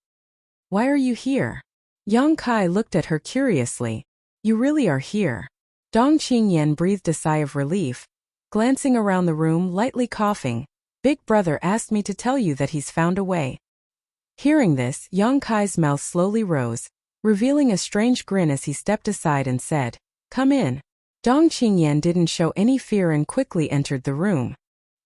Why are you here? Yang Kai looked at her curiously. You really are here? Dong Qingyan breathed a sigh of relief, glancing around the room, lightly coughing. Big brother asked me to tell you that he's found a way. Hearing this, Yang Kai's mouth slowly rose, revealing a strange grin as he stepped aside and said, Come in. Dong Qingyan didn't show any fear and quickly entered the room.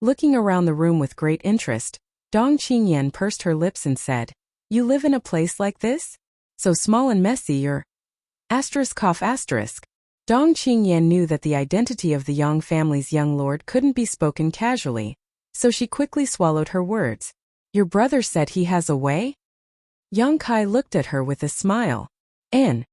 Looking around the room with great interest, Dong Qingyan pursed her lips and said, You live in a place like this? So small and messy you're… Cough. Dong Qingyan knew that the identity of the Yang family's young lord couldn't be spoken casually, so she quickly swallowed her words. Your brother said he has a way? Yang Kai looked at her with a smile. Dong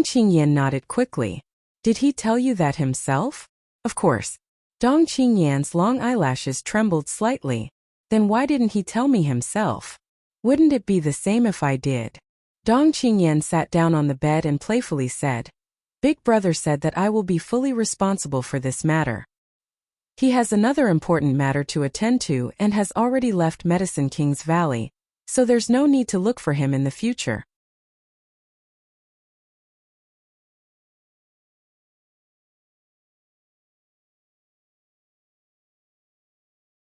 Qingyan nodded quickly. Did he tell you that himself? Of course. Dong Qingyan's long eyelashes trembled slightly. Then why didn't he tell me himself? Wouldn't it be the same if I did? Dong Qingyan sat down on the bed and playfully said, Big brother said that I will be fully responsible for this matter. He has another important matter to attend to and has already left Medicine King's Valley, so there's no need to look for him in the future.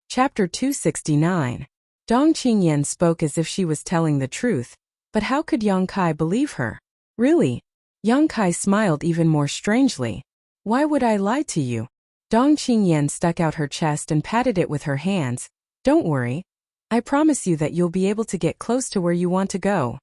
Chapter 269. Dong Qingyan spoke as if she was telling the truth, but how could Yang Kai believe her? Really? Yang Kai smiled even more strangely. Why would I lie to you? Dong Qingyan stuck out her chest and patted it with her hands. Don't worry. I promise you that you'll be able to get close to where you want to go.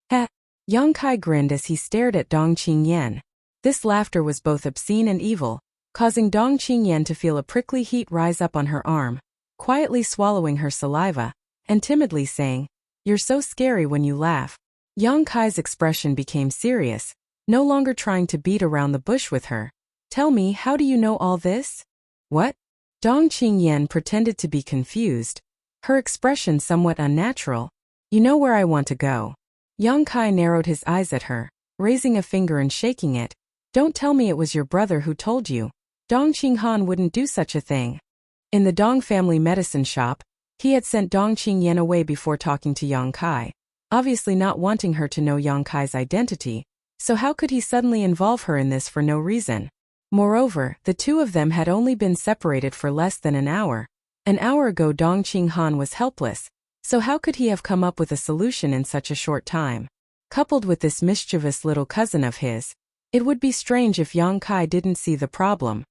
Heh. Yang Kai grinned as he stared at Dong Qingyan. This laughter was both obscene and evil, causing Dong Qingyan to feel a prickly heat rise up on her arm, quietly swallowing her saliva, and timidly saying, You're so scary when you laugh. Yang Kai's expression became serious, no longer trying to beat around the bush with her. Tell me, how do you know all this? What? Dong Qingyan pretended to be confused, her expression somewhat unnatural. You know where I want to go. Yang Kai narrowed his eyes at her, raising a finger and shaking it. Don't tell me it was your brother who told you. Dong Qinghan wouldn't do such a thing. In the Dong family medicine shop, he had sent Dong Qingyan away before talking to Yang Kai, obviously not wanting her to know Yang Kai's identity, so how could he suddenly involve her in this for no reason? Moreover, the two of them had only been separated for less than an hour. An hour ago Dong Qinghan was helpless, so how could he have come up with a solution in such a short time? Coupled with this mischievous little cousin of his, it would be strange if Yang Kai didn't see the problem.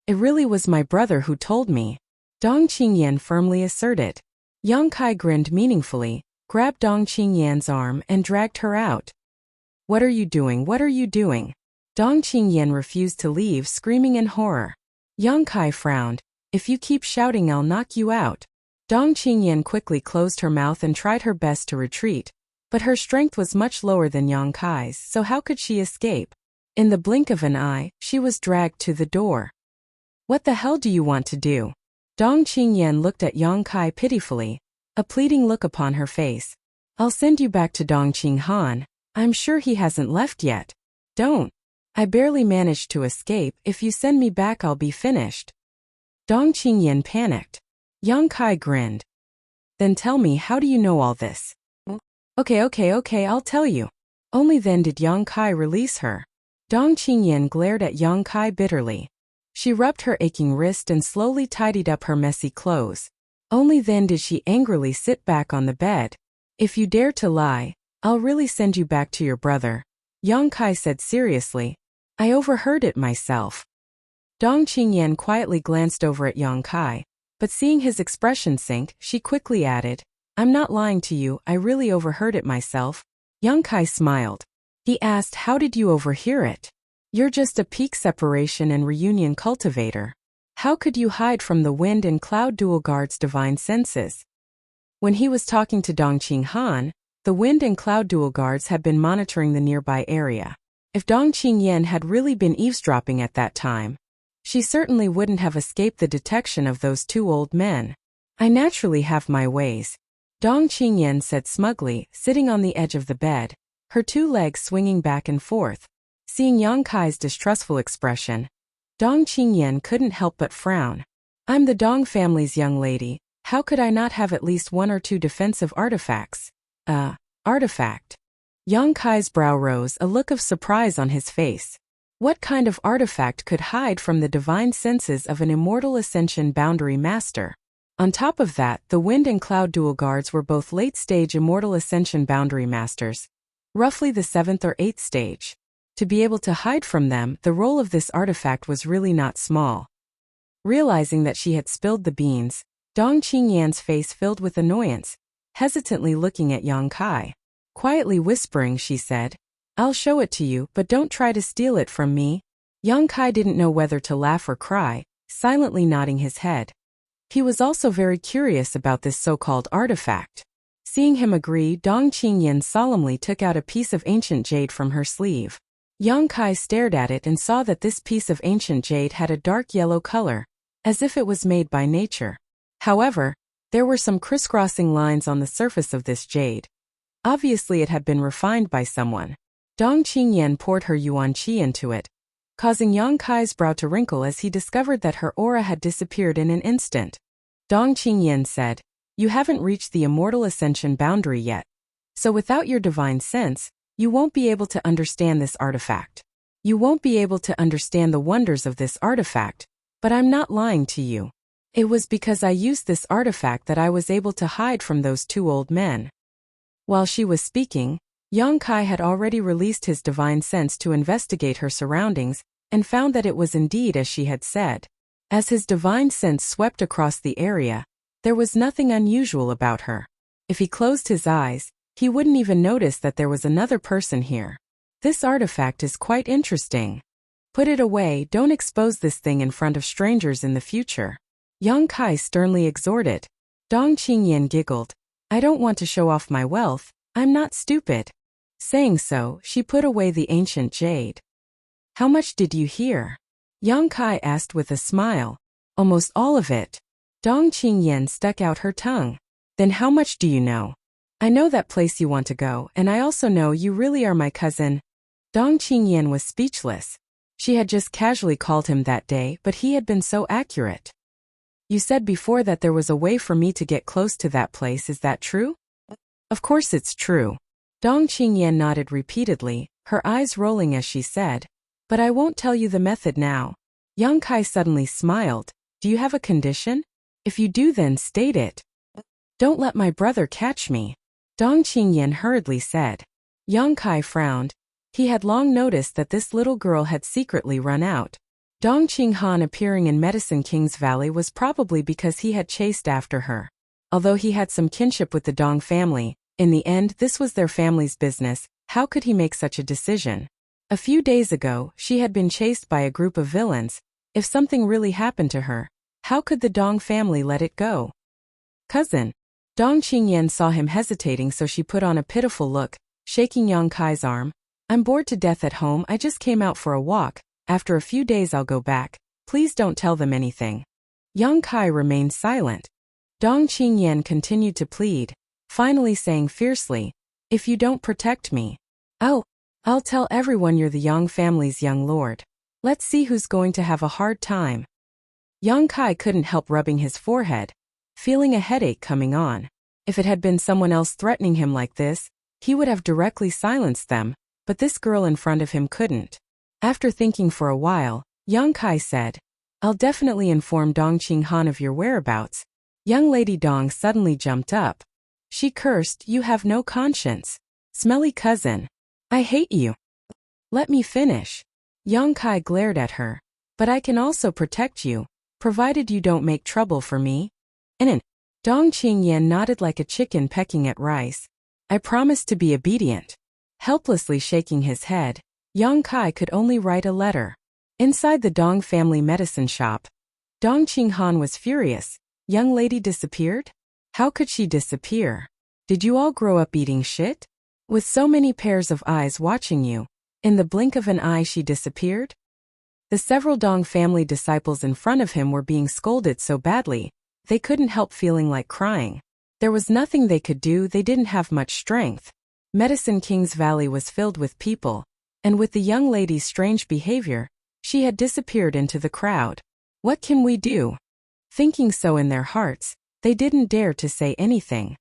It really was my brother who told me, Dong Qingyan firmly asserted. Yang Kai grinned meaningfully, grabbed Dong Qingyan's arm and dragged her out. What are you doing? What are you doing? Dong Qingyan refused to leave, screaming in horror. Yang Kai frowned. If you keep shouting, I'll knock you out. Dong Qingyan quickly closed her mouth and tried her best to retreat, but her strength was much lower than Yang Kai's, so how could she escape? In the blink of an eye, she was dragged to the door. What the hell do you want to do? Dong Qingyan looked at Yang Kai pitifully, a pleading look upon her face. I'll send you back to Dong Qinghan. I'm sure he hasn't left yet. Don't. I barely managed to escape. If you send me back, I'll be finished. Dong Qingyan panicked. Yang Kai grinned. Then tell me, how do you know all this? Okay, I'll tell you. Only then did Yang Kai release her. Dong Qingyan glared at Yang Kai bitterly. She rubbed her aching wrist and slowly tidied up her messy clothes. Only then did she angrily sit back on the bed. If you dare to lie, I'll really send you back to your brother, Yang Kai said seriously. I overheard it myself. Dong Qingyan quietly glanced over at Yang Kai, but seeing his expression sink, she quickly added, I'm not lying to you, I really overheard it myself. Yang Kai smiled. He asked, how did you overhear it? You're just a peak separation and reunion cultivator. How could you hide from the wind and cloud dual guard's divine senses? When he was talking to Dong Qinghan, the wind and cloud dual guards had been monitoring the nearby area. If Dong Qingyan had really been eavesdropping at that time, she certainly wouldn't have escaped the detection of those two old men. I naturally have my ways, Dong Qingyan said smugly, sitting on the edge of the bed, her two legs swinging back and forth. Seeing Yang Kai's distrustful expression, Dong Qingyan couldn't help but frown. I'm the Dong family's young lady, how could I not have at least one or two defensive artifacts? Artifact. Yang Kai's brow rose, a look of surprise on his face. What kind of artifact could hide from the divine senses of an immortal ascension boundary master? On top of that, the Wind and Cloud dual guards were both late-stage immortal ascension boundary masters, roughly the 7th or 8th stage. To be able to hide from them, the role of this artifact was really not small. Realizing that she had spilled the beans, Dong Qingyan's face filled with annoyance, hesitantly looking at Yang Kai. Quietly whispering, she said, I'll show it to you, but don't try to steal it from me. Yang Kai didn't know whether to laugh or cry, silently nodding his head. He was also very curious about this so-called artifact. Seeing him agree, Dong Qingyan solemnly took out a piece of ancient jade from her sleeve. Yang Kai stared at it and saw that this piece of ancient jade had a dark yellow color, as if it was made by nature. However, there were some crisscrossing lines on the surface of this jade. Obviously it had been refined by someone. Dong Qingyan poured her yuan qi into it, causing Yang Kai's brow to wrinkle as he discovered that her aura had disappeared in an instant. Dong Qingyan said, You haven't reached the immortal ascension boundary yet. So without your divine sense, you won't be able to understand this artifact. You won't be able to understand the wonders of this artifact, but I'm not lying to you. It was because I used this artifact that I was able to hide from those two old men. While she was speaking, Yang Kai had already released his divine sense to investigate her surroundings and found that it was indeed as she had said. As his divine sense swept across the area, there was nothing unusual about her. If he closed his eyes, he wouldn't even notice that there was another person here. This artifact is quite interesting. Put it away, don't expose this thing in front of strangers in the future. Yang Kai sternly exhorted. Dong Qingyan giggled. I don't want to show off my wealth, I'm not stupid. Saying so, she put away the ancient jade. How much did you hear? Yang Kai asked with a smile. Almost all of it. Dong Qingyan stuck out her tongue. Then how much do you know? I know that place you want to go, and I also know you really are my cousin. Dong Qingyan was speechless. She had just casually called him that day, but he had been so accurate. You said before that there was a way for me to get close to that place, is that true? Of course it's true. Dong Qingyan nodded repeatedly, her eyes rolling as she said, but I won't tell you the method now. Yang Kai suddenly smiled. Do you have a condition? If you do, then state it. Don't let my brother catch me, Dong Qingyan hurriedly said. Yang Kai frowned. He had long noticed that this little girl had secretly run out. Dong Qinghan appearing in Medicine King's Valley was probably because he had chased after her. Although he had some kinship with the Dong family, in the end this was their family's business, how could he make such a decision? A few days ago, she had been chased by a group of villains. If something really happened to her, how could the Dong family let it go? Cousin. Dong Qingyan saw him hesitating, so she put on a pitiful look, shaking Yang Kai's arm. I'm bored to death at home, I just came out for a walk. After a few days I'll go back. Please don't tell them anything. Yang Kai remained silent. Dong Qingyan continued to plead, finally saying fiercely, If you don't protect me, I'll tell everyone you're the Yang family's young lord. Let's see who's going to have a hard time. Yang Kai couldn't help rubbing his forehead, feeling a headache coming on. If it had been someone else threatening him like this, he would have directly silenced them, but this girl in front of him couldn't. After thinking for a while, Yang Kai said, I'll definitely inform Dong Qinghan of your whereabouts. Young Lady Dong suddenly jumped up. She cursed, You have no conscience. Smelly cousin. I hate you. Let me finish. Yang Kai glared at her. But I can also protect you, provided you don't make trouble for me. And Dong Qingyan nodded like a chicken pecking at rice. I promise to be obedient. Helplessly shaking his head, Yang Kai could only write a letter. Inside the Dong family medicine shop, Dong Qinghan was furious. Young lady disappeared? How could she disappear? Did you all grow up eating shit? With so many pairs of eyes watching you, In the blink of an eye she disappeared? The several Dong family disciples in front of him were being scolded so badly, they couldn't help feeling like crying. There was nothing they could do, they didn't have much strength. Medicine King's Valley was filled with people, and with the young lady's strange behavior, she had disappeared into the crowd. What can we do? Thinking so in their hearts, they didn't dare to say anything.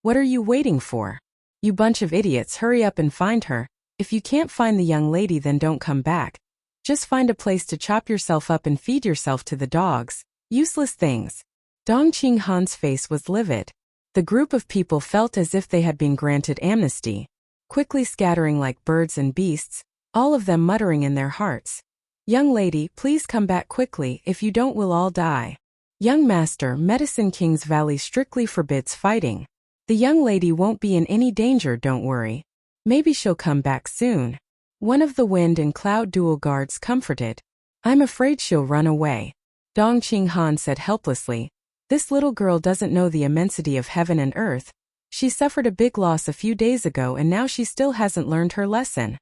What are you waiting for? You bunch of idiots, hurry up and find her. If you can't find the young lady, then don't come back. Just find a place to chop yourself up and feed yourself to the dogs. Useless things. Dong Qinghan's face was livid. The group of people felt as if they had been granted amnesty, quickly scattering like birds and beasts, all of them muttering in their hearts. Young lady, please come back quickly, if you don't we'll all die. Young master, Medicine King's Valley strictly forbids fighting. The young lady won't be in any danger, don't worry. Maybe she'll come back soon. One of the wind and cloud dual guards comforted. I'm afraid she'll run away. Dong Qinghan said helplessly. This little girl doesn't know the immensity of heaven and earth. She suffered a big loss a few days ago and now she still hasn't learned her lesson.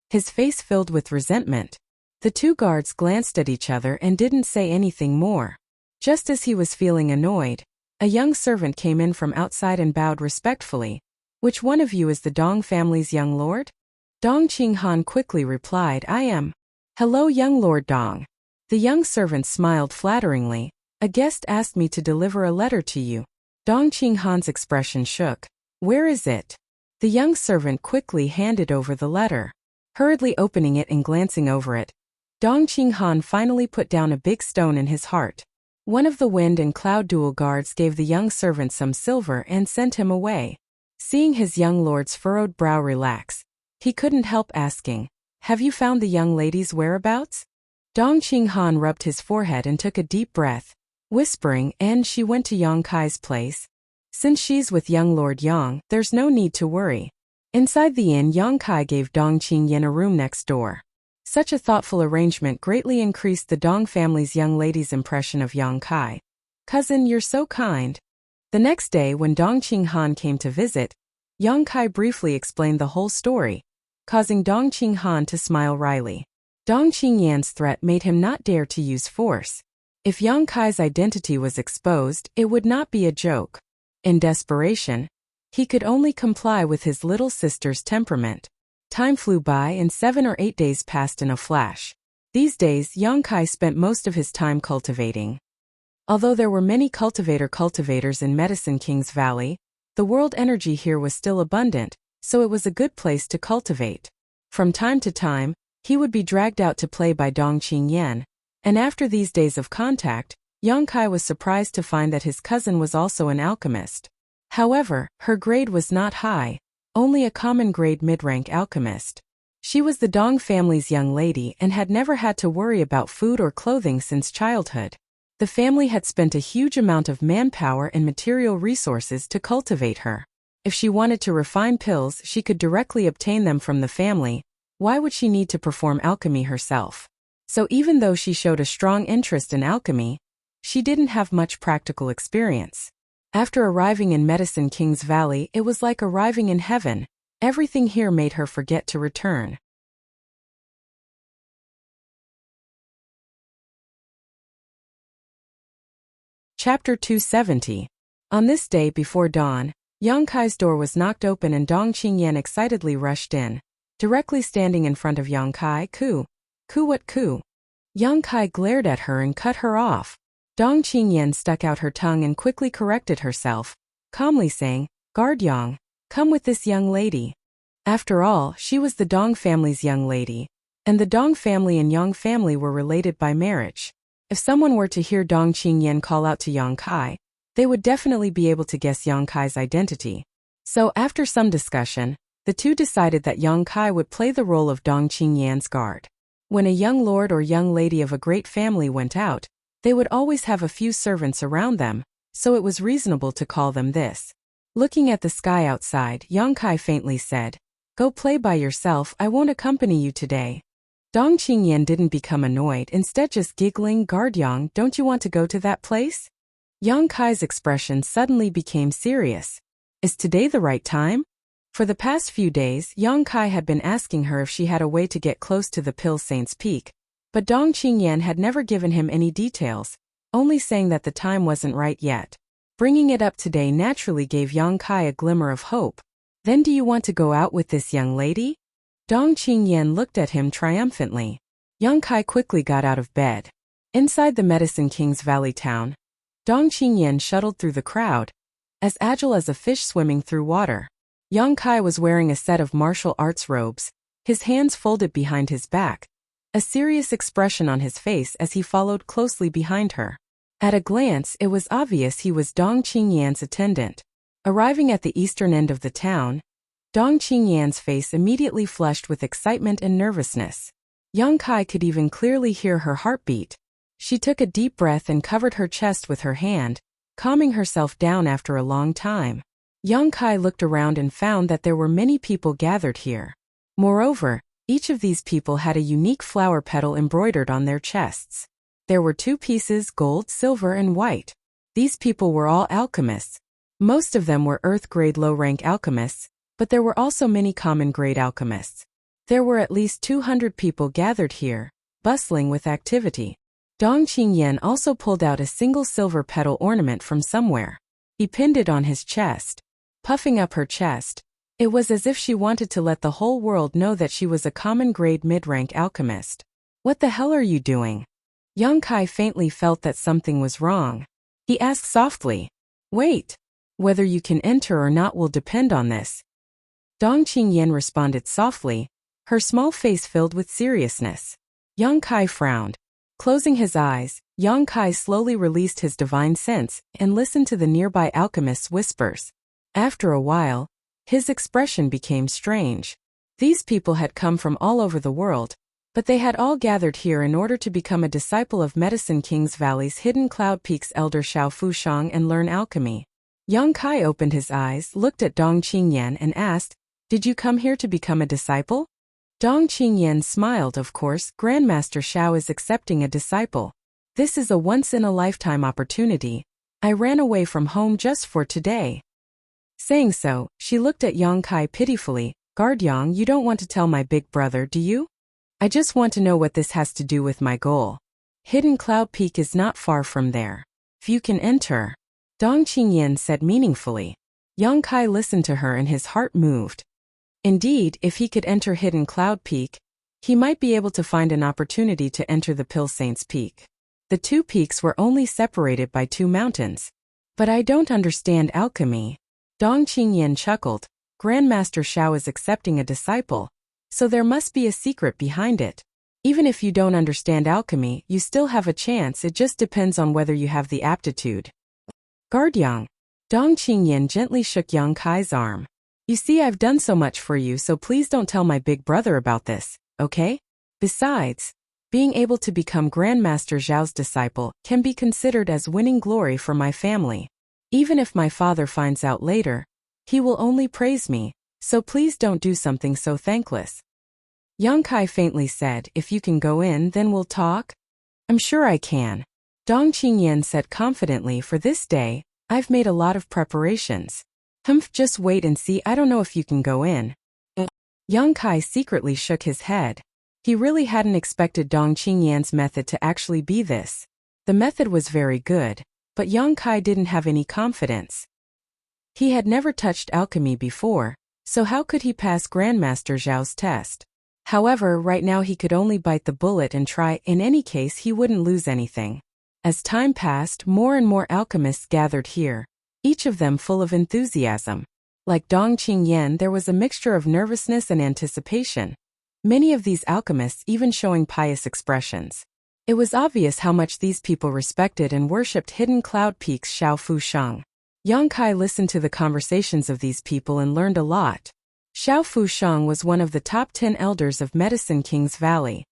His face filled with resentment. The two guards glanced at each other and didn't say anything more. Just as he was feeling annoyed, a young servant came in from outside and bowed respectfully. Which one of you is the Dong family's young lord? Dong Qinghan quickly replied, I am. Hello, young Lord Dong. The young servant smiled flatteringly. A guest asked me to deliver a letter to you. Dong Qinghan's expression shook. Where is it? The young servant quickly handed over the letter. Hurriedly opening it and glancing over it, Dong Qinghan finally put down a big stone in his heart. One of the wind and cloud dual guards gave the young servant some silver and sent him away. Seeing his young lord's furrowed brow relax, he couldn't help asking, have you found the young lady's whereabouts? Dong Qinghan rubbed his forehead and took a deep breath, whispering, and she went to Yang Kai's place. Since she's with young Lord Yang, there's no need to worry. Inside the inn, Yang Kai gave Dong Qingyan a room next door. Such a thoughtful arrangement greatly increased the Dong family's young lady's impression of Yang Kai. Cousin, you're so kind. The next day when Dong Qinghan came to visit, Yang Kai briefly explained the whole story, causing Dong Qinghan to smile wryly. Dong Qingyan's threat made him not dare to use force. If Yang Kai's identity was exposed, it would not be a joke. In desperation, he could only comply with his little sister's temperament. Time flew by and 7 or 8 days passed in a flash. These days, Yang Kai spent most of his time cultivating. Although there were many cultivators in Medicine King's Valley, the world energy here was still abundant, so it was a good place to cultivate. From time to time, he would be dragged out to play by Dong Qingyan, and after these days of contact, Yang Kai was surprised to find that his cousin was also an alchemist. However, her grade was not high, only a common grade mid-rank alchemist. She was the Dong family's young lady and had never had to worry about food or clothing since childhood. The family had spent a huge amount of manpower and material resources to cultivate her. If she wanted to refine pills, she could directly obtain them from the family. Why would she need to perform alchemy herself? So even though she showed a strong interest in alchemy, she didn't have much practical experience. After arriving in Medicine King's Valley, it was like arriving in heaven. Everything here made her forget to return. Chapter 270. On this day before dawn, Yang Kai's door was knocked open and Dong Qingyan excitedly rushed in. Directly standing in front of Yang Kai, "Ku. Ku what ku?" Yang Kai glared at her and cut her off. Dong Qingyan stuck out her tongue and quickly corrected herself, calmly saying, "Guard Yang, come with this young lady." After all, she was the Dong family's young lady, and the Dong family and Yang family were related by marriage. If someone were to hear Dong Qingyan call out to Yang Kai, they would definitely be able to guess Yang Kai's identity. So after some discussion, the two decided that Yang Kai would play the role of Dong Qingyan's guard. When a young lord or young lady of a great family went out, they would always have a few servants around them, so it was reasonable to call them this. Looking at the sky outside, Yang Kai faintly said, "Go play by yourself, I won't accompany you today." Dong Qingyan didn't become annoyed, instead just giggling, "Guard Yang, don't you want to go to that place?" Yang Kai's expression suddenly became serious. "Is today the right time?" For the past few days, Yang Kai had been asking her if she had a way to get close to the Pill Saint's Peak, but Dong Qingyan had never given him any details, only saying that the time wasn't right yet. Bringing it up today naturally gave Yang Kai a glimmer of hope. Then do you want to go out with this young lady? Dong Qingyan looked at him triumphantly. Yang Kai quickly got out of bed. Inside the Medicine King's Valley town, Dong Qingyan shuttled through the crowd, as agile as a fish swimming through water. Yang Kai was wearing a set of martial arts robes, his hands folded behind his back, a serious expression on his face as he followed closely behind her. At a glance, it was obvious he was Dong Qingyan's attendant. Arriving at the eastern end of the town, Dong Qingyan's face immediately flushed with excitement and nervousness. Yang Kai could even clearly hear her heartbeat. She took a deep breath and covered her chest with her hand, calming herself down after a long time. Yang Kai looked around and found that there were many people gathered here. Moreover, each of these people had a unique flower petal embroidered on their chests. There were 2 pieces, gold, silver, and white. These people were all alchemists. Most of them were Earth-grade low-rank alchemists, but there were also many common-grade alchemists. There were at least 200 people gathered here, bustling with activity. Dong Qingyan also pulled out a single silver petal ornament from somewhere. He pinned it on his chest. Puffing up her chest, it was as if she wanted to let the whole world know that she was a common-grade mid-rank alchemist. What the hell are you doing? Yang Kai faintly felt that something was wrong. He asked softly, "Wait. Whether you can enter or not will depend on this." Dong Qingyan responded softly, her small face filled with seriousness. Yang Kai frowned. Closing his eyes, Yang Kai slowly released his divine sense and listened to the nearby alchemist's whispers. After a while, his expression became strange. These people had come from all over the world, but they had all gathered here in order to become a disciple of Medicine King's Valley's Hidden Cloud Peak's elder Xiao Fushang and learn alchemy. Yang Kai opened his eyes, looked at Dong Qingyan and asked, "Did you come here to become a disciple?" Dong Qingyan smiled. "Of course, Grandmaster Xiao is accepting a disciple. This is a once-in-a-lifetime opportunity. I ran away from home just for today." Saying so, she looked at Yang Kai pitifully. "Guard Yang, you don't want to tell my big brother, do you? I just want to know what this has to do with my goal. Hidden Cloud Peak is not far from there. If you can enter," Dong Qingyan said meaningfully. Yang Kai listened to her and his heart moved. Indeed, if he could enter Hidden Cloud Peak, he might be able to find an opportunity to enter the Pill Saint's Peak. The 2 peaks were only separated by 2 mountains. "But I don't understand alchemy." Dong Qingyan chuckled. "Grandmaster Xiao is accepting a disciple, so there must be a secret behind it. Even if you don't understand alchemy, you still have a chance. It just depends on whether you have the aptitude." "Guard Yang." Dong Qingyan gently shook Yang Kai's arm. "You see, I've done so much for you, so please don't tell my big brother about this, okay? Besides, being able to become Grandmaster Zhao's disciple can be considered as winning glory for my family. Even if my father finds out later, he will only praise me, so please don't do something so thankless." Yang Kai faintly said, "If you can go in, then we'll talk?" "I'm sure I can," Dong Qingyan said confidently. "For this day, I've made a lot of preparations." "Humph, just wait and see. I don't know if you can go in." Yang Kai secretly shook his head. He really hadn't expected Dong Qingyan's method to actually be this. The method was very good, but Yang Kai didn't have any confidence. He had never touched alchemy before, so how could he pass Grandmaster Zhao's test? However, right now he could only bite the bullet and try. In any case, he wouldn't lose anything. As time passed, more and more alchemists gathered here, each of them full of enthusiasm. Like Dong Qingyan, there was a mixture of nervousness and anticipation. Many of these alchemists even showing pious expressions. It was obvious how much these people respected and worshipped Hidden Cloud Peak's Xiao Fushang. Yang Kai listened to the conversations of these people and learned a lot. Xiao Fushang was one of the top 10 elders of Medicine King's Valley.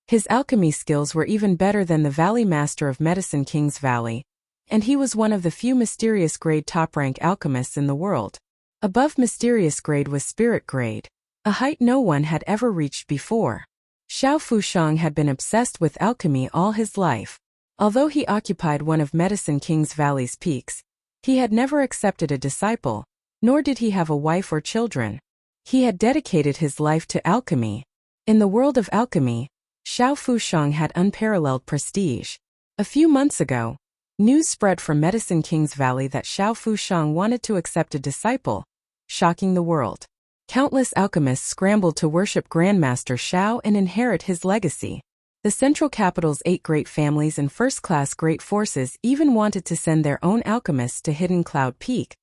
His alchemy skills were even better than the Valley Master of Medicine King's Valley, and he was one of the few mysterious grade top-rank alchemists in the world. Above mysterious grade was spirit grade, a height no one had ever reached before. Xiao Fushang had been obsessed with alchemy all his life. Although he occupied one of Medicine King's Valley's peaks, he had never accepted a disciple, Nor did he have a wife or children. He had dedicated his life to alchemy. In the world of alchemy, Xiao Fushang had unparalleled prestige. A few months ago, news spread from Medicine King's Valley that Xiao Fushang wanted to accept a disciple, shocking the world. Countless alchemists scrambled to worship Grandmaster Xiao and inherit his legacy. The central capital's 8 great families and first-class great forces even wanted to send their own alchemists to Hidden Cloud Peak,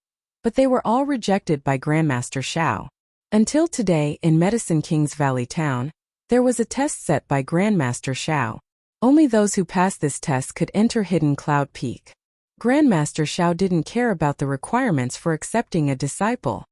but they were all rejected by Grandmaster Xiao. Until today, in Medicine King's Valley town, there was a test set by Grandmaster Xiao. Only those who passed this test could enter Hidden Cloud Peak. Grandmaster Xiao didn't care about the requirements for accepting a disciple.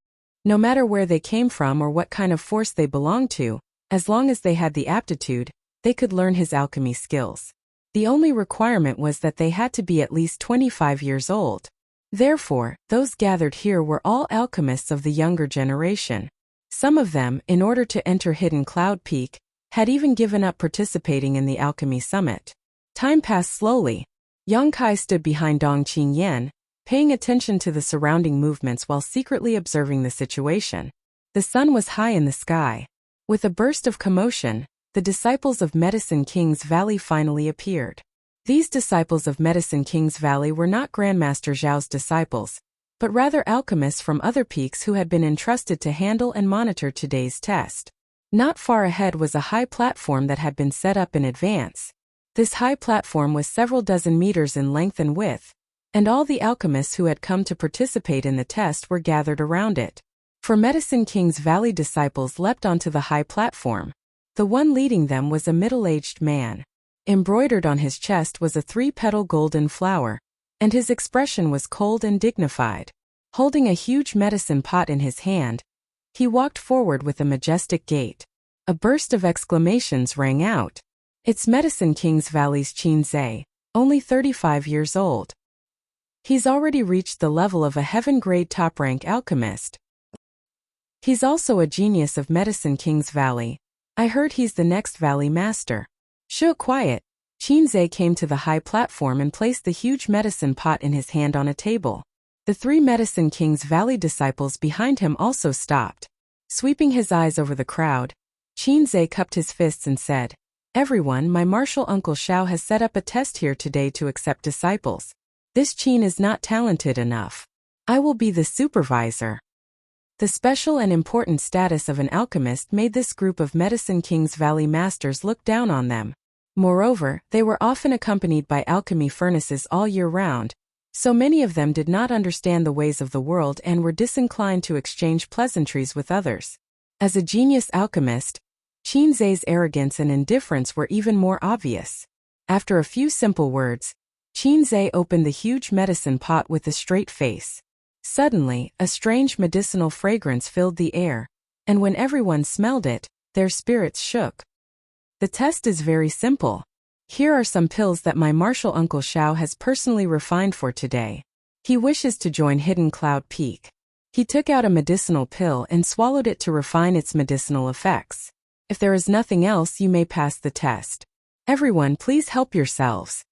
No matter where they came from or what kind of force they belonged to, as long as they had the aptitude, they could learn his alchemy skills. The only requirement was that they had to be at least 25 years old. Therefore, those gathered here were all alchemists of the younger generation. Some of them, in order to enter Hidden Cloud Peak, had even given up participating in the Alchemy Summit. Time passed slowly. Yang Kai stood behind Dong Qingyan, paying attention to the surrounding movements while secretly observing the situation. The sun was high in the sky. With a burst of commotion, the disciples of Medicine King's Valley finally appeared. These disciples of Medicine King's Valley were not Grandmaster Zhao's disciples, but rather alchemists from other peaks who had been entrusted to handle and monitor today's test. Not far ahead was a high platform that had been set up in advance. This high platform was several dozen meters in length and width, and all the alchemists who had come to participate in the test were gathered around it. For Medicine King's Valley disciples leapt onto the high platform. The one leading them was a middle-aged man. Embroidered on his chest was a 3-petal golden flower, and his expression was cold and dignified. Holding a huge medicine pot in his hand, he walked forward with a majestic gait. A burst of exclamations rang out. It's Medicine King's Valley's Qin Zhe, only 35 years old. He's already reached the level of a heaven-grade top-rank alchemist. He's also a genius of Medicine King's Valley. I heard he's the next Valley Master. Quiet. Qin Zhe came to the high platform and placed the huge medicine pot in his hand on a table. The 3 Medicine King's Valley disciples behind him also stopped. Sweeping his eyes over the crowd, Qin Zhe cupped his fists and said, "Everyone, my martial uncle Xiao has set up a test here today to accept disciples. This Qin is not talented enough. I will be the supervisor." The special and important status of an alchemist made this group of Medicine King's Valley masters look down on them. Moreover, they were often accompanied by alchemy furnaces all year round, so many of them did not understand the ways of the world and were disinclined to exchange pleasantries with others. As a genius alchemist, Qin Zhe's arrogance and indifference were even more obvious. After a few simple words, Qin Zhe opened the huge medicine pot with a straight face. Suddenly, a strange medicinal fragrance filled the air, and when everyone smelled it, their spirits shook. The test is very simple. Here are some pills that my martial uncle Xiao has personally refined for today. He wishes to join Hidden Cloud Peak. He took out a medicinal pill and swallowed it to refine its medicinal effects. If there is nothing else, you may pass the test. Everyone, please help yourselves.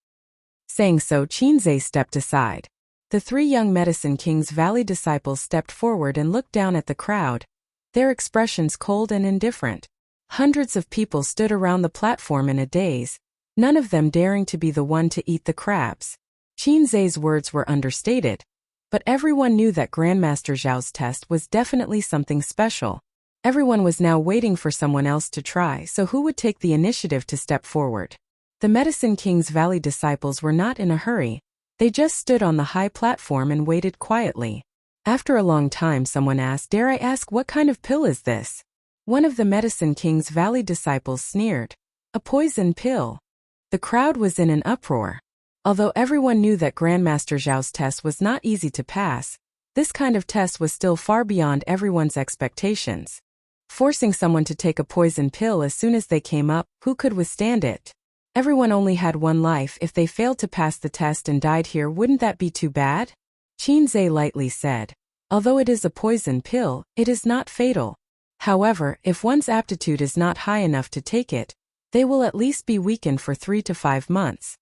Saying so, Qin Zhe stepped aside. The 3 young Medicine King's Valley disciples stepped forward and looked down at the crowd, their expressions cold and indifferent. Hundreds of people stood around the platform in a daze, none of them daring to be the one to eat the crabs. Qin Zhe's words were understated, but everyone knew that Grandmaster Zhao's test was definitely something special. Everyone was now waiting for someone else to try, so who would take the initiative to step forward? The Medicine King's Valley disciples were not in a hurry. They just stood on the high platform and waited quietly. After a long time, someone asked, "Dare I ask, what kind of pill is this?" One of the Medicine King's Valley disciples sneered. "A poison pill." The crowd was in an uproar. Although everyone knew that Grandmaster Zhao's test was not easy to pass, this kind of test was still far beyond everyone's expectations. Forcing someone to take a poison pill as soon as they came up, who could withstand it? Everyone only had one life. If they failed to pass the test and died here, wouldn't that be too bad? Qin Zhe lightly said. Although it is a poison pill, it is not fatal. However, if one's aptitude is not high enough to take it, they will at least be weakened for 3 to 5 months.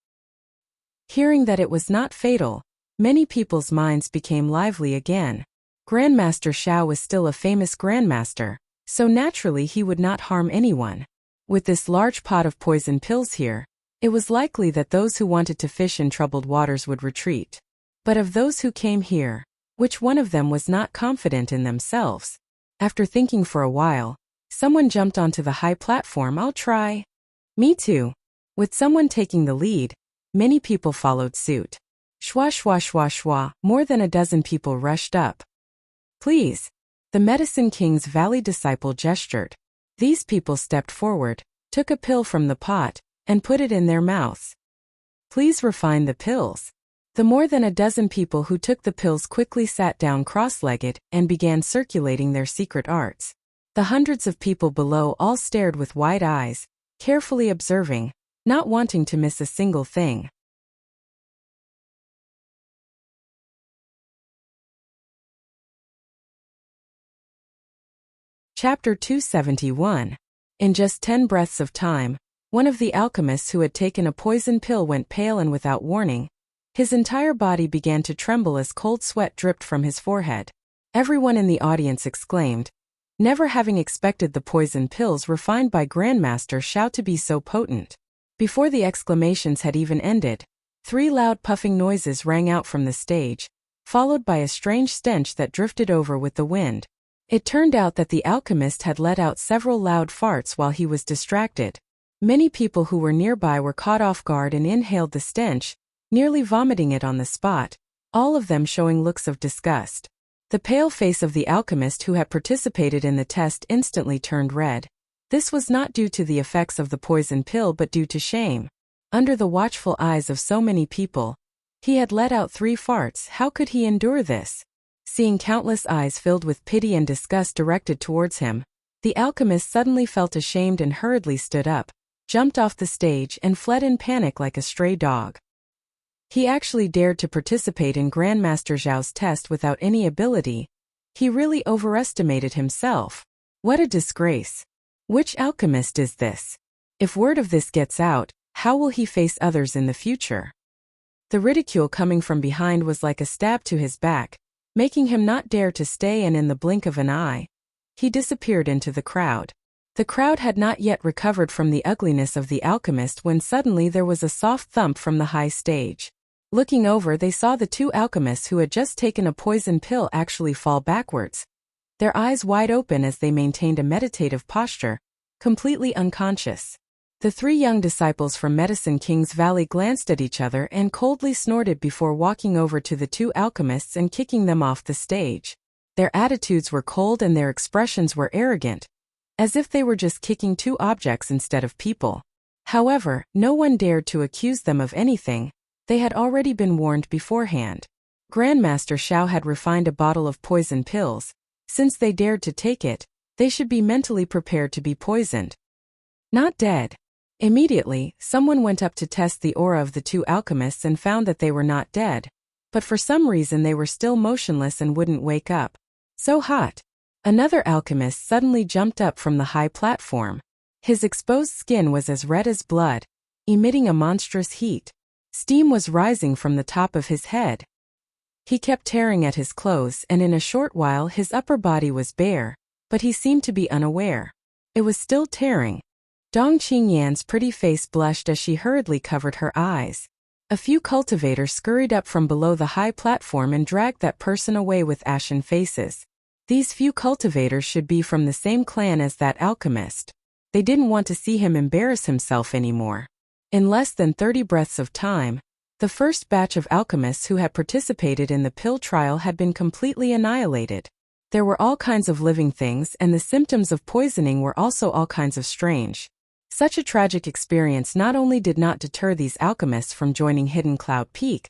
Hearing that it was not fatal, many people's minds became lively again. Grandmaster Xiao was still a famous grandmaster, so naturally he would not harm anyone. With this large pot of poison pills here, it was likely that those who wanted to fish in troubled waters would retreat. But of those who came here, which one of them was not confident in themselves? After thinking for a while, someone jumped onto the high platform. I'll try. Me too. With someone taking the lead, many people followed suit. Shwa shwa shwa shwa, more than a dozen people rushed up. Please. The Medicine King's Valley disciple gestured. These people stepped forward, took a pill from the pot, and put it in their mouths. Please refine the pills. The more than a dozen people who took the pills quickly sat down cross-legged and began circulating their secret arts. The hundreds of people below all stared with wide eyes, carefully observing, not wanting to miss a single thing. Chapter 271. In just 10 breaths of time, one of the alchemists who had taken a poison pill went pale, and without warning, his entire body began to tremble as cold sweat dripped from his forehead. Everyone in the audience exclaimed, never having expected the poison pills refined by Grandmaster Xiao to be so potent. Before the exclamations had even ended, 3 loud puffing noises rang out from the stage, followed by a strange stench that drifted over with the wind. It turned out that the alchemist had let out several loud farts while he was distracted. Many people who were nearby were caught off guard and inhaled the stench, nearly vomiting it on the spot, all of them showing looks of disgust. The pale face of the alchemist who had participated in the test instantly turned red. This was not due to the effects of the poison pill but due to shame. Under the watchful eyes of so many people, he had let out 3 farts. How could he endure this? Seeing countless eyes filled with pity and disgust directed towards him, the alchemist suddenly felt ashamed and hurriedly stood up, jumped off the stage and fled in panic like a stray dog. He actually dared to participate in Grandmaster Zhao's test without any ability. He really overestimated himself. What a disgrace. Which alchemist is this? If word of this gets out, how will he face others in the future? The ridicule coming from behind was like a stab to his back, making him not dare to stay, and in the blink of an eye, he disappeared into the crowd. The crowd had not yet recovered from the ugliness of the alchemist when suddenly there was a soft thump from the high stage. Looking over, they saw the 2 alchemists who had just taken a poison pill actually fall backwards, their eyes wide open as they maintained a meditative posture, completely unconscious. The 3 young disciples from Medicine King's Valley glanced at each other and coldly snorted before walking over to the 2 alchemists and kicking them off the stage. Their attitudes were cold and their expressions were arrogant, as if they were just kicking 2 objects instead of people. However, no one dared to accuse them of anything. They had already been warned beforehand. Grandmaster Xiao had refined a bottle of poison pills. Since they dared to take it, they should be mentally prepared to be poisoned. Not dead. Immediately, someone went up to test the aura of the 2 alchemists and found that they were not dead. But for some reason they were still motionless and wouldn't wake up. So hot. Another alchemist suddenly jumped up from the high platform. His exposed skin was as red as blood, emitting a monstrous heat. Steam was rising from the top of his head. He kept tearing at his clothes, and in a short while his upper body was bare, but he seemed to be unaware. It was still tearing. Dong Qingyan's pretty face blushed as she hurriedly covered her eyes. A few cultivators scurried up from below the high platform and dragged that person away with ashen faces. These few cultivators should be from the same clan as that alchemist. They didn't want to see him embarrass himself anymore. In less than 30 breaths of time, the first batch of alchemists who had participated in the pill trial had been completely annihilated. There were all kinds of living things, and the symptoms of poisoning were also all kinds of strange. Such a tragic experience not only did not deter these alchemists from joining Hidden Cloud Peak,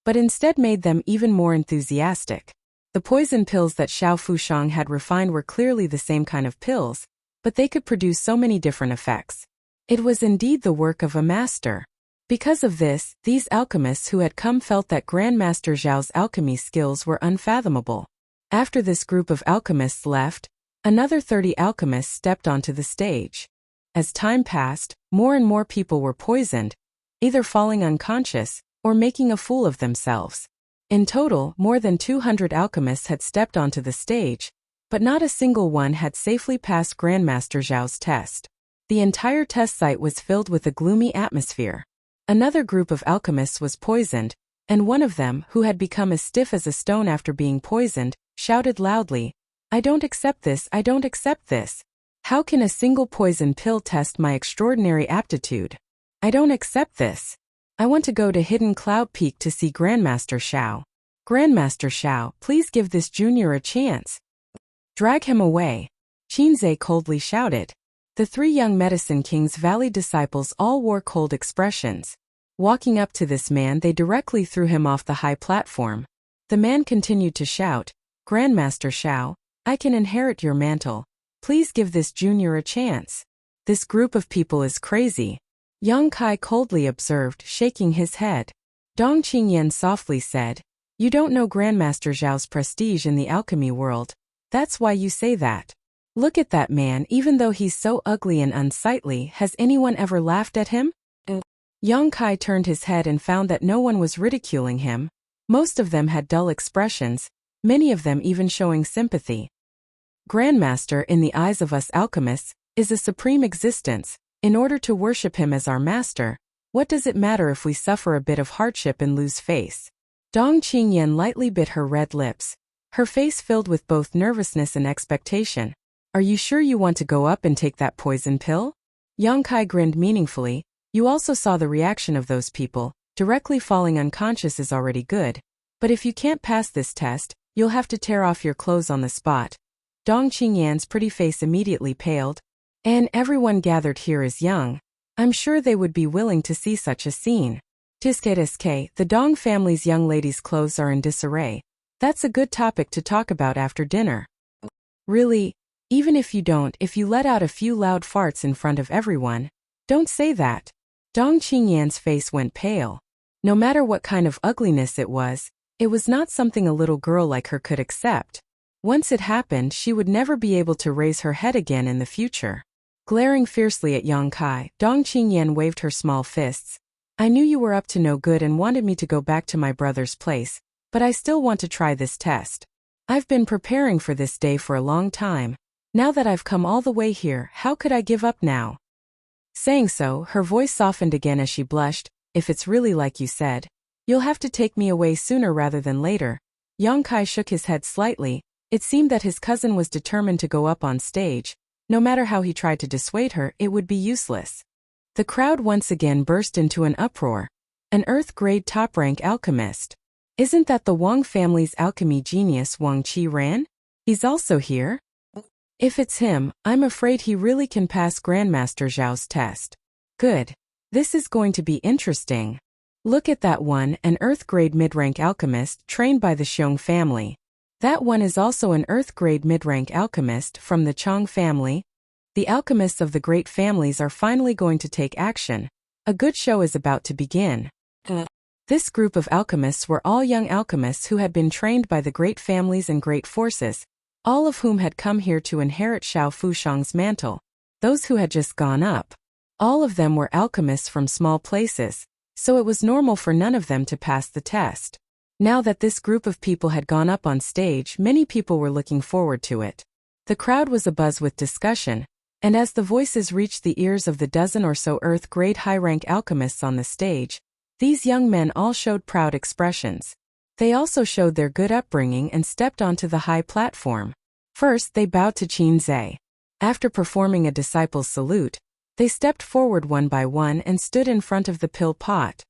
but instead made them even more enthusiastic. The poison pills that Xiao Fushang had refined were clearly the same kind of pills, but they could produce so many different effects. It was indeed the work of a master. Because of this, these alchemists who had come felt that Grandmaster Zhao's alchemy skills were unfathomable. After this group of alchemists left, another 30 alchemists stepped onto the stage. As time passed, more and more people were poisoned, either falling unconscious or making a fool of themselves. In total, more than 200 alchemists had stepped onto the stage, but not a single one had safely passed Grandmaster Zhao's test. The entire test site was filled with a gloomy atmosphere. Another group of alchemists was poisoned, and one of them, who had become as stiff as a stone after being poisoned, shouted loudly, "I don't accept this, I don't accept this. How can a single poison pill test my extraordinary aptitude? I don't accept this. I want to go to Hidden Cloud Peak to see Grandmaster Xiao. Grandmaster Xiao, please give this junior a chance. Drag him away." Qinzhe coldly shouted. The three young Medicine King's Valley disciples all wore cold expressions. Walking up to this man, they directly threw him off the high platform. The man continued to shout, "Grandmaster Xiao, I can inherit your mantle. Please give this junior a chance. This group of people is crazy," Yang Kai coldly observed, shaking his head. Dong Qingyan softly said, "You don't know Grandmaster Zhao's prestige in the alchemy world. That's why you say that. Look at that man, even though he's so ugly and unsightly, has anyone ever laughed at him?" Yang Kai turned his head and found that no one was ridiculing him. Most of them had dull expressions, many of them even showing sympathy. Grandmaster, in the eyes of us alchemists, is a supreme existence. In order to worship him as our master, what does it matter if we suffer a bit of hardship and lose face? Dong Qingyan lightly bit her red lips. Her face filled with both nervousness and expectation. "Are you sure you want to go up and take that poison pill?" Yang Kai grinned meaningfully. "You also saw the reaction of those people. Directly falling unconscious is already good. But if you can't pass this test, you'll have to tear off your clothes on the spot." Dong Qingyan's pretty face immediately paled. "And everyone gathered here is young. I'm sure they would be willing to see such a scene. Tiske, the Dong family's young ladies' clothes are in disarray. That's a good topic to talk about after dinner." "Really? Even if you let out a few loud farts in front of everyone? Don't say that." Dong Qingyan's face went pale. No matter what kind of ugliness it was not something a little girl like her could accept. Once it happened, she would never be able to raise her head again in the future. Glaring fiercely at Yang Kai, Dong Qingyan waved her small fists. "I knew you were up to no good and wanted me to go back to my brother's place, but I still want to try this test. I've been preparing for this day for a long time. Now that I've come all the way here, how could I give up now?" Saying so, her voice softened again as she blushed. "If it's really like you said, you'll have to take me away sooner rather than later." Yang Kai shook his head slightly. It seemed that his cousin was determined to go up on stage. No matter how he tried to dissuade her, it would be useless. The crowd once again burst into an uproar. An Earth-grade top-rank alchemist. Isn't that the Wang family's alchemy genius Wang Qiran? He's also here? If it's him, I'm afraid he really can pass Grandmaster Zhao's test. Good. This is going to be interesting. Look at that one, an Earth-grade mid-rank alchemist trained by the Xiong family. That one is also an Earth-grade mid-rank alchemist from the Chong family. The alchemists of the great families are finally going to take action. A good show is about to begin. This group of alchemists were all young alchemists who had been trained by the great families and great forces, all of whom had come here to inherit Xiao Fushang's mantle. Those who had just gone up. All of them were alchemists from small places, so it was normal for none of them to pass the test. Now that this group of people had gone up on stage, many people were looking forward to it. The crowd was abuzz with discussion, and as the voices reached the ears of the dozen or so Earth-grade high-rank alchemists on the stage, these young men all showed proud expressions. They also showed their good upbringing and stepped onto the high platform. First, they bowed to Qinzhe. After performing a disciple's salute, they stepped forward one by one and stood in front of the pill pot.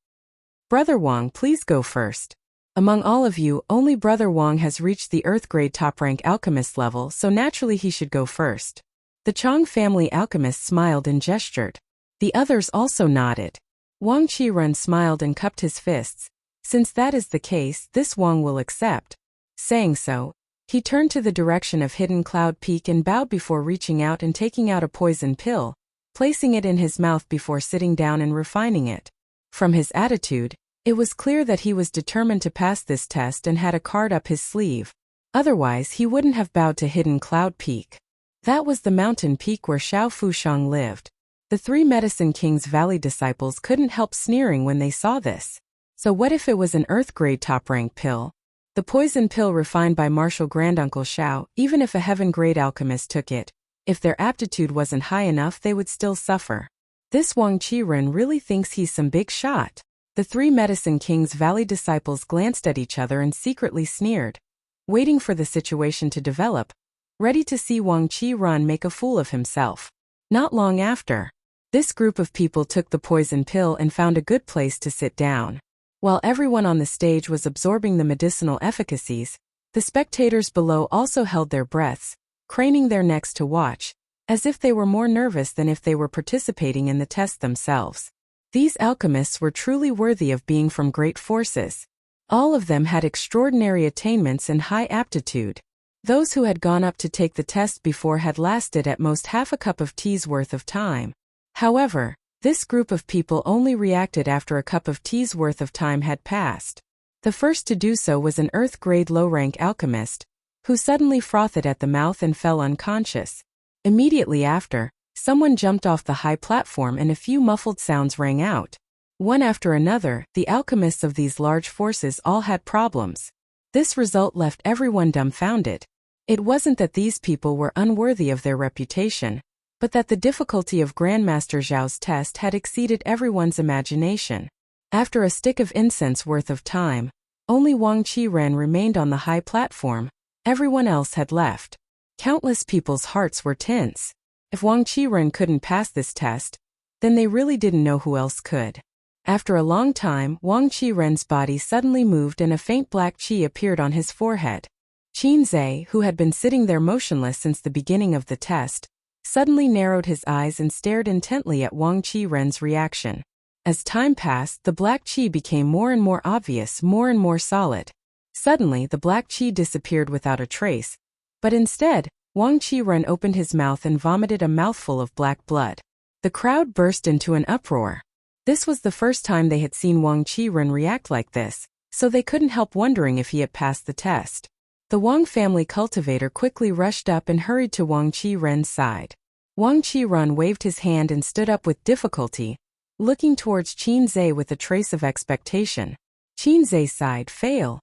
"Brother Wang, please go first. Among all of you, only Brother Wang has reached the Earth-grade top-rank alchemist level, so naturally he should go first." The Chong family alchemist smiled and gestured. The others also nodded. Wang Qiren smiled and cupped his fists. "Since that is the case, this Wang will accept." Saying so, he turned to the direction of Hidden Cloud Peak and bowed before reaching out and taking out a poison pill, placing it in his mouth before sitting down and refining it. From his attitude, it was clear that he was determined to pass this test and had a card up his sleeve. Otherwise, he wouldn't have bowed to Hidden Cloud Peak. That was the mountain peak where Xiao Fushang lived. The three Medicine King's Valley disciples couldn't help sneering when they saw this. So what if it was an Earth-grade top-ranked pill? The poison pill refined by Martial Granduncle Shao. Even if a heaven-grade alchemist took it, if their aptitude wasn't high enough, they would still suffer. This Wang Qiren really thinks he's some big shot. The three Medicine King's Valley disciples glanced at each other and secretly sneered, waiting for the situation to develop, ready to see Wang Qiren make a fool of himself. Not long after, this group of people took the poison pill and found a good place to sit down. While everyone on the stage was absorbing the medicinal efficacies, the spectators below also held their breaths, craning their necks to watch, as if they were more nervous than if they were participating in the test themselves. These alchemists were truly worthy of being from great forces. All of them had extraordinary attainments and high aptitude. Those who had gone up to take the test before had lasted at most half a cup of tea's worth of time. However, this group of people only reacted after a cup of tea's worth of time had passed. The first to do so was an Earth-grade low-rank alchemist, who suddenly frothed at the mouth and fell unconscious. Immediately after, someone jumped off the high platform and a few muffled sounds rang out. One after another, the alchemists of these large forces all had problems. This result left everyone dumbfounded. It wasn't that these people were unworthy of their reputation, but that the difficulty of Grandmaster Zhao's test had exceeded everyone's imagination. After a stick of incense worth of time, only Wang Qiren remained on the high platform. Everyone else had left. Countless people's hearts were tense. If Wang Qiren couldn't pass this test, then they really didn't know who else could. After a long time, Wang Qiren's body suddenly moved and a faint black qi appeared on his forehead. Qin Zhe, who had been sitting there motionless since the beginning of the test, suddenly narrowed his eyes and stared intently at Wang Qiren's reaction. As time passed, the black qi became more and more obvious, more and more solid. Suddenly, the black qi disappeared without a trace, but instead, Wang Qiren opened his mouth and vomited a mouthful of black blood. The crowd burst into an uproar. This was the first time they had seen Wang Qiren react like this, so they couldn't help wondering if he had passed the test. The Wang family cultivator quickly rushed up and hurried to Wang Qiren's side. Wang Qiren waved his hand and stood up with difficulty, looking towards Qin Zhe with a trace of expectation. Qin Zhe sighed, "Fail."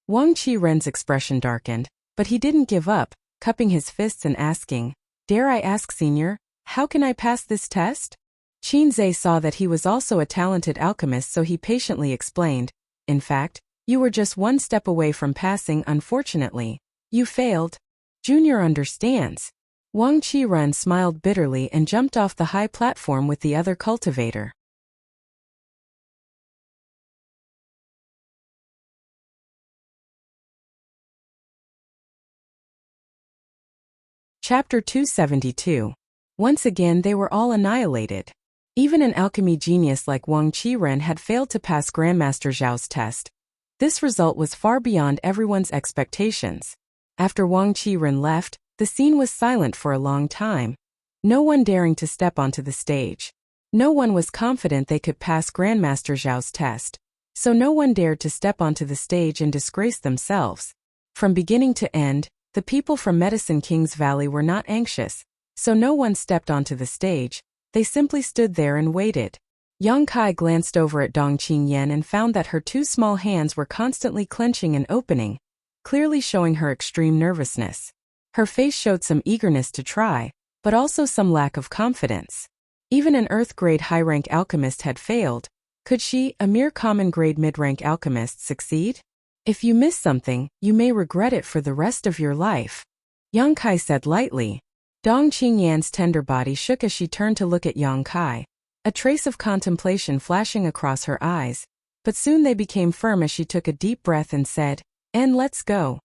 Wang Qiren's expression darkened, but he didn't give up, cupping his fists and asking, "Dare I ask, Senior, how can I pass this test?" Qin Zhe saw that he was also a talented alchemist, so he patiently explained, "In fact, you were just one step away from passing. Unfortunately, you failed." "Junior understands." Wang Qiren smiled bitterly and jumped off the high platform with the other cultivator. Chapter 272. Once again they were all annihilated. Even an alchemy genius like Wang Qiren had failed to pass Grandmaster Zhao's test. This result was far beyond everyone's expectations. After Wang Qiren left, the scene was silent for a long time. No one daring to step onto the stage. No one was confident they could pass Grandmaster Zhao's test, so no one dared to step onto the stage and disgrace themselves. From beginning to end, the people from Medicine King's Valley were not anxious, so no one stepped onto the stage. They simply stood there and waited. Yang Kai glanced over at Dong Qingyan and found that her two small hands were constantly clenching and opening, clearly showing her extreme nervousness. Her face showed some eagerness to try, but also some lack of confidence. Even an Earth-grade high-rank alchemist had failed. Could she, a mere common-grade mid-rank alchemist, succeed? "If you miss something, you may regret it for the rest of your life," Yang Kai said lightly. Dong Qingyan's tender body shook as she turned to look at Yang Kai, a trace of contemplation flashing across her eyes, but soon they became firm as she took a deep breath and said, "And let's go."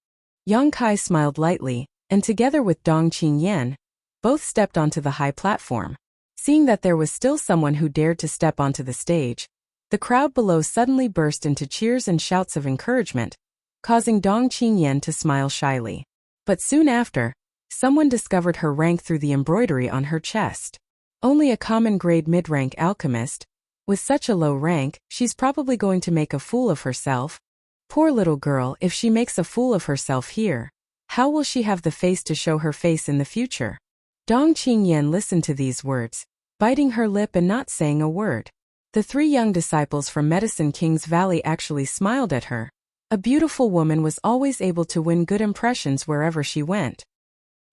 Yang Kai smiled lightly, and together with Dong Qingyan, both stepped onto the high platform. Seeing that there was still someone who dared to step onto the stage, the crowd below suddenly burst into cheers and shouts of encouragement, causing Dong Qingyan to smile shyly. But soon after, someone discovered her rank through the embroidery on her chest. Only a common-grade mid-rank alchemist. With such a low rank, she's probably going to make a fool of herself. Poor little girl, if she makes a fool of herself here, how will she have the face to show her face in the future? Dong Qingyan listened to these words, biting her lip and not saying a word. The 3 young disciples from Medicine King's Valley actually smiled at her. A beautiful woman was always able to win good impressions wherever she went.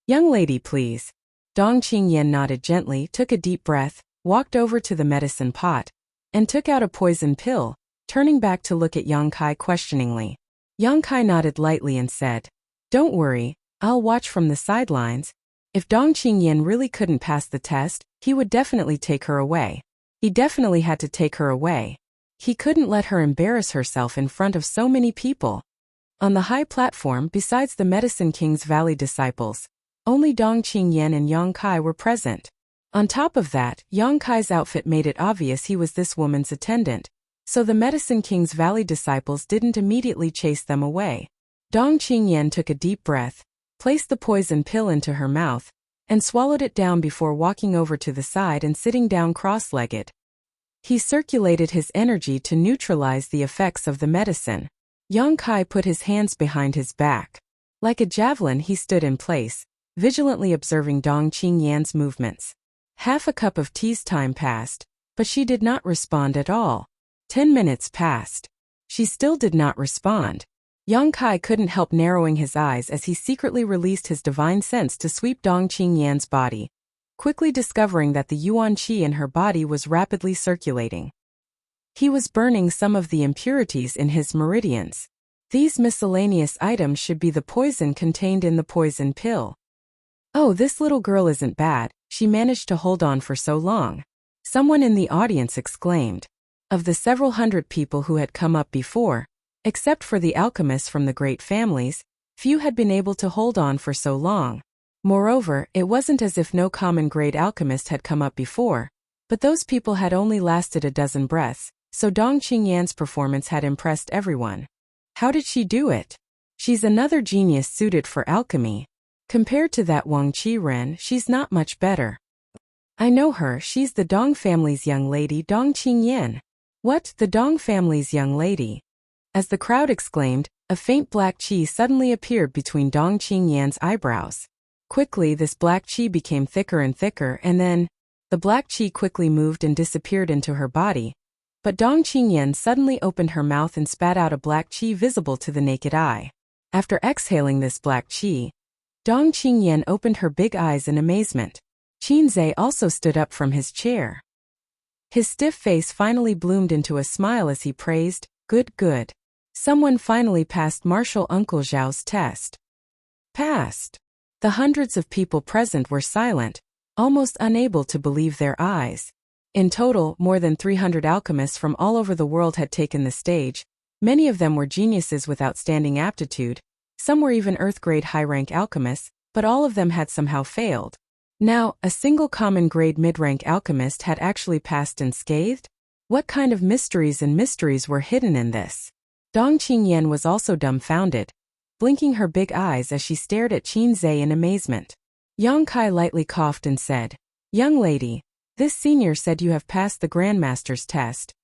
"Young lady, please." Dong Qingyan nodded gently, took a deep breath, walked over to the medicine pot, and took out a poison pill, turning back to look at Yang Kai questioningly. Yang Kai nodded lightly and said, "Don't worry, I'll watch from the sidelines." If Dong Qingyan really couldn't pass the test, he would definitely take her away. He definitely had to take her away. He couldn't let her embarrass herself in front of so many people. On the high platform, besides the Medicine King's Valley disciples, only Dong Qingyan and Yang Kai were present. On top of that, Yang Kai's outfit made it obvious he was this woman's attendant, so the Medicine King's Valley disciples didn't immediately chase them away. Dong Qingyan took a deep breath, placed the poison pill into her mouth, and swallowed it down before walking over to the side and sitting down cross-legged. He circulated his energy to neutralize the effects of the medicine. Yang Kai put his hands behind his back. Like a javelin, he stood in place, vigilantly observing Dong Qingyan's movements. Half a cup of tea's time passed, but she did not respond at all. 10 minutes passed. She still did not respond. Yang Kai couldn't help narrowing his eyes as he secretly released his divine sense to sweep Dong Qingyan's body, quickly discovering that the yuan qi in her body was rapidly circulating. He was burning some of the impurities in his meridians. These miscellaneous items should be the poison contained in the poison pill. "Oh, this little girl isn't bad, she managed to hold on for so long," someone in the audience exclaimed. Of the several hundred people who had come up before, except for the alchemists from the great families, few had been able to hold on for so long. Moreover, it wasn't as if no common grade alchemist had come up before, but those people had only lasted a dozen breaths, so Dong Qingyan's performance had impressed everyone. How did she do it? She's another genius suited for alchemy. Compared to that Wang Qiren, she's not much better. I know her, she's the Dong family's young lady, Dong Qingyan. What, the Dong family's young lady? As the crowd exclaimed, a faint black qi suddenly appeared between Dong Qingyan's eyebrows. Quickly, this black qi became thicker and thicker, and then, the black qi quickly moved and disappeared into her body. But Dong Qingyan suddenly opened her mouth and spat out a black qi visible to the naked eye. After exhaling this black qi, Dong Qingyan opened her big eyes in amazement. Qinzhe also stood up from his chair. His stiff face finally bloomed into a smile as he praised, "Good, good. Someone finally passed Martial Uncle Zhao's test." Passed. The hundreds of people present were silent, almost unable to believe their eyes. In total, more than 300 alchemists from all over the world had taken the stage. Many of them were geniuses with outstanding aptitude. Some were even Earth-grade high-rank alchemists, but all of them had somehow failed. Now, a single common grade mid-rank alchemist had actually passed unscathed? What kind of mysteries were hidden in this? Dong Qingyan was also dumbfounded, blinking her big eyes as she stared at Qinzhe in amazement. Yang Kai lightly coughed and said, "Young lady, this senior said you have passed the Grandmaster's test."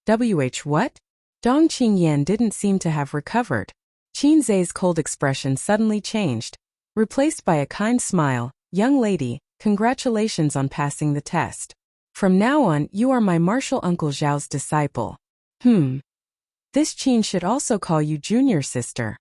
What? Dong Qingyan didn't seem to have recovered. Qinzhe's cold expression suddenly changed, replaced by a kind smile. "Young lady, congratulations on passing the test. From now on, you are my Martial Uncle Zhao's disciple." This Qin should also call you junior sister."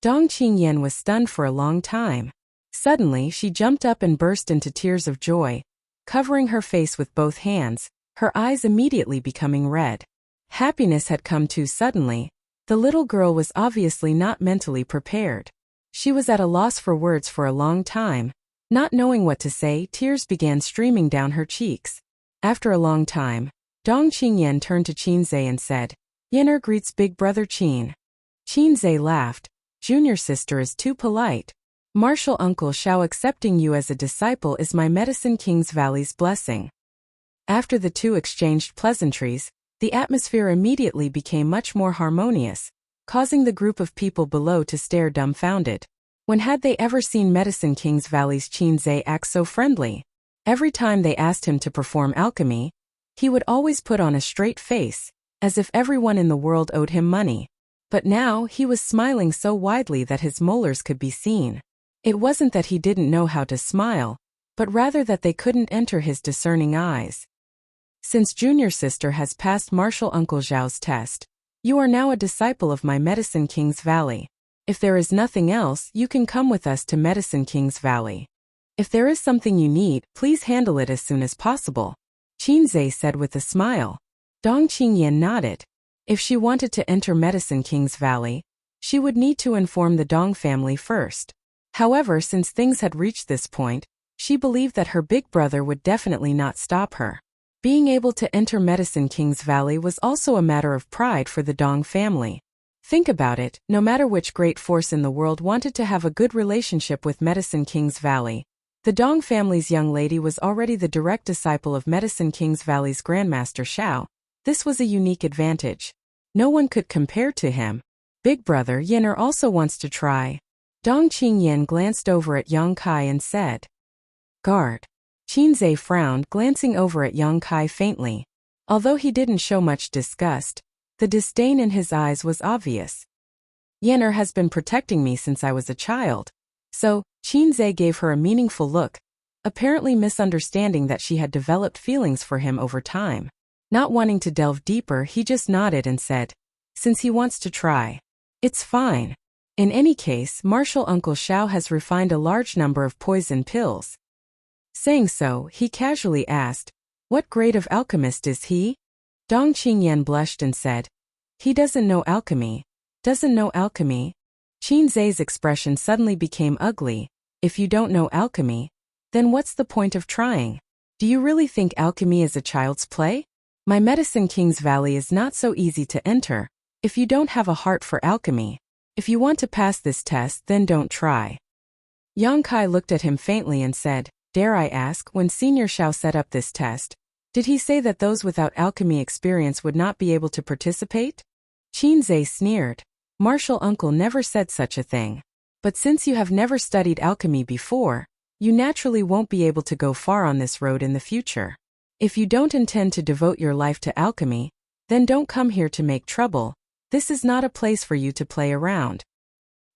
Dong Qingyan was stunned for a long time. Suddenly, she jumped up and burst into tears of joy, covering her face with both hands, her eyes immediately becoming red. Happiness had come too suddenly. The little girl was obviously not mentally prepared. She was at a loss for words for a long time. Not knowing what to say, tears began streaming down her cheeks. After a long time, Dong Qingyan turned to Qinzhe and said, "Yen'er greets big brother Qin." Qinzhe laughed. "Junior sister is too polite. Martial Uncle Zhao accepting you as a disciple is my Medicine King's Valley's blessing." After the two exchanged pleasantries, the atmosphere immediately became much more harmonious, causing the group of people below to stare dumbfounded. When had they ever seen Medicine King's Valley's Qinzhe act so friendly? Every time they asked him to perform alchemy, he would always put on a straight face, as if everyone in the world owed him money. But now he was smiling so widely that his molars could be seen. It wasn't that he didn't know how to smile, but rather that they couldn't enter his discerning eyes. Since junior sister has passed martial uncle Zhao's test, you are now a disciple of my Medicine King's Valley. If there is nothing else, you can come with us to Medicine King's Valley. If there is something you need, please handle it as soon as possible, Qinzhe said with a smile. Dong Qingyan nodded. If she wanted to enter Medicine King's Valley, she would need to inform the Dong family first. However, since things had reached this point, she believed that her big brother would definitely not stop her. Being able to enter Medicine King's Valley was also a matter of pride for the Dong family. Think about it, no matter which great force in the world wanted to have a good relationship with Medicine King's Valley, the Dong family's young lady was already the direct disciple of Medicine King's Valley's Grandmaster Xiao. This was a unique advantage. No one could compare to him. Big brother Yin'er also wants to try. Dong Qingyan glanced over at Yang Kai and said, "Guard." Qinzhe frowned, glancing over at Yang Kai faintly. Although he didn't show much disgust, the disdain in his eyes was obvious. Yin'er has been protecting me since I was a child. So, Qinzhe gave her a meaningful look, apparently misunderstanding that she had developed feelings for him over time. Not wanting to delve deeper, he just nodded and said, "Since he wants to try, it's fine. In any case, Martial Uncle Xiao has refined a large number of poison pills." Saying so, he casually asked, "What grade of alchemist is he?" Dong Qingyan blushed and said, "He doesn't know alchemy." "Doesn't know alchemy?" Qinzhe's expression suddenly became ugly. "If you don't know alchemy, then what's the point of trying? Do you really think alchemy is a child's play? My Medicine King's Valley is not so easy to enter, if you don't have a heart for alchemy. If you want to pass this test, then don't try." Yang Kai looked at him faintly and said, "Dare I ask, when Senior Xiao set up this test, did he say that those without alchemy experience would not be able to participate?" Qinzhe sneered. "Martial uncle never said such a thing. But since you have never studied alchemy before, you naturally won't be able to go far on this road in the future. If you don't intend to devote your life to alchemy, then don't come here to make trouble. This is not a place for you to play around."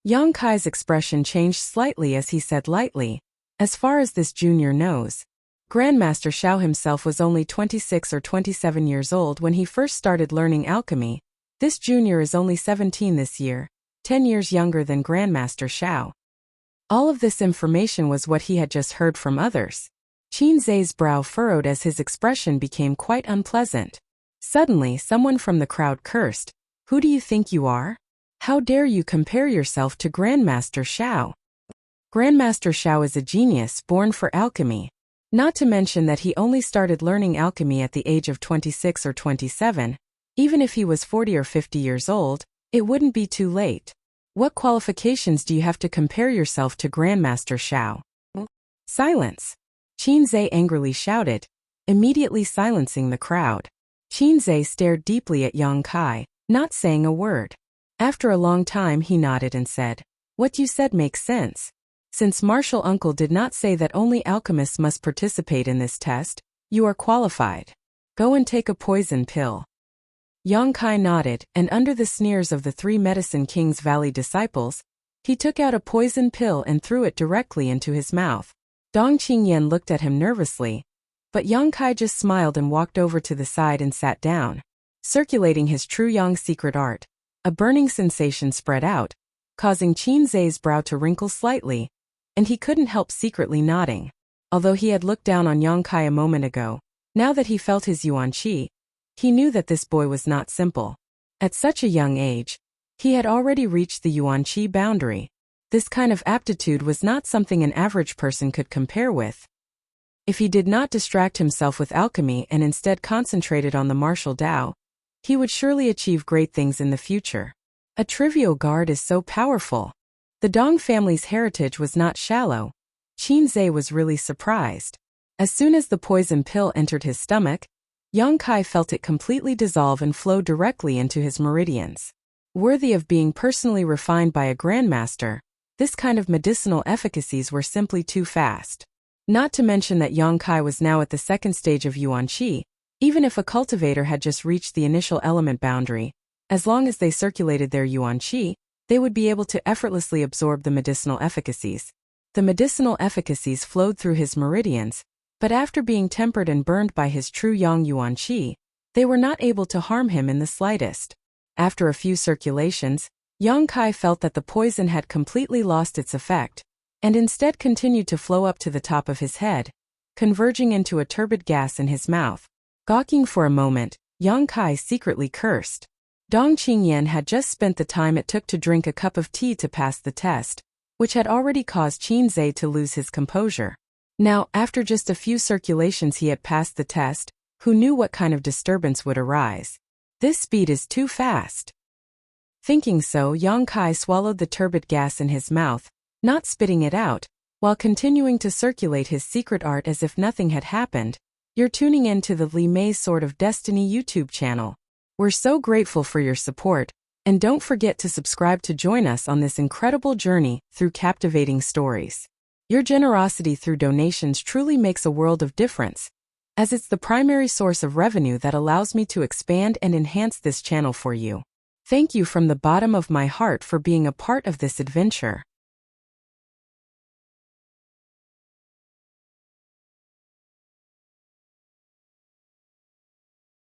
Yang Kai's expression changed slightly as he said lightly, "As far as this junior knows, Grandmaster Xiao himself was only 26 or 27 years old when he first started learning alchemy. This junior is only 17 this year, 10 years younger than Grandmaster Xiao." All of this information was what he had just heard from others. Qinzhe's brow furrowed as his expression became quite unpleasant. Suddenly, someone from the crowd cursed, "Who do you think you are? How dare you compare yourself to Grandmaster Xiao? Grandmaster Xiao is a genius born for alchemy. Not to mention that he only started learning alchemy at the age of 26 or 27. Even if he was 40 or 50 years old, it wouldn't be too late. What qualifications do you have to compare yourself to Grandmaster Xiao?" "Silence!" Qinzhe angrily shouted, immediately silencing the crowd. Qinzhe stared deeply at Yang Kai, not saying a word. After a long time he nodded and said, "What you said makes sense. Since Martial Uncle did not say that only alchemists must participate in this test, you are qualified. Go and take a poison pill." Yang Kai nodded, and under the sneers of the 3 Medicine King's Valley disciples, he took out a poison pill and threw it directly into his mouth. Dong Qingyan looked at him nervously, but Yang Kai just smiled and walked over to the side and sat down. Circulating his true Yang secret art, a burning sensation spread out, causing Qinzhe's brow to wrinkle slightly, and he couldn't help secretly nodding. Although he had looked down on Yang Kai a moment ago, now that he felt his yuan qi, he knew that this boy was not simple. At such a young age, he had already reached the yuan qi boundary. This kind of aptitude was not something an average person could compare with. If he did not distract himself with alchemy and instead concentrated on the martial Tao, he would surely achieve great things in the future. A trivial guard is so powerful. The Dong family's heritage was not shallow. Qinzhe was really surprised. As soon as the poison pill entered his stomach, Yang Kai felt it completely dissolve and flow directly into his meridians. Worthy of being personally refined by a grandmaster, this kind of medicinal efficacies were simply too fast. Not to mention that Yang Kai was now at the second stage of yuan qi. Even if a cultivator had just reached the initial element boundary, as long as they circulated their yuan qi, they would be able to effortlessly absorb the medicinal efficacies. The medicinal efficacies flowed through his meridians, But after being tempered and burned by his true Yang Yuan Qi, they were not able to harm him in the slightest. After a few circulations, Yang Kai felt that the poison had completely lost its effect, and instead continued to flow up to the top of his head, converging into a turbid gas in his mouth. Gawking for a moment, Yang Kai secretly cursed. Dong Qingyan had just spent the time it took to drink a cup of tea to pass the test, which had already caused Qin Zhe to lose his composure. Now, after just a few circulations he had passed the test, who knew what kind of disturbance would arise? This speed is too fast. Thinking so, Yang Kai swallowed the turbid gas in his mouth, not spitting it out, while continuing to circulate his secret art as if nothing had happened. You're tuning in to the Li Mei's Sword of Destiny YouTube channel. We're so grateful for your support, and don't forget to subscribe to join us on this incredible journey through captivating stories. Your generosity through donations truly makes a world of difference, as it's the primary source of revenue that allows me to expand and enhance this channel for you. Thank you from the bottom of my heart for being a part of this adventure.